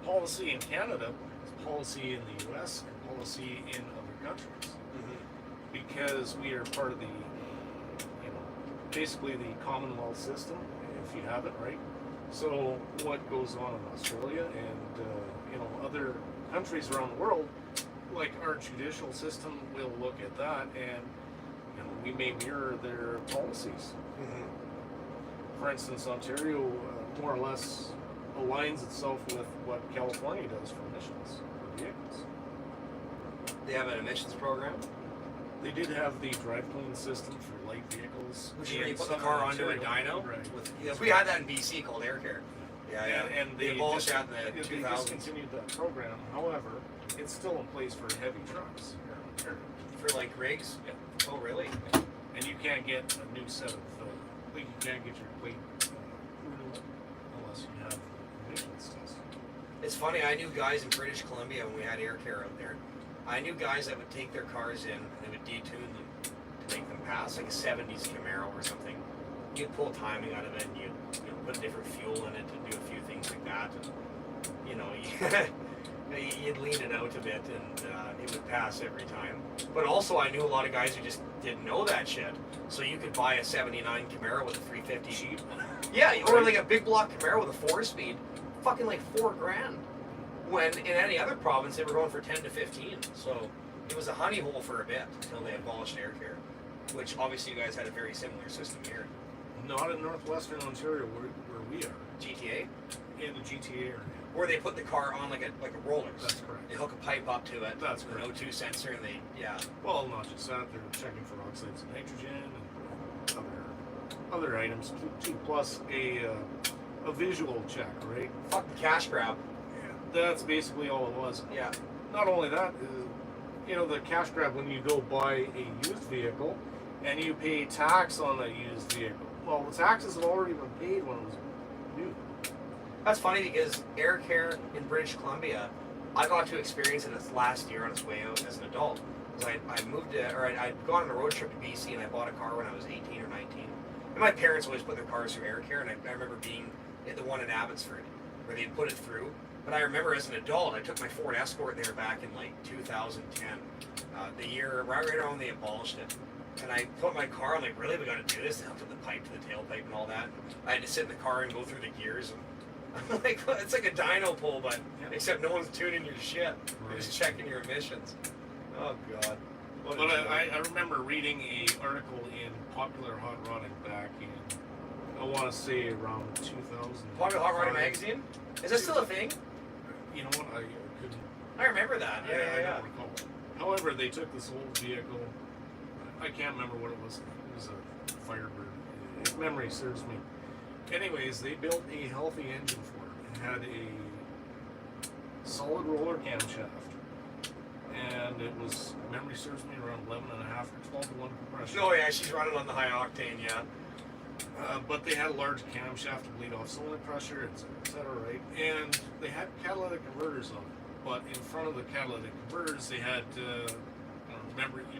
policy in Canada, it's policy in the U.S. and policy in other countries. Mm-hmm. Because we are part of the, basically the Commonwealth system, if you have it, right? So what goes on in Australia and, other countries around the world, like our judicial system will look at that and, we may mirror their policies. Mm-hmm. For instance, Ontario more or less aligns itself with what California does for emissions for vehicles. They have an emissions program. They did have the drive clean system for light vehicles. Which is where you in put the southern car onto a Ontario. dyno. Right. We had that in BC called Air Care. Yeah. And they abolished that in the they 2000s. discontinued that program. However, it's still in place for heavy trucks here in Ontario. For like rigs? Yeah. Oh, really? And you can't get a new set of, you can't get your plate renewal unless you have emissions test. It's funny, I knew guys in British Columbia when we had Air Care out there. I knew guys that would take their cars in and they would detune them to make them pass, like a 70s Camaro or something. You'd pull timing out of it and you'd put different fuel in it to do a few things like that. And, You'd lean it out a bit and it would pass every time. But also I knew a lot of guys who just didn't know that shit. So you could buy a 79 Camaro with a 350 cheap. Yeah, or like a big block Camaro with a 4-speed, fucking like $4,000. When in any other province they were going for 10 to 15. So it was a honey hole for a bit until they abolished air care, which obviously you guys had a very similar system here. Not in northwestern Ontario where we are. GTA? In the GTA area. Where they put the car on like a rollers. That's correct. They hook a pipe up to it. That's with an correct. O2 sensor, and yeah. Well, not just that, they're checking for oxides of nitrogen and other items, plus a visual check, right? Fucking cash grab. That's basically all it was. Yeah. Not only that, the cash grab when you go buy a used vehicle and you pay tax on that used vehicle. Well, the taxes had already been paid when it was new. That's funny because air care in British Columbia, I got to experience it this last year on its way out as an adult. Because I'd gone on a road trip to BC and I bought a car when I was 18 or 19. And my parents always put their cars through air care, and I remember being at the one in Abbotsford where they'd put it through. But I remember as an adult, I took my Ford Escort there back in like 2010, the year right around when they abolished it. And I put my car, I'm like, really, we got to do this? I hooked up the pipe to the tailpipe and all that. I had to sit in the car and go through the gears. And I'm like, it's like a dyno pull, but except no one's tuning your shit. They're just checking your emissions. Oh, God. But I remember reading a article in Popular Hot Rodding back in, I want to say around 2000. Popular Hot Rodding magazine? Is that still a thing? You know what? I couldn't. I remember that. I Yeah. don't recall. However, they took this old vehicle. I can't remember what it was. It was a Firebird. If memory serves me. Anyways, they built a healthy engine for it. It had a solid roller camshaft. And it was, memory serves me, around 11.5 or 12 to 1 compression. Oh, yeah, she's running on the high octane, yeah. But they had a large camshaft to bleed off cylinder pressure, et cetera, right? And they had catalytic converters on it. But in front of the catalytic converters, they had, you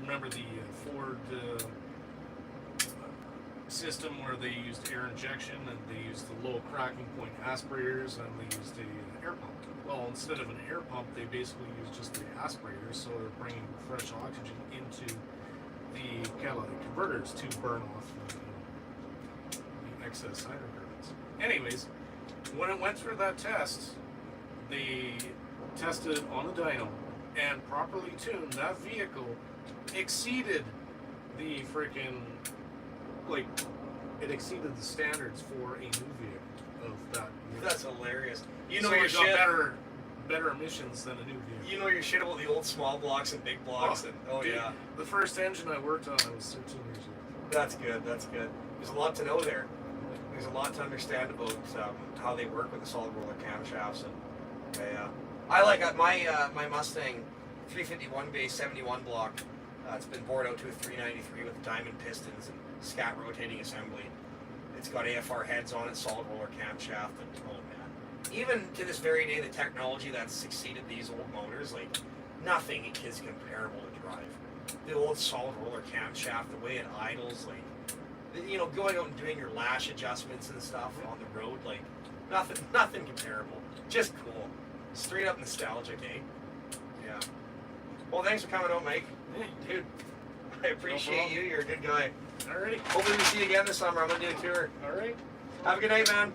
remember the Ford system where they used air injection and they used the low cracking point aspirators and they used an air pump. Well, instead of an air pump, they basically used just the aspirators, so they're bringing fresh oxygen into the catalytic converters to burn off the excess hydrocarbons. Anyways, when it went through that test, they tested it on the dyno and properly tuned. That vehicle exceeded the freaking, it exceeded the standards for a new vehicle of that year. That's hilarious. You know so your it got shit. better emissions than a new vehicle. You know your shit about the old small blocks and big blocks. Dude, Yeah. The first engine I worked on, I was 13 years old. That's good. That's good. There's a lot to know there. There's a lot to understand about how they work with the solid roller camshafts. And I like my Mustang 351 base 71 block. It's been bored out to a 393 with diamond pistons and scat rotating assembly. It's got AFR heads on it, solid roller camshaft, and oh man. Even to this very day, the technology that's succeeded these old motors, like nothing is comparable to drive. The old solid roller camshaft, the way it idles, going out and doing your lash adjustments and stuff on the road, like nothing comparable. Just cool. Straight up nostalgic, eh? Yeah. Well, thanks for coming out, Mike. Dude, I appreciate you. You're a good guy. Alrighty. Hopefully we see you again this summer. I'm gonna do a tour. Alright. Have a good night, man.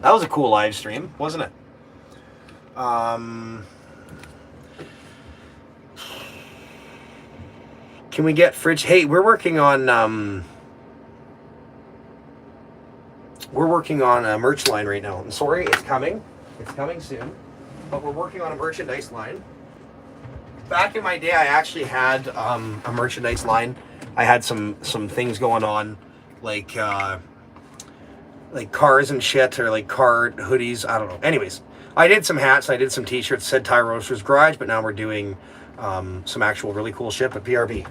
That was a cool live stream, wasn't it? Can we get fridge? Hey, we're working on a merch line right now. I'm sorry, it's coming. It's coming soon. But we're working on a merchandise line. Back in my day, I actually had a merchandise line. I had some things going on, like cars and shit, or like car hoodies. I don't know. Anyways, I did some hats. I did some t-shirts. Said Tire Roasters Garage, but now we're doing some actual really cool shit at PRB.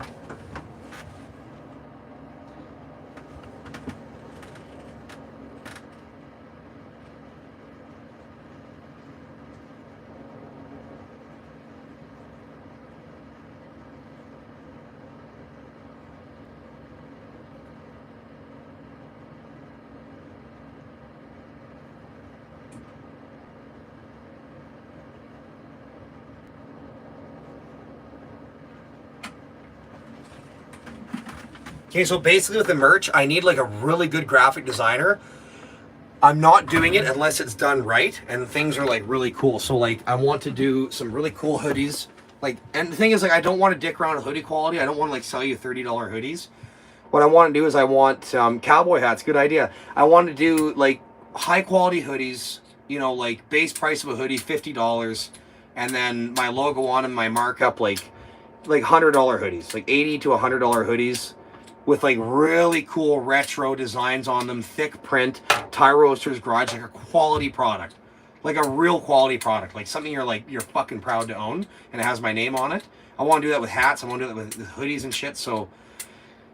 Okay, so basically with the merch, I need like a really good graphic designer. I'm not doing it unless it's done right and things are like really cool. So like I want to do some really cool hoodies. Like, and the thing is, like, I don't want to dick around with hoodie quality. I don't want to like sell you $30 hoodies. What I want to do is I want cowboy hats. Good idea. I want to do like high quality hoodies, you know, like base price of a hoodie, $50. And then my logo on and my markup, like $100 hoodies, like $80 to $100 hoodies with like really cool retro designs on them, thick print, Tie Roasters Garage, like a quality product, like a real quality product, like something you're fucking proud to own, and it has my name on it. I want to do that with hats. I want to do that with hoodies and shit. So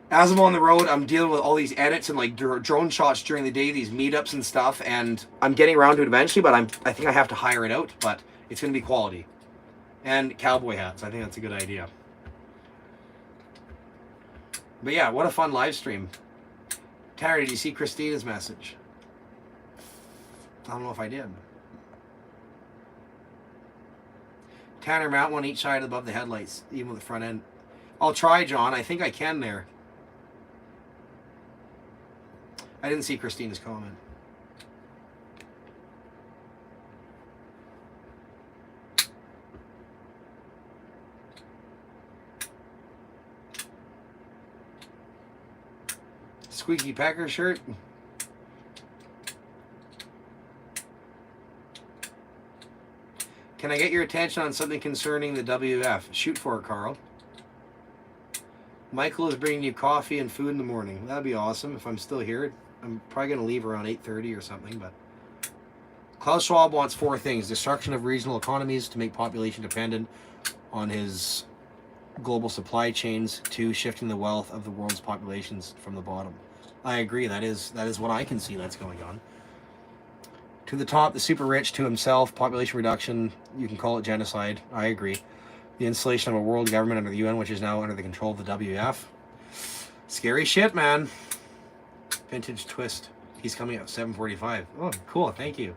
as I'm on the road, I'm dealing with all these edits and like drone shots during the day, these meetups and stuff, and I'm getting around to it eventually. But I think I have to hire it out, but it's gonna be quality. And cowboy hats. I think that's a good idea. But yeah, what a fun live stream. Tara, did you see Christina's message? I don't know if I did. Tanner, mount one each side above the headlights, even with the front end. I'll try, John. I think I can there. I didn't see Christina's comment. Squeaky Packer shirt. Can I get your attention on something concerning the WF? Shoot for it, Carl. Michael is bringing you coffee and food in the morning. That'd be awesome if I'm still here. I'm probably going to leave around 8:30 or something, but... Klaus Schwab wants 4 things. Destruction of regional economies to make population dependent on his global supply chains. 2, shifting the wealth of the world's populations from the bottom. I agree. That is what I can see that's going on. To the top, the super rich, to himself, population reduction. You can call it genocide. I agree. The installation of a world government under the UN, which is now under the control of the WF. Scary shit, man. Vintage twist. He's coming at 7:45. Oh, cool. Thank you.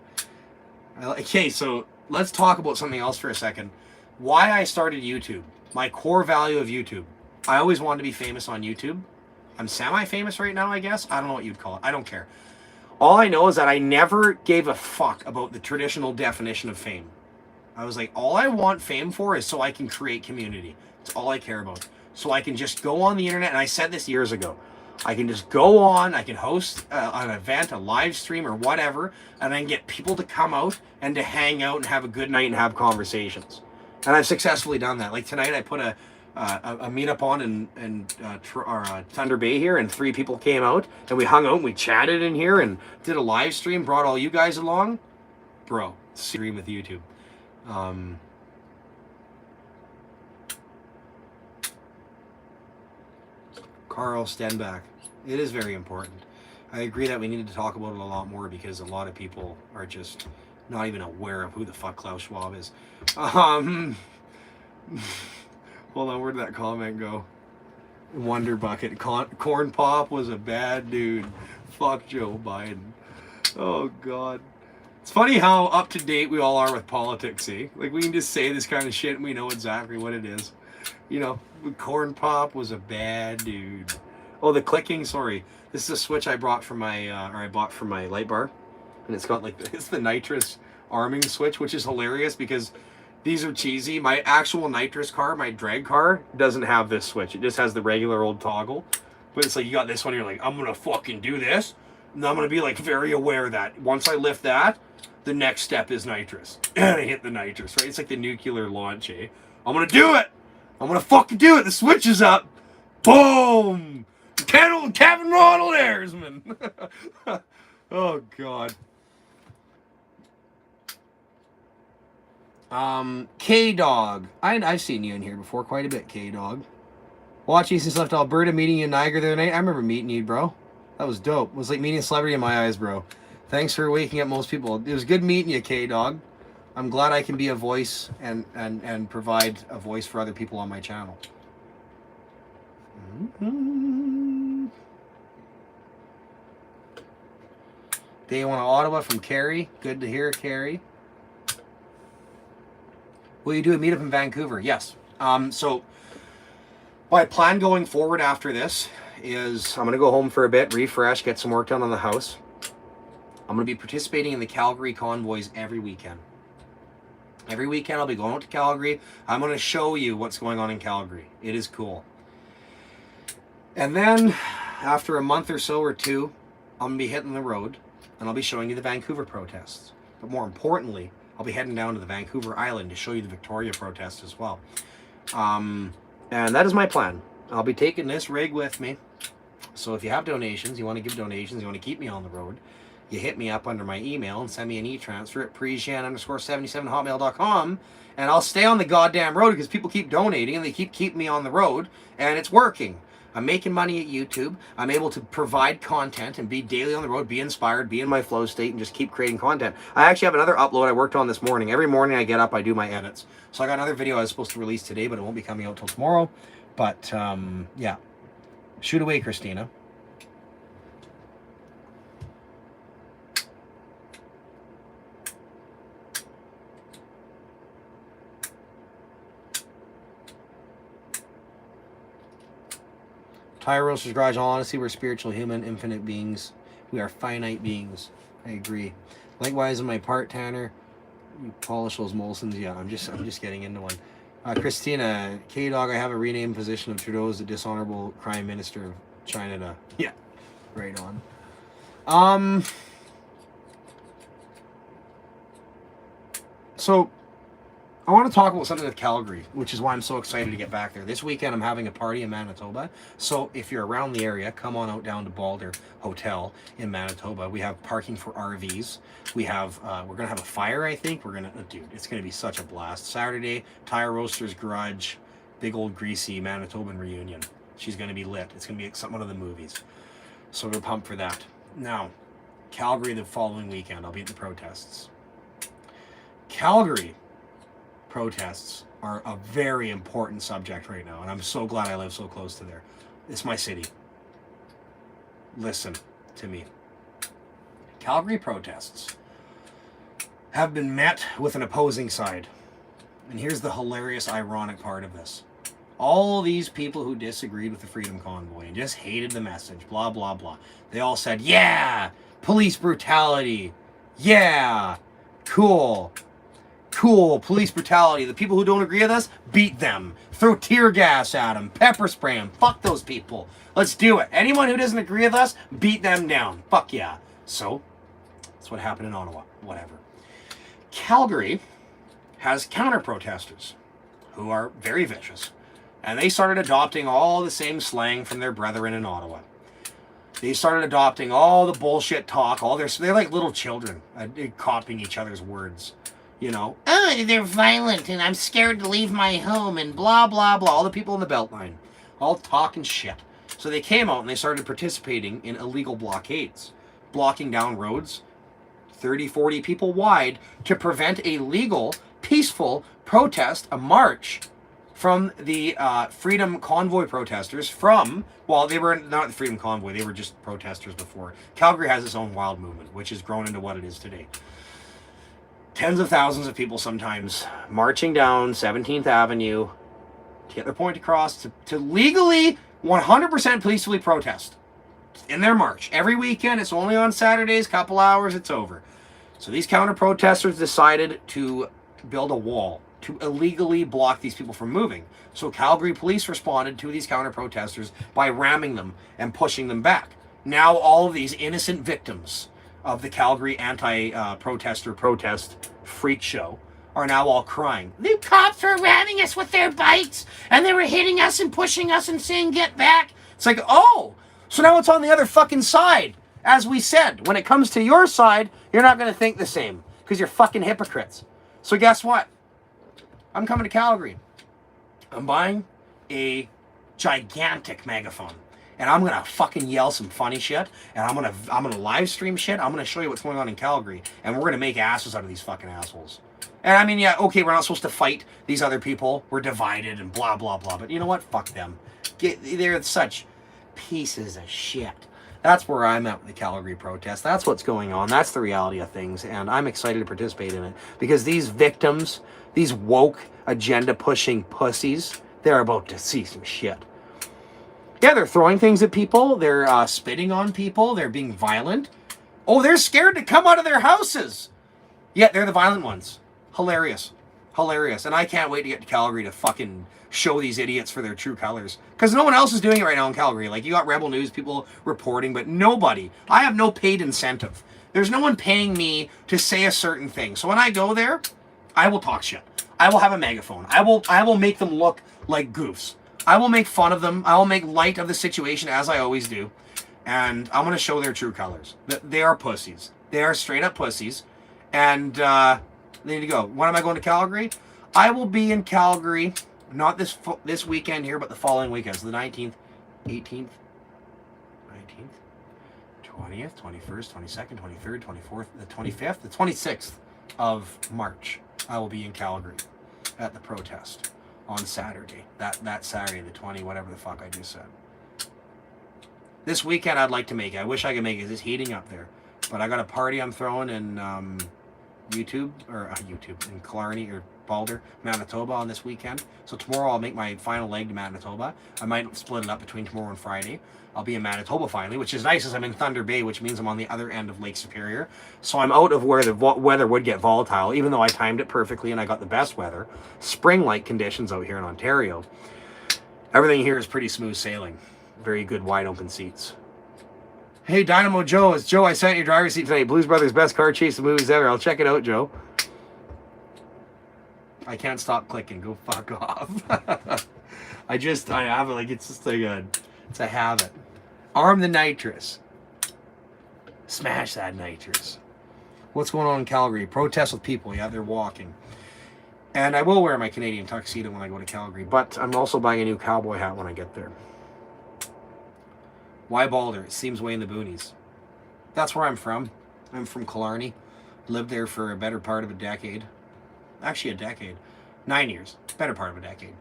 Okay, so let's talk about something else for a second. Why I started YouTube. My core value of YouTube. I always wanted to be famous on YouTube. I'm semi-famous right now, I guess. I don't know what you'd call it. I don't care. All I know is that I never gave a fuck about the traditional definition of fame. I was like, all I want fame for is so I can create community. That's all I care about. So I can just go on the internet, and I said this years ago. I can just go on, I can host an event, a live stream or whatever, and I can get people to come out and to hang out and have a good night and have conversations. And I've successfully done that. Like tonight I put a meetup on in Thunder Bay here, and 3 people came out, and we hung out and we chatted in here and did a live stream, brought all you guys along. Bro, stream with YouTube. Carl Stenbach. It is very important. I agree that we need to talk about it a lot more because a lot of people are just not even aware of who the fuck Klaus Schwab is. Hold on, where did that comment go? Wonder Bucket. Corn Pop was a bad dude. Fuck Joe Biden. Oh, God. It's funny how up to date we all are with politics, see? Like, we can just say this kind of shit and we know exactly what it is. You know, Corn Pop was a bad dude. Oh, the clicking, sorry. This is a switch I brought from my, I bought from my light bar. And it's got like, it's the nitrous arming switch, which is hilarious because these are cheesy. My actual nitrous car, my drag car, doesn't have this switch. It just has the regular old toggle. But it's like, you got this one, you're like, I'm gonna fucking do this. And I'm gonna be like very aware that once I lift that, the next step is nitrous. And I hit the nitrous, right? It's like the nuclear launch, eh? I'm gonna do it! I'm gonna fucking do it! The switch is up! Boom! Kevin Ronald Airsman! Oh, God. K-Dog. I've seen you in here before quite a bit, K-Dog. Watching since left Alberta, meeting you in Niagara the other night. I remember meeting you, bro. That was dope. It was like meeting a celebrity in my eyes, bro. Thanks for waking up most people. It was good meeting you, K-Dog. I'm glad I can be a voice and provide a voice for other people on my channel. Day one of Ottawa from Carrie. Good to hear, Carrie. Will you do a meetup in Vancouver? Yes. So my plan going forward after this is I'm going to go home for a bit, refresh, get some work done on the house. I'm going to be participating in the Calgary convoys every weekend. Every weekend I'll be going out to Calgary. I'm going to show you what's going on in Calgary. It is cool. And then after a month or so or two, I'm going to be hitting the road and I'll be showing you the Vancouver protests. But more importantly, I'll be heading down to the Vancouver Island to show you the Victoria protest as well. And that is my plan. I'll be taking this rig with me. So if you have donations, you want to give donations, you want to keep me on the road, you hit me up under my email and send me an e-transfer at prejean_77hotmail.com, and I'll stay on the goddamn road because people keep donating and they keep me on the road, and it's working. I'm making money at YouTube. I'm able to provide content and be daily on the road, be inspired, be in my flow state, and just keep creating content. I actually have another upload I worked on this morning. Every morning I get up, I do my edits. So I got another video I was supposed to release today, but it won't be coming out till tomorrow. But yeah, shoot away, Christina. Tire Roaster's Garage, all honesty, we're spiritual, human, infinite beings. We are finite beings. I agree. Likewise, in my part, Tanner, you polish those Molsons. Yeah, I'm just getting into one. Christina, K-Dog, I have a renamed position of Trudeau as the dishonorable Prime Minister of China. Yeah, right on. So I want to talk about something with Calgary, which is why I'm so excited to get back there. This weekend, I'm having a party in Manitoba. So if you're around the area, come on out down to Balder Hotel in Manitoba. We have parking for RVs. We have, we're going to have a fire, I think. Dude, it's going to be such a blast. Saturday, Tire Roaster's Garage, big old greasy Manitoban reunion. She's going to be lit. It's going to be like something out of the movies. So we're pumped for that. Now, Calgary the following weekend, I'll be at the protests. Calgary protests are a very important subject right now, and I'm so glad I live so close to there. It's my city. Listen to me. Calgary protests have been met with an opposing side. And here's the hilarious, ironic part of this. All these people who disagreed with the Freedom Convoy and just hated the message, blah, blah, blah, they all said, yeah, police brutality. Yeah, cool. Cool, police brutality. The people who don't agree with us, beat them. Throw tear gas at them. Pepper spray them. Fuck those people. Let's do it. Anyone who doesn't agree with us, beat them down. Fuck yeah. So, that's what happened in Ottawa. Whatever. Calgary has counter-protesters who are very vicious. And they started adopting all the same slang from their brethren in Ottawa. They started adopting all the bullshit talk. They're like little children, copying each other's words. You know, oh, they're violent and I'm scared to leave my home and blah, blah, blah. All the people in the Beltline, all talking shit. So they came out and they started participating in illegal blockades, blocking down roads, 30, 40 people wide, to prevent a legal, peaceful protest, a march from the Freedom Convoy protesters well, they were not the Freedom Convoy, they were just protesters before. Calgary has its own wild movement, which has grown into what it is today. Tens of thousands of people sometimes marching down 17th Avenue to get their point across, to legally 100% peacefully protest in their march. Every weekend, it's only on Saturdays, couple hours, it's over. So these counter-protesters decided to build a wall to illegally block these people from moving. So Calgary police responded to these counter-protesters by ramming them and pushing them back. Now all of these innocent victims of the Calgary anti-protester protest freak show are now all crying. The cops were ramming us with their bikes and they were hitting us and pushing us and saying get back. It's like, oh, so now it's on the other fucking side. As we said, when it comes to your side, you're not going to think the same because you're fucking hypocrites. So guess what? I'm coming to Calgary. I'm buying a gigantic megaphone. And I'm gonna fucking yell some funny shit, and I'm gonna live stream shit. I'm gonna show you what's going on in Calgary, and we're gonna make asses out of these fucking assholes. And I mean, yeah, okay, we're not supposed to fight these other people. We're divided and blah blah blah. But you know what? Fuck them. They're such pieces of shit. That's where I'm at with the Calgary protest. That's what's going on. That's the reality of things, and I'm excited to participate in it because these victims, these woke agenda pushing pussies, they're about to see some shit. Yeah, they're throwing things at people. They're spitting on people. They're being violent. Oh, they're scared to come out of their houses. Yeah, they're the violent ones. Hilarious. Hilarious. And I can't wait to get to Calgary to fucking show these idiots for their true colors. Because no one else is doing it right now in Calgary. Like, you got Rebel News people reporting, but nobody. I have no paid incentive. There's no one paying me to say a certain thing. So when I go there, I will talk shit. I will have a megaphone. I will make them look like goofs. I will make fun of them. I will make light of the situation, as I always do. And I'm going to show their true colors. They are pussies. They are straight up pussies. And they need to go. When am I going to Calgary? I will be in Calgary, not this weekend here, but the following weekend. So the 19th, 18th, 19th, 20th, 21st, 22nd, 23rd, 24th, the 25th, the 26th of March. I will be in Calgary at the protest on Saturday. That Saturday, the 20, whatever the fuck I just said. This weekend I'd like to make it. I wish I could make it. It's heating up there. But I got a party I'm throwing in YouTube in Killarney or Boulder, Manitoba on this weekend. So tomorrow I'll make my final leg to Manitoba. I might split it up between tomorrow and Friday. I'll be in Manitoba finally, which is nice as I'm in Thunder Bay, which means I'm on the other end of Lake Superior. So I'm out of where the weather would get volatile, even though I timed it perfectly and I got the best weather. Spring-like conditions out here in Ontario. Everything here is pretty smooth sailing. Very good wide open seats. Hey, Dynamo Joe, it's Joe. I sent your driver's seat tonight. Blues Brothers best car chase movies ever. I'll check it out, Joe. I can't stop clicking. Go fuck off. I have it. Like, it's just like it's a habit. Arm the nitrous. Smash that nitrous. What's going on in Calgary? Protest with people. Yeah, they're walking. And I will wear my Canadian tuxedo when I go to Calgary, but I'm also buying a new cowboy hat when I get there. Why Boulder? It seems way in the boonies. That's where I'm from. I'm from Killarney. Lived there for a better part of a decade. Actually, a decade. 9 years. Better part of a decade.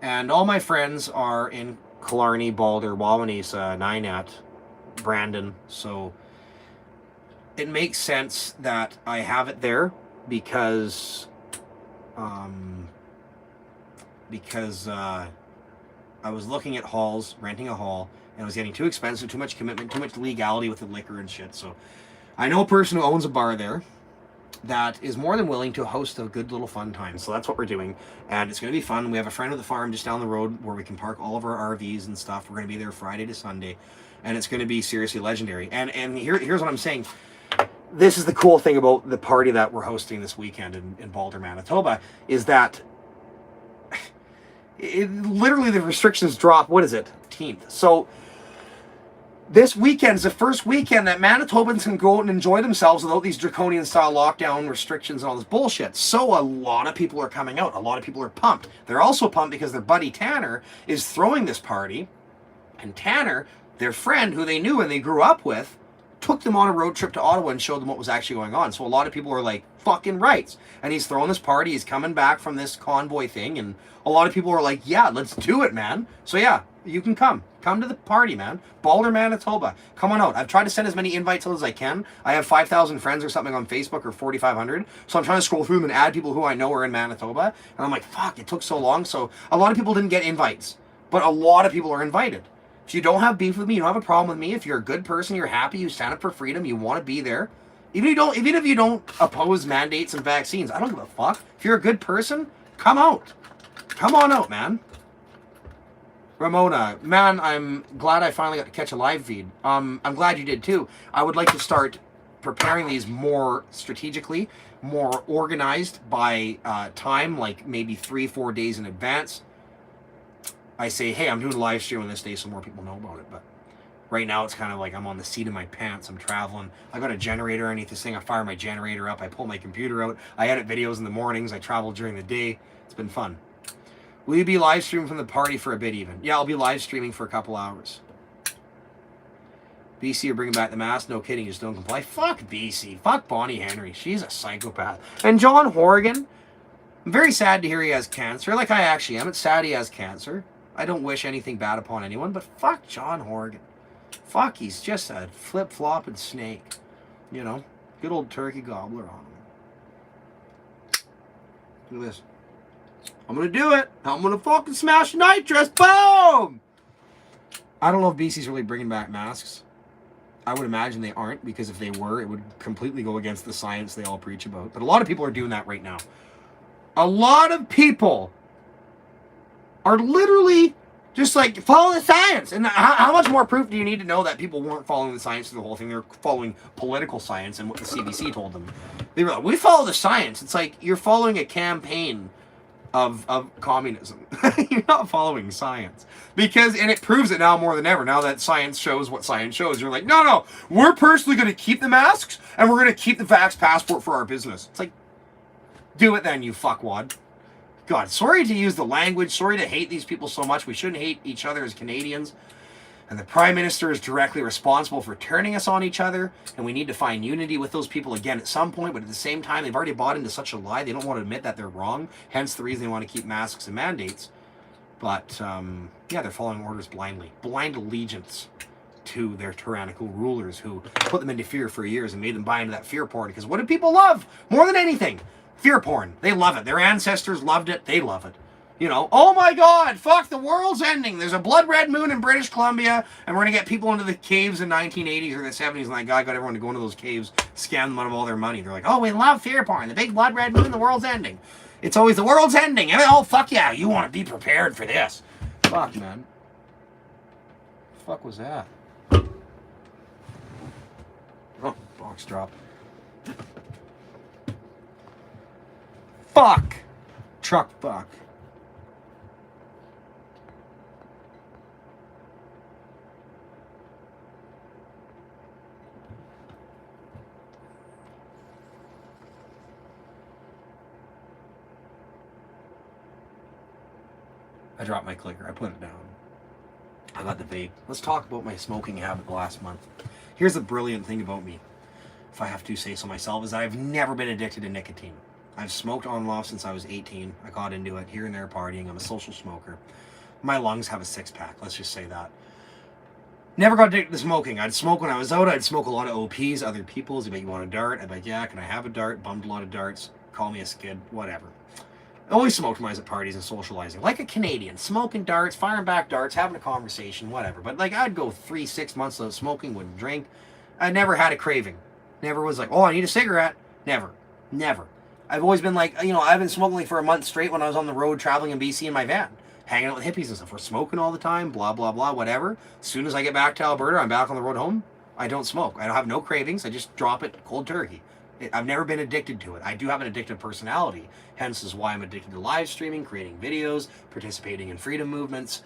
And all my friends are in Killarney, Boulder, Wawanesa, Ninat, Brandon. So it makes sense that I have it there because I was looking at halls, renting a hall, and it was getting too expensive, too much commitment, too much legality with the liquor and shit. So I know a person who owns a bar there that is more than willing to host a good little fun time. So that's what we're doing. And it's going to be fun. We have a friend of the farm just down the road where we can park all of our RVs and stuff. We're going to be there Friday to Sunday. And it's going to be seriously legendary. And here's what I'm saying. This is the cool thing about the party that we're hosting this weekend in Boulder, Manitoba, is that literally the restrictions drop, what is it, 18th. So this weekend is the first weekend that Manitobans can go out and enjoy themselves without these draconian style lockdown restrictions and all this bullshit. So a lot of people are coming out. A lot of people are pumped. They're also pumped because their buddy Tanner is throwing this party. And Tanner, their friend who they knew and they grew up with, took them on a road trip to Ottawa and showed them what was actually going on. So a lot of people are like, fucking rights. And he's throwing this party. He's coming back from this convoy thing. And a lot of people are like, yeah, let's do it, man. So yeah, you can come. Come to the party, man. Boulder, Manitoba. Come on out. I've tried to send as many invites out as I can. I have 5,000 friends or something on Facebook, or 4,500. So I'm trying to scroll through them and add people who I know are in Manitoba. And I'm like, fuck, it took so long. So a lot of people didn't get invites. But a lot of people are invited. If you don't have beef with me, you don't have a problem with me, if you're a good person, you're happy, you stand up for freedom, you want to be there. Even if you don't oppose mandates and vaccines, I don't give a fuck. If you're a good person, come out. Come on out, man. Ramona, man, I'm glad I finally got to catch a live feed. I'm glad you did too. I would like to start preparing these more strategically, more organized by time, like maybe 3-4 days in advance. I say, hey, I'm doing a live stream on this day so more people know about it. But right now it's kind of like I'm on the seat of my pants. I'm traveling. I got a generator underneath this thing. I fire my generator up. I pull my computer out. I edit videos in the mornings. I travel during the day. It's been fun. Will you be live streaming from the party for a bit even? Yeah, I'll be live streaming for a couple hours. BC are bringing back the mask. No kidding, just don't comply. Fuck BC. Fuck Bonnie Henry. She's a psychopath. And John Horgan. I'm very sad to hear he has cancer. Like I actually am. It's sad he has cancer. I don't wish anything bad upon anyone, but fuck John Horgan. Fuck, he's just a flip-flopping snake. You know, good old turkey gobbler on him. Look at this. I'm gonna do it. I'm gonna fucking smash nitrous. Boom! I don't know if BC's really bringing back masks. I would imagine they aren't, because if they were, it would completely go against the science they all preach about. But a lot of people are doing that right now. A lot of people are literally just like, follow the science. And how much more proof do you need to know that people weren't following the science through the whole thing? They're following political science and what the CBC told them. They were like, we follow the science. It's like you're following a campaign of communism. You're not following science. And it proves it now more than ever. Now that science shows what science shows, you're like, no, we're personally going to keep the masks and we're going to keep the vax passport for our business. It's like, do it then, you fuckwad. God, sorry to use the language, sorry to hate these people so much. We shouldn't hate each other as Canadians. And the Prime Minister is directly responsible for turning us on each other, and we need to find unity with those people again at some point, but at the same time, they've already bought into such a lie, they don't want to admit that they're wrong, hence the reason they want to keep masks and mandates. But, yeah, they're following orders blindly. Blind allegiance to their tyrannical rulers who put them into fear for years and made them buy into that fear porn. Because what do people love more than anything? Fear porn. They love it. Their ancestors loved it. They love it. You know, oh my God, fuck, the world's ending. There's a blood red moon in British Columbia, and we're going to get people into the caves in 1980s or the 70s, and that guy got everyone to go into those caves, scam them out of all their money. They're like, oh, we love fear porn. The big blood red moon, the world's ending. It's always the world's ending. Oh, fuck yeah, you want to be prepared for this. Fuck, man. The fuck was that? Oh, box drop. Fuck. Truck fuck. I dropped my clicker. I put it down. I got the vape. Let's talk about my smoking habit the last month. Here's the brilliant thing about me, if I have to say so myself, is that I've never been addicted to nicotine. I've smoked on and off since I was 18. I got into it here and there partying. I'm a social smoker. My lungs have a six-pack, let's just say that. Never got addicted to smoking. I'd smoke when I was out. I'd smoke a lot of OPs, other people's. They'd be like, you want a dart? I'd be like, yeah, can I have a dart? Bummed a lot of darts. Call me a skid, whatever. I always smoked when I was at parties and socializing. Like a Canadian. Smoking darts, firing back darts, having a conversation, whatever. But like I'd go 3-6 months without smoking, wouldn't drink. I never had a craving. Never was like, oh, I need a cigarette. Never. Never. I've always been like, you know, I've been smoking like for a month straight when I was on the road traveling in BC in my van. Hanging out with hippies and stuff. We're smoking all the time, blah, blah, blah, whatever. As soon as I get back to Alberta, I'm back on the road home. I don't smoke. I don't have no cravings. I just drop it cold turkey. I've never been addicted to it. I do have an addictive personality. Hence is why I'm addicted to live streaming, creating videos, participating in freedom movements,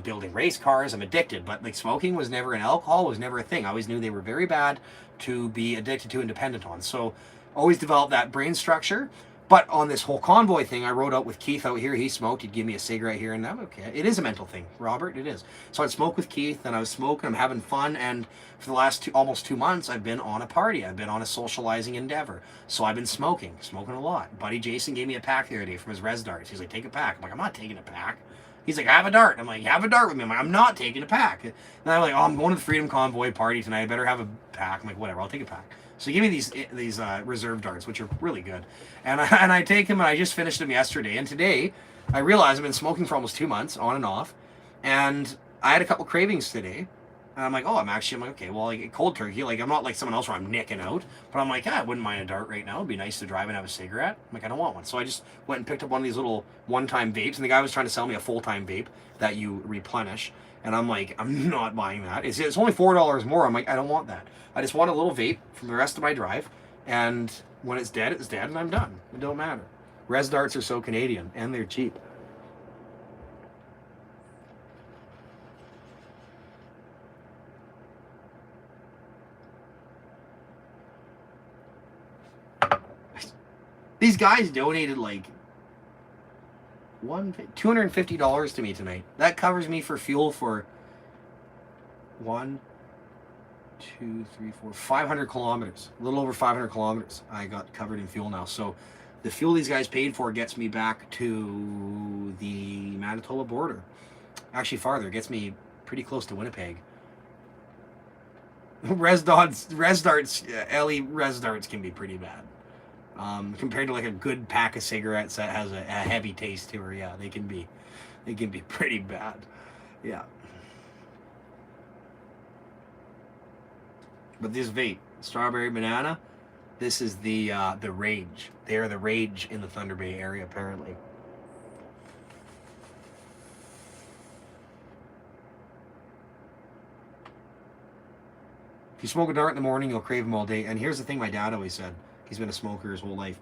building race cars. I'm addicted. But like smoking was never, and alcohol was never a thing. I always knew they were very bad to be addicted to and dependent on. So always developed that brain structure. But on this whole convoy thing, I rode out with Keith out here. He smoked. He'd give me a cigarette here and there. Okay. It is a mental thing, Robert. It is. So I'd smoke with Keith, and I was smoking. I'm having fun. And for the last almost 2 months, I've been on a party. I've been on a socializing endeavor. So I've been smoking a lot. Buddy Jason gave me a pack the other day from his res darts. He's like, take a pack. I'm like, I'm not taking a pack. He's like, I have a dart. I'm like, have a dart with me. I'm like, I'm not taking a pack. And I'm like, oh, I'm going to the Freedom Convoy party tonight. I better have a pack. I'm like, whatever. I'll take a pack. So he gave me these reserve darts, which are really good. And I take them, and I just finished them yesterday. And today, I realized I've been smoking for almost 2 months, on and off. And I had a couple cravings today. And I'm like, oh, I'm like, okay, well, like cold turkey. Like, I'm not like someone else where I'm nicking out. But I'm like, I wouldn't mind a dart right now. It'd be nice to drive and have a cigarette. I'm like, I don't want one. So I just went and picked up one of these little one-time vapes. And the guy was trying to sell me a full-time vape that you replenish. And I'm like, I'm not buying that. It's only $4 more. I'm like, I don't want that. I just want a little vape from the rest of my drive. And when it's dead, and I'm done. It don't matter. Res darts are so Canadian, and they're cheap. These guys donated like $250 to me tonight. That covers me for fuel for 500 kilometers. A little over 500 kilometers. I got covered in fuel now. So the fuel these guys paid for gets me back to the Manitoba border. Actually farther. It gets me pretty close to Winnipeg. Res darts can be pretty bad. Compared to like a good pack of cigarettes that has a heavy taste to her, yeah, they can be pretty bad. Yeah. But this vape, strawberry banana, this is the rage. They are the rage in the Thunder Bay area, apparently. If you smoke a dart in the morning, you'll crave them all day. And here's the thing my dad always said. He's been a smoker his whole life.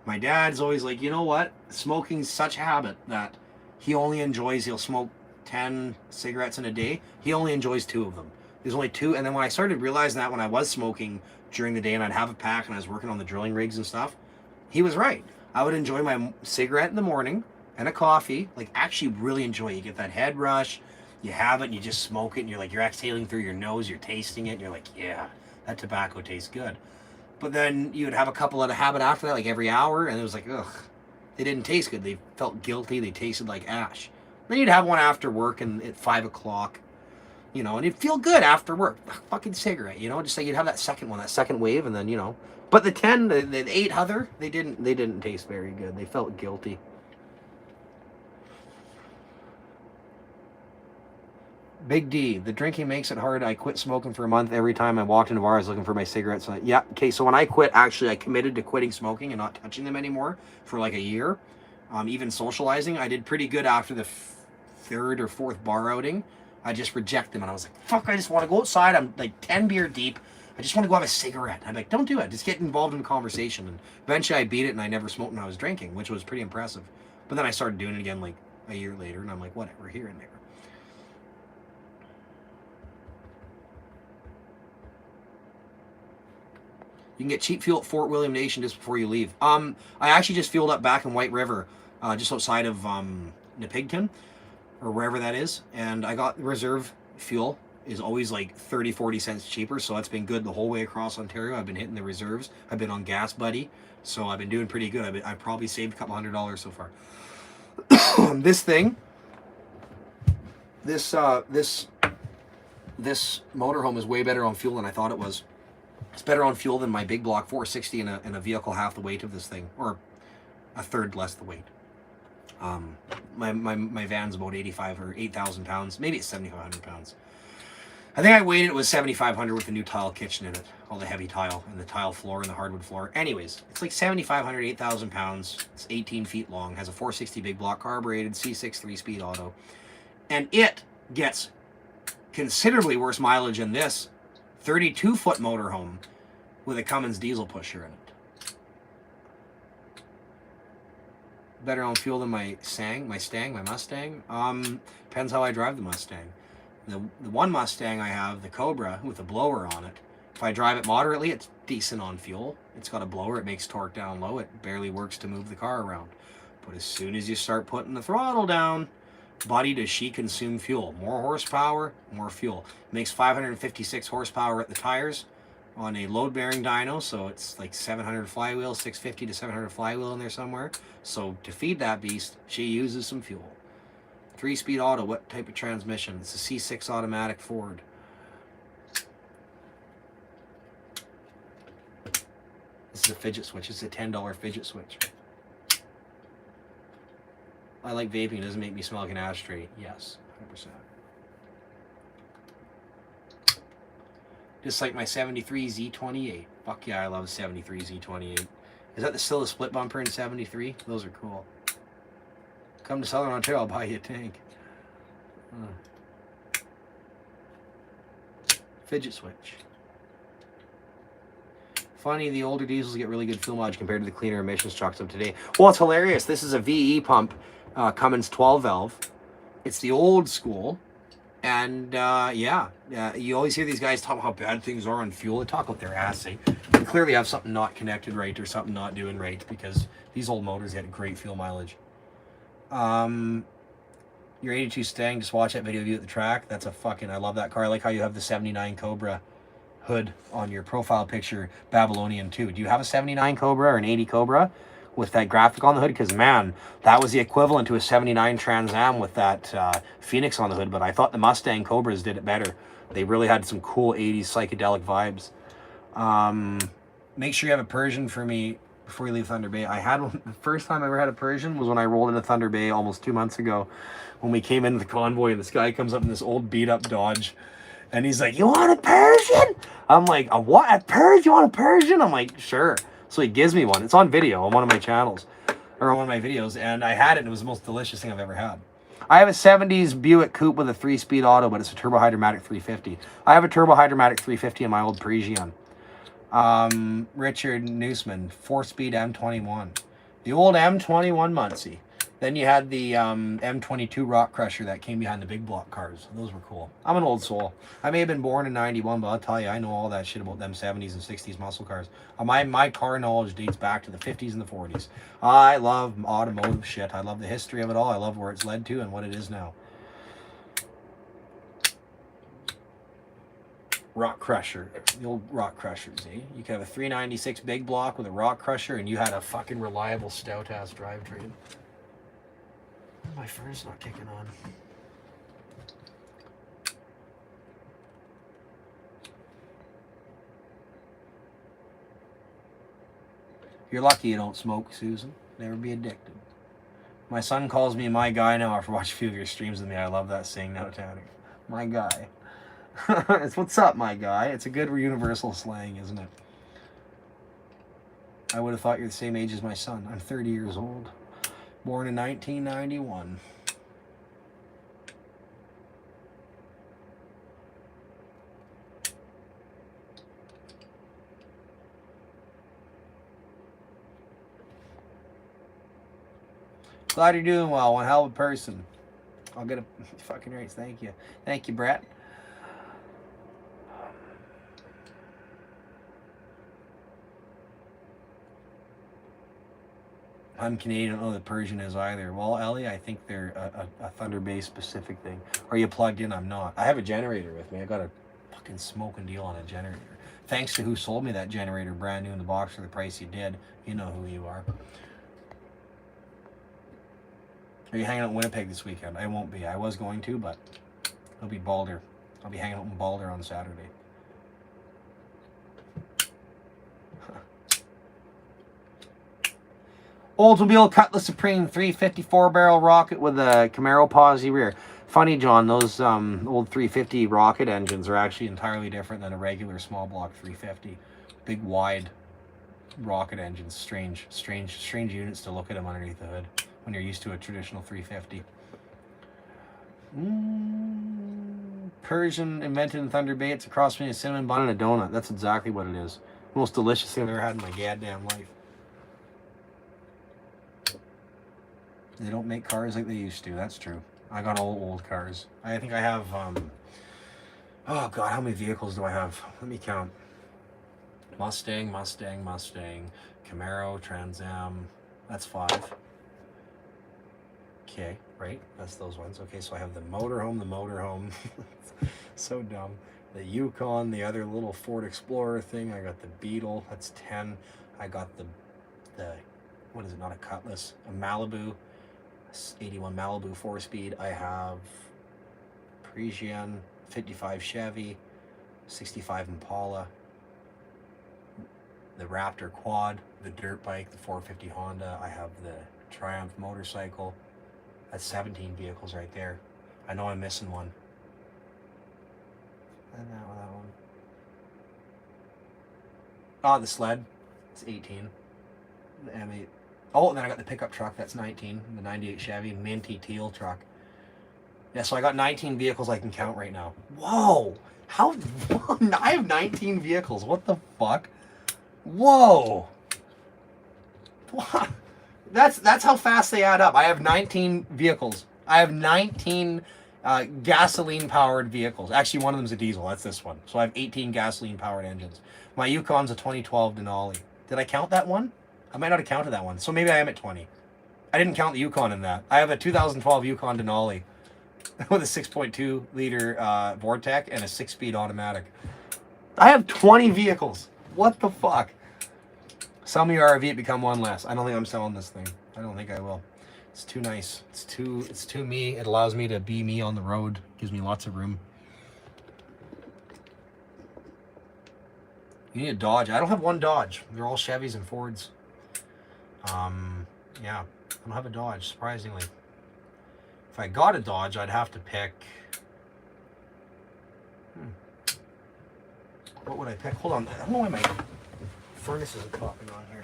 My dad's always like, you know what? Smoking's such a habit that he'll smoke 10 cigarettes in a day. He only enjoys 2 of them. There's only 2. And then when I started realizing that when I was smoking during the day and I'd have a pack and I was working on the drilling rigs and stuff, he was right. I would enjoy my cigarette in the morning and a coffee. Like, actually really enjoy it. You get that head rush. You have it and you just smoke it and you're exhaling through your nose, you're tasting it, and you're like, yeah, that tobacco tastes good. But then you would have a couple of habit after that, like every hour, and it was like, ugh, they didn't taste good. They felt guilty. They tasted like ash. Then you'd have one after work and at 5 o'clock, and it'd feel good after work. A fucking cigarette, just like you'd have that second one, that second wave, and then, But the 10, the 8 other, they didn't taste very good. They felt guilty. Big D, the drinking makes it hard. I quit smoking for a month. Every time I walked into bars looking for my cigarettes. Yeah, okay, so when I quit, actually, I committed to quitting smoking and not touching them anymore for like a year. Even socializing, I did pretty good after the 3rd or 4th bar outing. I just reject them, and I was like, fuck, I just want to go outside. I'm like 10 beer deep. I just want to go have a cigarette. I'm like, don't do it. Just get involved in the conversation. And eventually I beat it, and I never smoked when I was drinking, which was pretty impressive. But then I started doing it again like a year later, and I'm like, whatever, here and there. You can get cheap fuel at Fort William Nation just before you leave. I actually just fueled up back in White River, just outside of Nepigton, or wherever that is. And I got reserve fuel. Is always like 30-40 cents cheaper, so it's been good the whole way across Ontario. I've been hitting the reserves. I've been on Gas Buddy, so I've been doing pretty good. I've probably saved a couple $100 so far. This thing, this motorhome is way better on fuel than I thought it was. It's better on fuel than my big block 460 in a vehicle half the weight of this thing, or a third less the weight. My van's about 85 or 8,000 pounds. Maybe it's 7,500 pounds. I think I weighed it was 7,500 with the new tile kitchen in it, all the heavy tile and the tile floor and the hardwood floor. Anyways, it's like 7,500, 8,000 pounds. It's 18 feet long, has a 460 big block carbureted C6 3-speed auto, and it gets considerably worse mileage than this 32-foot motorhome with a Cummins diesel pusher in it. Better on fuel than my Mustang. Depends how I drive the Mustang. The one Mustang I have, the Cobra, with a blower on it, if I drive it moderately, it's decent on fuel. It's got a blower, it makes torque down low, it barely works to move the car around. But as soon as you start putting the throttle down, buddy, does she consume fuel. More horsepower, more fuel. Makes 556 horsepower at the tires on a load-bearing dyno, so it's like 700 flywheel, 650 to 700 flywheel in there somewhere. So to feed that beast, she uses some fuel. 3-speed auto, what type of transmission? It's a C6 automatic Ford. This is a fidget switch. It's a $10 fidget switch. I like vaping. It doesn't make me smell like an ashtray. Yes, 100%. Just like my 73 Z28. Fuck yeah, I love 73 Z28. Is that still the split bumper in 73? Those are cool. Come to Southern Ontario, I'll buy you a tank. Fidget switch. Funny, the older diesels get really good fuel mileage compared to the cleaner emissions trucks of today. Well, it's hilarious. This is a VE pump, Cummins 12 valve. It's the old school. And yeah, you always hear these guys talk about how bad things are on fuel. They talk about their ass. They clearly have something not connected right or something not doing right, because these old motors get great fuel mileage. Your 82 Stang, just watch that video of you at the track. That's a fucking, I love that car. I like how you have the 79 Cobra hood on your profile picture, Babylonian too. Do you have a 79 Cobra or an 80 Cobra with that graphic on the hood? Because man, that was the equivalent to a 79 Trans Am with that Phoenix on the hood, but I thought the Mustang Cobras did it better. They really had some cool 80s psychedelic vibes. Make sure you have a Persian for me before you leave Thunder Bay. I had one, the first time I ever had a Persian was when I rolled into Thunder Bay almost 2 months ago, when we came into the convoy and this guy comes up in this old beat up Dodge, And he's like, you want a Persian? I'm like, a what? A Persian? You want a Persian? I'm like, sure. So he gives me one. It's on video on one of my channels, or on one of my videos, and I had it, and it was the most delicious thing I've ever had. I have a 70s Buick Coupe with a 3-speed auto, but it's a turbo hydromatic 350. I have a turbo hydromatic 350 in my old Parisian. Richard Newsman, 4-speed M21. The old M21 Muncie. Then you had the M22 Rock Crusher that came behind the big block cars. Those were cool. I'm an old soul. I may have been born in 91, but I'll tell you, I know all that shit about them 70s and 60s muscle cars. My car knowledge dates back to the 50s and the 40s. I love automotive shit. I love the history of it all. I love where it's led to and what it is now. Rock Crusher, the old Rock Crushers, eh? You could have a 396 big block with a Rock Crusher, and you had a fucking reliable stout-ass drivetrain. My furnace not kicking on. You're lucky you don't smoke, Susan. Never be addicted. My son calls me my guy now after watching a few of your streams with me. I love that saying now, Tanner. My guy. It's what's up, my guy. It's a good universal slang, isn't it? I would have thought you're the same age as my son. I'm 30 years old. Born in 1991. Glad you're doing well. One hell of a person. I'll get a fucking raise. Thank you. Thank you, Brett. I'm Canadian. I don't know what the Persian is either. Well, Ellie, I think they're a Thunder-based specific thing. Are you plugged in? I'm not. I have a generator with me. I got a fucking smoking deal on a generator. Thanks to who sold me that generator brand new in the box for the price you did. You know who you are. Are you hanging out in Winnipeg this weekend? I won't be. I was going to, but it'll be Balder. I'll be hanging out in Balder on Saturday. Oldsmobile Cutlass Supreme 354 barrel rocket with a Camaro posi rear. Funny, John, those old 350 rocket engines are actually entirely different than a regular small block 350. Big, wide rocket engines. Strange units to look at them underneath the hood when you're used to a traditional 350. Persian invented in Thunder Bay. It's a cross between a cinnamon bun and a donut. That's exactly what it is. Most delicious thing I've ever had in my goddamn life. They don't make cars like they used to. That's true. I got all old cars. I think I have, oh God, how many vehicles do I have? Let me count. Mustang, Camaro, Trans Am. That's 5. Okay, right? That's those ones. Okay, so I have the motorhome. So dumb. The Yukon, the other little Ford Explorer thing. I got the Beetle. That's 10. I got the what is it? Not a Cutlass. A Malibu. 81 Malibu 4-speed. I have Parisian, 55 Chevy, 65 Impala, the Raptor Quad, the dirt bike, the 450 Honda. I have the Triumph motorcycle. That's 17 vehicles right there. I know I'm missing one. And that one. Oh, the sled. It's 18. The M8. Oh, and then I got the pickup truck. That's 19. The 98 Chevy minty teal truck. Yeah, so I got 19 vehicles I can count right now. Whoa! How? I have 19 vehicles. What the fuck? Whoa! That's how fast they add up. I have 19 vehicles. I have 19 gasoline-powered vehicles. Actually, one of them's a diesel. That's this one. So I have 18 gasoline-powered engines. My Yukon's a 2012 Denali. Did I count that one? I might not have counted that one. So maybe I am at 20. I didn't count the Yukon in that. I have a 2012 Yukon Denali with a 6.2 liter Vortec and a 6-speed automatic. I have 20 vehicles. What the fuck? Sell me your RV, it become one less. I don't think I'm selling this thing. I don't think I will. It's too nice. It's too me. It allows me to be me on the road. Gives me lots of room. You need a Dodge. I don't have one Dodge. They're all Chevys and Fords. Yeah, I don't have a Dodge, surprisingly. If I got a Dodge, I'd have to pick... What would I pick? Hold on. I don't know why my furnace isn't popping on here.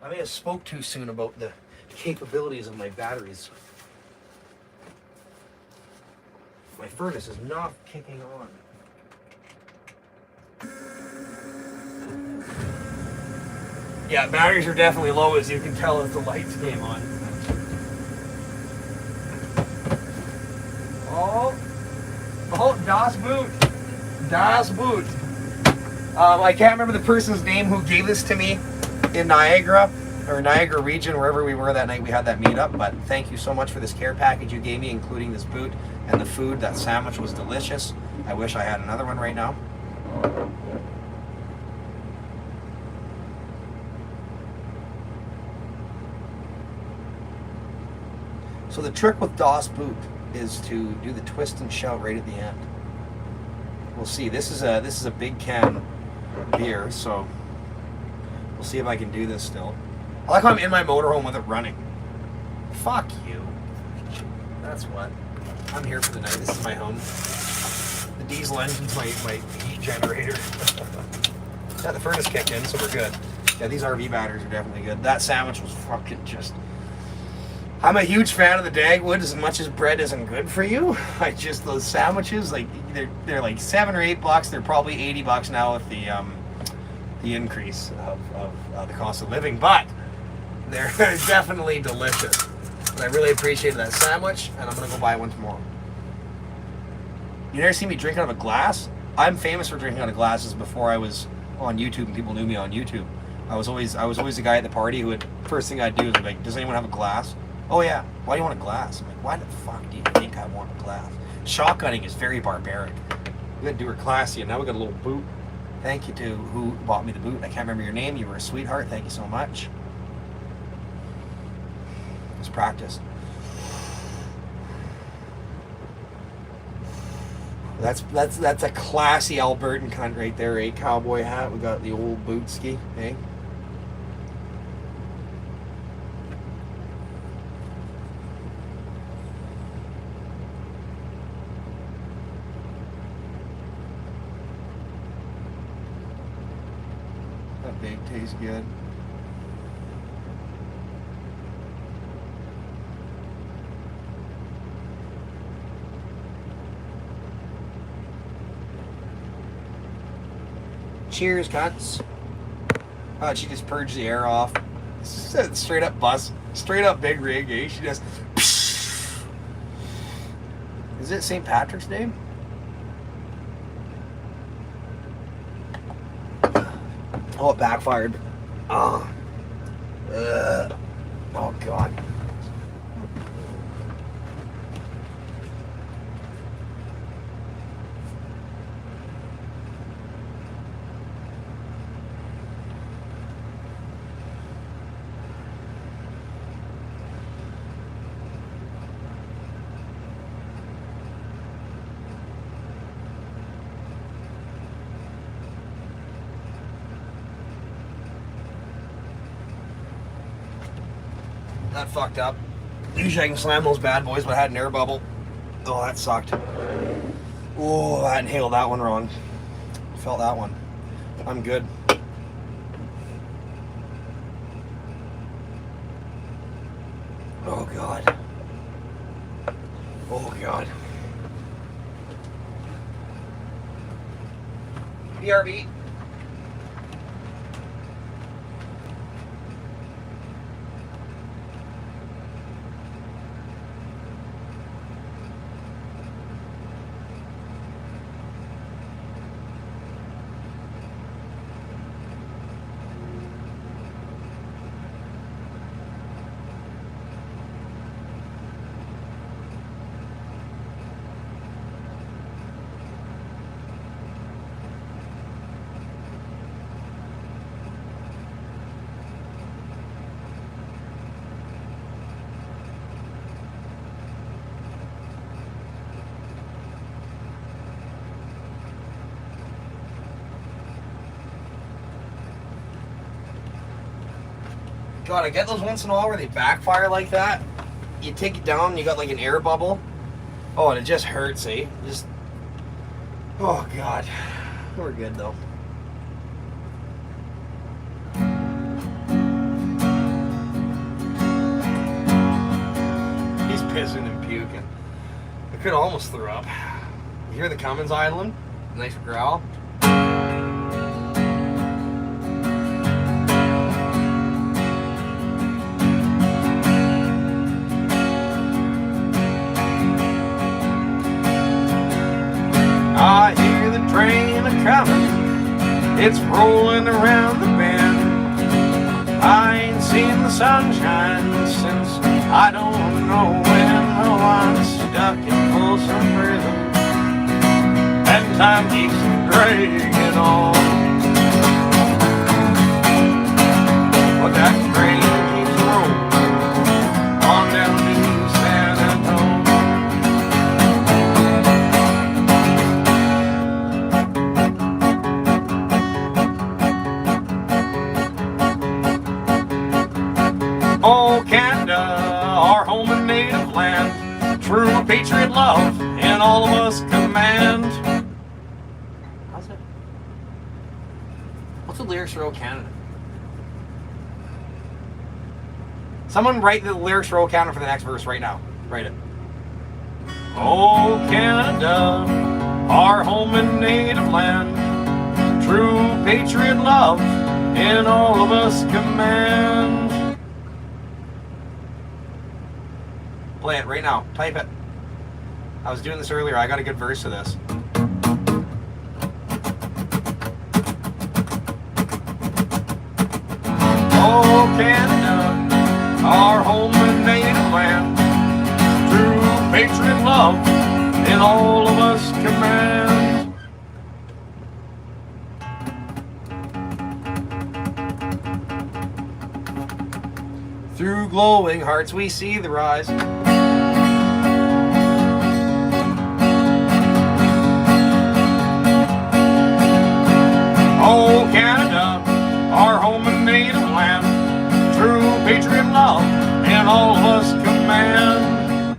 I may have spoke too soon about the capabilities of my batteries. My furnace is not kicking on. Yeah, batteries are definitely low, as you can tell as the lights came on. Oh, Das Boot. Das Boot. I can't remember the person's name who gave this to me in Niagara, or Niagara region, wherever we were that night we had that meetup, but thank you so much for this care package you gave me, including this boot and the food. That sandwich was delicious. I wish I had another one right now. So the trick with Das Boot is to do the twist and shout right at the end. We'll see. This is a big can beer, so we'll see if I can do this still. I like how I'm in my motorhome with it running. Fuck you. That's what. I'm here for the night. This is my home. The diesel engine's my heat generator. Yeah, the furnace kicked in, so we're good. Yeah, these RV batteries are definitely good. That sandwich was fucking just... I'm a huge fan of the Dagwood as much as bread isn't good for you. Those sandwiches, like they're like $7 or $8. They're probably $80 now with the increase of the cost of living, but they're definitely delicious. And I really appreciated that sandwich, and I'm gonna go buy one tomorrow. You never see me drink out of a glass? I'm famous for drinking out of glasses. Before I was on YouTube and people knew me on YouTube, I was always the guy at the party who would, first thing I'd do is I'd be like, does anyone have a glass? Oh yeah, why do you want a glass? I'm like, why the fuck do you think I want a glass? Shotgunning is very barbaric. We gotta do her classy, and now we got a little boot. Thank you to who bought me the boot. I can't remember your name. You were a sweetheart. Thank you so much. Let's practice. That's a classy Albertan cunt right there, eh? Cowboy hat. We got the old bootski, eh? That bake tastes good. Cheers, cunts. Oh, she just purged the air off. Straight up bus. Straight up big rig, eh? She just... Is it St. Patrick's Day? Oh, it backfired. Oh. Oh, God. That fucked up. Usually I can slam those bad boys, but I had an air bubble. Oh, that sucked. Oh, I inhaled that one wrong. Felt that one. I'm good. Oh, God. Oh, God. BRB. God, I get those once in a while where they backfire like that. You take it down and you got like an air bubble. Oh, and it just hurts, eh? Oh, God. We're good, though. puking. I could almost throw up. You hear the Cummins idling? Nice growl. I hear the train a-comin', it's rolling around the bend. I ain't seen the sunshine since I don't know when. Oh, I'm stuck in Folsom Prison, and time keeps dragging on. But that train keeps rolling on down to San Antonio. Oh, Canada, our home and native land, true patriot love in all of us command. How's it? What's the lyrics for Oh Canada? Someone write the lyrics for Oh Canada for the next verse right now. Write it. Oh Canada, our home and native land, true patriot love in all of us command. Play it right now. Type it. I was doing this earlier. I got a good verse to this. Oh, Canada, our home and native land, true patriot love in all of us command. Through glowing hearts we see the rise. Oh, Canada, our home and native land, true patriot love in all of us command.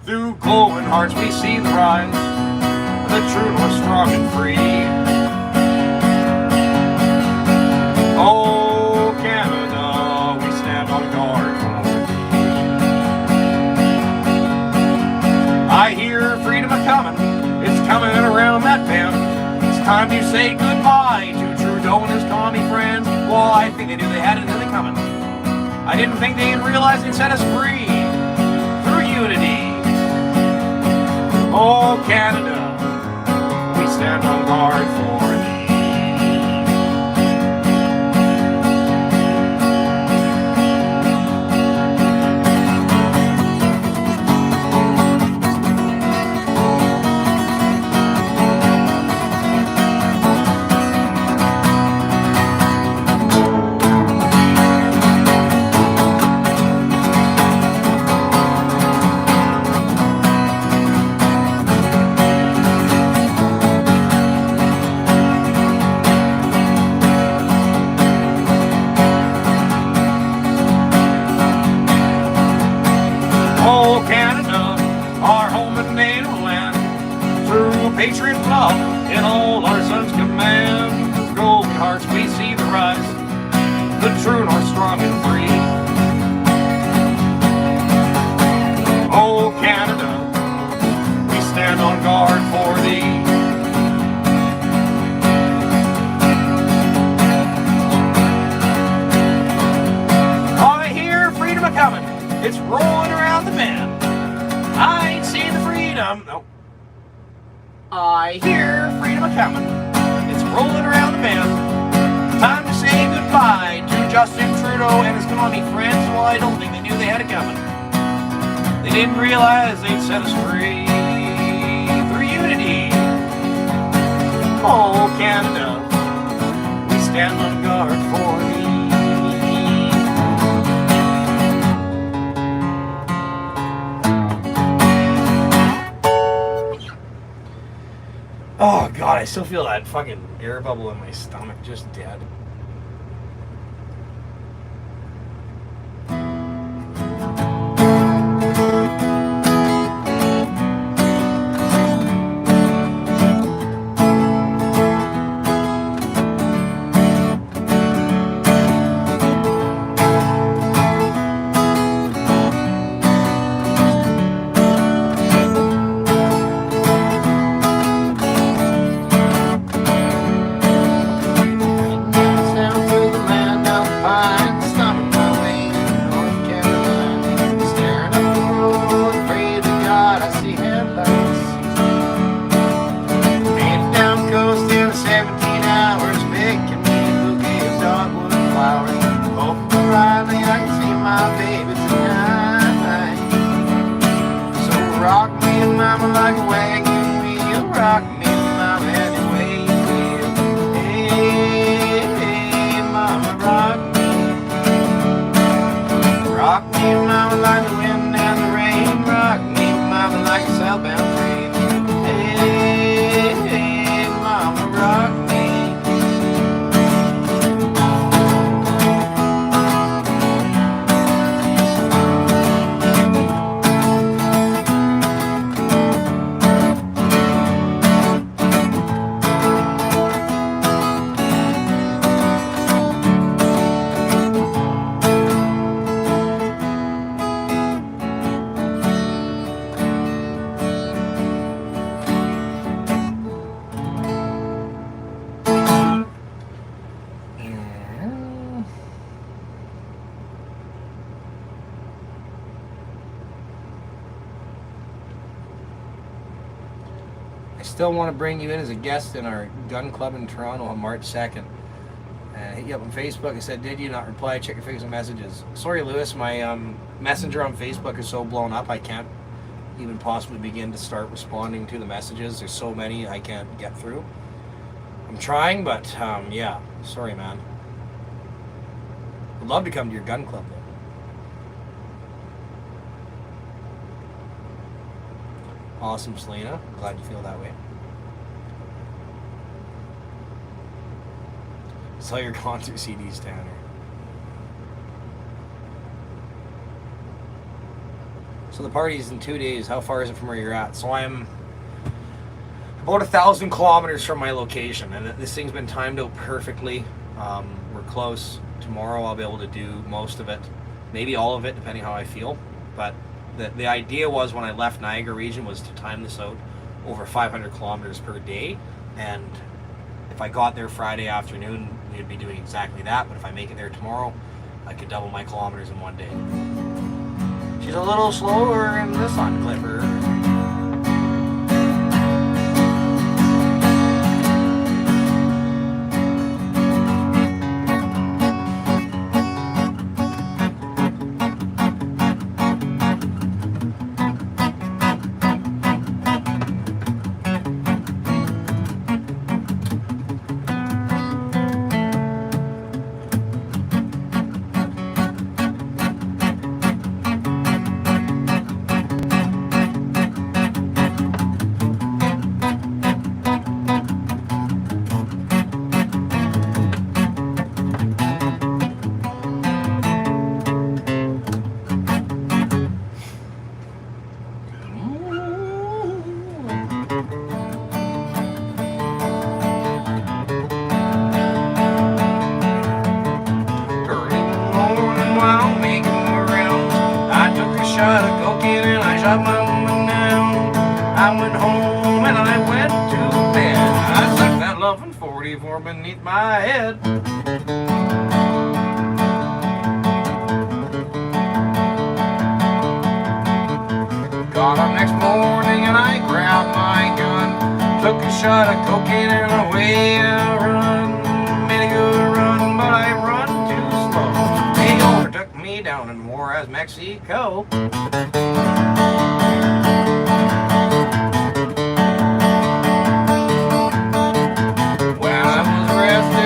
Through glowing hearts we see the rise, the true north strong and free. Oh, Canada, we stand on guard for thee. I hear freedom a-comin', it's coming around that bend. Time to say goodbye to Trudeau and his commie friends. Well, I think they knew they had another coming. I didn't think they'd realize they'd set us free through unity. Oh, Canada, we stand on guard for thee. Oh, Canada, our home and native land, through patriot love in all our sons' command. With golden hearts we see the rise, the true north strong and free. Oh, Canada, we stand on guard for thee. I hear freedom a-comin', it's rolling around the bend. I ain't seen the freedom. Nope. I hear freedom a-comin', it's rolling around the bend. Time to say goodbye to Justin Trudeau and his commie friends. Well, I don't think they knew they had it coming. They didn't realize they'd set us free through unity. Oh, Canada, we stand on guard for thee. Oh God, I still feel that fucking air bubble in my stomach, just dead. Still want to bring you in as a guest in our gun club in Toronto on March 2nd. And hit you up on Facebook. I said, did you not reply? Check your Facebook messages. Sorry, Lewis, my messenger on Facebook is so blown up I can't even possibly begin to start responding to the messages. There's so many I can't get through. I'm trying, but yeah, sorry, man. I'd love to come to your gun club, though. Awesome, Selena. Glad you feel that way. Sell your concert CDs, Tanner. So the party's in 2 days. How far is it from where you're at? So I'm about 1,000 kilometers from my location, and this thing's been timed out perfectly. We're close. Tomorrow I'll be able to do most of it, maybe all of it, depending how I feel. But the idea was, when I left Niagara region, was to time this out over 500 kilometers per day, and if I got there Friday afternoon, we'd be doing exactly that. But if I make it there tomorrow, I could double my kilometers in one day. She's a little slower in the Sun Clipper. Beneath my head. Got up next morning and I grabbed my gun, took a shot of cocaine and away I run. Made a good run, but I run too slow. They overtook me down in Juarez, Mexico.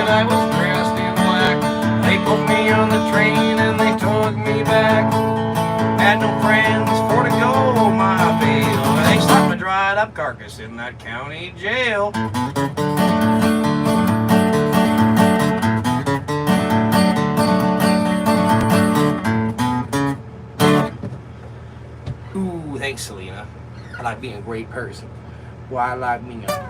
I was dressed in black. They put me on the train and they took me back. Had no friends for to go my bail. They stuck my dried up carcass in that county jail. Ooh, thanks, Selena. I like being a great person. Why I like me now.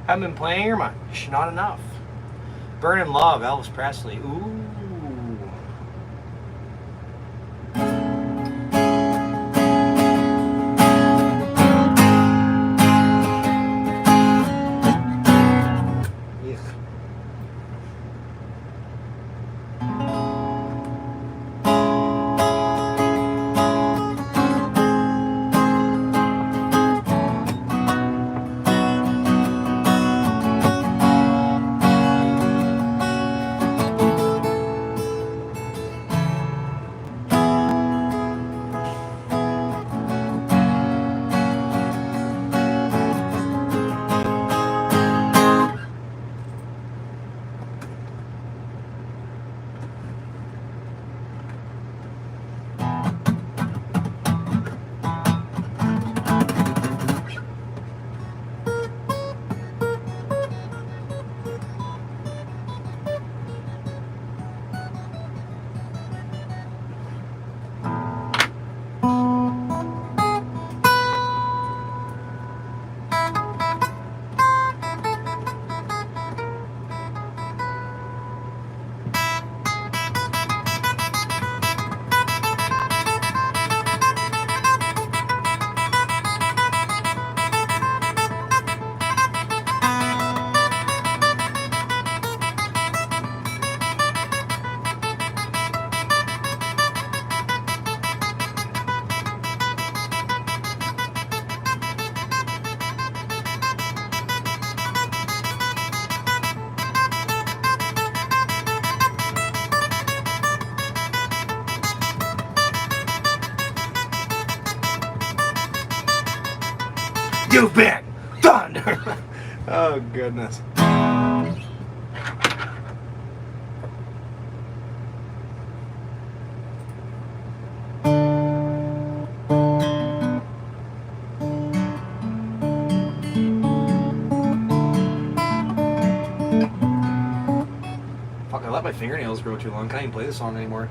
Haven't been playing her much, not enough. Burning Love, Elvis Presley. Ooh. stupid thunder. Oh goodness. Fuck, I let my fingernails grow too long. Can't even play this song anymore.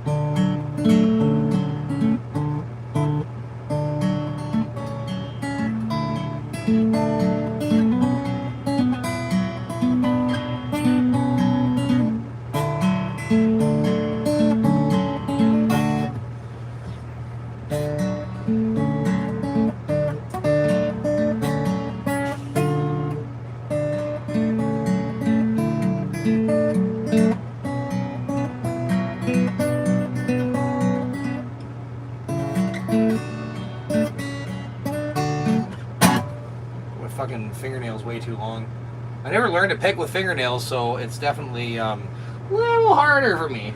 Fucking fingernails way too long. I never learned to pick with fingernails, so it's definitely a little harder for me.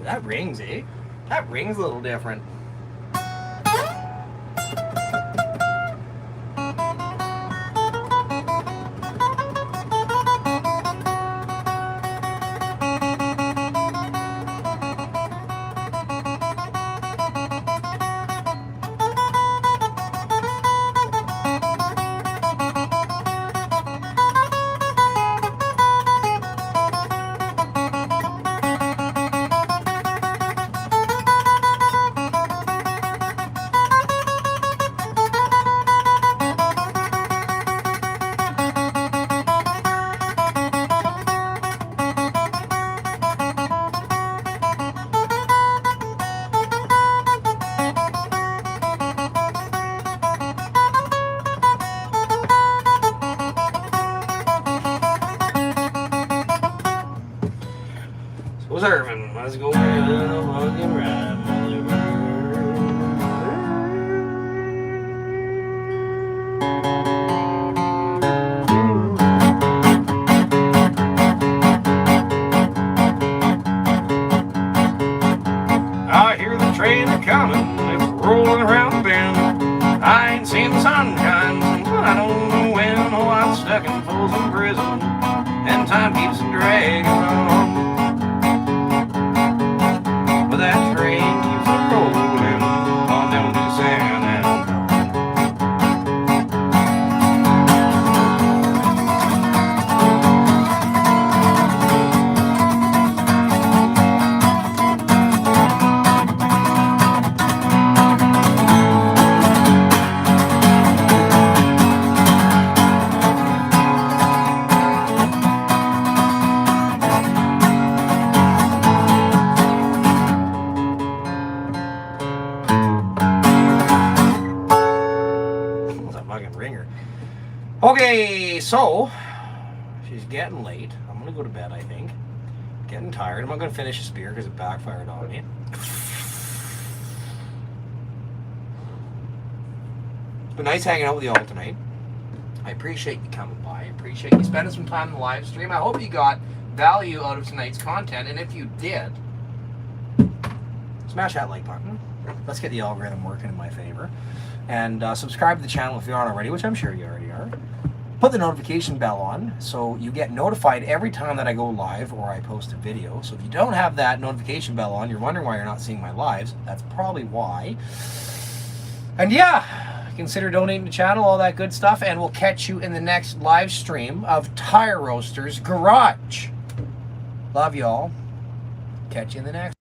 That rings, eh? That rings a little different. So surfing, let's go on a fucking ride, I hear the train a-coming, it's rolling around the bend. I ain't seen the sunshine, I don't know when. Oh, I'm stuck in Folsom Prison, and time keeps dragging on. But that train keeps on rolling on down to San Antonio. Ringer. Okay, so she's getting late. I'm gonna go to bed, I think. Getting tired. I'm not gonna finish this beer because it backfired on me. It's been nice hanging out with you all tonight. I appreciate you coming by. I appreciate you spending some time in the live stream. I hope you got value out of tonight's content, and if you did, smash that like button. Let's get the algorithm working in my favor. And subscribe to the channel if you aren't already, which I'm sure you already are. Put the notification bell on so you get notified every time that I go live or I post a video. So if you don't have that notification bell on, you're wondering why you're not seeing my lives. That's probably why. And yeah, consider donating to the channel, all that good stuff. And we'll catch you in the next live stream of Tire Roasters Garage. Love y'all. Catch you in the next.